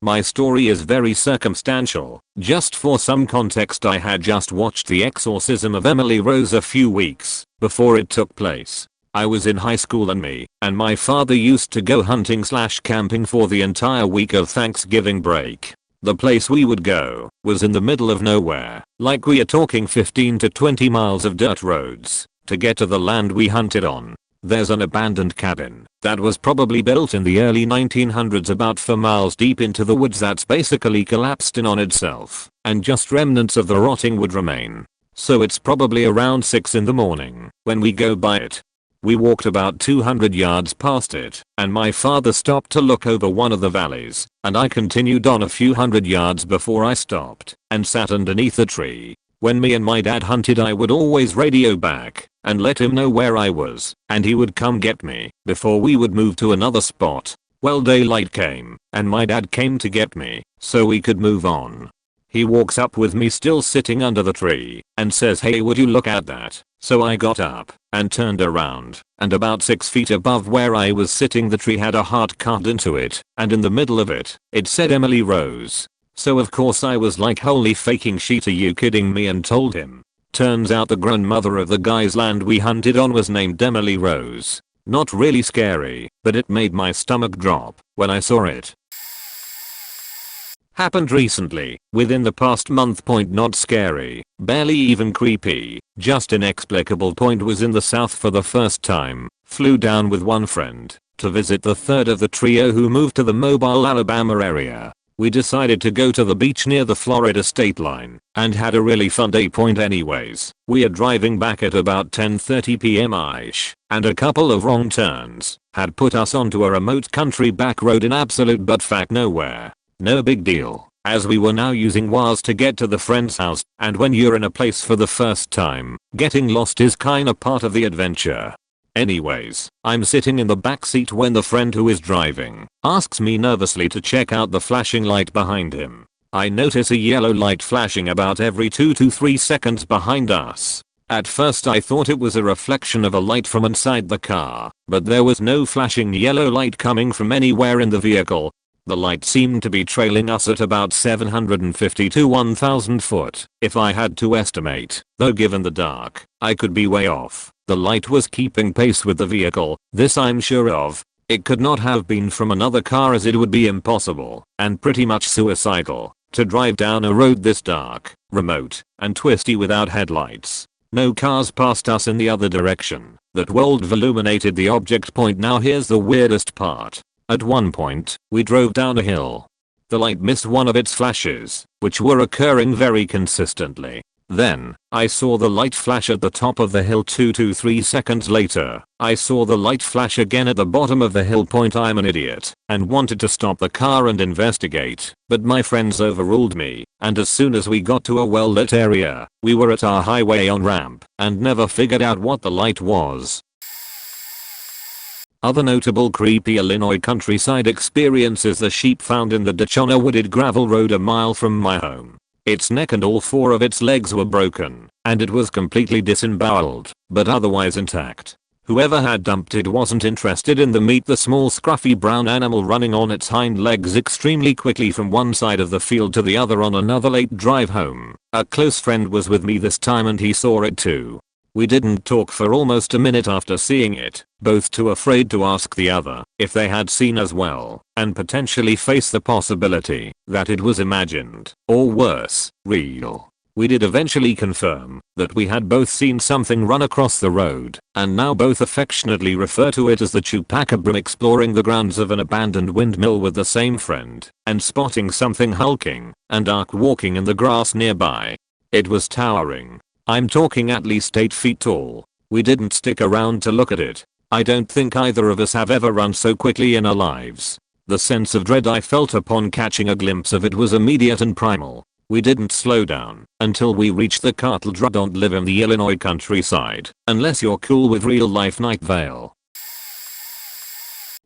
My story is very circumstantial. Just for some context, I had just watched The Exorcism of Emily Rose a few weeks before it took place. I was in high school, and me and my father used to go hunting/camping for the entire week of Thanksgiving break. The place we would go was in the middle of nowhere, like we are talking 15 to 20 miles of dirt roads to get to the land we hunted on. There's an abandoned cabin that was probably built in the early 1900s about 4 miles deep into the woods that's basically collapsed in on itself, and just remnants of the rotting wood remain. So it's probably around 6 in the morning when we go by it. We walked about 200 yards past it, and my father stopped to look over one of the valleys, and I continued on a few hundred yards before I stopped and sat underneath a tree. When me and my dad hunted, I would always radio back and let him know where I was, and he would come get me before we would move to another spot. Well, daylight came, and my dad came to get me so we could move on. He walks up with me still sitting under the tree and says, "Hey, would you look at that?" So I got up and turned around, and about 6 feet above where I was sitting, the tree had a heart carved into it, and in the middle of it, it said Emily Rose. So of course I was like, holy faking shit, are you kidding me, and told him. Turns out the grandmother of the guy's land we hunted on was named Emily Rose. Not really scary, but it made my stomach drop when I saw it. Happened recently, within the past month. Not scary, barely even creepy, just inexplicable. Was in the south for the first time, flew down with one friend to visit the third of the trio who moved to the Mobile, Alabama area. We decided to go to the beach near the Florida state line and had a really fun day point anyways. We are driving back at about 10:30 p.m.ish and a couple of wrong turns had put us onto a remote country back road in absolute buttfuck nowhere. No big deal, as we were now using WAS to get to the friend's house, and when you're in a place for the first time, getting lost is kinda part of the adventure. Anyways, I'm sitting in the back seat when the friend who is driving asks me nervously to check out the flashing light behind him. I notice a yellow light flashing about every 2 to 3 seconds behind us. At first I thought it was a reflection of a light from inside the car, but there was no flashing yellow light coming from anywhere in the vehicle. The light seemed to be trailing us at about 750 to 1000 foot, if I had to estimate, though given the dark, I could be way off. The light was keeping pace with the vehicle, this I'm sure of. It could not have been from another car, as it would be impossible, and pretty much suicidal, to drive down a road this dark, remote, and twisty without headlights. No cars passed us in the other direction. That world illuminated the object point. Now here's the weirdest part. At one point, we drove down a hill. The light missed one of its flashes, which were occurring very consistently. Then, I saw the light flash at the top of the hill. 2 to 3 seconds later, I saw the light flash again at the bottom of the hill. I'm an idiot, and wanted to stop the car and investigate, but my friends overruled me, and as soon as we got to a well-lit area, we were at our highway on-ramp, and never figured out what the light was. Other notable creepy Illinois countryside experiences: the sheep found in the ditch on a wooded gravel road a mile from my home. Its neck and all 4 of its legs were broken, and it was completely disemboweled, but otherwise intact. Whoever had dumped it wasn't interested in the meat. The small scruffy brown animal running on its hind legs extremely quickly from one side of the field to the other on another late drive home. A close friend was with me this time and he saw it too. We didn't talk for almost a minute after seeing it, both too afraid to ask the other if they had seen as well, and potentially face the possibility that it was imagined, or worse, real. We did eventually confirm that we had both seen something run across the road, and now both affectionately refer to it as the chupacabra. Exploring the grounds of an abandoned windmill with the same friend, and spotting something hulking and dark walking in the grass nearby. It was towering. I'm talking at least 8 feet tall. We didn't stick around to look at it. I don't think either of us have ever run so quickly in our lives. The sense of dread I felt upon catching a glimpse of it was immediate and primal. We didn't slow down until we reached the cattle drive. Don't live in the Illinois countryside unless you're cool with real life Night Vale.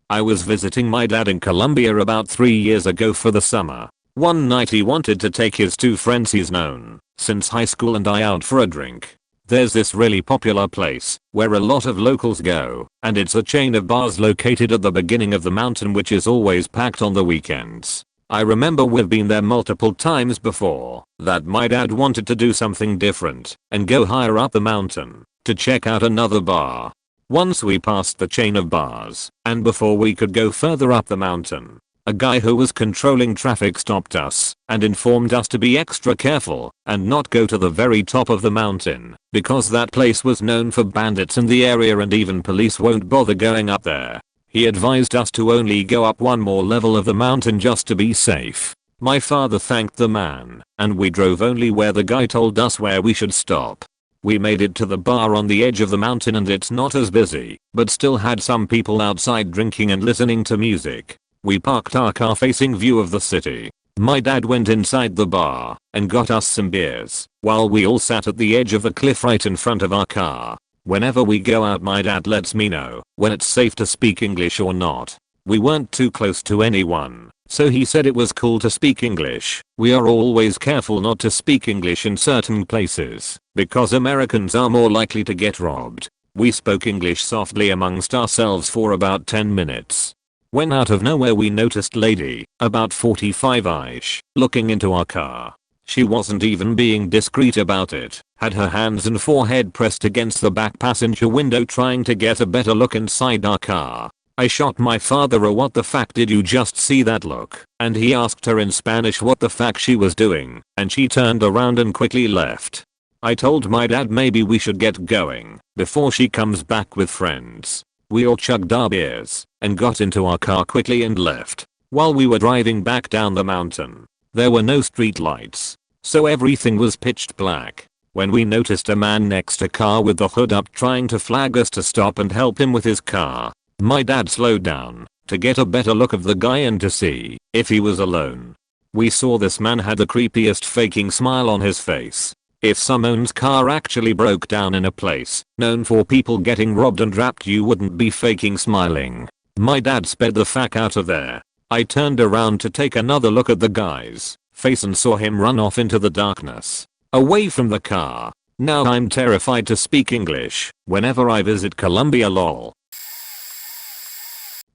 I was visiting my dad in Columbia about 3 years ago for the summer. One night he wanted to take his 2 friends he's known since high school and I out for a drink. There's this really popular place where a lot of locals go, and it's a chain of bars located at the beginning of the mountain which is always packed on the weekends. I remember we've been there multiple times before that my dad wanted to do something different and go higher up the mountain to check out another bar. Once we passed the chain of bars, and before we could go further up the mountain, a guy who was controlling traffic stopped us and informed us to be extra careful and not go to the very top of the mountain because that place was known for bandits in the area and even police won't bother going up there. He advised us to only go up one more level of the mountain just to be safe. My father thanked the man, and we drove only where the guy told us where we should stop. We made it to the bar on the edge of the mountain and it's not as busy, but still had some people outside drinking and listening to music. We parked our car facing view of the city. My dad went inside the bar and got us some beers while we all sat at the edge of the cliff right in front of our car. Whenever we go out my dad lets me know when it's safe to speak English or not. We weren't too close to anyone, so he said it was cool to speak English. We are always careful not to speak English in certain places because Americans are more likely to get robbed. We spoke English softly amongst ourselves for about 10 minutes. When out of nowhere we noticed lady, about 45ish, looking into our car. She wasn't even being discreet about it, had her hands and forehead pressed against the back passenger window trying to get a better look inside our car. I shot my father a "what the fuck did you just see that look?" and he asked her in Spanish what the fuck she was doing, and she turned around and quickly left. I told my dad maybe we should get going before she comes back with friends. We all chugged our beers and got into our car quickly and left. While we were driving back down the mountain, there were no street lights, so everything was pitch black. When we noticed a man next to a car with the hood up trying to flag us to stop and help him with his car, my dad slowed down to get a better look of the guy and to see if he was alone. We saw this man had the creepiest faking smile on his face. If someone's car actually broke down in a place known for people getting robbed and wrapped, you wouldn't be faking smiling. My dad sped the fuck out of there. I turned around to take another look at the guy's face and saw him run off into the darkness, away from the car. Now I'm terrified to speak English whenever I visit Colombia, lol.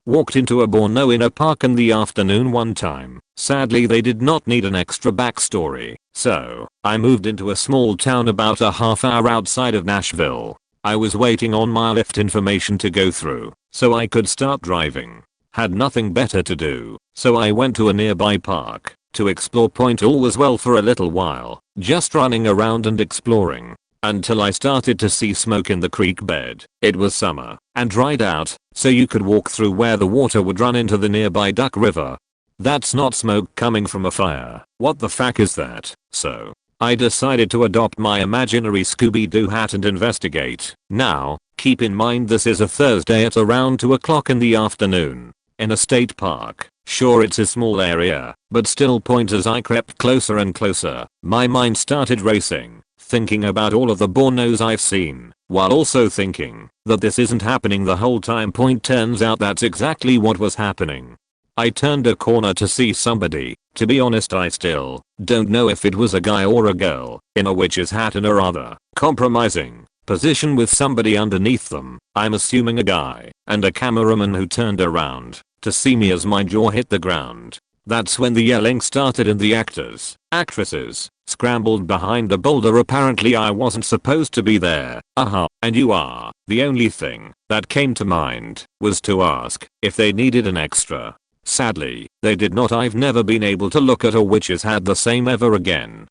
Walked into a Borno in a park in the afternoon one time. Sadly they did not need an extra backstory, so I moved into a small town about a half hour outside of Nashville. I was waiting on my Lyft information to go through so I could start driving. Had nothing better to do, so I went to a nearby park to explore. All was well for a little while, just running around and exploring, until I started to see smoke in the creek bed. It was summer and dried out, so you could walk through where the water would run into the nearby Duck River. That's not smoke coming from a fire. What the fuck is that? So I decided to adopt my imaginary Scooby-Doo hat and investigate. Now, keep in mind this is a Thursday at around 2 o'clock in the afternoon in a state park. Sure, it's a small area, but still. As I crept closer and closer, my mind started racing, thinking about all of the Bornos I've seen, while also thinking that this isn't happening the whole time. Turns out that's exactly what was happening. I turned a corner to see somebody. To be honest, I still don't know if it was a guy or a girl in a witch's hat in a rather compromising position with somebody underneath them. I'm assuming a guy, and a cameraman who turned around to see me as my jaw hit the ground. That's when the yelling started and the actresses scrambled behind a boulder. Apparently I wasn't supposed to be there. And you are. The only thing that came to mind was to ask if they needed an extra. Sadly, they did not. I've never been able to look at a witch's hat the same ever again.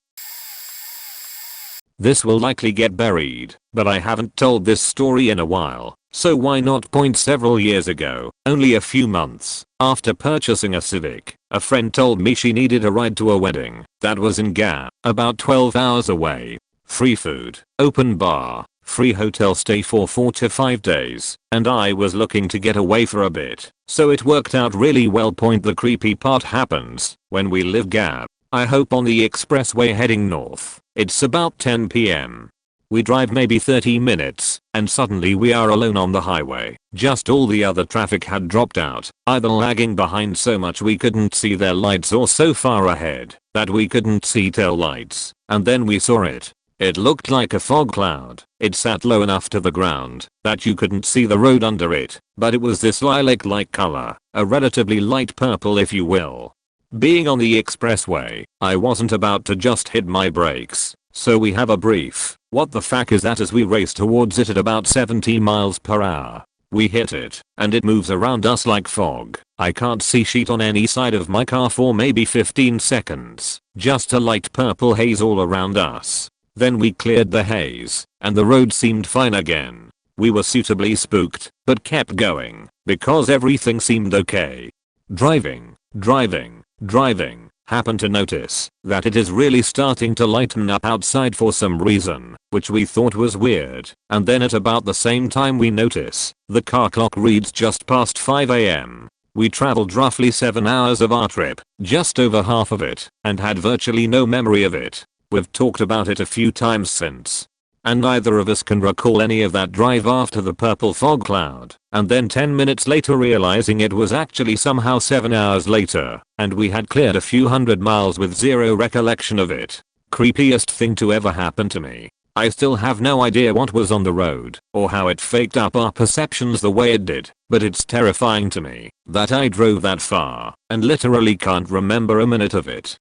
This will likely get buried, but I haven't told this story in a while, so why not? Several years ago, only a few months after purchasing a Civic, a friend told me she needed a ride to a wedding that was in Gap, about 12 hours away. Free food, open bar, free hotel stay for 4 to 5 days, and I was looking to get away for a bit, so it worked out really well. The creepy part happens when we leave Gap. I hope on the expressway heading north. It's about 10 PM. We drive maybe 30 minutes, and suddenly we are alone on the highway. Just all the other traffic had dropped out, either lagging behind so much we couldn't see their lights or so far ahead that we couldn't see tail lights. And then we saw it. It looked like a fog cloud. It sat low enough to the ground that you couldn't see the road under it, but it was this lilac-like color, a relatively light purple if you will. Being on the expressway, I wasn't about to just hit my brakes, so we have a brief "what the fuck is that" as we race towards it at about 70 miles per hour. We hit it, and it moves around us like fog. I can't see shit on any side of my car for maybe 15 seconds, just a light purple haze all around us. Then we cleared the haze, and the road seemed fine again. We were suitably spooked, but kept going, because everything seemed okay. Driving, happened to notice that it is really starting to lighten up outside for some reason, which we thought was weird, and then at about the same time we notice the car clock reads just past 5 AM. We traveled roughly 7 hours of our trip, just over half of it, and had virtually no memory of it. We've talked about it a few times since, and neither of us can recall any of that drive after the purple fog cloud, and then 10 minutes later realizing it was actually somehow 7 hours later, and we had cleared a few hundred miles with zero recollection of it. Creepiest thing to ever happen to me. I still have no idea what was on the road, or how it faked up our perceptions the way it did, but it's terrifying to me that I drove that far, and literally can't remember a minute of it.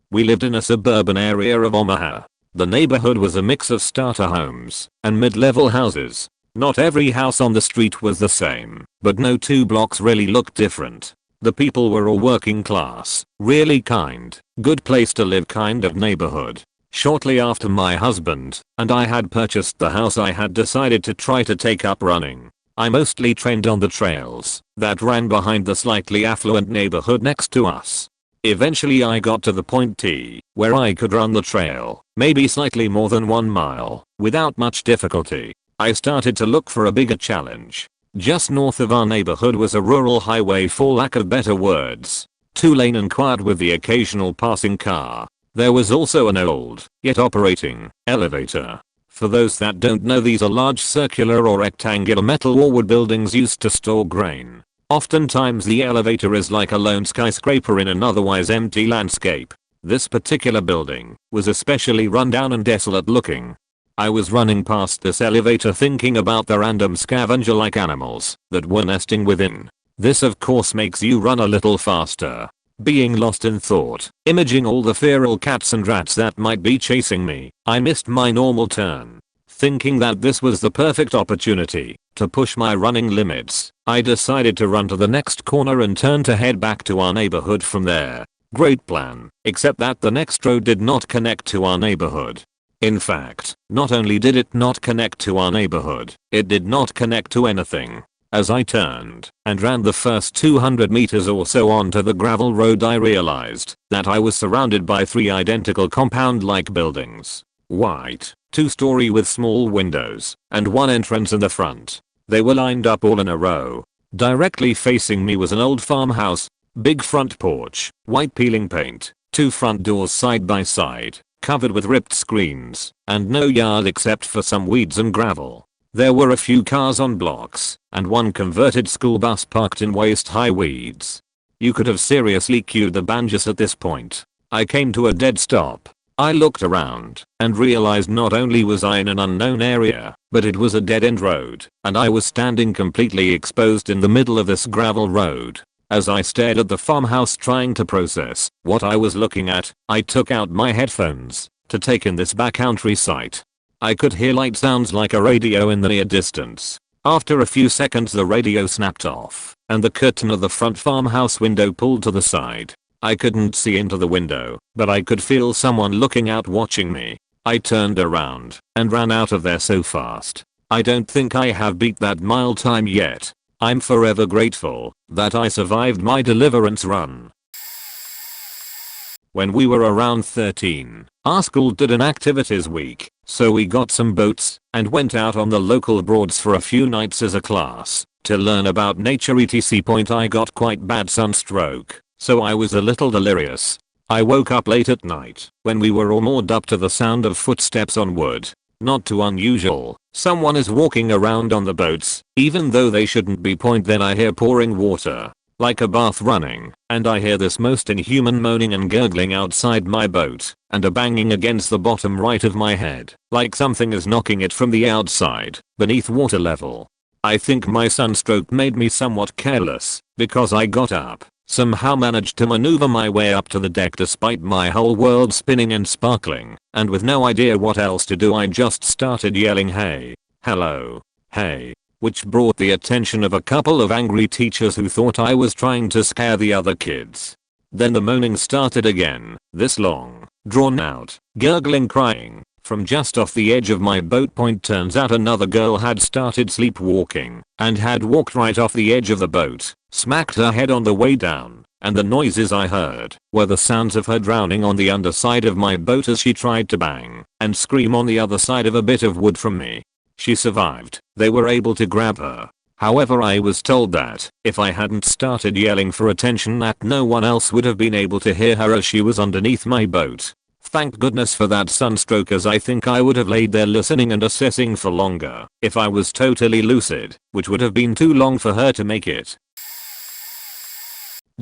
We lived in a suburban area of Omaha. The neighborhood was a mix of starter homes and mid-level houses. Not every house on the street was the same, but no two blocks really looked different. The people were all working class, really kind, good place to live kind of neighborhood. Shortly after my husband and I had purchased the house, I had decided to try to take up running. I mostly trained on the trails that ran behind the slightly affluent neighborhood next to us. Eventually I got to the point T, where I could run the trail, maybe slightly more than 1 mile, without much difficulty. I started to look for a bigger challenge. Just north of our neighborhood was a rural highway, for lack of better words. 2-lane and quiet with the occasional passing car. There was also an old, yet operating, elevator. For those that don't know, these are large circular or rectangular metal or wood buildings used to store grain. Oftentimes the elevator is like a lone skyscraper in an otherwise empty landscape. This particular building was especially rundown and desolate looking. I was running past this elevator thinking about the random scavenger-like animals that were nesting within. This of course makes you run a little faster. Being lost in thought, imaging all the feral cats and rats that might be chasing me, I missed my normal turn. Thinking that this was the perfect opportunity to push my running limits, I decided to run to the next corner and turn to head back to our neighborhood from there. Great plan, except that the next road did not connect to our neighborhood. In fact, not only did it not connect to our neighborhood, it did not connect to anything. As I turned and ran the first 200 meters or so onto the gravel road, I realized that I was surrounded by 3 identical compound-like buildings. White, 2-story with small windows, and 1 entrance in the front. They were lined up all in a row. Directly facing me was an old farmhouse, big front porch, white peeling paint, 2 front doors side by side, covered with ripped screens, and no yard except for some weeds and gravel. There were a few cars on blocks, and 1 converted school bus parked in waist-high weeds. You could have seriously queued the banjos at this point. I came to a dead stop. I looked around and realized not only was I in an unknown area, but it was a dead-end road, and I was standing completely exposed in the middle of this gravel road. As I stared at the farmhouse trying to process what I was looking at, I took out my headphones to take in this backcountry sight. I could hear light sounds like a radio in the near distance. After a few seconds the radio snapped off, and the curtain of the front farmhouse window pulled to the side. I couldn't see into the window, but I could feel someone looking out watching me. I turned around and ran out of there so fast. I don't think I have beat that mile time yet. I'm forever grateful that I survived my deliverance run. When we were around 13, our school did an activities week, so we got some boats and went out on the local Broads for a few nights as a class to learn about nature etc. Point I got quite bad sunstroke, so I was a little delirious. I woke up late at night when we were all moored up to the sound of footsteps on wood. Not too unusual, someone is walking around on the boats, even though they shouldn't be. Point then I hear pouring water, like a bath running, and I hear this most inhuman moaning and gurgling outside my boat, and a banging against the bottom right of my head, like something is knocking it from the outside, beneath water level. I think my sunstroke made me somewhat careless, because I got up, somehow managed to maneuver my way up to the deck despite my whole world spinning and sparkling, and with no idea what else to do I just started yelling hey, hello, hey, which brought the attention of a couple of angry teachers who thought I was trying to scare the other kids. Then the moaning started again, this long, drawn out, gurgling crying, from just off the edge of my boat. Point turns out another girl had started sleepwalking, and had walked right off the edge of the boat, smacked her head on the way down, and the noises I heard were the sounds of her drowning on the underside of my boat as she tried to bang and scream on the other side of a bit of wood from me. She survived. They were able to grab her. However, I was told that if I hadn't started yelling for attention that no one else would have been able to hear her as she was underneath my boat. Thank goodness for that sunstroke, as I think I would have laid there listening and assessing for longer if I was totally lucid, which would have been too long for her to make it.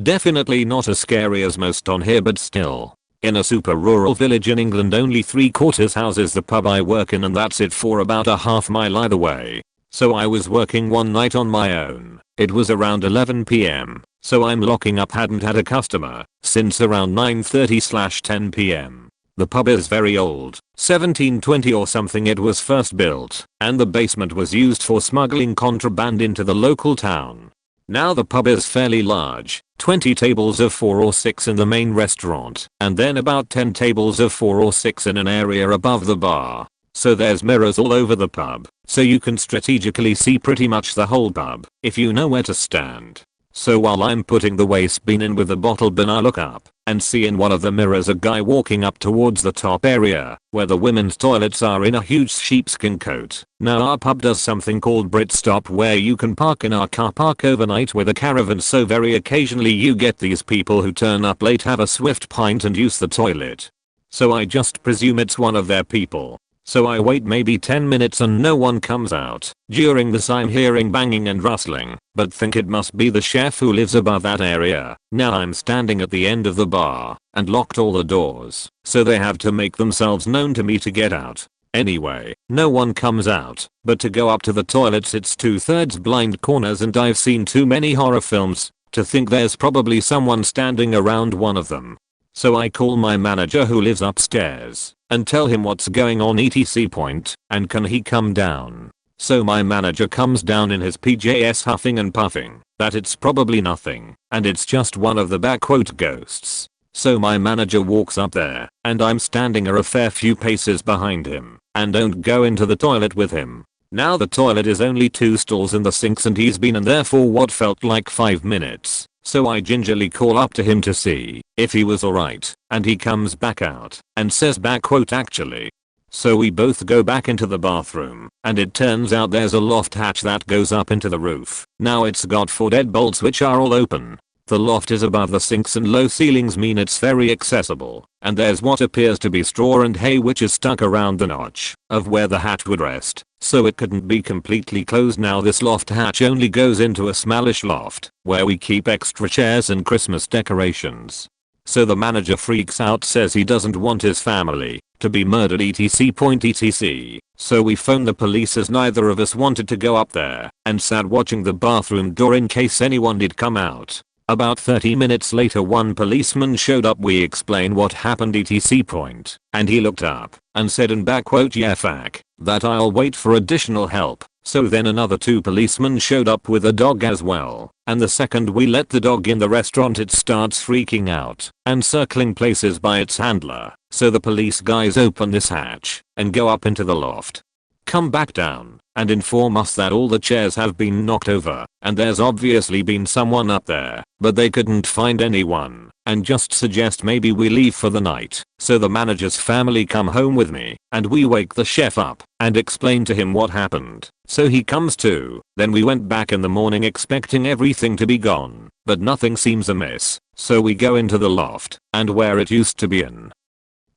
Definitely not as scary as most on here, but still. In a super rural village in England, only 3/4 houses the pub I work in, and that's it for about a half mile either way. So I was working one night on my own. It was around 11 PM, so I'm locking up. Hadn't had a customer since around 9:30/10 PM. The pub is very old, 1720 or something. It was first built, and the basement was used for smuggling contraband into the local town. Now the pub is fairly large, 20 tables of 4 or 6 in the main restaurant, and then about 10 tables of 4 or 6 in an area above the bar. So there's mirrors all over the pub, so you can strategically see pretty much the whole pub if you know where to stand. So while I'm putting the waste bin in with the bottle bin, I look up and see in one of the mirrors a guy walking up towards the top area where the women's toilets are in a huge sheepskin coat. Now our pub does something called Brit Stop, where you can park in our car park overnight with a caravan, so very occasionally you get these people who turn up late, have a swift pint and use the toilet. So I just presume it's one of their people. So I wait maybe 10 minutes and no one comes out. During this I'm hearing banging and rustling, but think it must be the chef who lives above that area. Now I'm standing at the end of the bar and locked all the doors, so they have to make themselves known to me to get out. Anyway, no one comes out, but to go up to the toilets it's 2/3 blind corners, and I've seen too many horror films to think there's probably someone standing around one of them. So I call my manager who lives upstairs and tell him what's going on etc point and can he come down. So my manager comes down in his PJs huffing and puffing that it's probably nothing and it's just one of the backquote ghosts. So my manager walks up there and I'm standing a fair few paces behind him and don't go into the toilet with him. Now the toilet is only 2 stalls in the sinks and he's been in there for what felt like 5 minutes. So I gingerly call up to him to see if he was alright, and he comes back out and says backquote actually. So we both go back into the bathroom and it turns out there's a loft hatch that goes up into the roof. Now it's got 4 deadbolts which are all open. The loft is above the sinks and low ceilings mean it's very accessible, and there's what appears to be straw and hay which is stuck around the notch of where the hatch would rest, so it couldn't be completely closed. Now this loft hatch only goes into a smallish loft where we keep extra chairs and Christmas decorations. So the manager freaks out, says he doesn't want his family to be murdered etc. So we phoned the police as neither of us wanted to go up there and sat watching the bathroom door in case anyone did come out. About 30 minutes later one policeman showed up. We explained what happened etc point and he looked up and said in backquote yeah fuck that I'll wait for additional help. So then another 2 policemen showed up with a dog as well, and the second we let the dog in the restaurant it starts freaking out and circling places by its handler. So the police guys open this hatch and go up into the loft, come back down and inform us that all the chairs have been knocked over and there's obviously been someone up there, but they couldn't find anyone and just suggest maybe we leave for the night. So the manager's family come home with me and we wake the chef up and explain to him what happened. So he comes too. Then we went back in the morning expecting everything to be gone, but nothing seems amiss. So we go into the loft and where it used to be an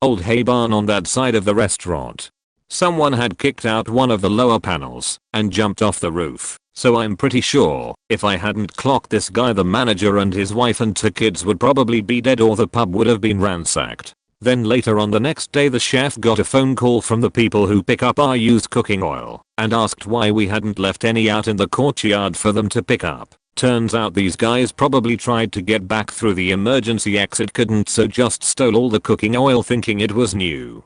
old hay barn on that side of the restaurant, someone had kicked out one of the lower panels and jumped off the roof. So I'm pretty sure if I hadn't clocked this guy, the manager and his wife and 2 kids would probably be dead or the pub would have been ransacked. Then later on the next day the chef got a phone call from the people who pick up our used cooking oil and asked why we hadn't left any out in the courtyard for them to pick up. Turns out these guys probably tried to get back through the emergency exit, couldn't, so just stole all the cooking oil thinking it was new.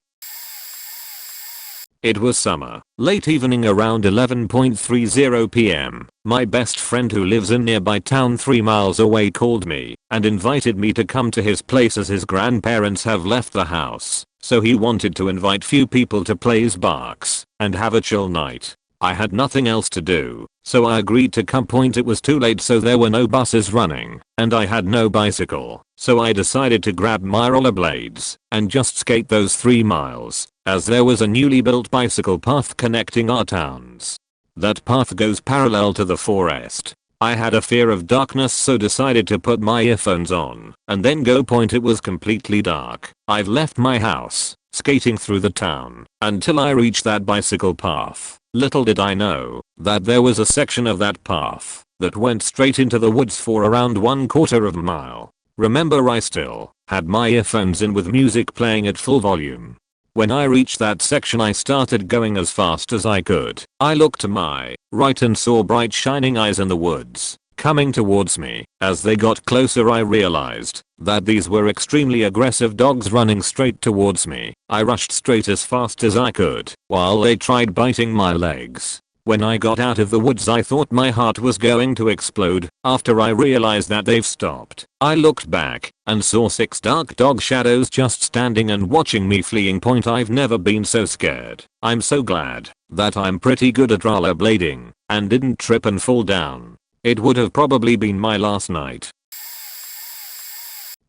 It was summer, late evening around 11:30 p.m. My best friend who lives in nearby town 3 miles away called me and invited me to come to his place as his grandparents have left the house. So he wanted to invite few people to play his barks and have a chill night. I had nothing else to do, so I agreed to come. Point it was too late, so there were no buses running and I had no bicycle. So I decided to grab my rollerblades and just skate those 3 miles, as there was a newly built bicycle path connecting our towns. That path goes parallel to the forest. I had a fear of darkness, so decided to put my earphones on and then go. Point it was completely dark. I've left my house, skating through the town until I reached that bicycle path. Little did I know that there was a section of that path that went straight into the woods for around 1/4 of a mile. Remember, I still had my earphones in with music playing at full volume. When I reached that section I started going as fast as I could. I looked to my right and saw bright shining eyes in the woods coming towards me. As they got closer I realized that these were extremely aggressive dogs running straight towards me. I rushed straight as fast as I could while they tried biting my legs. When I got out of the woods I thought my heart was going to explode after I realized that they've stopped. I looked back and saw 6 dark dog shadows just standing and watching me fleeing. I've never been so scared. I'm so glad that I'm pretty good at rollerblading and didn't trip and fall down. It would have probably been my last night.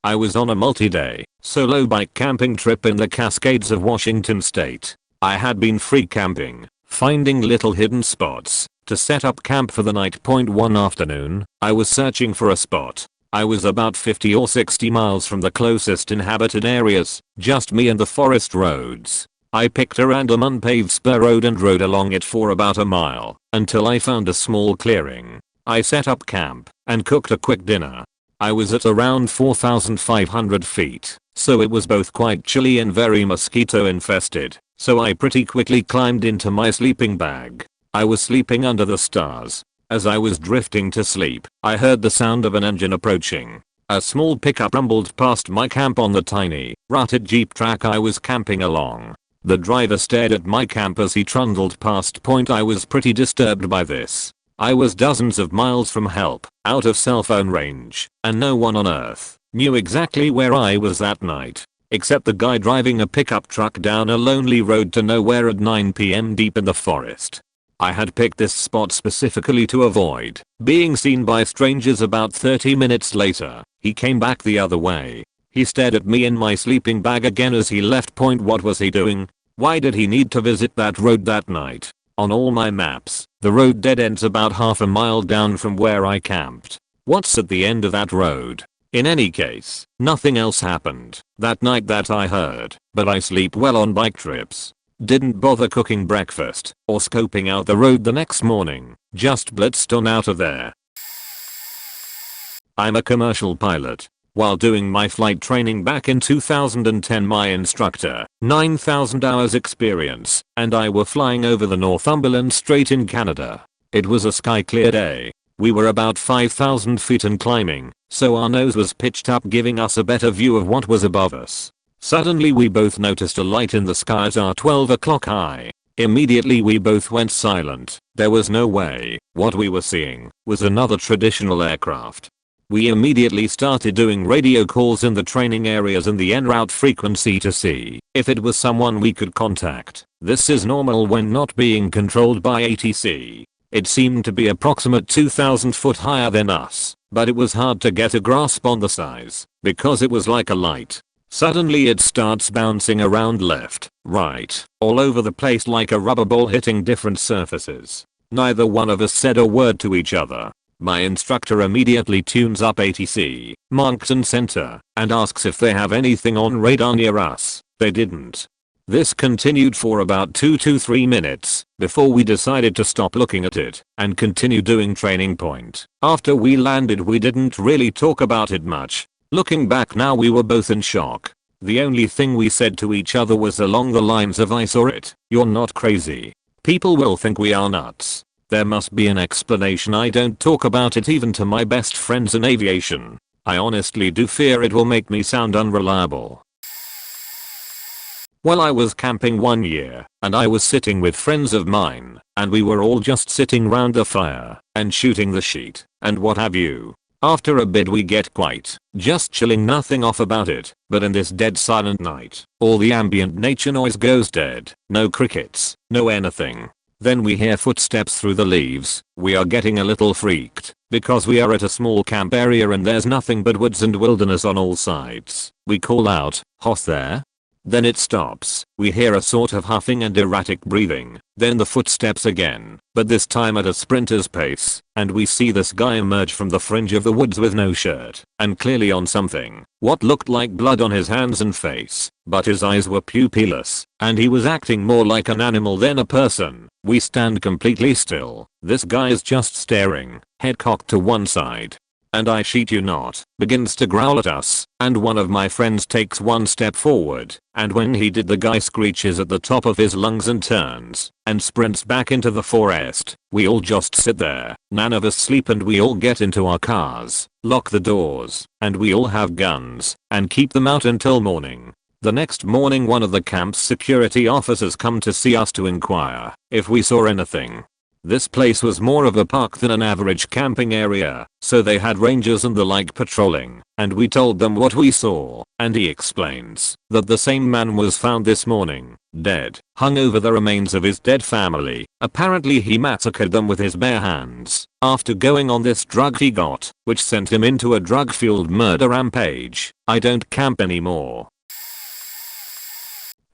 I was on a multi-day, solo bike camping trip in the Cascades of Washington State. I had been free camping, finding little hidden spots to set up camp for the night. One afternoon, I was searching for a spot. I was about 50 or 60 miles from the closest inhabited areas, just me and the forest roads. I picked a random unpaved spur road and rode along it for about a mile until I found a small clearing. I set up camp and cooked a quick dinner. I was at around 4,500 feet, so it was both quite chilly and very mosquito infested, so I pretty quickly climbed into my sleeping bag. I was sleeping under the stars. As I was drifting to sleep, I heard the sound of an engine approaching. A small pickup rumbled past my camp on the tiny, rutted jeep track I was camping along. The driver stared at my camp as he trundled past. I was pretty disturbed by this. I was dozens of miles from help, out of cell phone range, and no one on earth knew exactly where I was that night, except the guy driving a pickup truck down a lonely road to nowhere at 9 p.m. deep in the forest. I had picked this spot specifically to avoid being seen by strangers. About 30 minutes later, he came back the other way. He stared at me in my sleeping bag again as he left. What was he doing? Why did he need to visit that road that night? On all my maps, the road dead ends about half a mile down from where I camped. What's at the end of that road? In any case, nothing else happened that night that I heard, but I sleep well on bike trips. Didn't bother cooking breakfast or scoping out the road the next morning, just blitzed on out of there. I'm a commercial pilot. While doing my flight training back in 2010, my instructor, 9,000 hours experience, and I were flying over the Northumberland Strait in Canada. It was a sky clear day. We were about 5,000 feet and climbing, so our nose was pitched up, giving us a better view of what was above us. Suddenly we both noticed a light in the sky at our 12 o'clock high. Immediately we both went silent. There was no way what we were seeing was another traditional aircraft. We immediately started doing radio calls in the training areas and the en route frequency to see if it was someone we could contact. This is normal when not being controlled by ATC. It seemed to be approximate 2,000 foot higher than us, but it was hard to get a grasp on the size because it was like a light. Suddenly it starts bouncing around left, right, all over the place like a rubber ball hitting different surfaces. Neither one of us said a word to each other. My instructor immediately tunes up ATC, Moncton Center, and asks if they have anything on radar near us. They didn't. This continued for about 2 to 3 minutes before we decided to stop looking at it and continue doing training. After we landed we didn't really talk about it much. Looking back now we were both in shock. The only thing we said to each other was along the lines of, "I saw it, you're not crazy. People will think we are nuts. There must be an explanation." I don't talk about it even to my best friends in aviation. I honestly do fear it will make me sound unreliable. Well, I was camping one year, and I was sitting with friends of mine, and we were all just sitting round the fire, and shooting the sheet, and what have you. After a bit we get quiet, just chilling, nothing off about it, but in this dead silent night, all the ambient nature noise goes dead, no crickets, no anything. Then we hear footsteps through the leaves. We are getting a little freaked, because we are at a small camp area and there's nothing but woods and wilderness on all sides. We call out, "Hoss there?" Then it stops. We hear a sort of huffing and erratic breathing. Then the footsteps again, but this time at a sprinter's pace, and we see this guy emerge from the fringe of the woods with no shirt, and clearly on something. What looked like blood on his hands and face, but his eyes were pupilless, and he was acting more like an animal than a person. We stand completely still. This guy is just staring, head cocked to one side. And I shit you not, begins to growl at us, and one of my friends takes one step forward, and when he did the guy screeches at the top of his lungs and turns, and sprints back into the forest. We all just sit there, none of us sleep, and we all get into our cars, lock the doors, and we all have guns, and keep them out until morning. The next morning one of the camp's security officers come to see us to inquire if we saw anything. This place was more of a park than an average camping area, so they had rangers and the like patrolling, and we told them what we saw, and he explains that the same man was found this morning, dead, hung over the remains of his dead family. Apparently he massacred them with his bare hands after going on this drug he got, which sent him into a drug-fueled murder rampage. I don't camp anymore.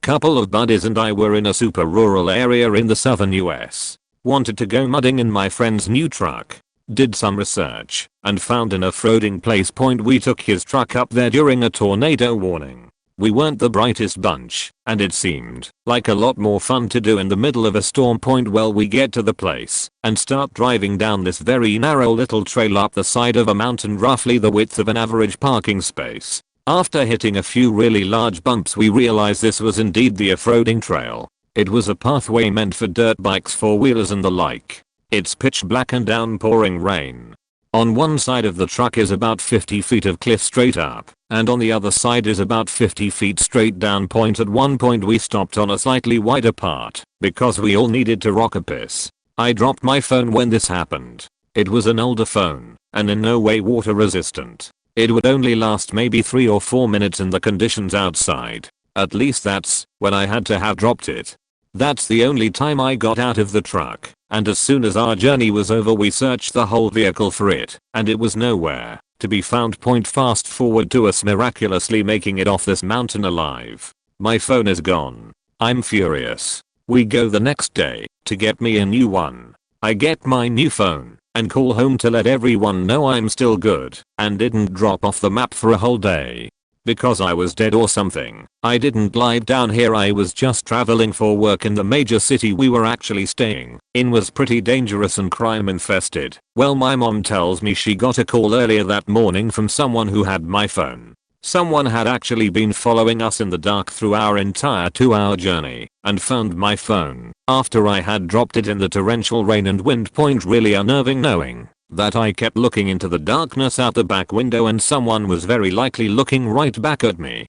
Couple of buddies and I were in a super rural area in the southern US. Wanted to go mudding in my friend's new truck. Did some research and found an off-roading place point. We took his truck up there during a tornado warning. We weren't the brightest bunch, and it seemed like a lot more fun to do in the middle of a storm point. Well, we get to the place and start driving down this very narrow little trail up the side of a mountain, roughly the width of an average parking space. After hitting a few really large bumps, we realized this was indeed the off-roading trail. It was a pathway meant for dirt bikes, four-wheelers and the like. It's pitch black and downpouring rain. On one side of the truck is about 50 feet of cliff straight up, and on the other side is about 50 feet straight down point. At one point we stopped on a slightly wider part, because we all needed to rock a piss. I dropped my phone when this happened. It was an older phone, and in no way water resistant. It would only last maybe 3 or 4 minutes in the conditions outside. At least that's when I had to have dropped it. That's the only time I got out of the truck, and as soon as our journey was over we searched the whole vehicle for it, and it was nowhere to be found. Point fast forward to us miraculously making it off this mountain alive. My phone is gone. I'm furious. We go the next day to get me a new one. I get my new phone and call home to let everyone know I'm still good and didn't drop off the map for a whole day. Because I was dead or something. I didn't live down here, I was just traveling for work, in the major city we were actually staying in was pretty dangerous and crime infested. Well, my mom tells me she got a call earlier that morning from someone who had my phone. Someone had actually been following us in the dark through our entire 2-hour journey and found my phone after I had dropped it in the torrential rain and wind. Point really unnerving knowing that I kept looking into the darkness out the back window and someone was very likely looking right back at me.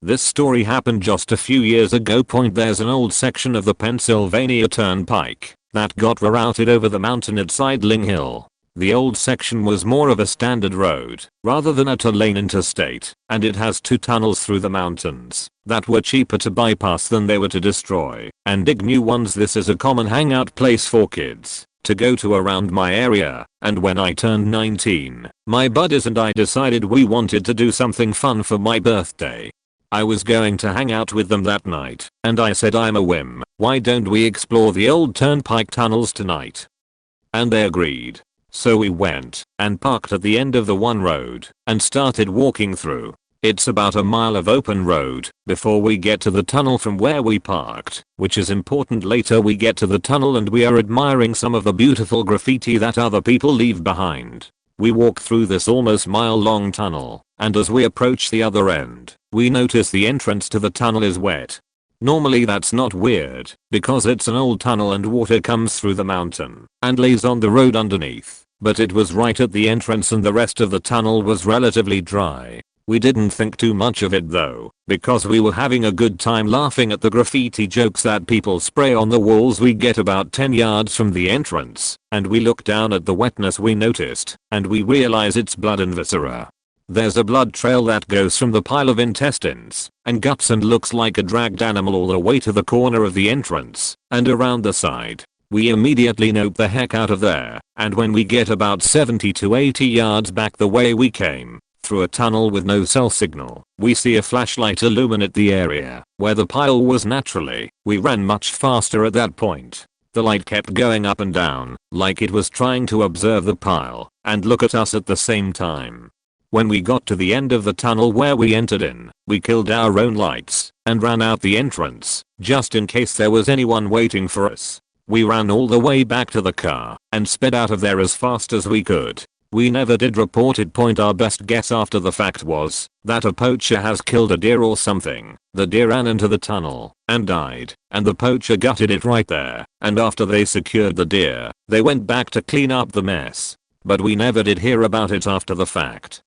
This story happened just a few years ago. Point there's an old section of the Pennsylvania Turnpike that got rerouted over the mountain at Sidling Hill. The old section was more of a standard road rather than a two-lane interstate, and it has 2 tunnels through the mountains that were cheaper to bypass than they were to destroy and dig new ones. This is a common hangout place for kids to go to around my area, and when I turned 19, my buddies and I decided we wanted to do something fun for my birthday. I was going to hang out with them that night, and I said, I'm a whim, why don't we explore the old turnpike tunnels tonight? And they agreed. So we went and parked at the end of the one road and started walking through. It's about a mile of open road before we get to the tunnel from where we parked, which is important. Later we get to the tunnel and we are admiring some of the beautiful graffiti that other people leave behind. We walk through this almost mile-long tunnel, and as we approach the other end, we notice the entrance to the tunnel is wet. Normally that's not weird, because it's an old tunnel and water comes through the mountain and lays on the road underneath, but it was right at the entrance and the rest of the tunnel was relatively dry. We didn't think too much of it though, because we were having a good time laughing at the graffiti jokes that people spray on the walls. We get about 10 yards from the entrance, and we look down at the wetness we noticed, and we realize it's blood and viscera. There's a blood trail that goes from the pile of intestines and guts and looks like a dragged animal all the way to the corner of the entrance and around the side. We immediately nope the heck out of there, and when we get about 70 to 80 yards back the way we came, through a tunnel with no cell signal, we see a flashlight illuminate the area where the pile was naturally. We ran much faster at that point. The light kept going up and down, like it was trying to observe the pile and look at us at the same time. When we got to the end of the tunnel where we entered in, we killed our own lights and ran out the entrance, just in case there was anyone waiting for us. We ran all the way back to the car and sped out of there as fast as we could. We never did report it. Our best guess after the fact was that a poacher has killed a deer or something. The deer ran into the tunnel and died, and the poacher gutted it right there, and after they secured the deer, they went back to clean up the mess. But we never did hear about it after the fact.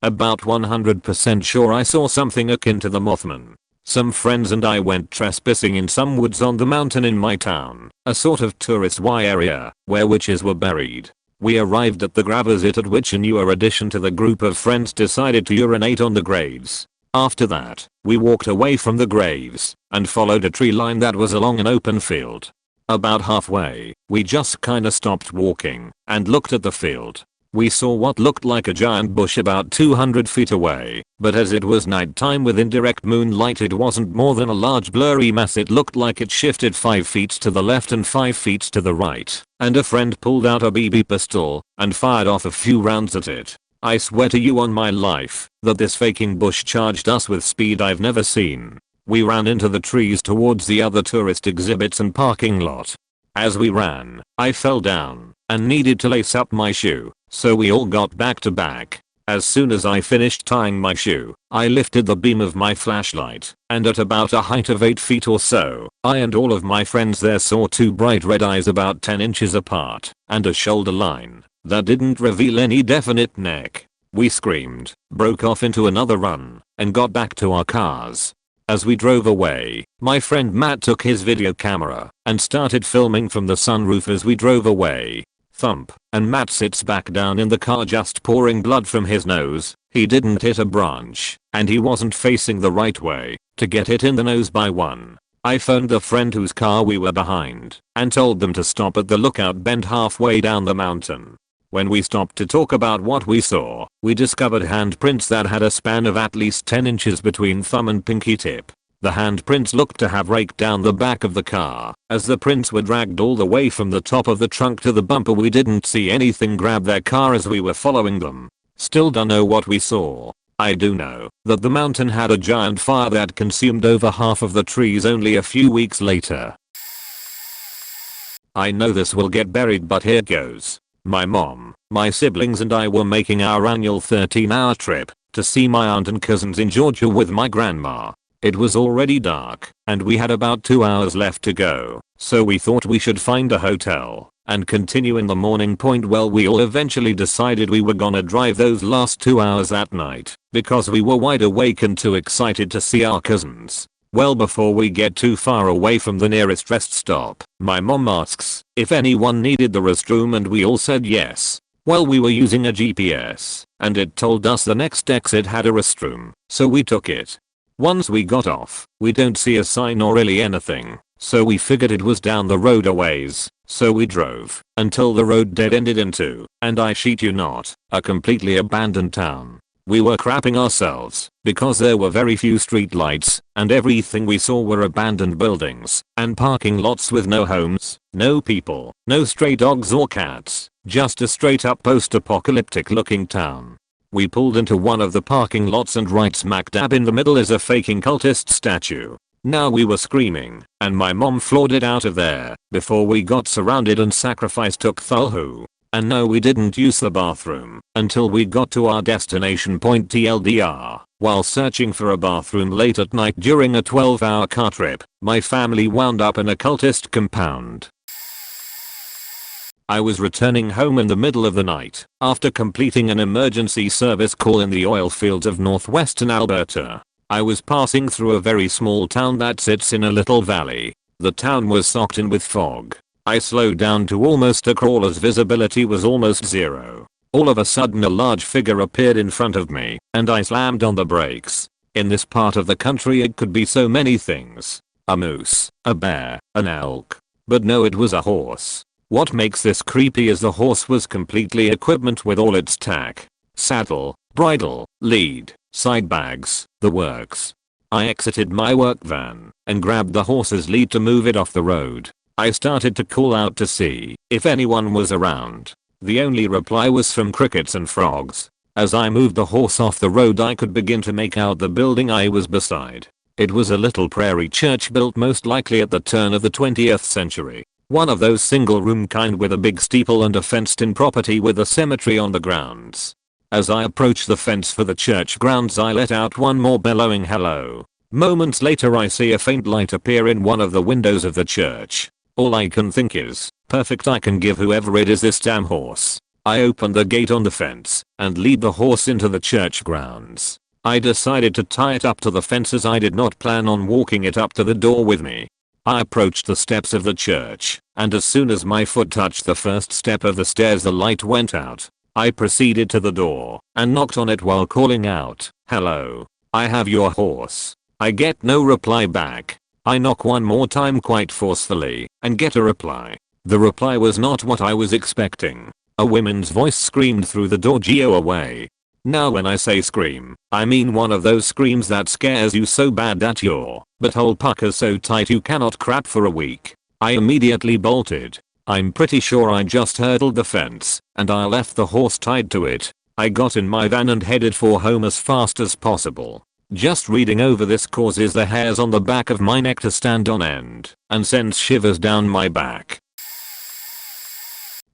About 100% sure I saw something akin to the Mothman. Some friends and I went trespassing in some woods on the mountain in my town, a sort of tourist area where witches were buried. We arrived at the Gravesit, at which a newer addition to the group of friends decided to urinate on the graves. After that, we walked away from the graves and followed a tree line that was along an open field. About halfway, we just kinda stopped walking and looked at the field. We saw what looked like a giant bush about 200 feet away, but as it was nighttime with indirect moonlight, it wasn't more than a large blurry mass. It looked like it shifted 5 feet to the left and 5 feet to the right, and a friend pulled out a BB pistol and fired off a few rounds at it. I swear to you on my life that this faking bush charged us with speed I've never seen. We ran into the trees towards the other tourist exhibits and parking lot. As we ran, I fell down and needed to lace up my shoe, so we all got back to back. As soon as I finished tying my shoe, I lifted the beam of my flashlight, and at about a height of 8 feet or so, I and all of my friends there saw two bright red eyes about 10 inches apart, and a shoulder line that didn't reveal any definite neck. We screamed, broke off into another run, and got back to our cars. As we drove away, my friend Matt took his video camera and started filming from the sunroof as we drove away. Thump, and Matt sits back down in the car just pouring blood from his nose. He didn't hit a branch, and he wasn't facing the right way to get hit in the nose by one. I phoned the friend whose car we were behind and told them to stop at the lookout bend halfway down the mountain. When we stopped to talk about what we saw, we discovered handprints that had a span of at least 10 inches between thumb and pinky tip. The handprints looked to have raked down the back of the car, as the prints were dragged all the way from the top of the trunk to the bumper. We didn't see anything grab their car as we were following them. Still don't know what we saw. I do know that the mountain had a giant fire that consumed over half of the trees only a few weeks later. I know this will get buried, but here goes. My mom, my siblings and I were making our annual 13-hour trip to see my aunt and cousins in Georgia with my grandma. It was already dark, and we had about 2 hours left to go, so we thought we should find a hotel and continue in the morning. Well, we all eventually decided we were gonna drive those last 2 hours that night because we were wide awake and too excited to see our cousins. Well, before we get too far away from the nearest rest stop, my mom asks if anyone needed the restroom, and we all said yes. Well, we were using a GPS, and it told us the next exit had a restroom, so we took it. Once we got off, we don't see a sign or really anything, so we figured it was down the road a ways. So we drove until the road dead-ended into, and I shit you not, a completely abandoned town. We were crapping ourselves because there were very few street lights, and everything we saw were abandoned buildings and parking lots with no homes, no people, no stray dogs or cats, just a straight up post-apocalyptic looking town. We pulled into one of the parking lots, and right smack dab in the middle is a faking cultist statue. Now we were screaming, and my mom floored it out of there before we got surrounded and sacrifice took thulhu. And no, we didn't use the bathroom until we got to our destination point TLDR. While searching for a bathroom late at night during a 12-hour car trip, my family wound up in a cultist compound. I was returning home in the middle of the night after completing an emergency service call in the oil fields of northwestern Alberta. I was passing through a very small town that sits in a little valley. The town was socked in with fog. I slowed down to almost a crawl as visibility was almost zero. All of a sudden a large figure appeared in front of me, and I slammed on the brakes. In this part of the country it could be so many things. A moose, a bear, an elk. But no, it was a horse. What makes this creepy is the horse was completely equipped with all its tack. Saddle, bridle, lead, side bags, the works. I exited my work van and grabbed the horse's lead to move it off the road. I started to call out to see if anyone was around. The only reply was from crickets and frogs. As I moved the horse off the road, I could begin to make out the building I was beside. It was a little prairie church built most likely at the turn of the 20th century. One of those single room kind with a big steeple and a fenced in property with a cemetery on the grounds. As I approached the fence for the church grounds, I let out one more bellowing hello. Moments later I see a faint light appear in one of the windows of the church. All I can think is, perfect, I can give whoever it is this damn horse. I open the gate on the fence and lead the horse into the church grounds. I decided to tie it up to the fence as I did not plan on walking it up to the door with me. I approached the steps of the church, and as soon as my foot touched the first step of the stairs the light went out. I proceeded to the door and knocked on it while calling out, "Hello, I have your horse." I get no reply back. I knock one more time quite forcefully and get a reply. The reply was not what I was expecting. A woman's voice screamed through the door, "Geo, away." Now when I say scream, I mean one of those screams that scares you so bad that your butthole puckers so tight you cannot crap for a week. I immediately bolted. I'm pretty sure I just hurdled the fence, and I left the horse tied to it. I got in my van and headed for home as fast as possible. Just reading over this causes the hairs on the back of my neck to stand on end and sends shivers down my back.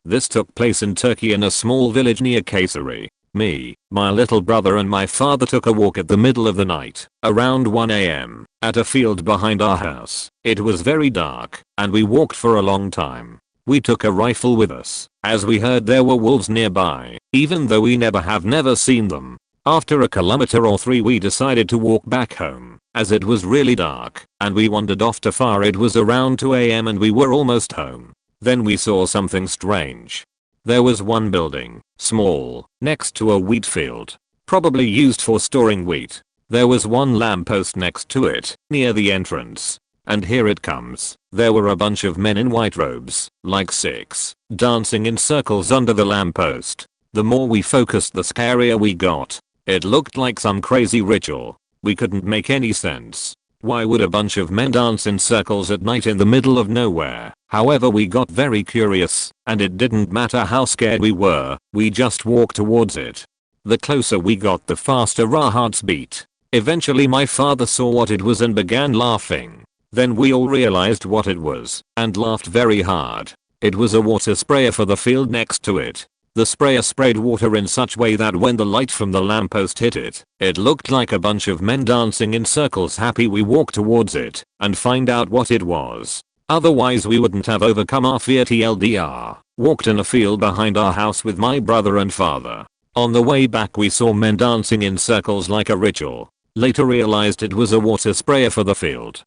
This took place in Turkey in a small village near Kayseri. Me, my little brother and my father took a walk at the middle of the night, around 1 AM, at a field behind our house. It was very dark, and we walked for a long time. We took a rifle with us, as we heard there were wolves nearby, even though we never seen them. After a kilometer or 3 we decided to walk back home, as it was really dark, and we wandered off to far. It was around 2 AM and we were almost home. Then we saw something strange. There was one building, small, next to a wheat field, probably used for storing wheat. There was one lamppost next to it, near the entrance. And here it comes. There were a bunch of men in white robes, like 6, dancing in circles under the lamppost. The more we focused the scarier we got. It looked like some crazy ritual. We couldn't make any sense. Why would a bunch of men dance in circles at night in the middle of nowhere? However, we got very curious, and it didn't matter how scared we were, we just walked towards it. The closer we got the faster our hearts beat. Eventually my father saw what it was and began laughing. Then we all realized what it was, and laughed very hard. It was a water sprayer for the field next to it. The sprayer sprayed water in such way that when the light from the lamppost hit it, it looked like a bunch of men dancing in circles. Happy we walked towards it and find out what it was. Otherwise we wouldn't have overcome our fear. TLDR, walked in a field behind our house with my brother and father. On the way back we saw men dancing in circles like a ritual. Later realized it was a water sprayer for the field.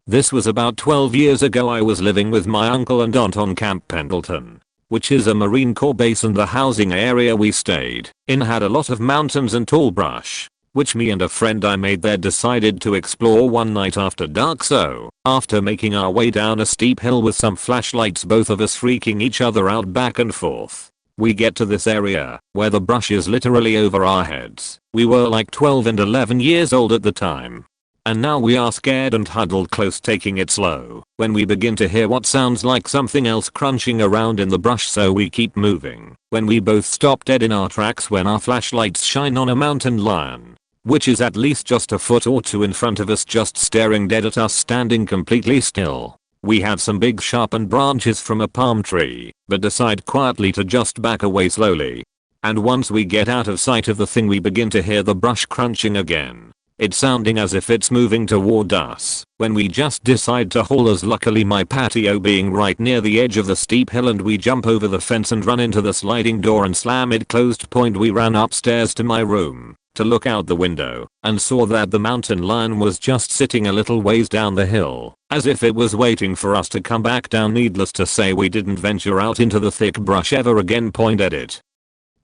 This was about 12 years ago. I was living with my uncle and aunt on Camp Pendleton, which is a Marine Corps base, and the housing area we stayed in had a lot of mountains and tall brush, which me and a friend I made there decided to explore one night after dark. So, after making our way down a steep hill with some flashlights, both of us freaking each other out back and forth, we get to this area where the brush is literally over our heads. We were like 12 and 11 years old at the time. And now we are scared and huddled close, taking it slow, when we begin to hear what sounds like something else crunching around in the brush, so we keep moving. When we both stop dead in our tracks when our flashlights shine on a mountain lion, which is at least just a foot or two in front of us, just staring dead at us, standing completely still. We have some big sharpened branches from a palm tree, but decide quietly to just back away slowly. And once we get out of sight of the thing, we begin to hear the brush crunching again. It's sounding as if it's moving toward us, when we just decide to haul us, luckily my patio being right near the edge of the steep hill, and we jump over the fence and run into the sliding door and slam it closed. We ran upstairs to my room to look out the window and saw that the mountain lion was just sitting a little ways down the hill, as if it was waiting for us to come back down. Needless to say, we didn't venture out into the thick brush ever again. Edit.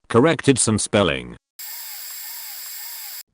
Corrected some spelling.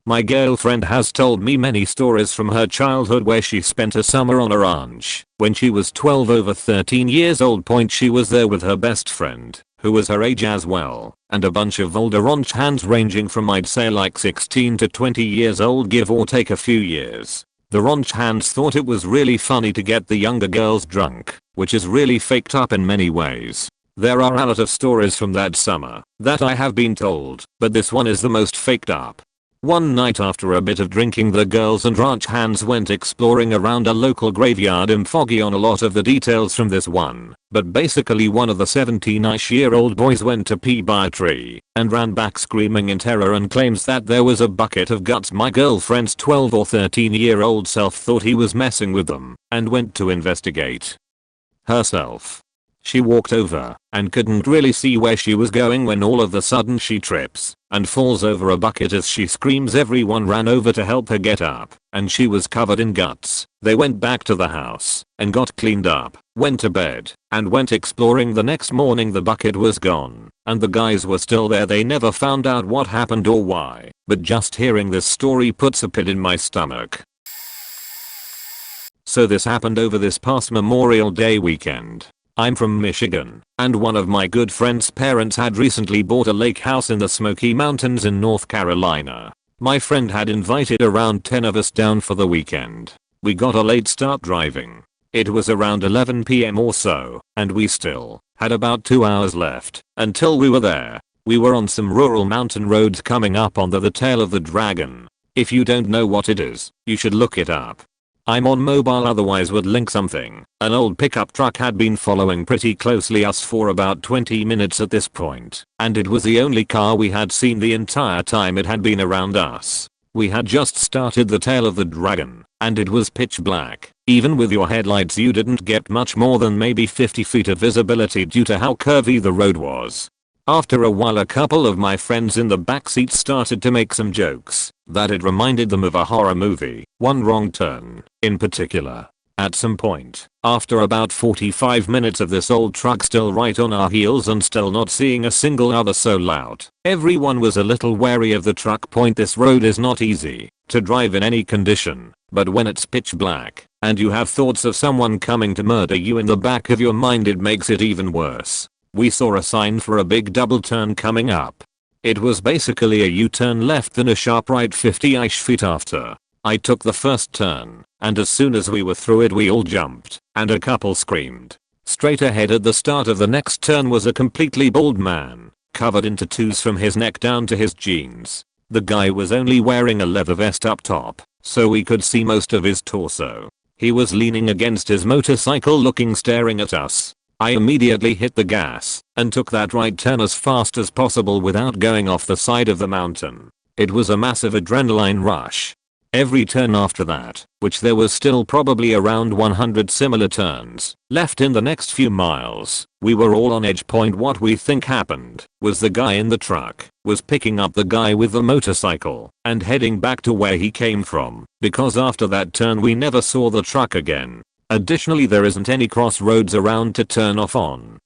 My girlfriend has told me many stories from her childhood where she spent a summer on a ranch when she was 12, over 13 years old. She was there with her best friend, who was her age as well, and a bunch of older ranch hands ranging from, I'd say, like 16 to 20 years old, give or take a few years. The ranch hands thought it was really funny to get the younger girls drunk, which is really faked up in many ways. There are a lot of stories from that summer that I have been told, but this one is the most faked up. One night after a bit of drinking, the girls and ranch hands went exploring around a local graveyard. I'm foggy on a lot of the details from this one, but basically one of the 17-ish-year-old boys went to pee by a tree and ran back screaming in terror and claims that there was a bucket of guts. My girlfriend's 12 or 13-year-old self thought he was messing with them and went to investigate herself. She walked over and couldn't really see where she was going when all of a sudden she trips and falls over a bucket as she screams. Everyone ran over to help her get up and she was covered in guts. They went back to the house and got cleaned up, went to bed, and went exploring. The next morning the bucket was gone and the guys were still there. They never found out what happened or why, but just hearing this story puts a pit in my stomach. So this happened over this past Memorial Day weekend. I'm from Michigan, and one of my good friend's parents had recently bought a lake house in the Smoky Mountains in North Carolina. My friend had invited around 10 of us down for the weekend. We got a late start driving. It was around 11 PM or so, and we still had about 2 hours left until we were there. We were on some rural mountain roads coming up on the tail of the dragon. If you don't know what it is, you should look it up. I'm on mobile, otherwise would link something. An old pickup truck had been following pretty closely us for about 20 minutes at this point, and it was the only car we had seen the entire time it had been around us. We had just started the tail of the dragon, and it was pitch black. Even with your headlights you didn't get much more than maybe 50 feet of visibility due to how curvy the road was. After a while a couple of my friends in the backseat started to make some jokes that it reminded them of a horror movie, One Wrong Turn, in particular. At some point, after about 45 minutes of this old truck still right on our heels and still not seeing a single other soul out, everyone was a little wary of the truck. This road is not easy to drive in any condition, but when it's pitch black and you have thoughts of someone coming to murder you in the back of your mind, it makes it even worse. We saw a sign for a big double turn coming up. It was basically a U-turn left then a sharp right 50-ish feet after. I took the first turn, and as soon as we were through it we all jumped, and a couple screamed. Straight ahead at the start of the next turn was a completely bald man, covered in tattoos from his neck down to his jeans. The guy was only wearing a leather vest up top, so we could see most of his torso. He was leaning against his motorcycle staring at us. I immediately hit the gas and took that right turn as fast as possible without going off the side of the mountain. It was a massive adrenaline rush. Every turn after that, which there was still probably around 100 similar turns left in the next few miles, we were all on edge. What we think happened was the guy in the truck was picking up the guy with the motorcycle and heading back to where he came from, because after that turn we never saw the truck again. Additionally, there isn't any crossroads around to turn off on.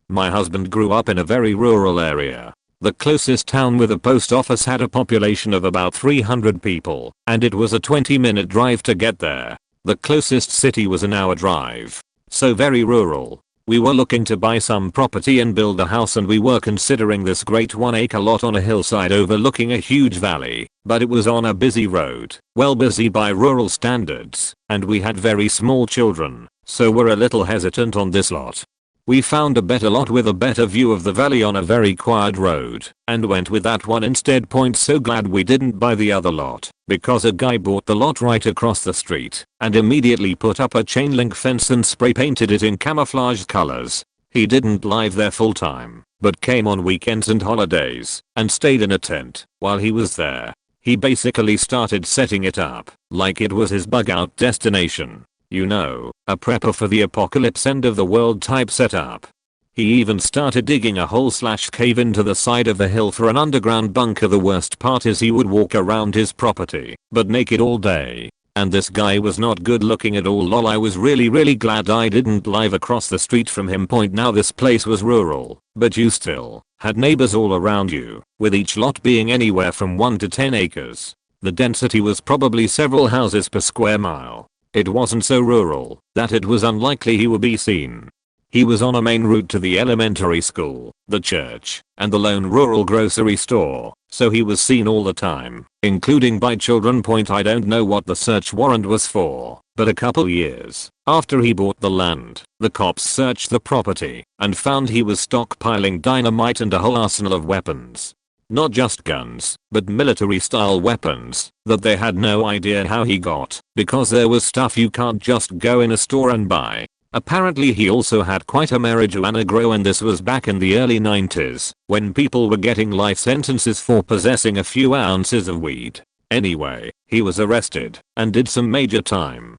My husband grew up in a very rural area. The closest town with a post office had a population of about 300 people, and it was a 20-minute drive to get there. The closest city was an hour drive. So very rural. We were looking to buy some property and build a house, and we were considering this great 1-acre lot on a hillside overlooking a huge valley, but it was on a busy road, well busy by rural standards, and we had very small children, so we're a little hesitant on this lot. We found a better lot with a better view of the valley on a very quiet road, and went with that one instead. So glad we didn't buy the other lot, because a guy bought the lot right across the street and immediately put up a chain link fence and spray painted it in camouflage colors. He didn't live there full time, but came on weekends and holidays and stayed in a tent while he was there. He basically started setting it up like it was his bug out destination. You know, a prepper for the apocalypse, end of the world type setup. He even started digging a hole/cave into the side of the hill for an underground bunker. The worst part is he would walk around his property, but naked all day. And this guy was not good looking at all. Lol, I was really glad I didn't live across the street from him. Now this place was rural, but you still had neighbors all around you, with each lot being anywhere from 1 to 10 acres. The density was probably several houses per square mile. It wasn't so rural that it was unlikely he would be seen. He was on a main route to the elementary school, the church, and the lone rural grocery store, so he was seen all the time, including by children. I don't know what the search warrant was for, but a couple years after he bought the land, the cops searched the property and found he was stockpiling dynamite and a whole arsenal of weapons. Not just guns, but military style weapons that they had no idea how he got, because there was stuff you can't just go in a store and buy. Apparently he also had quite a marijuana grow, and this was back in the early 90s, when people were getting life sentences for possessing a few ounces of weed. Anyway, he was arrested and did some major time.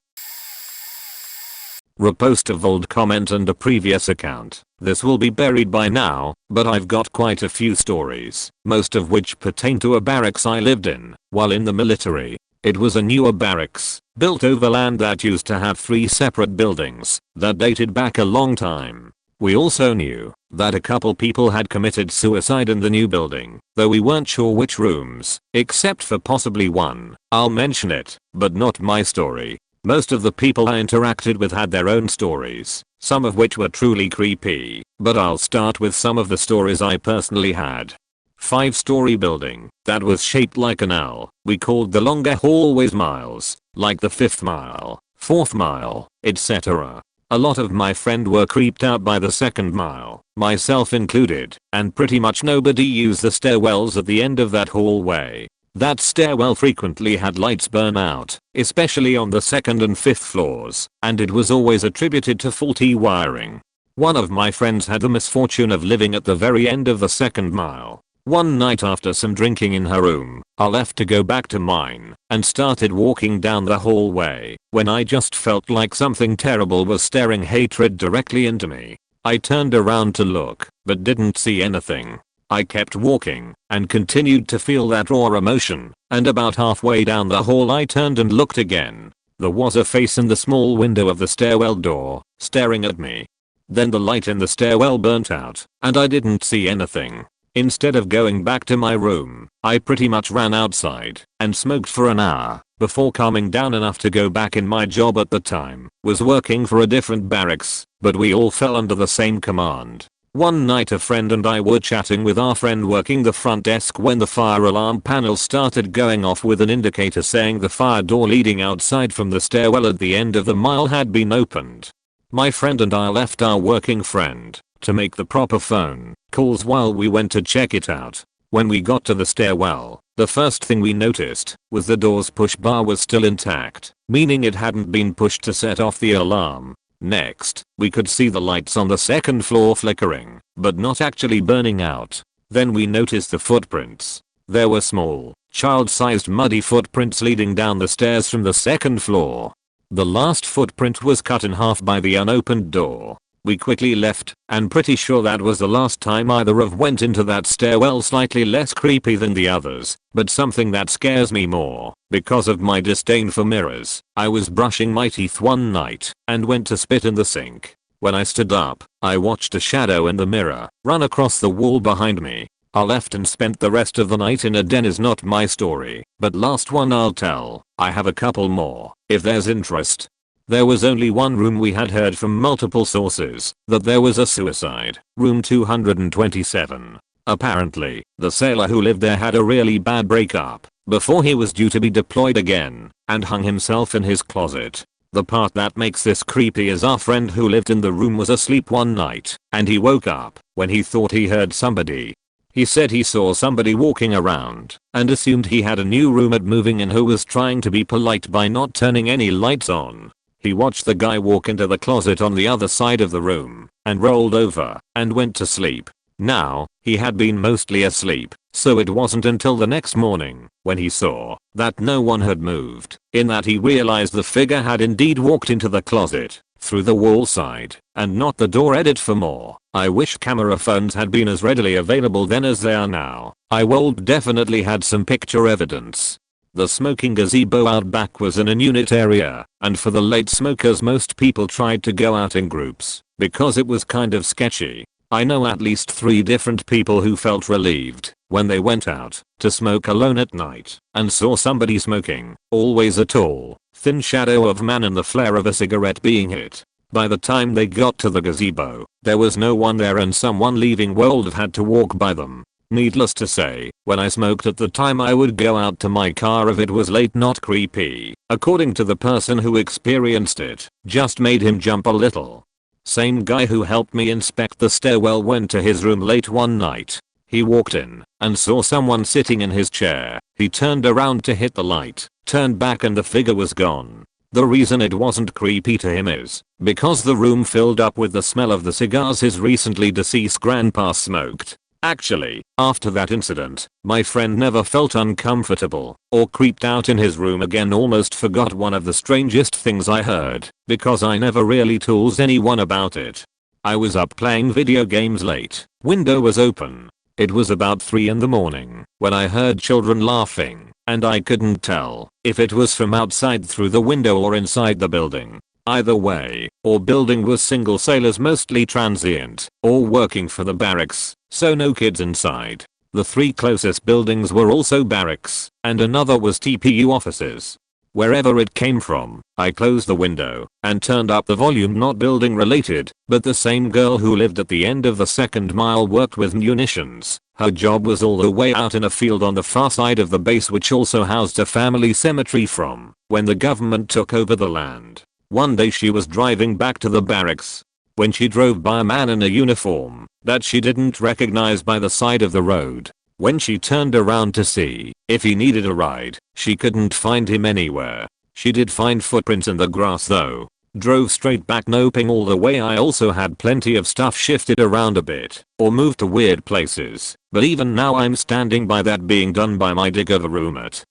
Repost of old comment and a previous account. This will be buried by now, but I've got quite a few stories, most of which pertain to a barracks I lived in while in the military. It was a newer barracks, built over land that used to have 3 separate buildings that dated back a long time. We also knew that a couple people had committed suicide in the new building, though we weren't sure which rooms, except for possibly one. I'll mention it, but not my story. Most of the people I interacted with had their own stories, some of which were truly creepy, but I'll start with some of the stories I personally had. 5-story building that was shaped like an L. We called the longer hallways miles, like the 5th mile, 4th mile, etc. A lot of my friends were creeped out by the 2nd mile, myself included, and pretty much nobody used the stairwells at the end of that hallway. That stairwell frequently had lights burn out, especially on the 2nd and 5th floors, and it was always attributed to faulty wiring. One of my friends had the misfortune of living at the very end of the 2nd mile. One night after some drinking in her room, I left to go back to mine and started walking down the hallway when I just felt like something terrible was staring hatred directly into me. I turned around to look, but didn't see anything. I kept walking and continued to feel that raw emotion, and about halfway down the hall I turned and looked again. There was a face in the small window of the stairwell door, staring at me. Then the light in the stairwell burnt out, and I didn't see anything. Instead of going back to my room, I pretty much ran outside and smoked for an hour before calming down enough to go back in. My job at the time was working for a different barracks, but we all fell under the same command. One night a friend and I were chatting with our friend working the front desk when the fire alarm panel started going off with an indicator saying the fire door leading outside from the stairwell at the end of the mile had been opened. My friend and I left our working friend to make the proper phone calls while we went to check it out. When we got to the stairwell, the first thing we noticed was the door's push bar was still intact, meaning it hadn't been pushed to set off the alarm. Next, we could see the lights on the 2nd floor flickering, but not actually burning out. Then we noticed the footprints. There were small, child-sized muddy footprints leading down the stairs from the 2nd floor. The last footprint was cut in half by the unopened door. We quickly left, and pretty sure that was the last time either of went into that stairwell. Slightly less creepy than the others, but something that scares me more because of my disdain for mirrors. I was brushing my teeth one night and went to spit in the sink. When I stood up, I watched a shadow in the mirror run across the wall behind me. I left and spent the rest of the night in a den. Is not my story, but last one I'll tell. I have a couple more, if there's interest. There was only one room. We had heard from multiple sources that there was a suicide, room 227. Apparently, the sailor who lived there had a really bad breakup before he was due to be deployed again and hung himself in his closet. The part that makes this creepy is our friend who lived in the room was asleep one night and he woke up when he thought he heard somebody. He said he saw somebody walking around and assumed he had a new roommate moving in who was trying to be polite by not turning any lights on. He watched the guy walk into the closet on the other side of the room and rolled over and went to sleep. Now, he had been mostly asleep, so it wasn't until the next morning when he saw that no one had moved in that he realized the figure had indeed walked into the closet through the wall side and not the door. Edit for more. I wish camera phones had been as readily available then as they are now. I would definitely had some picture evidence. The smoking gazebo out back was in a unit area, and for the late smokers most people tried to go out in groups because it was kind of sketchy. I know at least 3 different people who felt relieved when they went out to smoke alone at night and saw somebody smoking, always a tall, thin shadow of man in the flare of a cigarette being hit. By the time they got to the gazebo, there was no one there and someone leaving would have had to walk by them. Needless to say, when I smoked at the time I would go out to my car if it was late. Not creepy, according to the person who experienced it, just made him jump a little. Same guy who helped me inspect the stairwell went to his room late one night. He walked in and saw someone sitting in his chair. He turned around to hit the light, turned back and the figure was gone. The reason it wasn't creepy to him is because the room filled up with the smell of the cigars his recently deceased grandpa smoked. Actually, after that incident, my friend never felt uncomfortable or creeped out in his room again. Almost forgot one of the strangest things I heard because I never really told anyone about it. I was up playing video games late, window was open. It was about 3 in the morning when I heard children laughing, and I couldn't tell if it was from outside through the window or inside the building. Either way, our building was single sailors, mostly transient, or working for the barracks, so no kids inside. The 3 closest buildings were also barracks, and another was TPU offices. Wherever it came from, I closed the window and turned up the volume. Not building related, but the same girl who lived at the end of the second mile worked with munitions. Her job was all the way out in a field on the far side of the base, which also housed a family cemetery from when the government took over the land. One day she was driving back to the barracks when she drove by a man in a uniform that she didn't recognize by the side of the road. When she turned around to see if he needed a ride, she couldn't find him anywhere. She did find footprints in the grass though. Drove straight back, noping all the way. I also had plenty of stuff shifted around a bit or moved to weird places, but even now I'm standing by that being done by my dig of a roommate.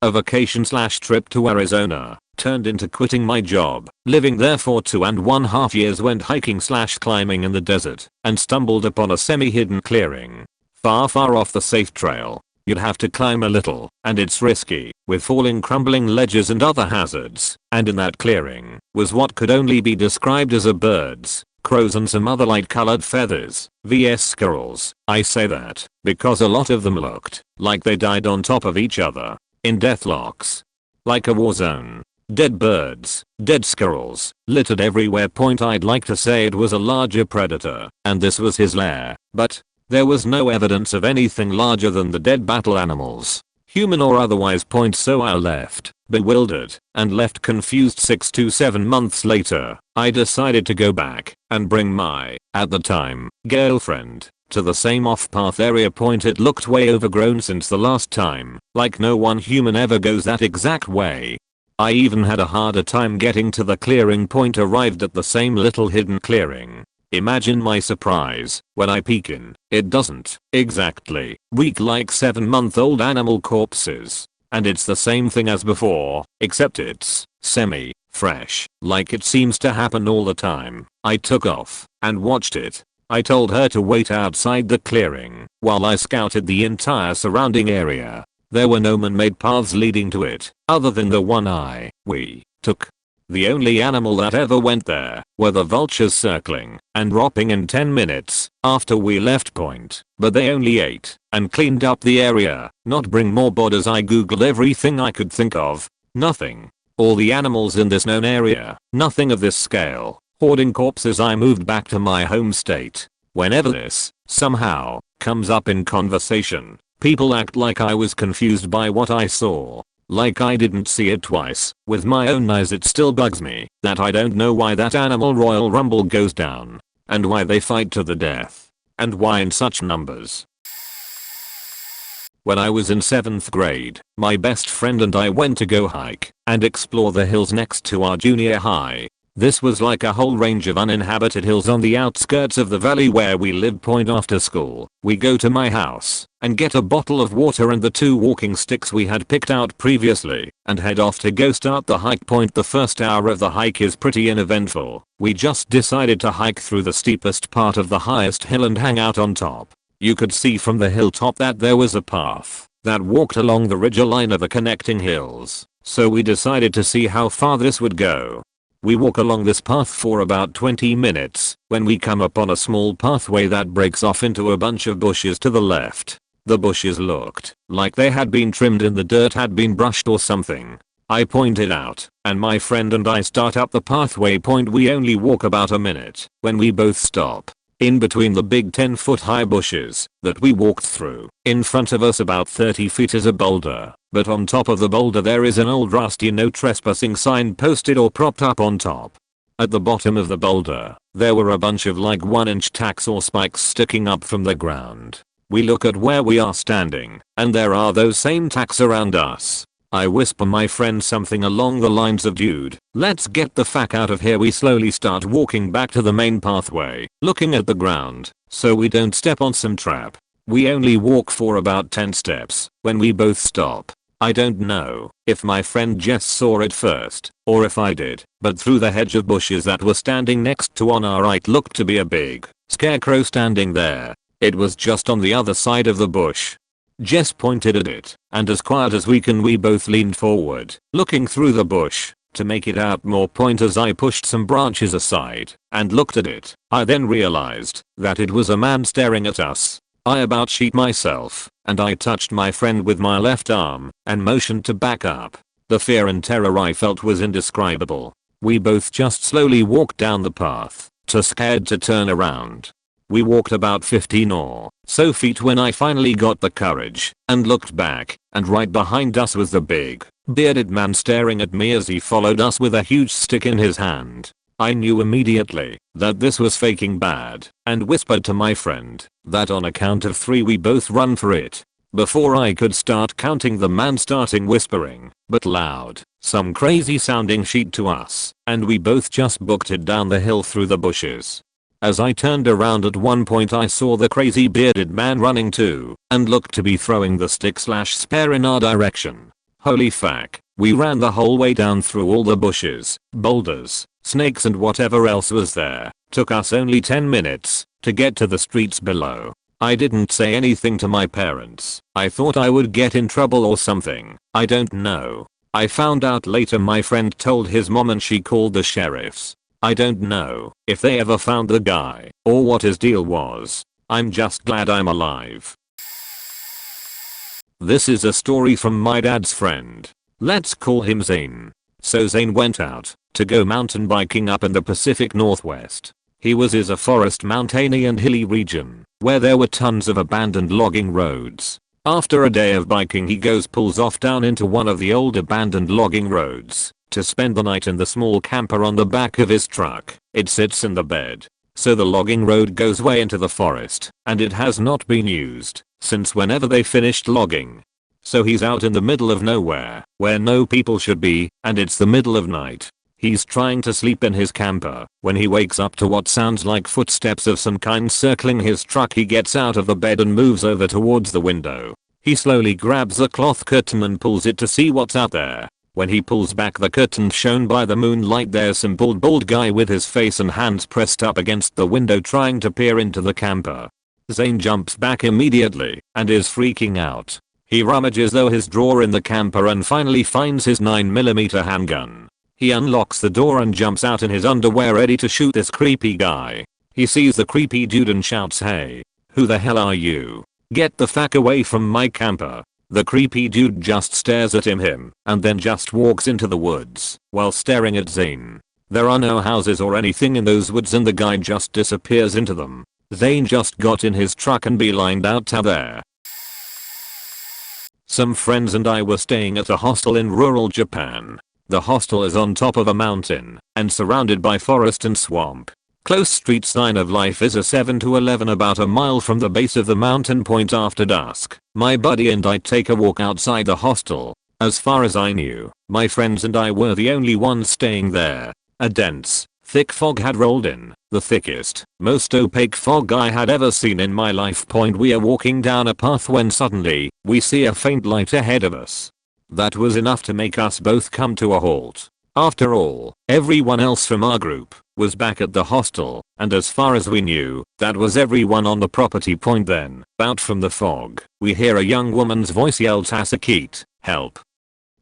A vacation/trip to Arizona turned into quitting my job. Living there for 2.5 years, went hiking/climbing in the desert and stumbled upon a semi-hidden clearing. Far off the safe trail. You'd have to climb a little, and it's risky, with falling crumbling ledges and other hazards. And in that clearing was what could only be described as a birds, crows and some other light colored feathers, vs squirrels. I say that because a lot of them looked like they died on top of each other in deathlocks. Like a war zone. Dead birds, dead squirrels, littered everywhere. Point, I'd like to say it was a larger predator, and this was his lair, but there was no evidence of anything larger than the dead battle animals, human or otherwise. Point, so I left, bewildered, and left confused. 6 to 7 months later, I decided to go back and bring my, at the time, girlfriend to the same off-path area. Point, it looked way overgrown since the last time, like no one human ever goes that exact way. I even had a harder time getting to the clearing. Point, arrived at the same little hidden clearing. Imagine my surprise when I peek in. It doesn't exactly reek like 7-month-old animal corpses. And it's the same thing as before, except it's semi-fresh, like it seems to happen all the time. I took off and watched it. I told her to wait outside the clearing while I scouted the entire surrounding area. There were no man-made paths leading to it, other than the one we took. The only animal that ever went there were the vultures circling and dropping in 10 minutes after we left. Point, but they only ate and cleaned up the area, not bring more bodies. I googled everything I could think of. Nothing. All the animals in this known area, nothing of this scale. Hoarding corpses. I moved back to my home state. Whenever this, somehow, comes up in conversation, people act like I was confused by what I saw. Like I didn't see it twice with my own eyes. It still bugs me that I don't know why that animal Royal Rumble goes down, and why they fight to the death, and why in such numbers. When I was in 7th grade, my best friend and I went to go hike and explore the hills next to our junior high. This was like a whole range of uninhabited hills on the outskirts of the valley where we lived. Point, after school, we go to my house and get a bottle of water and the 2 walking sticks we had picked out previously and head off to go start the hike. Point, the first hour of the hike is pretty uneventful. We just decided to hike through the steepest part of the highest hill and hang out on top. You could see from the hilltop that there was a path that walked along the ridgeline of the connecting hills, so we decided to see how far this would go. We walk along this path for about 20 minutes when we come upon a small pathway that breaks off into a bunch of bushes to the left. The bushes looked like they had been trimmed and the dirt had been brushed or something. I pointed out, and my friend and I start up the pathway. Point, we only walk about a minute when we both stop. In between the big 10-foot high bushes that we walked through, in front of us about 30 feet is a boulder, but on top of the boulder there is an old rusty no trespassing sign posted or propped up on top. At the bottom of the boulder, there were a bunch of like 1-inch tacks or spikes sticking up from the ground. We look at where we are standing, and there are those same tacks around us. I whisper my friend something along the lines of, dude, let's get the fuck out of here. We slowly start walking back to the main pathway, looking at the ground, so we don't step on some trap. We only walk for about 10 steps when we both stop. I don't know if my friend Jess saw it first or if I did, but through the hedge of bushes that were standing next to on our right looked to be a big scarecrow standing there. It was just on the other side of the bush. Jess pointed at it, and as quiet as we can we both leaned forward, looking through the bush. To make it out more pointers I pushed some branches aside and looked at it. I then realized that it was a man staring at us. I about sheet myself, and I touched my friend with my left arm and motioned to back up. The fear and terror I felt was indescribable. We both just slowly walked down the path, too scared to turn around. We walked about 15 or so feet when I finally got the courage and looked back, and right behind us was the big, bearded man staring at me as he followed us with a huge stick in his hand. I knew immediately that this was faking bad and whispered to my friend that on a count of 3 we both run for it. Before I could start counting, the man starting whispering, but loud, some crazy sounding sheet to us, and we both just booked it down the hill through the bushes. As I turned around at one point I saw the crazy bearded man running too, and looked to be throwing the stick/spear in our direction. Holy fuck, we ran the whole way down through all the bushes, boulders, snakes and whatever else was there. Took us only 10 minutes to get to the streets below. I didn't say anything to my parents. I thought I would get in trouble or something. I don't know. I found out later my friend told his mom and she called the sheriffs. I don't know if they ever found the guy or what his deal was. I'm just glad I'm alive. This is a story from my dad's friend. Let's call him Zane. So Zane went out to go mountain biking up in the Pacific Northwest. He was in a forest, mountainy and hilly region where there were tons of abandoned logging roads. After a day of biking he pulls off down into one of the old abandoned logging roads to spend the night in the small camper on the back of his truck. It sits in the bed. So the logging road goes way into the forest, and it has not been used since whenever they finished logging. So he's out in the middle of nowhere, where no people should be, and it's the middle of night. He's trying to sleep in his camper when he wakes up to what sounds like footsteps of some kind circling his truck. He gets out of the bed and moves over towards the window. He slowly grabs a cloth curtain and pulls it to see what's out there. When he pulls back the curtain shown by the moonlight, there's some bald guy with his face and hands pressed up against the window trying to peer into the camper. Zane jumps back immediately and is freaking out. He rummages through his drawer in the camper and finally finds his 9mm handgun. He unlocks the door and jumps out in his underwear ready to shoot this creepy guy. He sees the creepy dude and shouts, "Hey, who the hell are you? Get the fuck away from my camper." The creepy dude just stares at him and then just walks into the woods while staring at Zane. There are no houses or anything in those woods and the guy just disappears into them. Zane just got in his truck and beelined out to there. Some friends and I were staying at a hostel in rural Japan. The hostel is on top of a mountain and surrounded by forest and swamp. Close street sign of life is a 7 to 11 about a mile from the base of the mountain point. After dusk, my buddy and I take a walk outside the hostel. As far as I knew, my friends and I were the only ones staying there. A dense, thick fog had rolled in, the thickest, most opaque fog I had ever seen in my life. We are walking down a path when suddenly, we see a faint light ahead of us. That was enough to make us both come to a halt. After all, everyone else from our group was back at the hostel, and as far as we knew, that was everyone on the property. Then, out from the fog, we hear a young woman's voice yell, "Tasakit, help."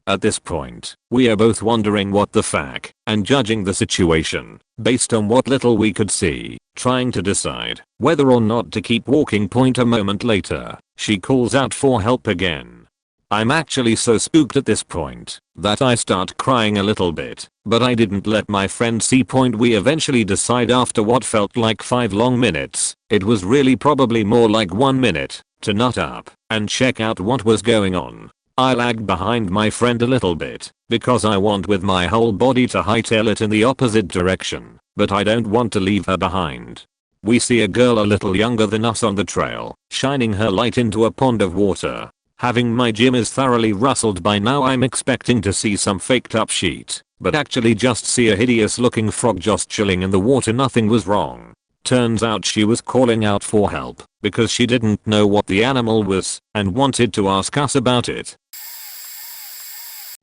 At this point, we are both wondering what the fuck, and judging the situation based on what little we could see, trying to decide whether or not to keep walking. A moment later, she calls out for help again. I'm actually so spooked at this point that I start crying a little bit, but I didn't let my friend see. We eventually decide after what felt like 5 long minutes, it was really probably more like 1 minute, to nut up and check out what was going on. I lagged behind my friend a little bit because I want with my whole body to hightail it in the opposite direction, but I don't want to leave her behind. We see a girl a little younger than us on the trail, shining her light into a pond of water. Having my gym is thoroughly rustled by now, I'm expecting to see some faked up sheet, but actually just see a hideous looking frog just chilling in the water. Nothing was wrong. Turns out she was calling out for help because she didn't know what the animal was and wanted to ask us about it.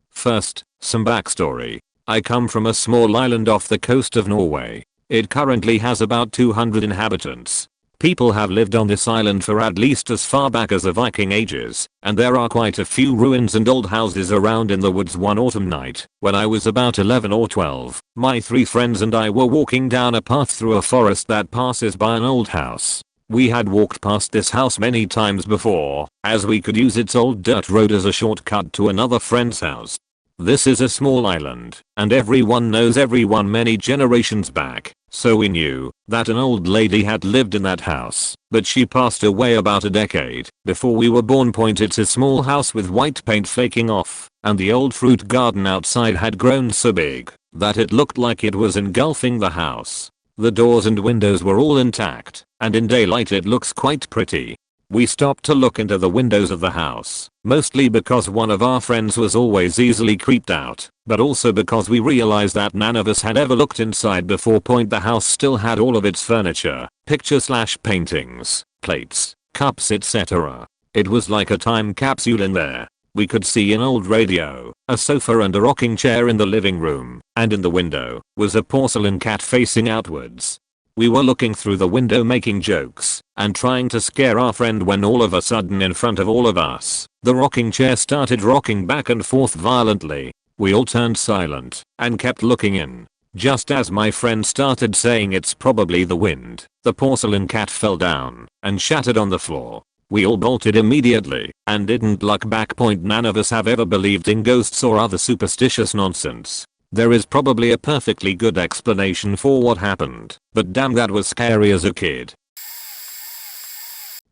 First, some backstory. I come from a small island off the coast of Norway. It currently has about 200 inhabitants. People have lived on this island for at least as far back as the Viking ages, and there are quite a few ruins and old houses around in the woods. One autumn night, when I was about 11 or 12, my 3 friends and I were walking down a path through a forest that passes by an old house. We had walked past this house many times before, as we could use its old dirt road as a shortcut to another friend's house. This is a small island, and everyone knows everyone many generations back, so we knew that an old lady had lived in that house, but she passed away about a decade before we were born. It's a small house with white paint flaking off, and the old fruit garden outside had grown so big that it looked like it was engulfing the house. The doors and windows were all intact, and in daylight it looks quite pretty. We stopped to look into the windows of the house, mostly because one of our friends was always easily creeped out, but also because we realized that none of us had ever looked inside before. The house still had all of its furniture, pictures/paintings, plates, cups, etc. It was like a time capsule in there. We could see an old radio, a sofa and a rocking chair in the living room, and in the window was a porcelain cat facing outwards. We were looking through the window making jokes and trying to scare our friend when all of a sudden, in front of all of us, the rocking chair started rocking back and forth violently. We all turned silent and kept looking in. Just as my friend started saying it's probably the wind, the porcelain cat fell down and shattered on the floor. We all bolted immediately and didn't look back. None of us have ever believed in ghosts or other superstitious nonsense. There is probably a perfectly good explanation for what happened, but damn, that was scary as a kid.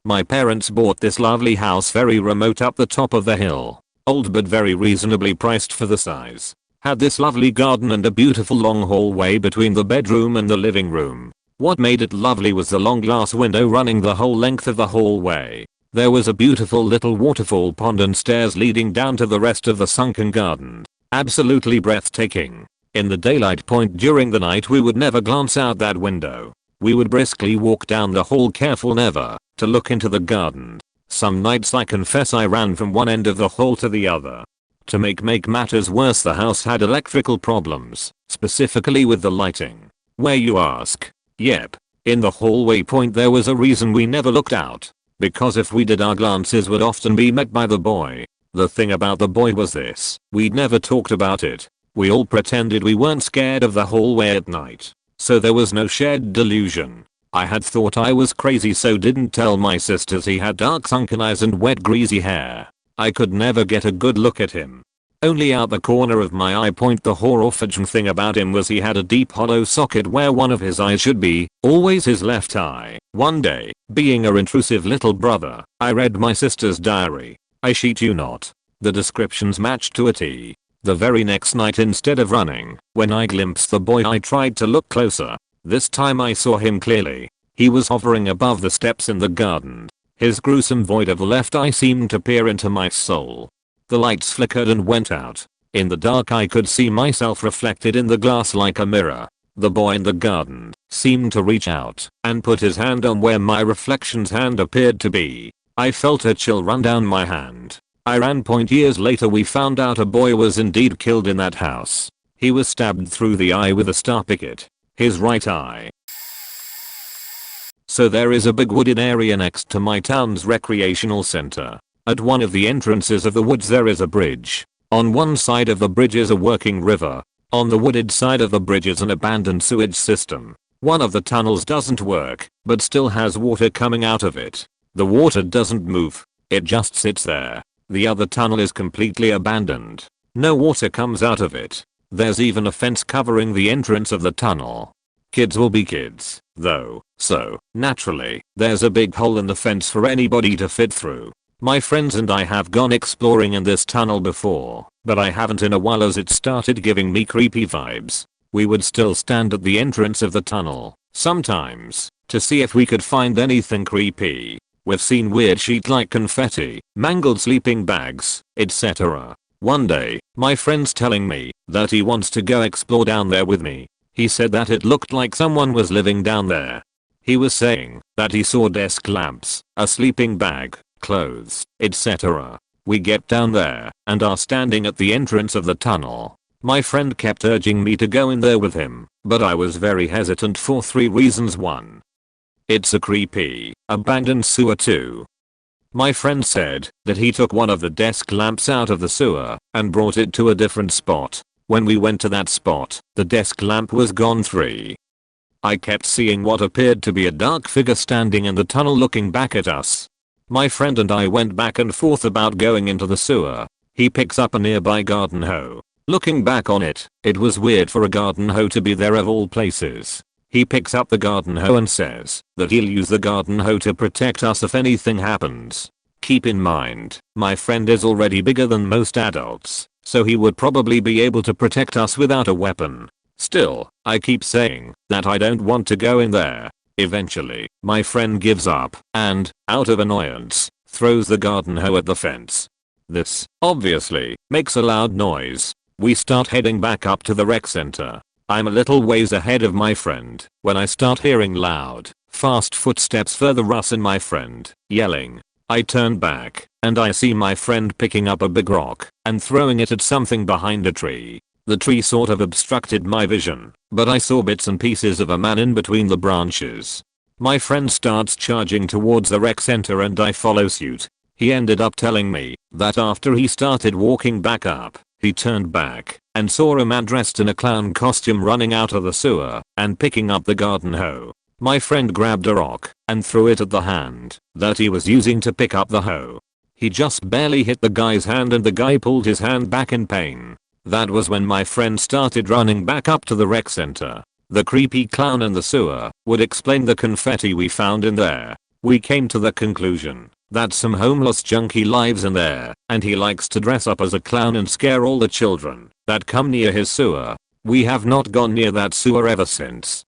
My parents bought this lovely house very remote up the top of the hill. Old but very reasonably priced for the size. Had this lovely garden and a beautiful long hallway between the bedroom and the living room. What made it lovely was the long glass window running the whole length of the hallway. There was a beautiful little waterfall pond and stairs leading down to the rest of the sunken garden. Absolutely breathtaking. In the daylight. During the night we would never glance out that window. We would briskly walk down the hall, careful never to look into the garden. Some nights I confess I ran from one end of the hall to the other. To make matters worse, the house had electrical problems, specifically with the lighting. Where, you ask? Yep. In the hallway. There was a reason we never looked out. Because if we did, our glances would often be met by the boy. The thing about the boy was this: we'd never talked about it. We all pretended we weren't scared of the hallway at night. So there was no shared delusion. I had thought I was crazy, so didn't tell my sisters he had dark sunken eyes and wet greasy hair. I could never get a good look at him. Only out the corner of my eye. The horrifying thing about him was he had a deep hollow socket where one of his eyes should be, always his left eye. One day, being a intrusive little brother, I read my sister's diary. I shit you not. The descriptions matched to a T. The very next night, instead of running, when I glimpsed the boy, I tried to look closer. This time I saw him clearly. He was hovering above the steps in the garden. His gruesome void of a left eye seemed to peer into my soul. The lights flickered and went out. In the dark I could see myself reflected in the glass like a mirror. The boy in the garden seemed to reach out and put his hand on where my reflection's hand appeared to be. I felt a chill run down my hand. I ran. Years later we found out a boy was indeed killed in that house. He was stabbed through the eye with a star picket. His right eye. So there is a big wooded area next to my town's recreational center. At one of the entrances of the woods there is a bridge. On one side of the bridge is a working river. On the wooded side of the bridge is an abandoned sewage system. One of the tunnels doesn't work, but still has water coming out of it. The water doesn't move. It just sits there. The other tunnel is completely abandoned. No water comes out of it. There's even a fence covering the entrance of the tunnel. Kids will be kids, though, so, naturally, there's a big hole in the fence for anybody to fit through. My friends and I have gone exploring in this tunnel before, but I haven't in a while as it started giving me creepy vibes. We would still stand at the entrance of the tunnel, sometimes, to see if we could find anything creepy. We've seen weird sheet like confetti, mangled sleeping bags, etc. One day, my friend's telling me that he wants to go explore down there with me. He said that it looked like someone was living down there. He was saying that he saw desk lamps, a sleeping bag, clothes, etc. We get down there and are standing at the entrance of the tunnel. My friend kept urging me to go in there with him, but I was very hesitant for 3 reasons. 1. It's a creepy, abandoned sewer. 2. My friend said that he took one of the desk lamps out of the sewer and brought it to a different spot. When we went to that spot, the desk lamp was gone. 3. I kept seeing what appeared to be a dark figure standing in the tunnel looking back at us. My friend and I went back and forth about going into the sewer. He picks up a nearby garden hoe. Looking back on it, it was weird for a garden hoe to be there of all places. He picks up the garden hoe and says that he'll use the garden hoe to protect us if anything happens. Keep in mind, my friend is already bigger than most adults, so he would probably be able to protect us without a weapon. Still, I keep saying that I don't want to go in there. Eventually, my friend gives up and, out of annoyance, throws the garden hoe at the fence. This, obviously, makes a loud noise. We start heading back up to the rec center. I'm a little ways ahead of my friend when I start hearing loud, fast footsteps further us and my friend, yelling. I turn back, and I see my friend picking up a big rock and throwing it at something behind a tree. The tree sort of obstructed my vision, but I saw bits and pieces of a man in between the branches. My friend starts charging towards the rec center and I follow suit. He ended up telling me that after he started walking back up, he turned back and saw a man dressed in a clown costume running out of the sewer and picking up the garden hoe. My friend grabbed a rock and threw it at the hand that he was using to pick up the hoe. He just barely hit the guy's hand and the guy pulled his hand back in pain. That was when my friend started running back up to the rec center. The creepy clown in the sewer would explain the confetti we found in there. We came to the conclusion that some homeless junkie lives in there and he likes to dress up as a clown and scare all the children that come near his sewer. We have not gone near that sewer ever since.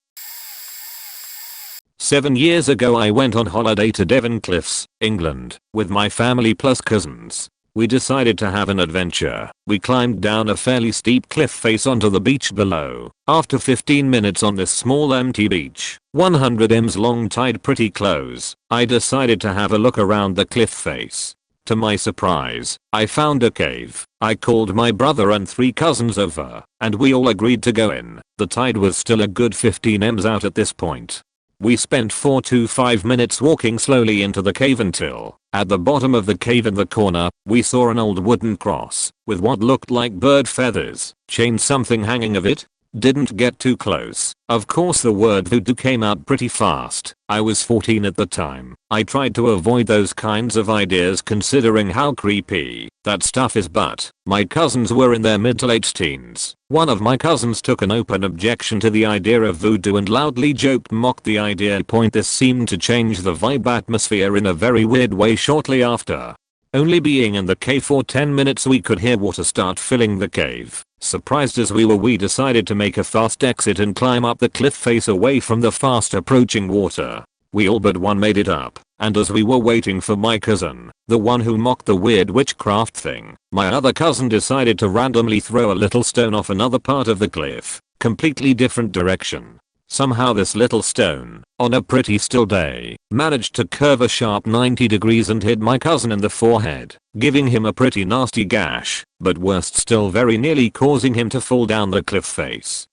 7 years ago I went on holiday to Devon Cliffs, England, with my family plus cousins. We decided to have an adventure. We climbed down a fairly steep cliff face onto the beach below. After 15 minutes on this small empty beach, 100 m's long tied pretty close, I decided to have a look around the cliff face. To my surprise, I found a cave. I called my brother and 3 cousins over, and we all agreed to go in. The tide was still a good 15 m's out at this point. We spent 4 to 5 minutes walking slowly into the cave until, at the bottom of the cave in the corner, we saw an old wooden cross with what looked like bird feathers, chained something hanging of it. Didn't get too close. Of course the word voodoo came out pretty fast. I was 14 at the time. I tried to avoid those kinds of ideas considering how creepy that stuff is, but my cousins were in their mid to late teens. One of my cousins took an open objection to the idea of voodoo and loudly mocked the idea. This seemed to change the vibe atmosphere in a very weird way shortly after. Only being in the cave for 10 minutes we could hear water start filling the cave. Surprised as we were, we decided to make a fast exit and climb up the cliff face away from the fast approaching water. We all but one made it up, and as we were waiting for my cousin, the one who mocked the weird witchcraft thing, my other cousin decided to randomly throw a little stone off another part of the cliff, completely different direction. Somehow this little stone, on a pretty still day, managed to curve a sharp 90 degrees and hit my cousin in the forehead, giving him a pretty nasty gash, but worst still, very nearly causing him to fall down the cliff face.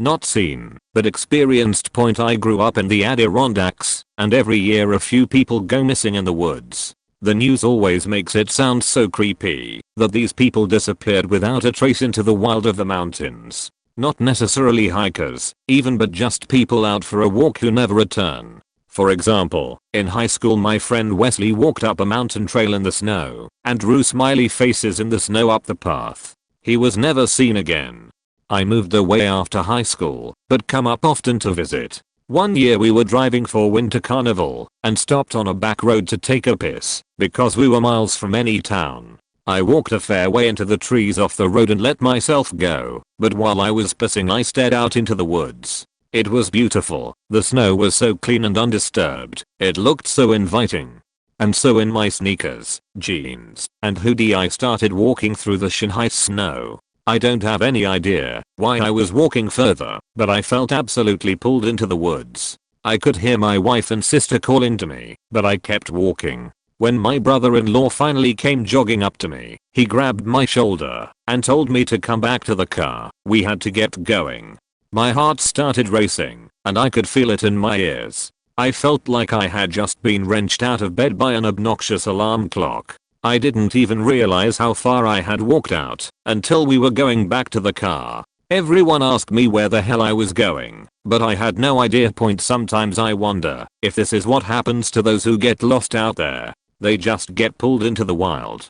Not seen, but experienced. I grew up in the Adirondacks, and every year a few people go missing in the woods. The news always makes it sound so creepy that these people disappeared without a trace into the wild of the mountains. Not necessarily hikers, even, but just people out for a walk who never return. For example, in high school my friend Wesley walked up a mountain trail in the snow and drew smiley faces in the snow up the path. He was never seen again. I moved away after high school, but come up often to visit. One year we were driving for Winter Carnival and stopped on a back road to take a piss because we were miles from any town. I walked a fair way into the trees off the road and let myself go, but while I was pissing I stared out into the woods. It was beautiful. The snow was so clean and undisturbed. It looked so inviting. And so in my sneakers, jeans, and hoodie I started walking through the Shanghai snow. I don't have any idea why I was walking further, but I felt absolutely pulled into the woods. I could hear my wife and sister calling to me, but I kept walking. When my brother-in-law finally came jogging up to me, he grabbed my shoulder and told me to come back to the car. We had to get going. My heart started racing, and I could feel it in my ears. I felt like I had just been wrenched out of bed by an obnoxious alarm clock. I didn't even realize how far I had walked out until we were going back to the car. Everyone asked me where the hell I was going, but I had no idea. Sometimes I wonder if this is what happens to those who get lost out there. They just get pulled into the wild.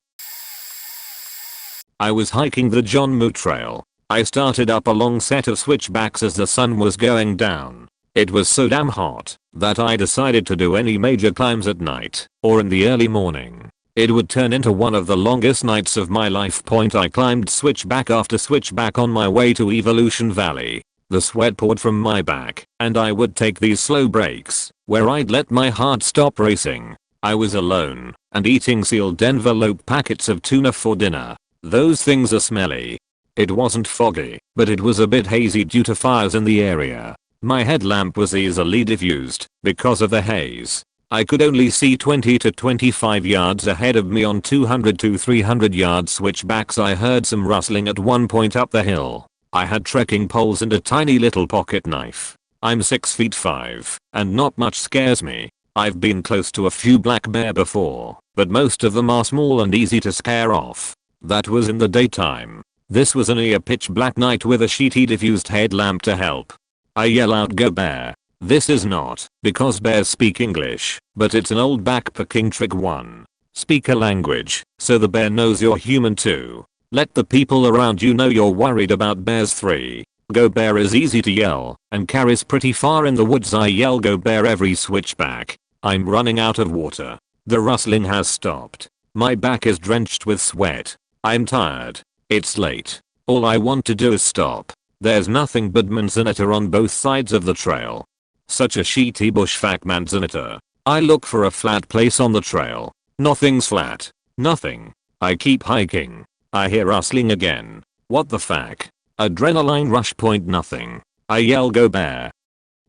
I was hiking the John Mu Trail. I started up a long set of switchbacks as the sun was going down. It was so damn hot that I decided to do any major climbs at night or in the early morning. It would turn into one of the longest nights of my life. I climbed switchback after switchback on my way to Evolution Valley. The sweat poured from my back, and I would take these slow breaks where I'd let my heart stop racing. I was alone and eating sealed envelope packets of tuna for dinner. Those things are smelly. It wasn't foggy, but it was a bit hazy due to fires in the area. My headlamp was easily diffused because of the haze. I could only see 20 to 25 yards ahead of me on 200 to 300 yard switchbacks. I heard some rustling at one point up the hill. I had trekking poles and a tiny little pocket knife. I'm 6'5" and not much scares me. I've been close to a few black bear before, but most of them are small and easy to scare off. That was in the daytime. This was a near pitch black night with a sheety diffused headlamp to help. I yell out, "Go bear." This is not because bears speak English, but it's an old backpacking trick. 1. Speak a language so the bear knows you're human. 2. Let the people around you know you're worried about bears. 3. Go bear is easy to yell and carries pretty far in the woods. I yell go bear every switchback. I'm running out of water. The rustling has stopped. My back is drenched with sweat. I'm tired. It's late. All I want to do is stop. There's nothing but manzanita on both sides of the trail. Such a shitty bushwhack manzanita. I look for a flat place on the trail. Nothing's flat. Nothing. I keep hiking. I hear rustling again. What the fuck? Adrenaline rush. Nothing. I yell go bear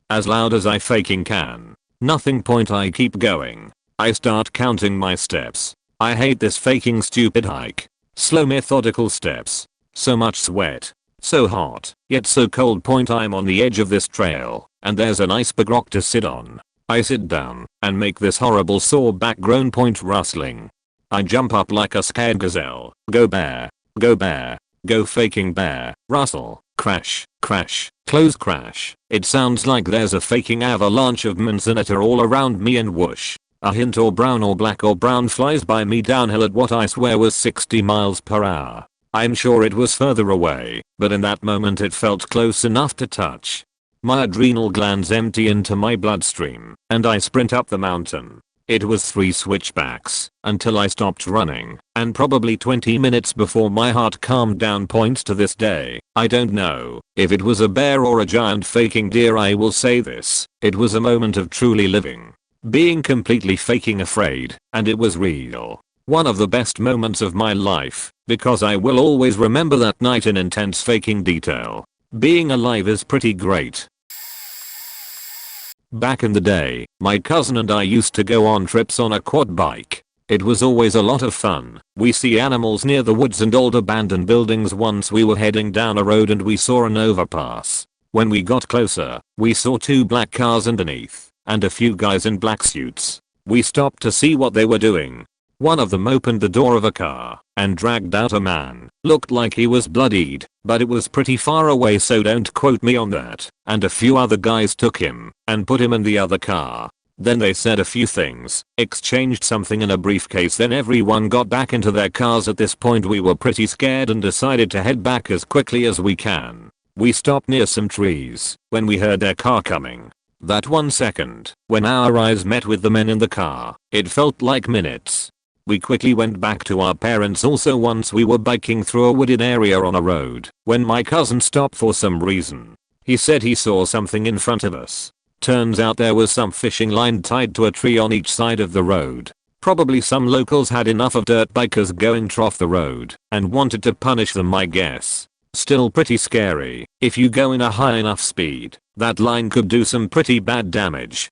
as loud as I faking can. Nothing. I keep going. I start counting my steps. I hate this faking stupid hike. Slow methodical steps. So much sweat. So hot, yet so cold. I'm on the edge of this trail, and there's an iceberg rock to sit on. I sit down and make this horrible sore back groan. Rustling. I jump up like a scared gazelle. Go bear. Go bear. Go faking bear. Rustle. Crash. Crash. Close crash. It sounds like there's a faking avalanche of manzanita all around me, and whoosh. A hint or brown or black or brown flies by me downhill at what I swear was 60 miles per hour. I'm sure it was further away, but in that moment it felt close enough to touch. My adrenal glands empty into my bloodstream, and I sprint up the mountain. It was 3 switchbacks until I stopped running, and probably 20 minutes before my heart calmed down. To this day, I don't know if it was a bear or a giant faking deer. I will say this, it was a moment of truly living. Being completely faking afraid, and it was real. One of the best moments of my life, because I will always remember that night in intense faking detail. Being alive is pretty great. Back in the day, my cousin and I used to go on trips on a quad bike. It was always a lot of fun. We see animals near the woods and old abandoned buildings. Once we were heading down a road and we saw an overpass. When we got closer, we saw 2 black cars underneath, and a few guys in black suits. We stopped to see what they were doing. One of them opened the door of a car and dragged out a man. Looked like he was bloodied, but it was pretty far away, so don't quote me on that. And a few other guys took him and put him in the other car. Then they said a few things, exchanged something in a briefcase, then everyone got back into their cars. At this point we were pretty scared and decided to head back as quickly as we can. We stopped near some trees when we heard their car coming. That 1 second, when our eyes met with the men in the car, it felt like minutes. We quickly went back to our parents. Also, once we were biking through a wooded area on a road when my cousin stopped for some reason. He said he saw something in front of us. Turns out there was some fishing line tied to a tree on each side of the road. Probably some locals had enough of dirt bikers going off the road and wanted to punish them, I guess. Still pretty scary. If you go in a high enough speed, that line could do some pretty bad damage.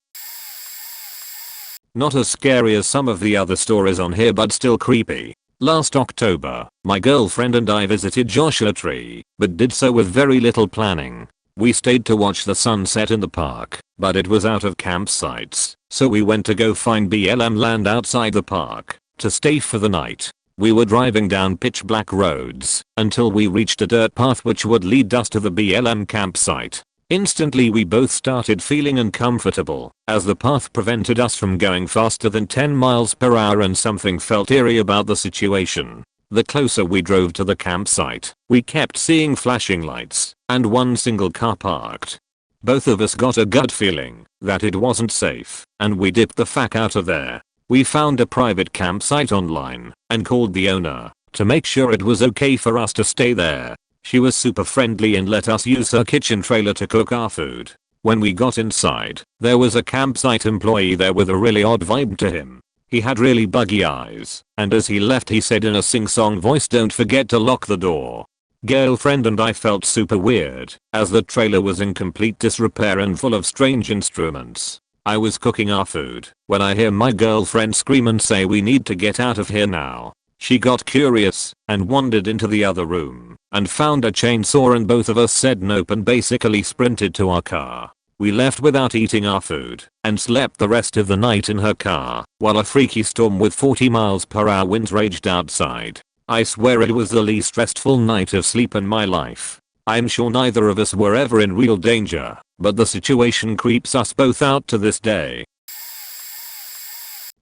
Not as scary as some of the other stories on here, but still creepy. Last October, my girlfriend and I visited Joshua Tree, but did so with very little planning. We stayed to watch the sunset in the park, but it was out of campsites, so we went to go find BLM land outside the park to stay for the night. We were driving down pitch black roads until we reached a dirt path which would lead us to the BLM campsite. Instantly we both started feeling uncomfortable, as the path prevented us from going faster than 10 miles per hour, and something felt eerie about the situation. The closer we drove to the campsite, we kept seeing flashing lights and one single car parked. Both of us got a gut feeling that it wasn't safe, and we dipped the fuck out of there. We found a private campsite online and called the owner to make sure it was okay for us to stay there. She was super friendly and let us use her kitchen trailer to cook our food. When we got inside, there was a campsite employee there with a really odd vibe to him. He had really buggy eyes, and as he left he said in a sing-song voice, "Don't forget to lock the door." Girlfriend and I felt super weird, as the trailer was in complete disrepair and full of strange instruments. I was cooking our food when I hear my girlfriend scream and say, "We need to get out of here now." She got curious and wandered into the other room and found a chainsaw, and both of us said nope and basically sprinted to our car. We left without eating our food and slept the rest of the night in her car while a freaky storm with 40 miles per hour winds raged outside. I swear it was the least restful night of sleep in my life. I'm sure neither of us were ever in real danger, but the situation creeps us both out to this day.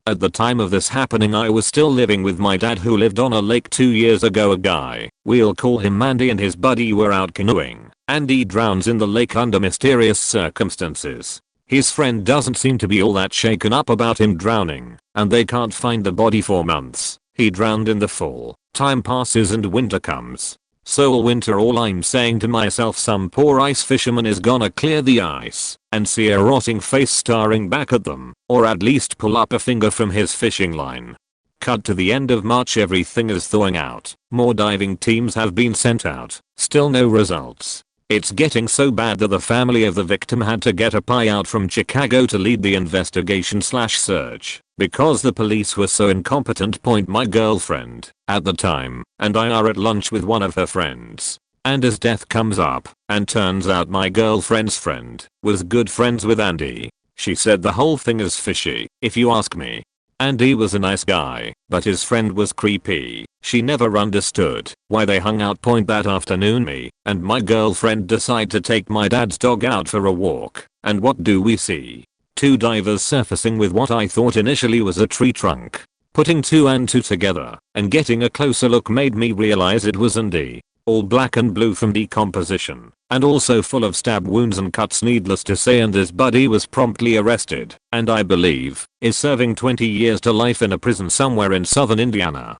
At the time of this happening I was still living with my dad, who lived on a lake 2 years ago. A guy, we'll call him Andy, and his buddy were out canoeing. Andy drowns in the lake under mysterious circumstances. His friend doesn't seem to be all that shaken up about him drowning, and they can't find the body for months. He drowned in the fall. Time passes and winter comes. So all winter all I'm saying to myself, some poor ice fisherman is gonna clear the ice and see a rotting face staring back at them, or at least pull up a finger from his fishing line. Cut to the end of March, everything is thawing out. More diving teams have been sent out. Still no results. It's getting so bad that the family of the victim had to get a pie out from Chicago to lead the investigation/search because the police were so incompetent. My girlfriend, at the time, and I are at lunch with one of her friends, and as death comes up, and turns out my girlfriend's friend was good friends with Andy. She said the whole thing is fishy, if you ask me. Andy was a nice guy, but his friend was creepy. She never understood why they hung out that afternoon. Me and my girlfriend decide to take my dad's dog out for a walk, and what do we see? Two divers surfacing with what I thought initially was a tree trunk. Putting 2 and 2 together and getting a closer look made me realize it was Andy. All black and blue from decomposition, and also full of stab wounds and cuts, needless to say, and his buddy was promptly arrested, and I believe is serving 20 years to life in a prison somewhere in southern Indiana.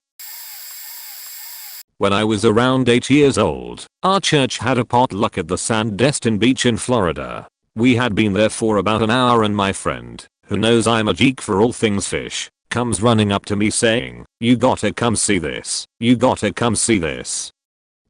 When I was around 8 years old, our church had a potluck at the Sandestin Beach in Florida. We had been there for about an hour, and my friend, who knows I'm a geek for all things fish, comes running up to me saying, "You gotta come see this. You gotta come see this."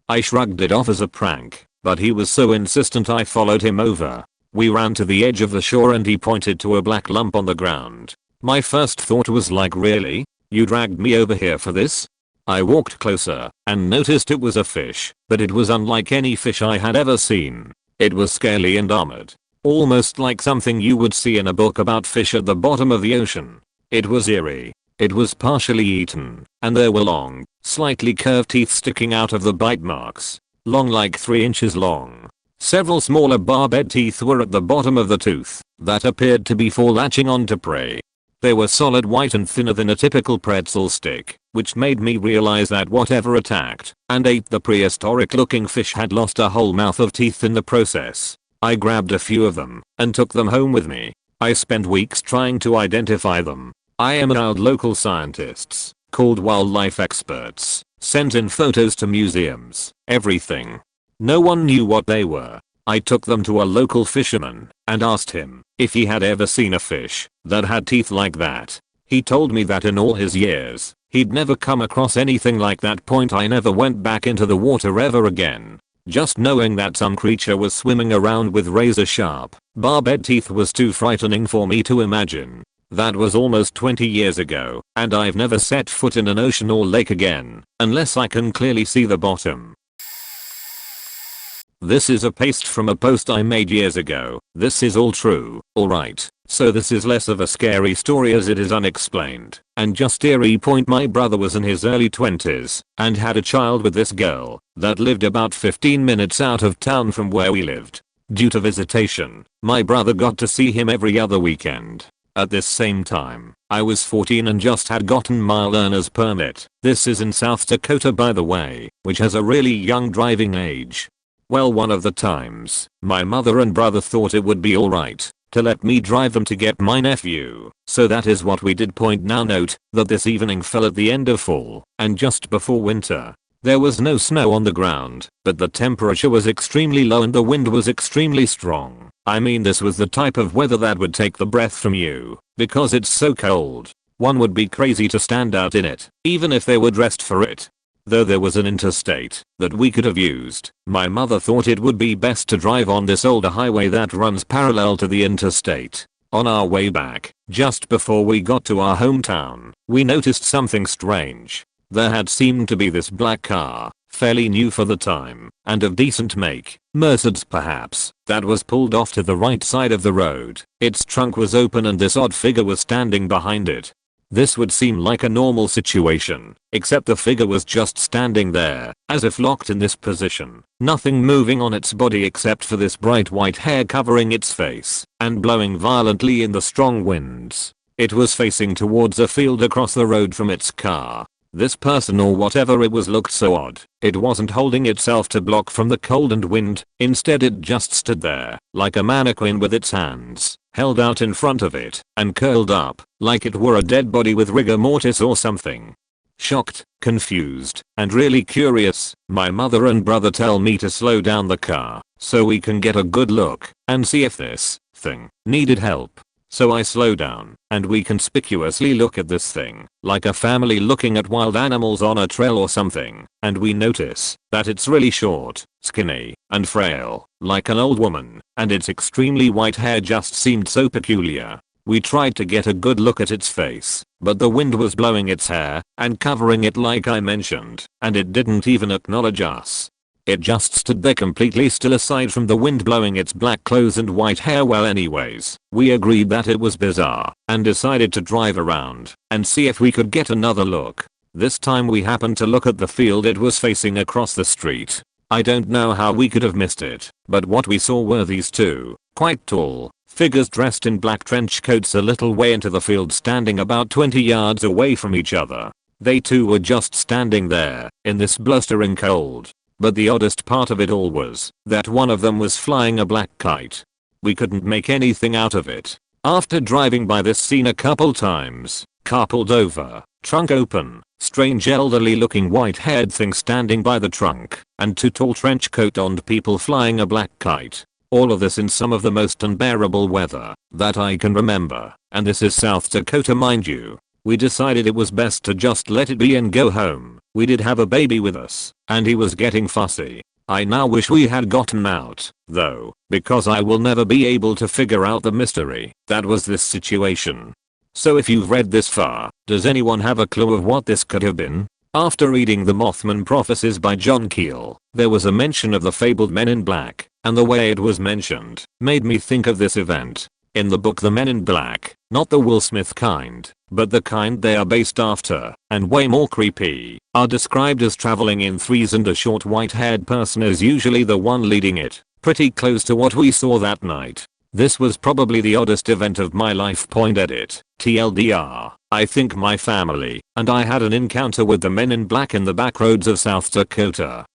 I shrugged it off as a prank, but he was so insistent I followed him over. We ran to the edge of the shore and he pointed to a black lump on the ground. My first thought was like, really? You dragged me over here for this? I walked closer and noticed it was a fish, but it was unlike any fish I had ever seen. It was scaly and armored, almost like something you would see in a book about fish at the bottom of the ocean. It was eerie. It was partially eaten, and there were long, slightly curved teeth sticking out of the bite marks. Long, like 3 inches long. Several smaller barbed teeth were at the bottom of the tooth that appeared to be for latching onto prey. They were solid white and thinner than a typical pretzel stick, which made me realize that whatever attacked and ate the prehistoric looking fish had lost a whole mouth of teeth in the process. I grabbed a few of them and took them home with me. I spent weeks trying to identify them. I emailed local scientists, called wildlife experts, sent in photos to museums, everything. No one knew what they were. I took them to a local fisherman and asked him if he had ever seen a fish that had teeth like that. He told me that in all his years, he'd never come across anything like that. I never went back into the water ever again. Just knowing that some creature was swimming around with razor sharp, barbed teeth was too frightening for me to imagine. That was almost 20 years ago, and I've never set foot in an ocean or lake again, unless I can clearly see the bottom. This is a paste from a post I made years ago. This is all true, alright. So this is less of a scary story as it is unexplained, and just eerie. My brother was in his early 20s, and had a child with this girl, that lived about 15 minutes out of town from where we lived. Due to visitation, my brother got to see him every other weekend. At this same time, I was 14 and just had gotten my learner's permit. This is in South Dakota by the way, which has a really young driving age. Well, one of the times, my mother and brother thought it would be alright to let me drive them to get my nephew, so that is what we did. Now note that this evening fell at the end of fall and just before winter. There was no snow on the ground, but the temperature was extremely low and the wind was extremely strong. I mean, this was the type of weather that would take the breath from you, because it's so cold. One would be crazy to stand out in it, even if they were dressed for it. Though there was an interstate that we could have used, my mother thought it would be best to drive on this older highway that runs parallel to the interstate. On our way back, just before we got to our hometown, we noticed something strange. There had seemed to be this black car, fairly new for the time, and of decent make, Mercedes perhaps, that was pulled off to the right side of the road. Its trunk was open and this odd figure was standing behind it. This would seem like a normal situation, except the figure was just standing there, as if locked in this position, nothing moving on its body except for this bright white hair covering its face, and blowing violently in the strong winds. It was facing towards a field across the road from its car. This person or whatever it was looked so odd. It wasn't holding itself to block from the cold and wind, instead it just stood there, like a mannequin with its hands held out in front of it, and curled up, like it were a dead body with rigor mortis or something. Shocked, confused, and really curious, my mother and brother tell me to slow down the car, so we can get a good look, and see if this thing needed help. So I slow down, and we conspicuously look at this thing, like a family looking at wild animals on a trail or something, and we notice that it's really short, skinny, and frail, like an old woman, and its extremely white hair just seemed so peculiar. We tried to get a good look at its face, but the wind was blowing its hair, and covering it like I mentioned, and it didn't even acknowledge us. It just stood there completely still aside from the wind blowing its black clothes and white hair. Well, anyways, we agreed that it was bizarre and decided to drive around and see if we could get another look. This time we happened to look at the field it was facing across the street. I don't know how we could have missed it, but what we saw were these two, quite tall, figures dressed in black trench coats a little way into the field, standing about 20 yards away from each other. They too were just standing there, in this blustering cold. But the oddest part of it all was that one of them was flying a black kite. We couldn't make anything out of it. After driving by this scene a couple times, car pulled over, trunk open, strange elderly looking white haired thing standing by the trunk, and two tall trench coat on people flying a black kite. All of this in some of the most unbearable weather that I can remember, and this is South Dakota, mind you. We decided it was best to just let it be and go home. We did have a baby with us, and he was getting fussy. I now wish we had gotten out, though, because I will never be able to figure out the mystery that was this situation. So if you've read this far, does anyone have a clue of what this could have been? After reading The Mothman Prophecies by John Keel, there was a mention of the fabled Men in Black, and the way it was mentioned made me think of this event. In the book The Men in Black, not the Will Smith kind, but the kind they are based after, and way more creepy, are described as traveling in threes and a short white-haired person is usually the one leading it, pretty close to what we saw that night. This was probably the oddest event of my life. Edit. TLDR, I think my family and I had an encounter with the Men in Black in the back roads of South Dakota.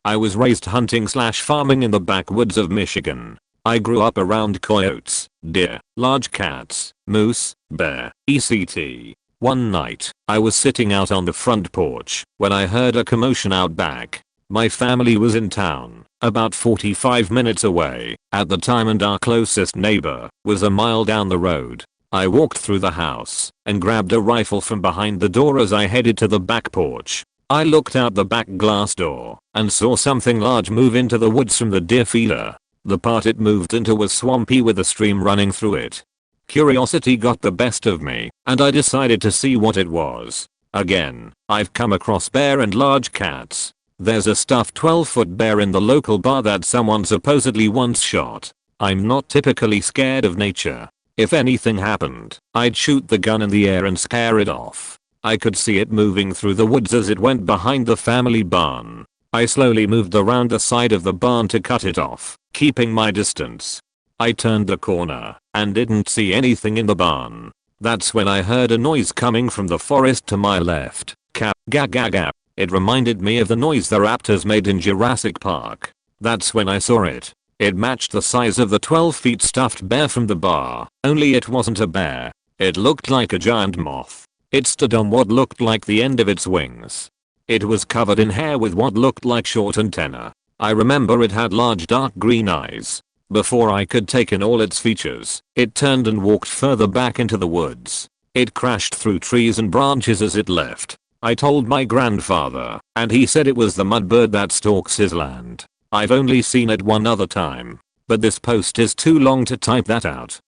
I was raised hunting/farming in the backwoods of Michigan. I grew up around coyotes, deer, large cats, moose, bear, etc. One night, I was sitting out on the front porch when I heard a commotion out back. My family was in town, about 45 minutes away, at the time, and our closest neighbor was a mile down the road. I walked through the house and grabbed a rifle from behind the door as I headed to the back porch. I looked out the back glass door and saw something large move into the woods from the deer feeder. The part it moved into was swampy with a stream running through it. Curiosity got the best of me, and I decided to see what it was. Again, I've come across bear and large cats. There's a stuffed 12-foot bear in the local bar that someone supposedly once shot. I'm not typically scared of nature. If anything happened, I'd shoot the gun in the air and scare it off. I could see it moving through the woods as it went behind the family barn. I slowly moved around the side of the barn to cut it off, keeping my distance. I turned the corner and didn't see anything in the barn. That's when I heard a noise coming from the forest to my left. Ga. It reminded me of the noise the raptors made in Jurassic Park. That's when I saw it. It matched the size of the 12-foot stuffed bear from the bar, only it wasn't a bear. It looked like a giant moth. It stood on what looked like the end of its wings. It was covered in hair with what looked like short antennae. I remember it had large dark green eyes. Before I could take in all its features, it turned and walked further back into the woods. It crashed through trees and branches as it left. I told my grandfather, and he said it was the mudbird that stalks his land. I've only seen it one other time, but this post is too long to type that out.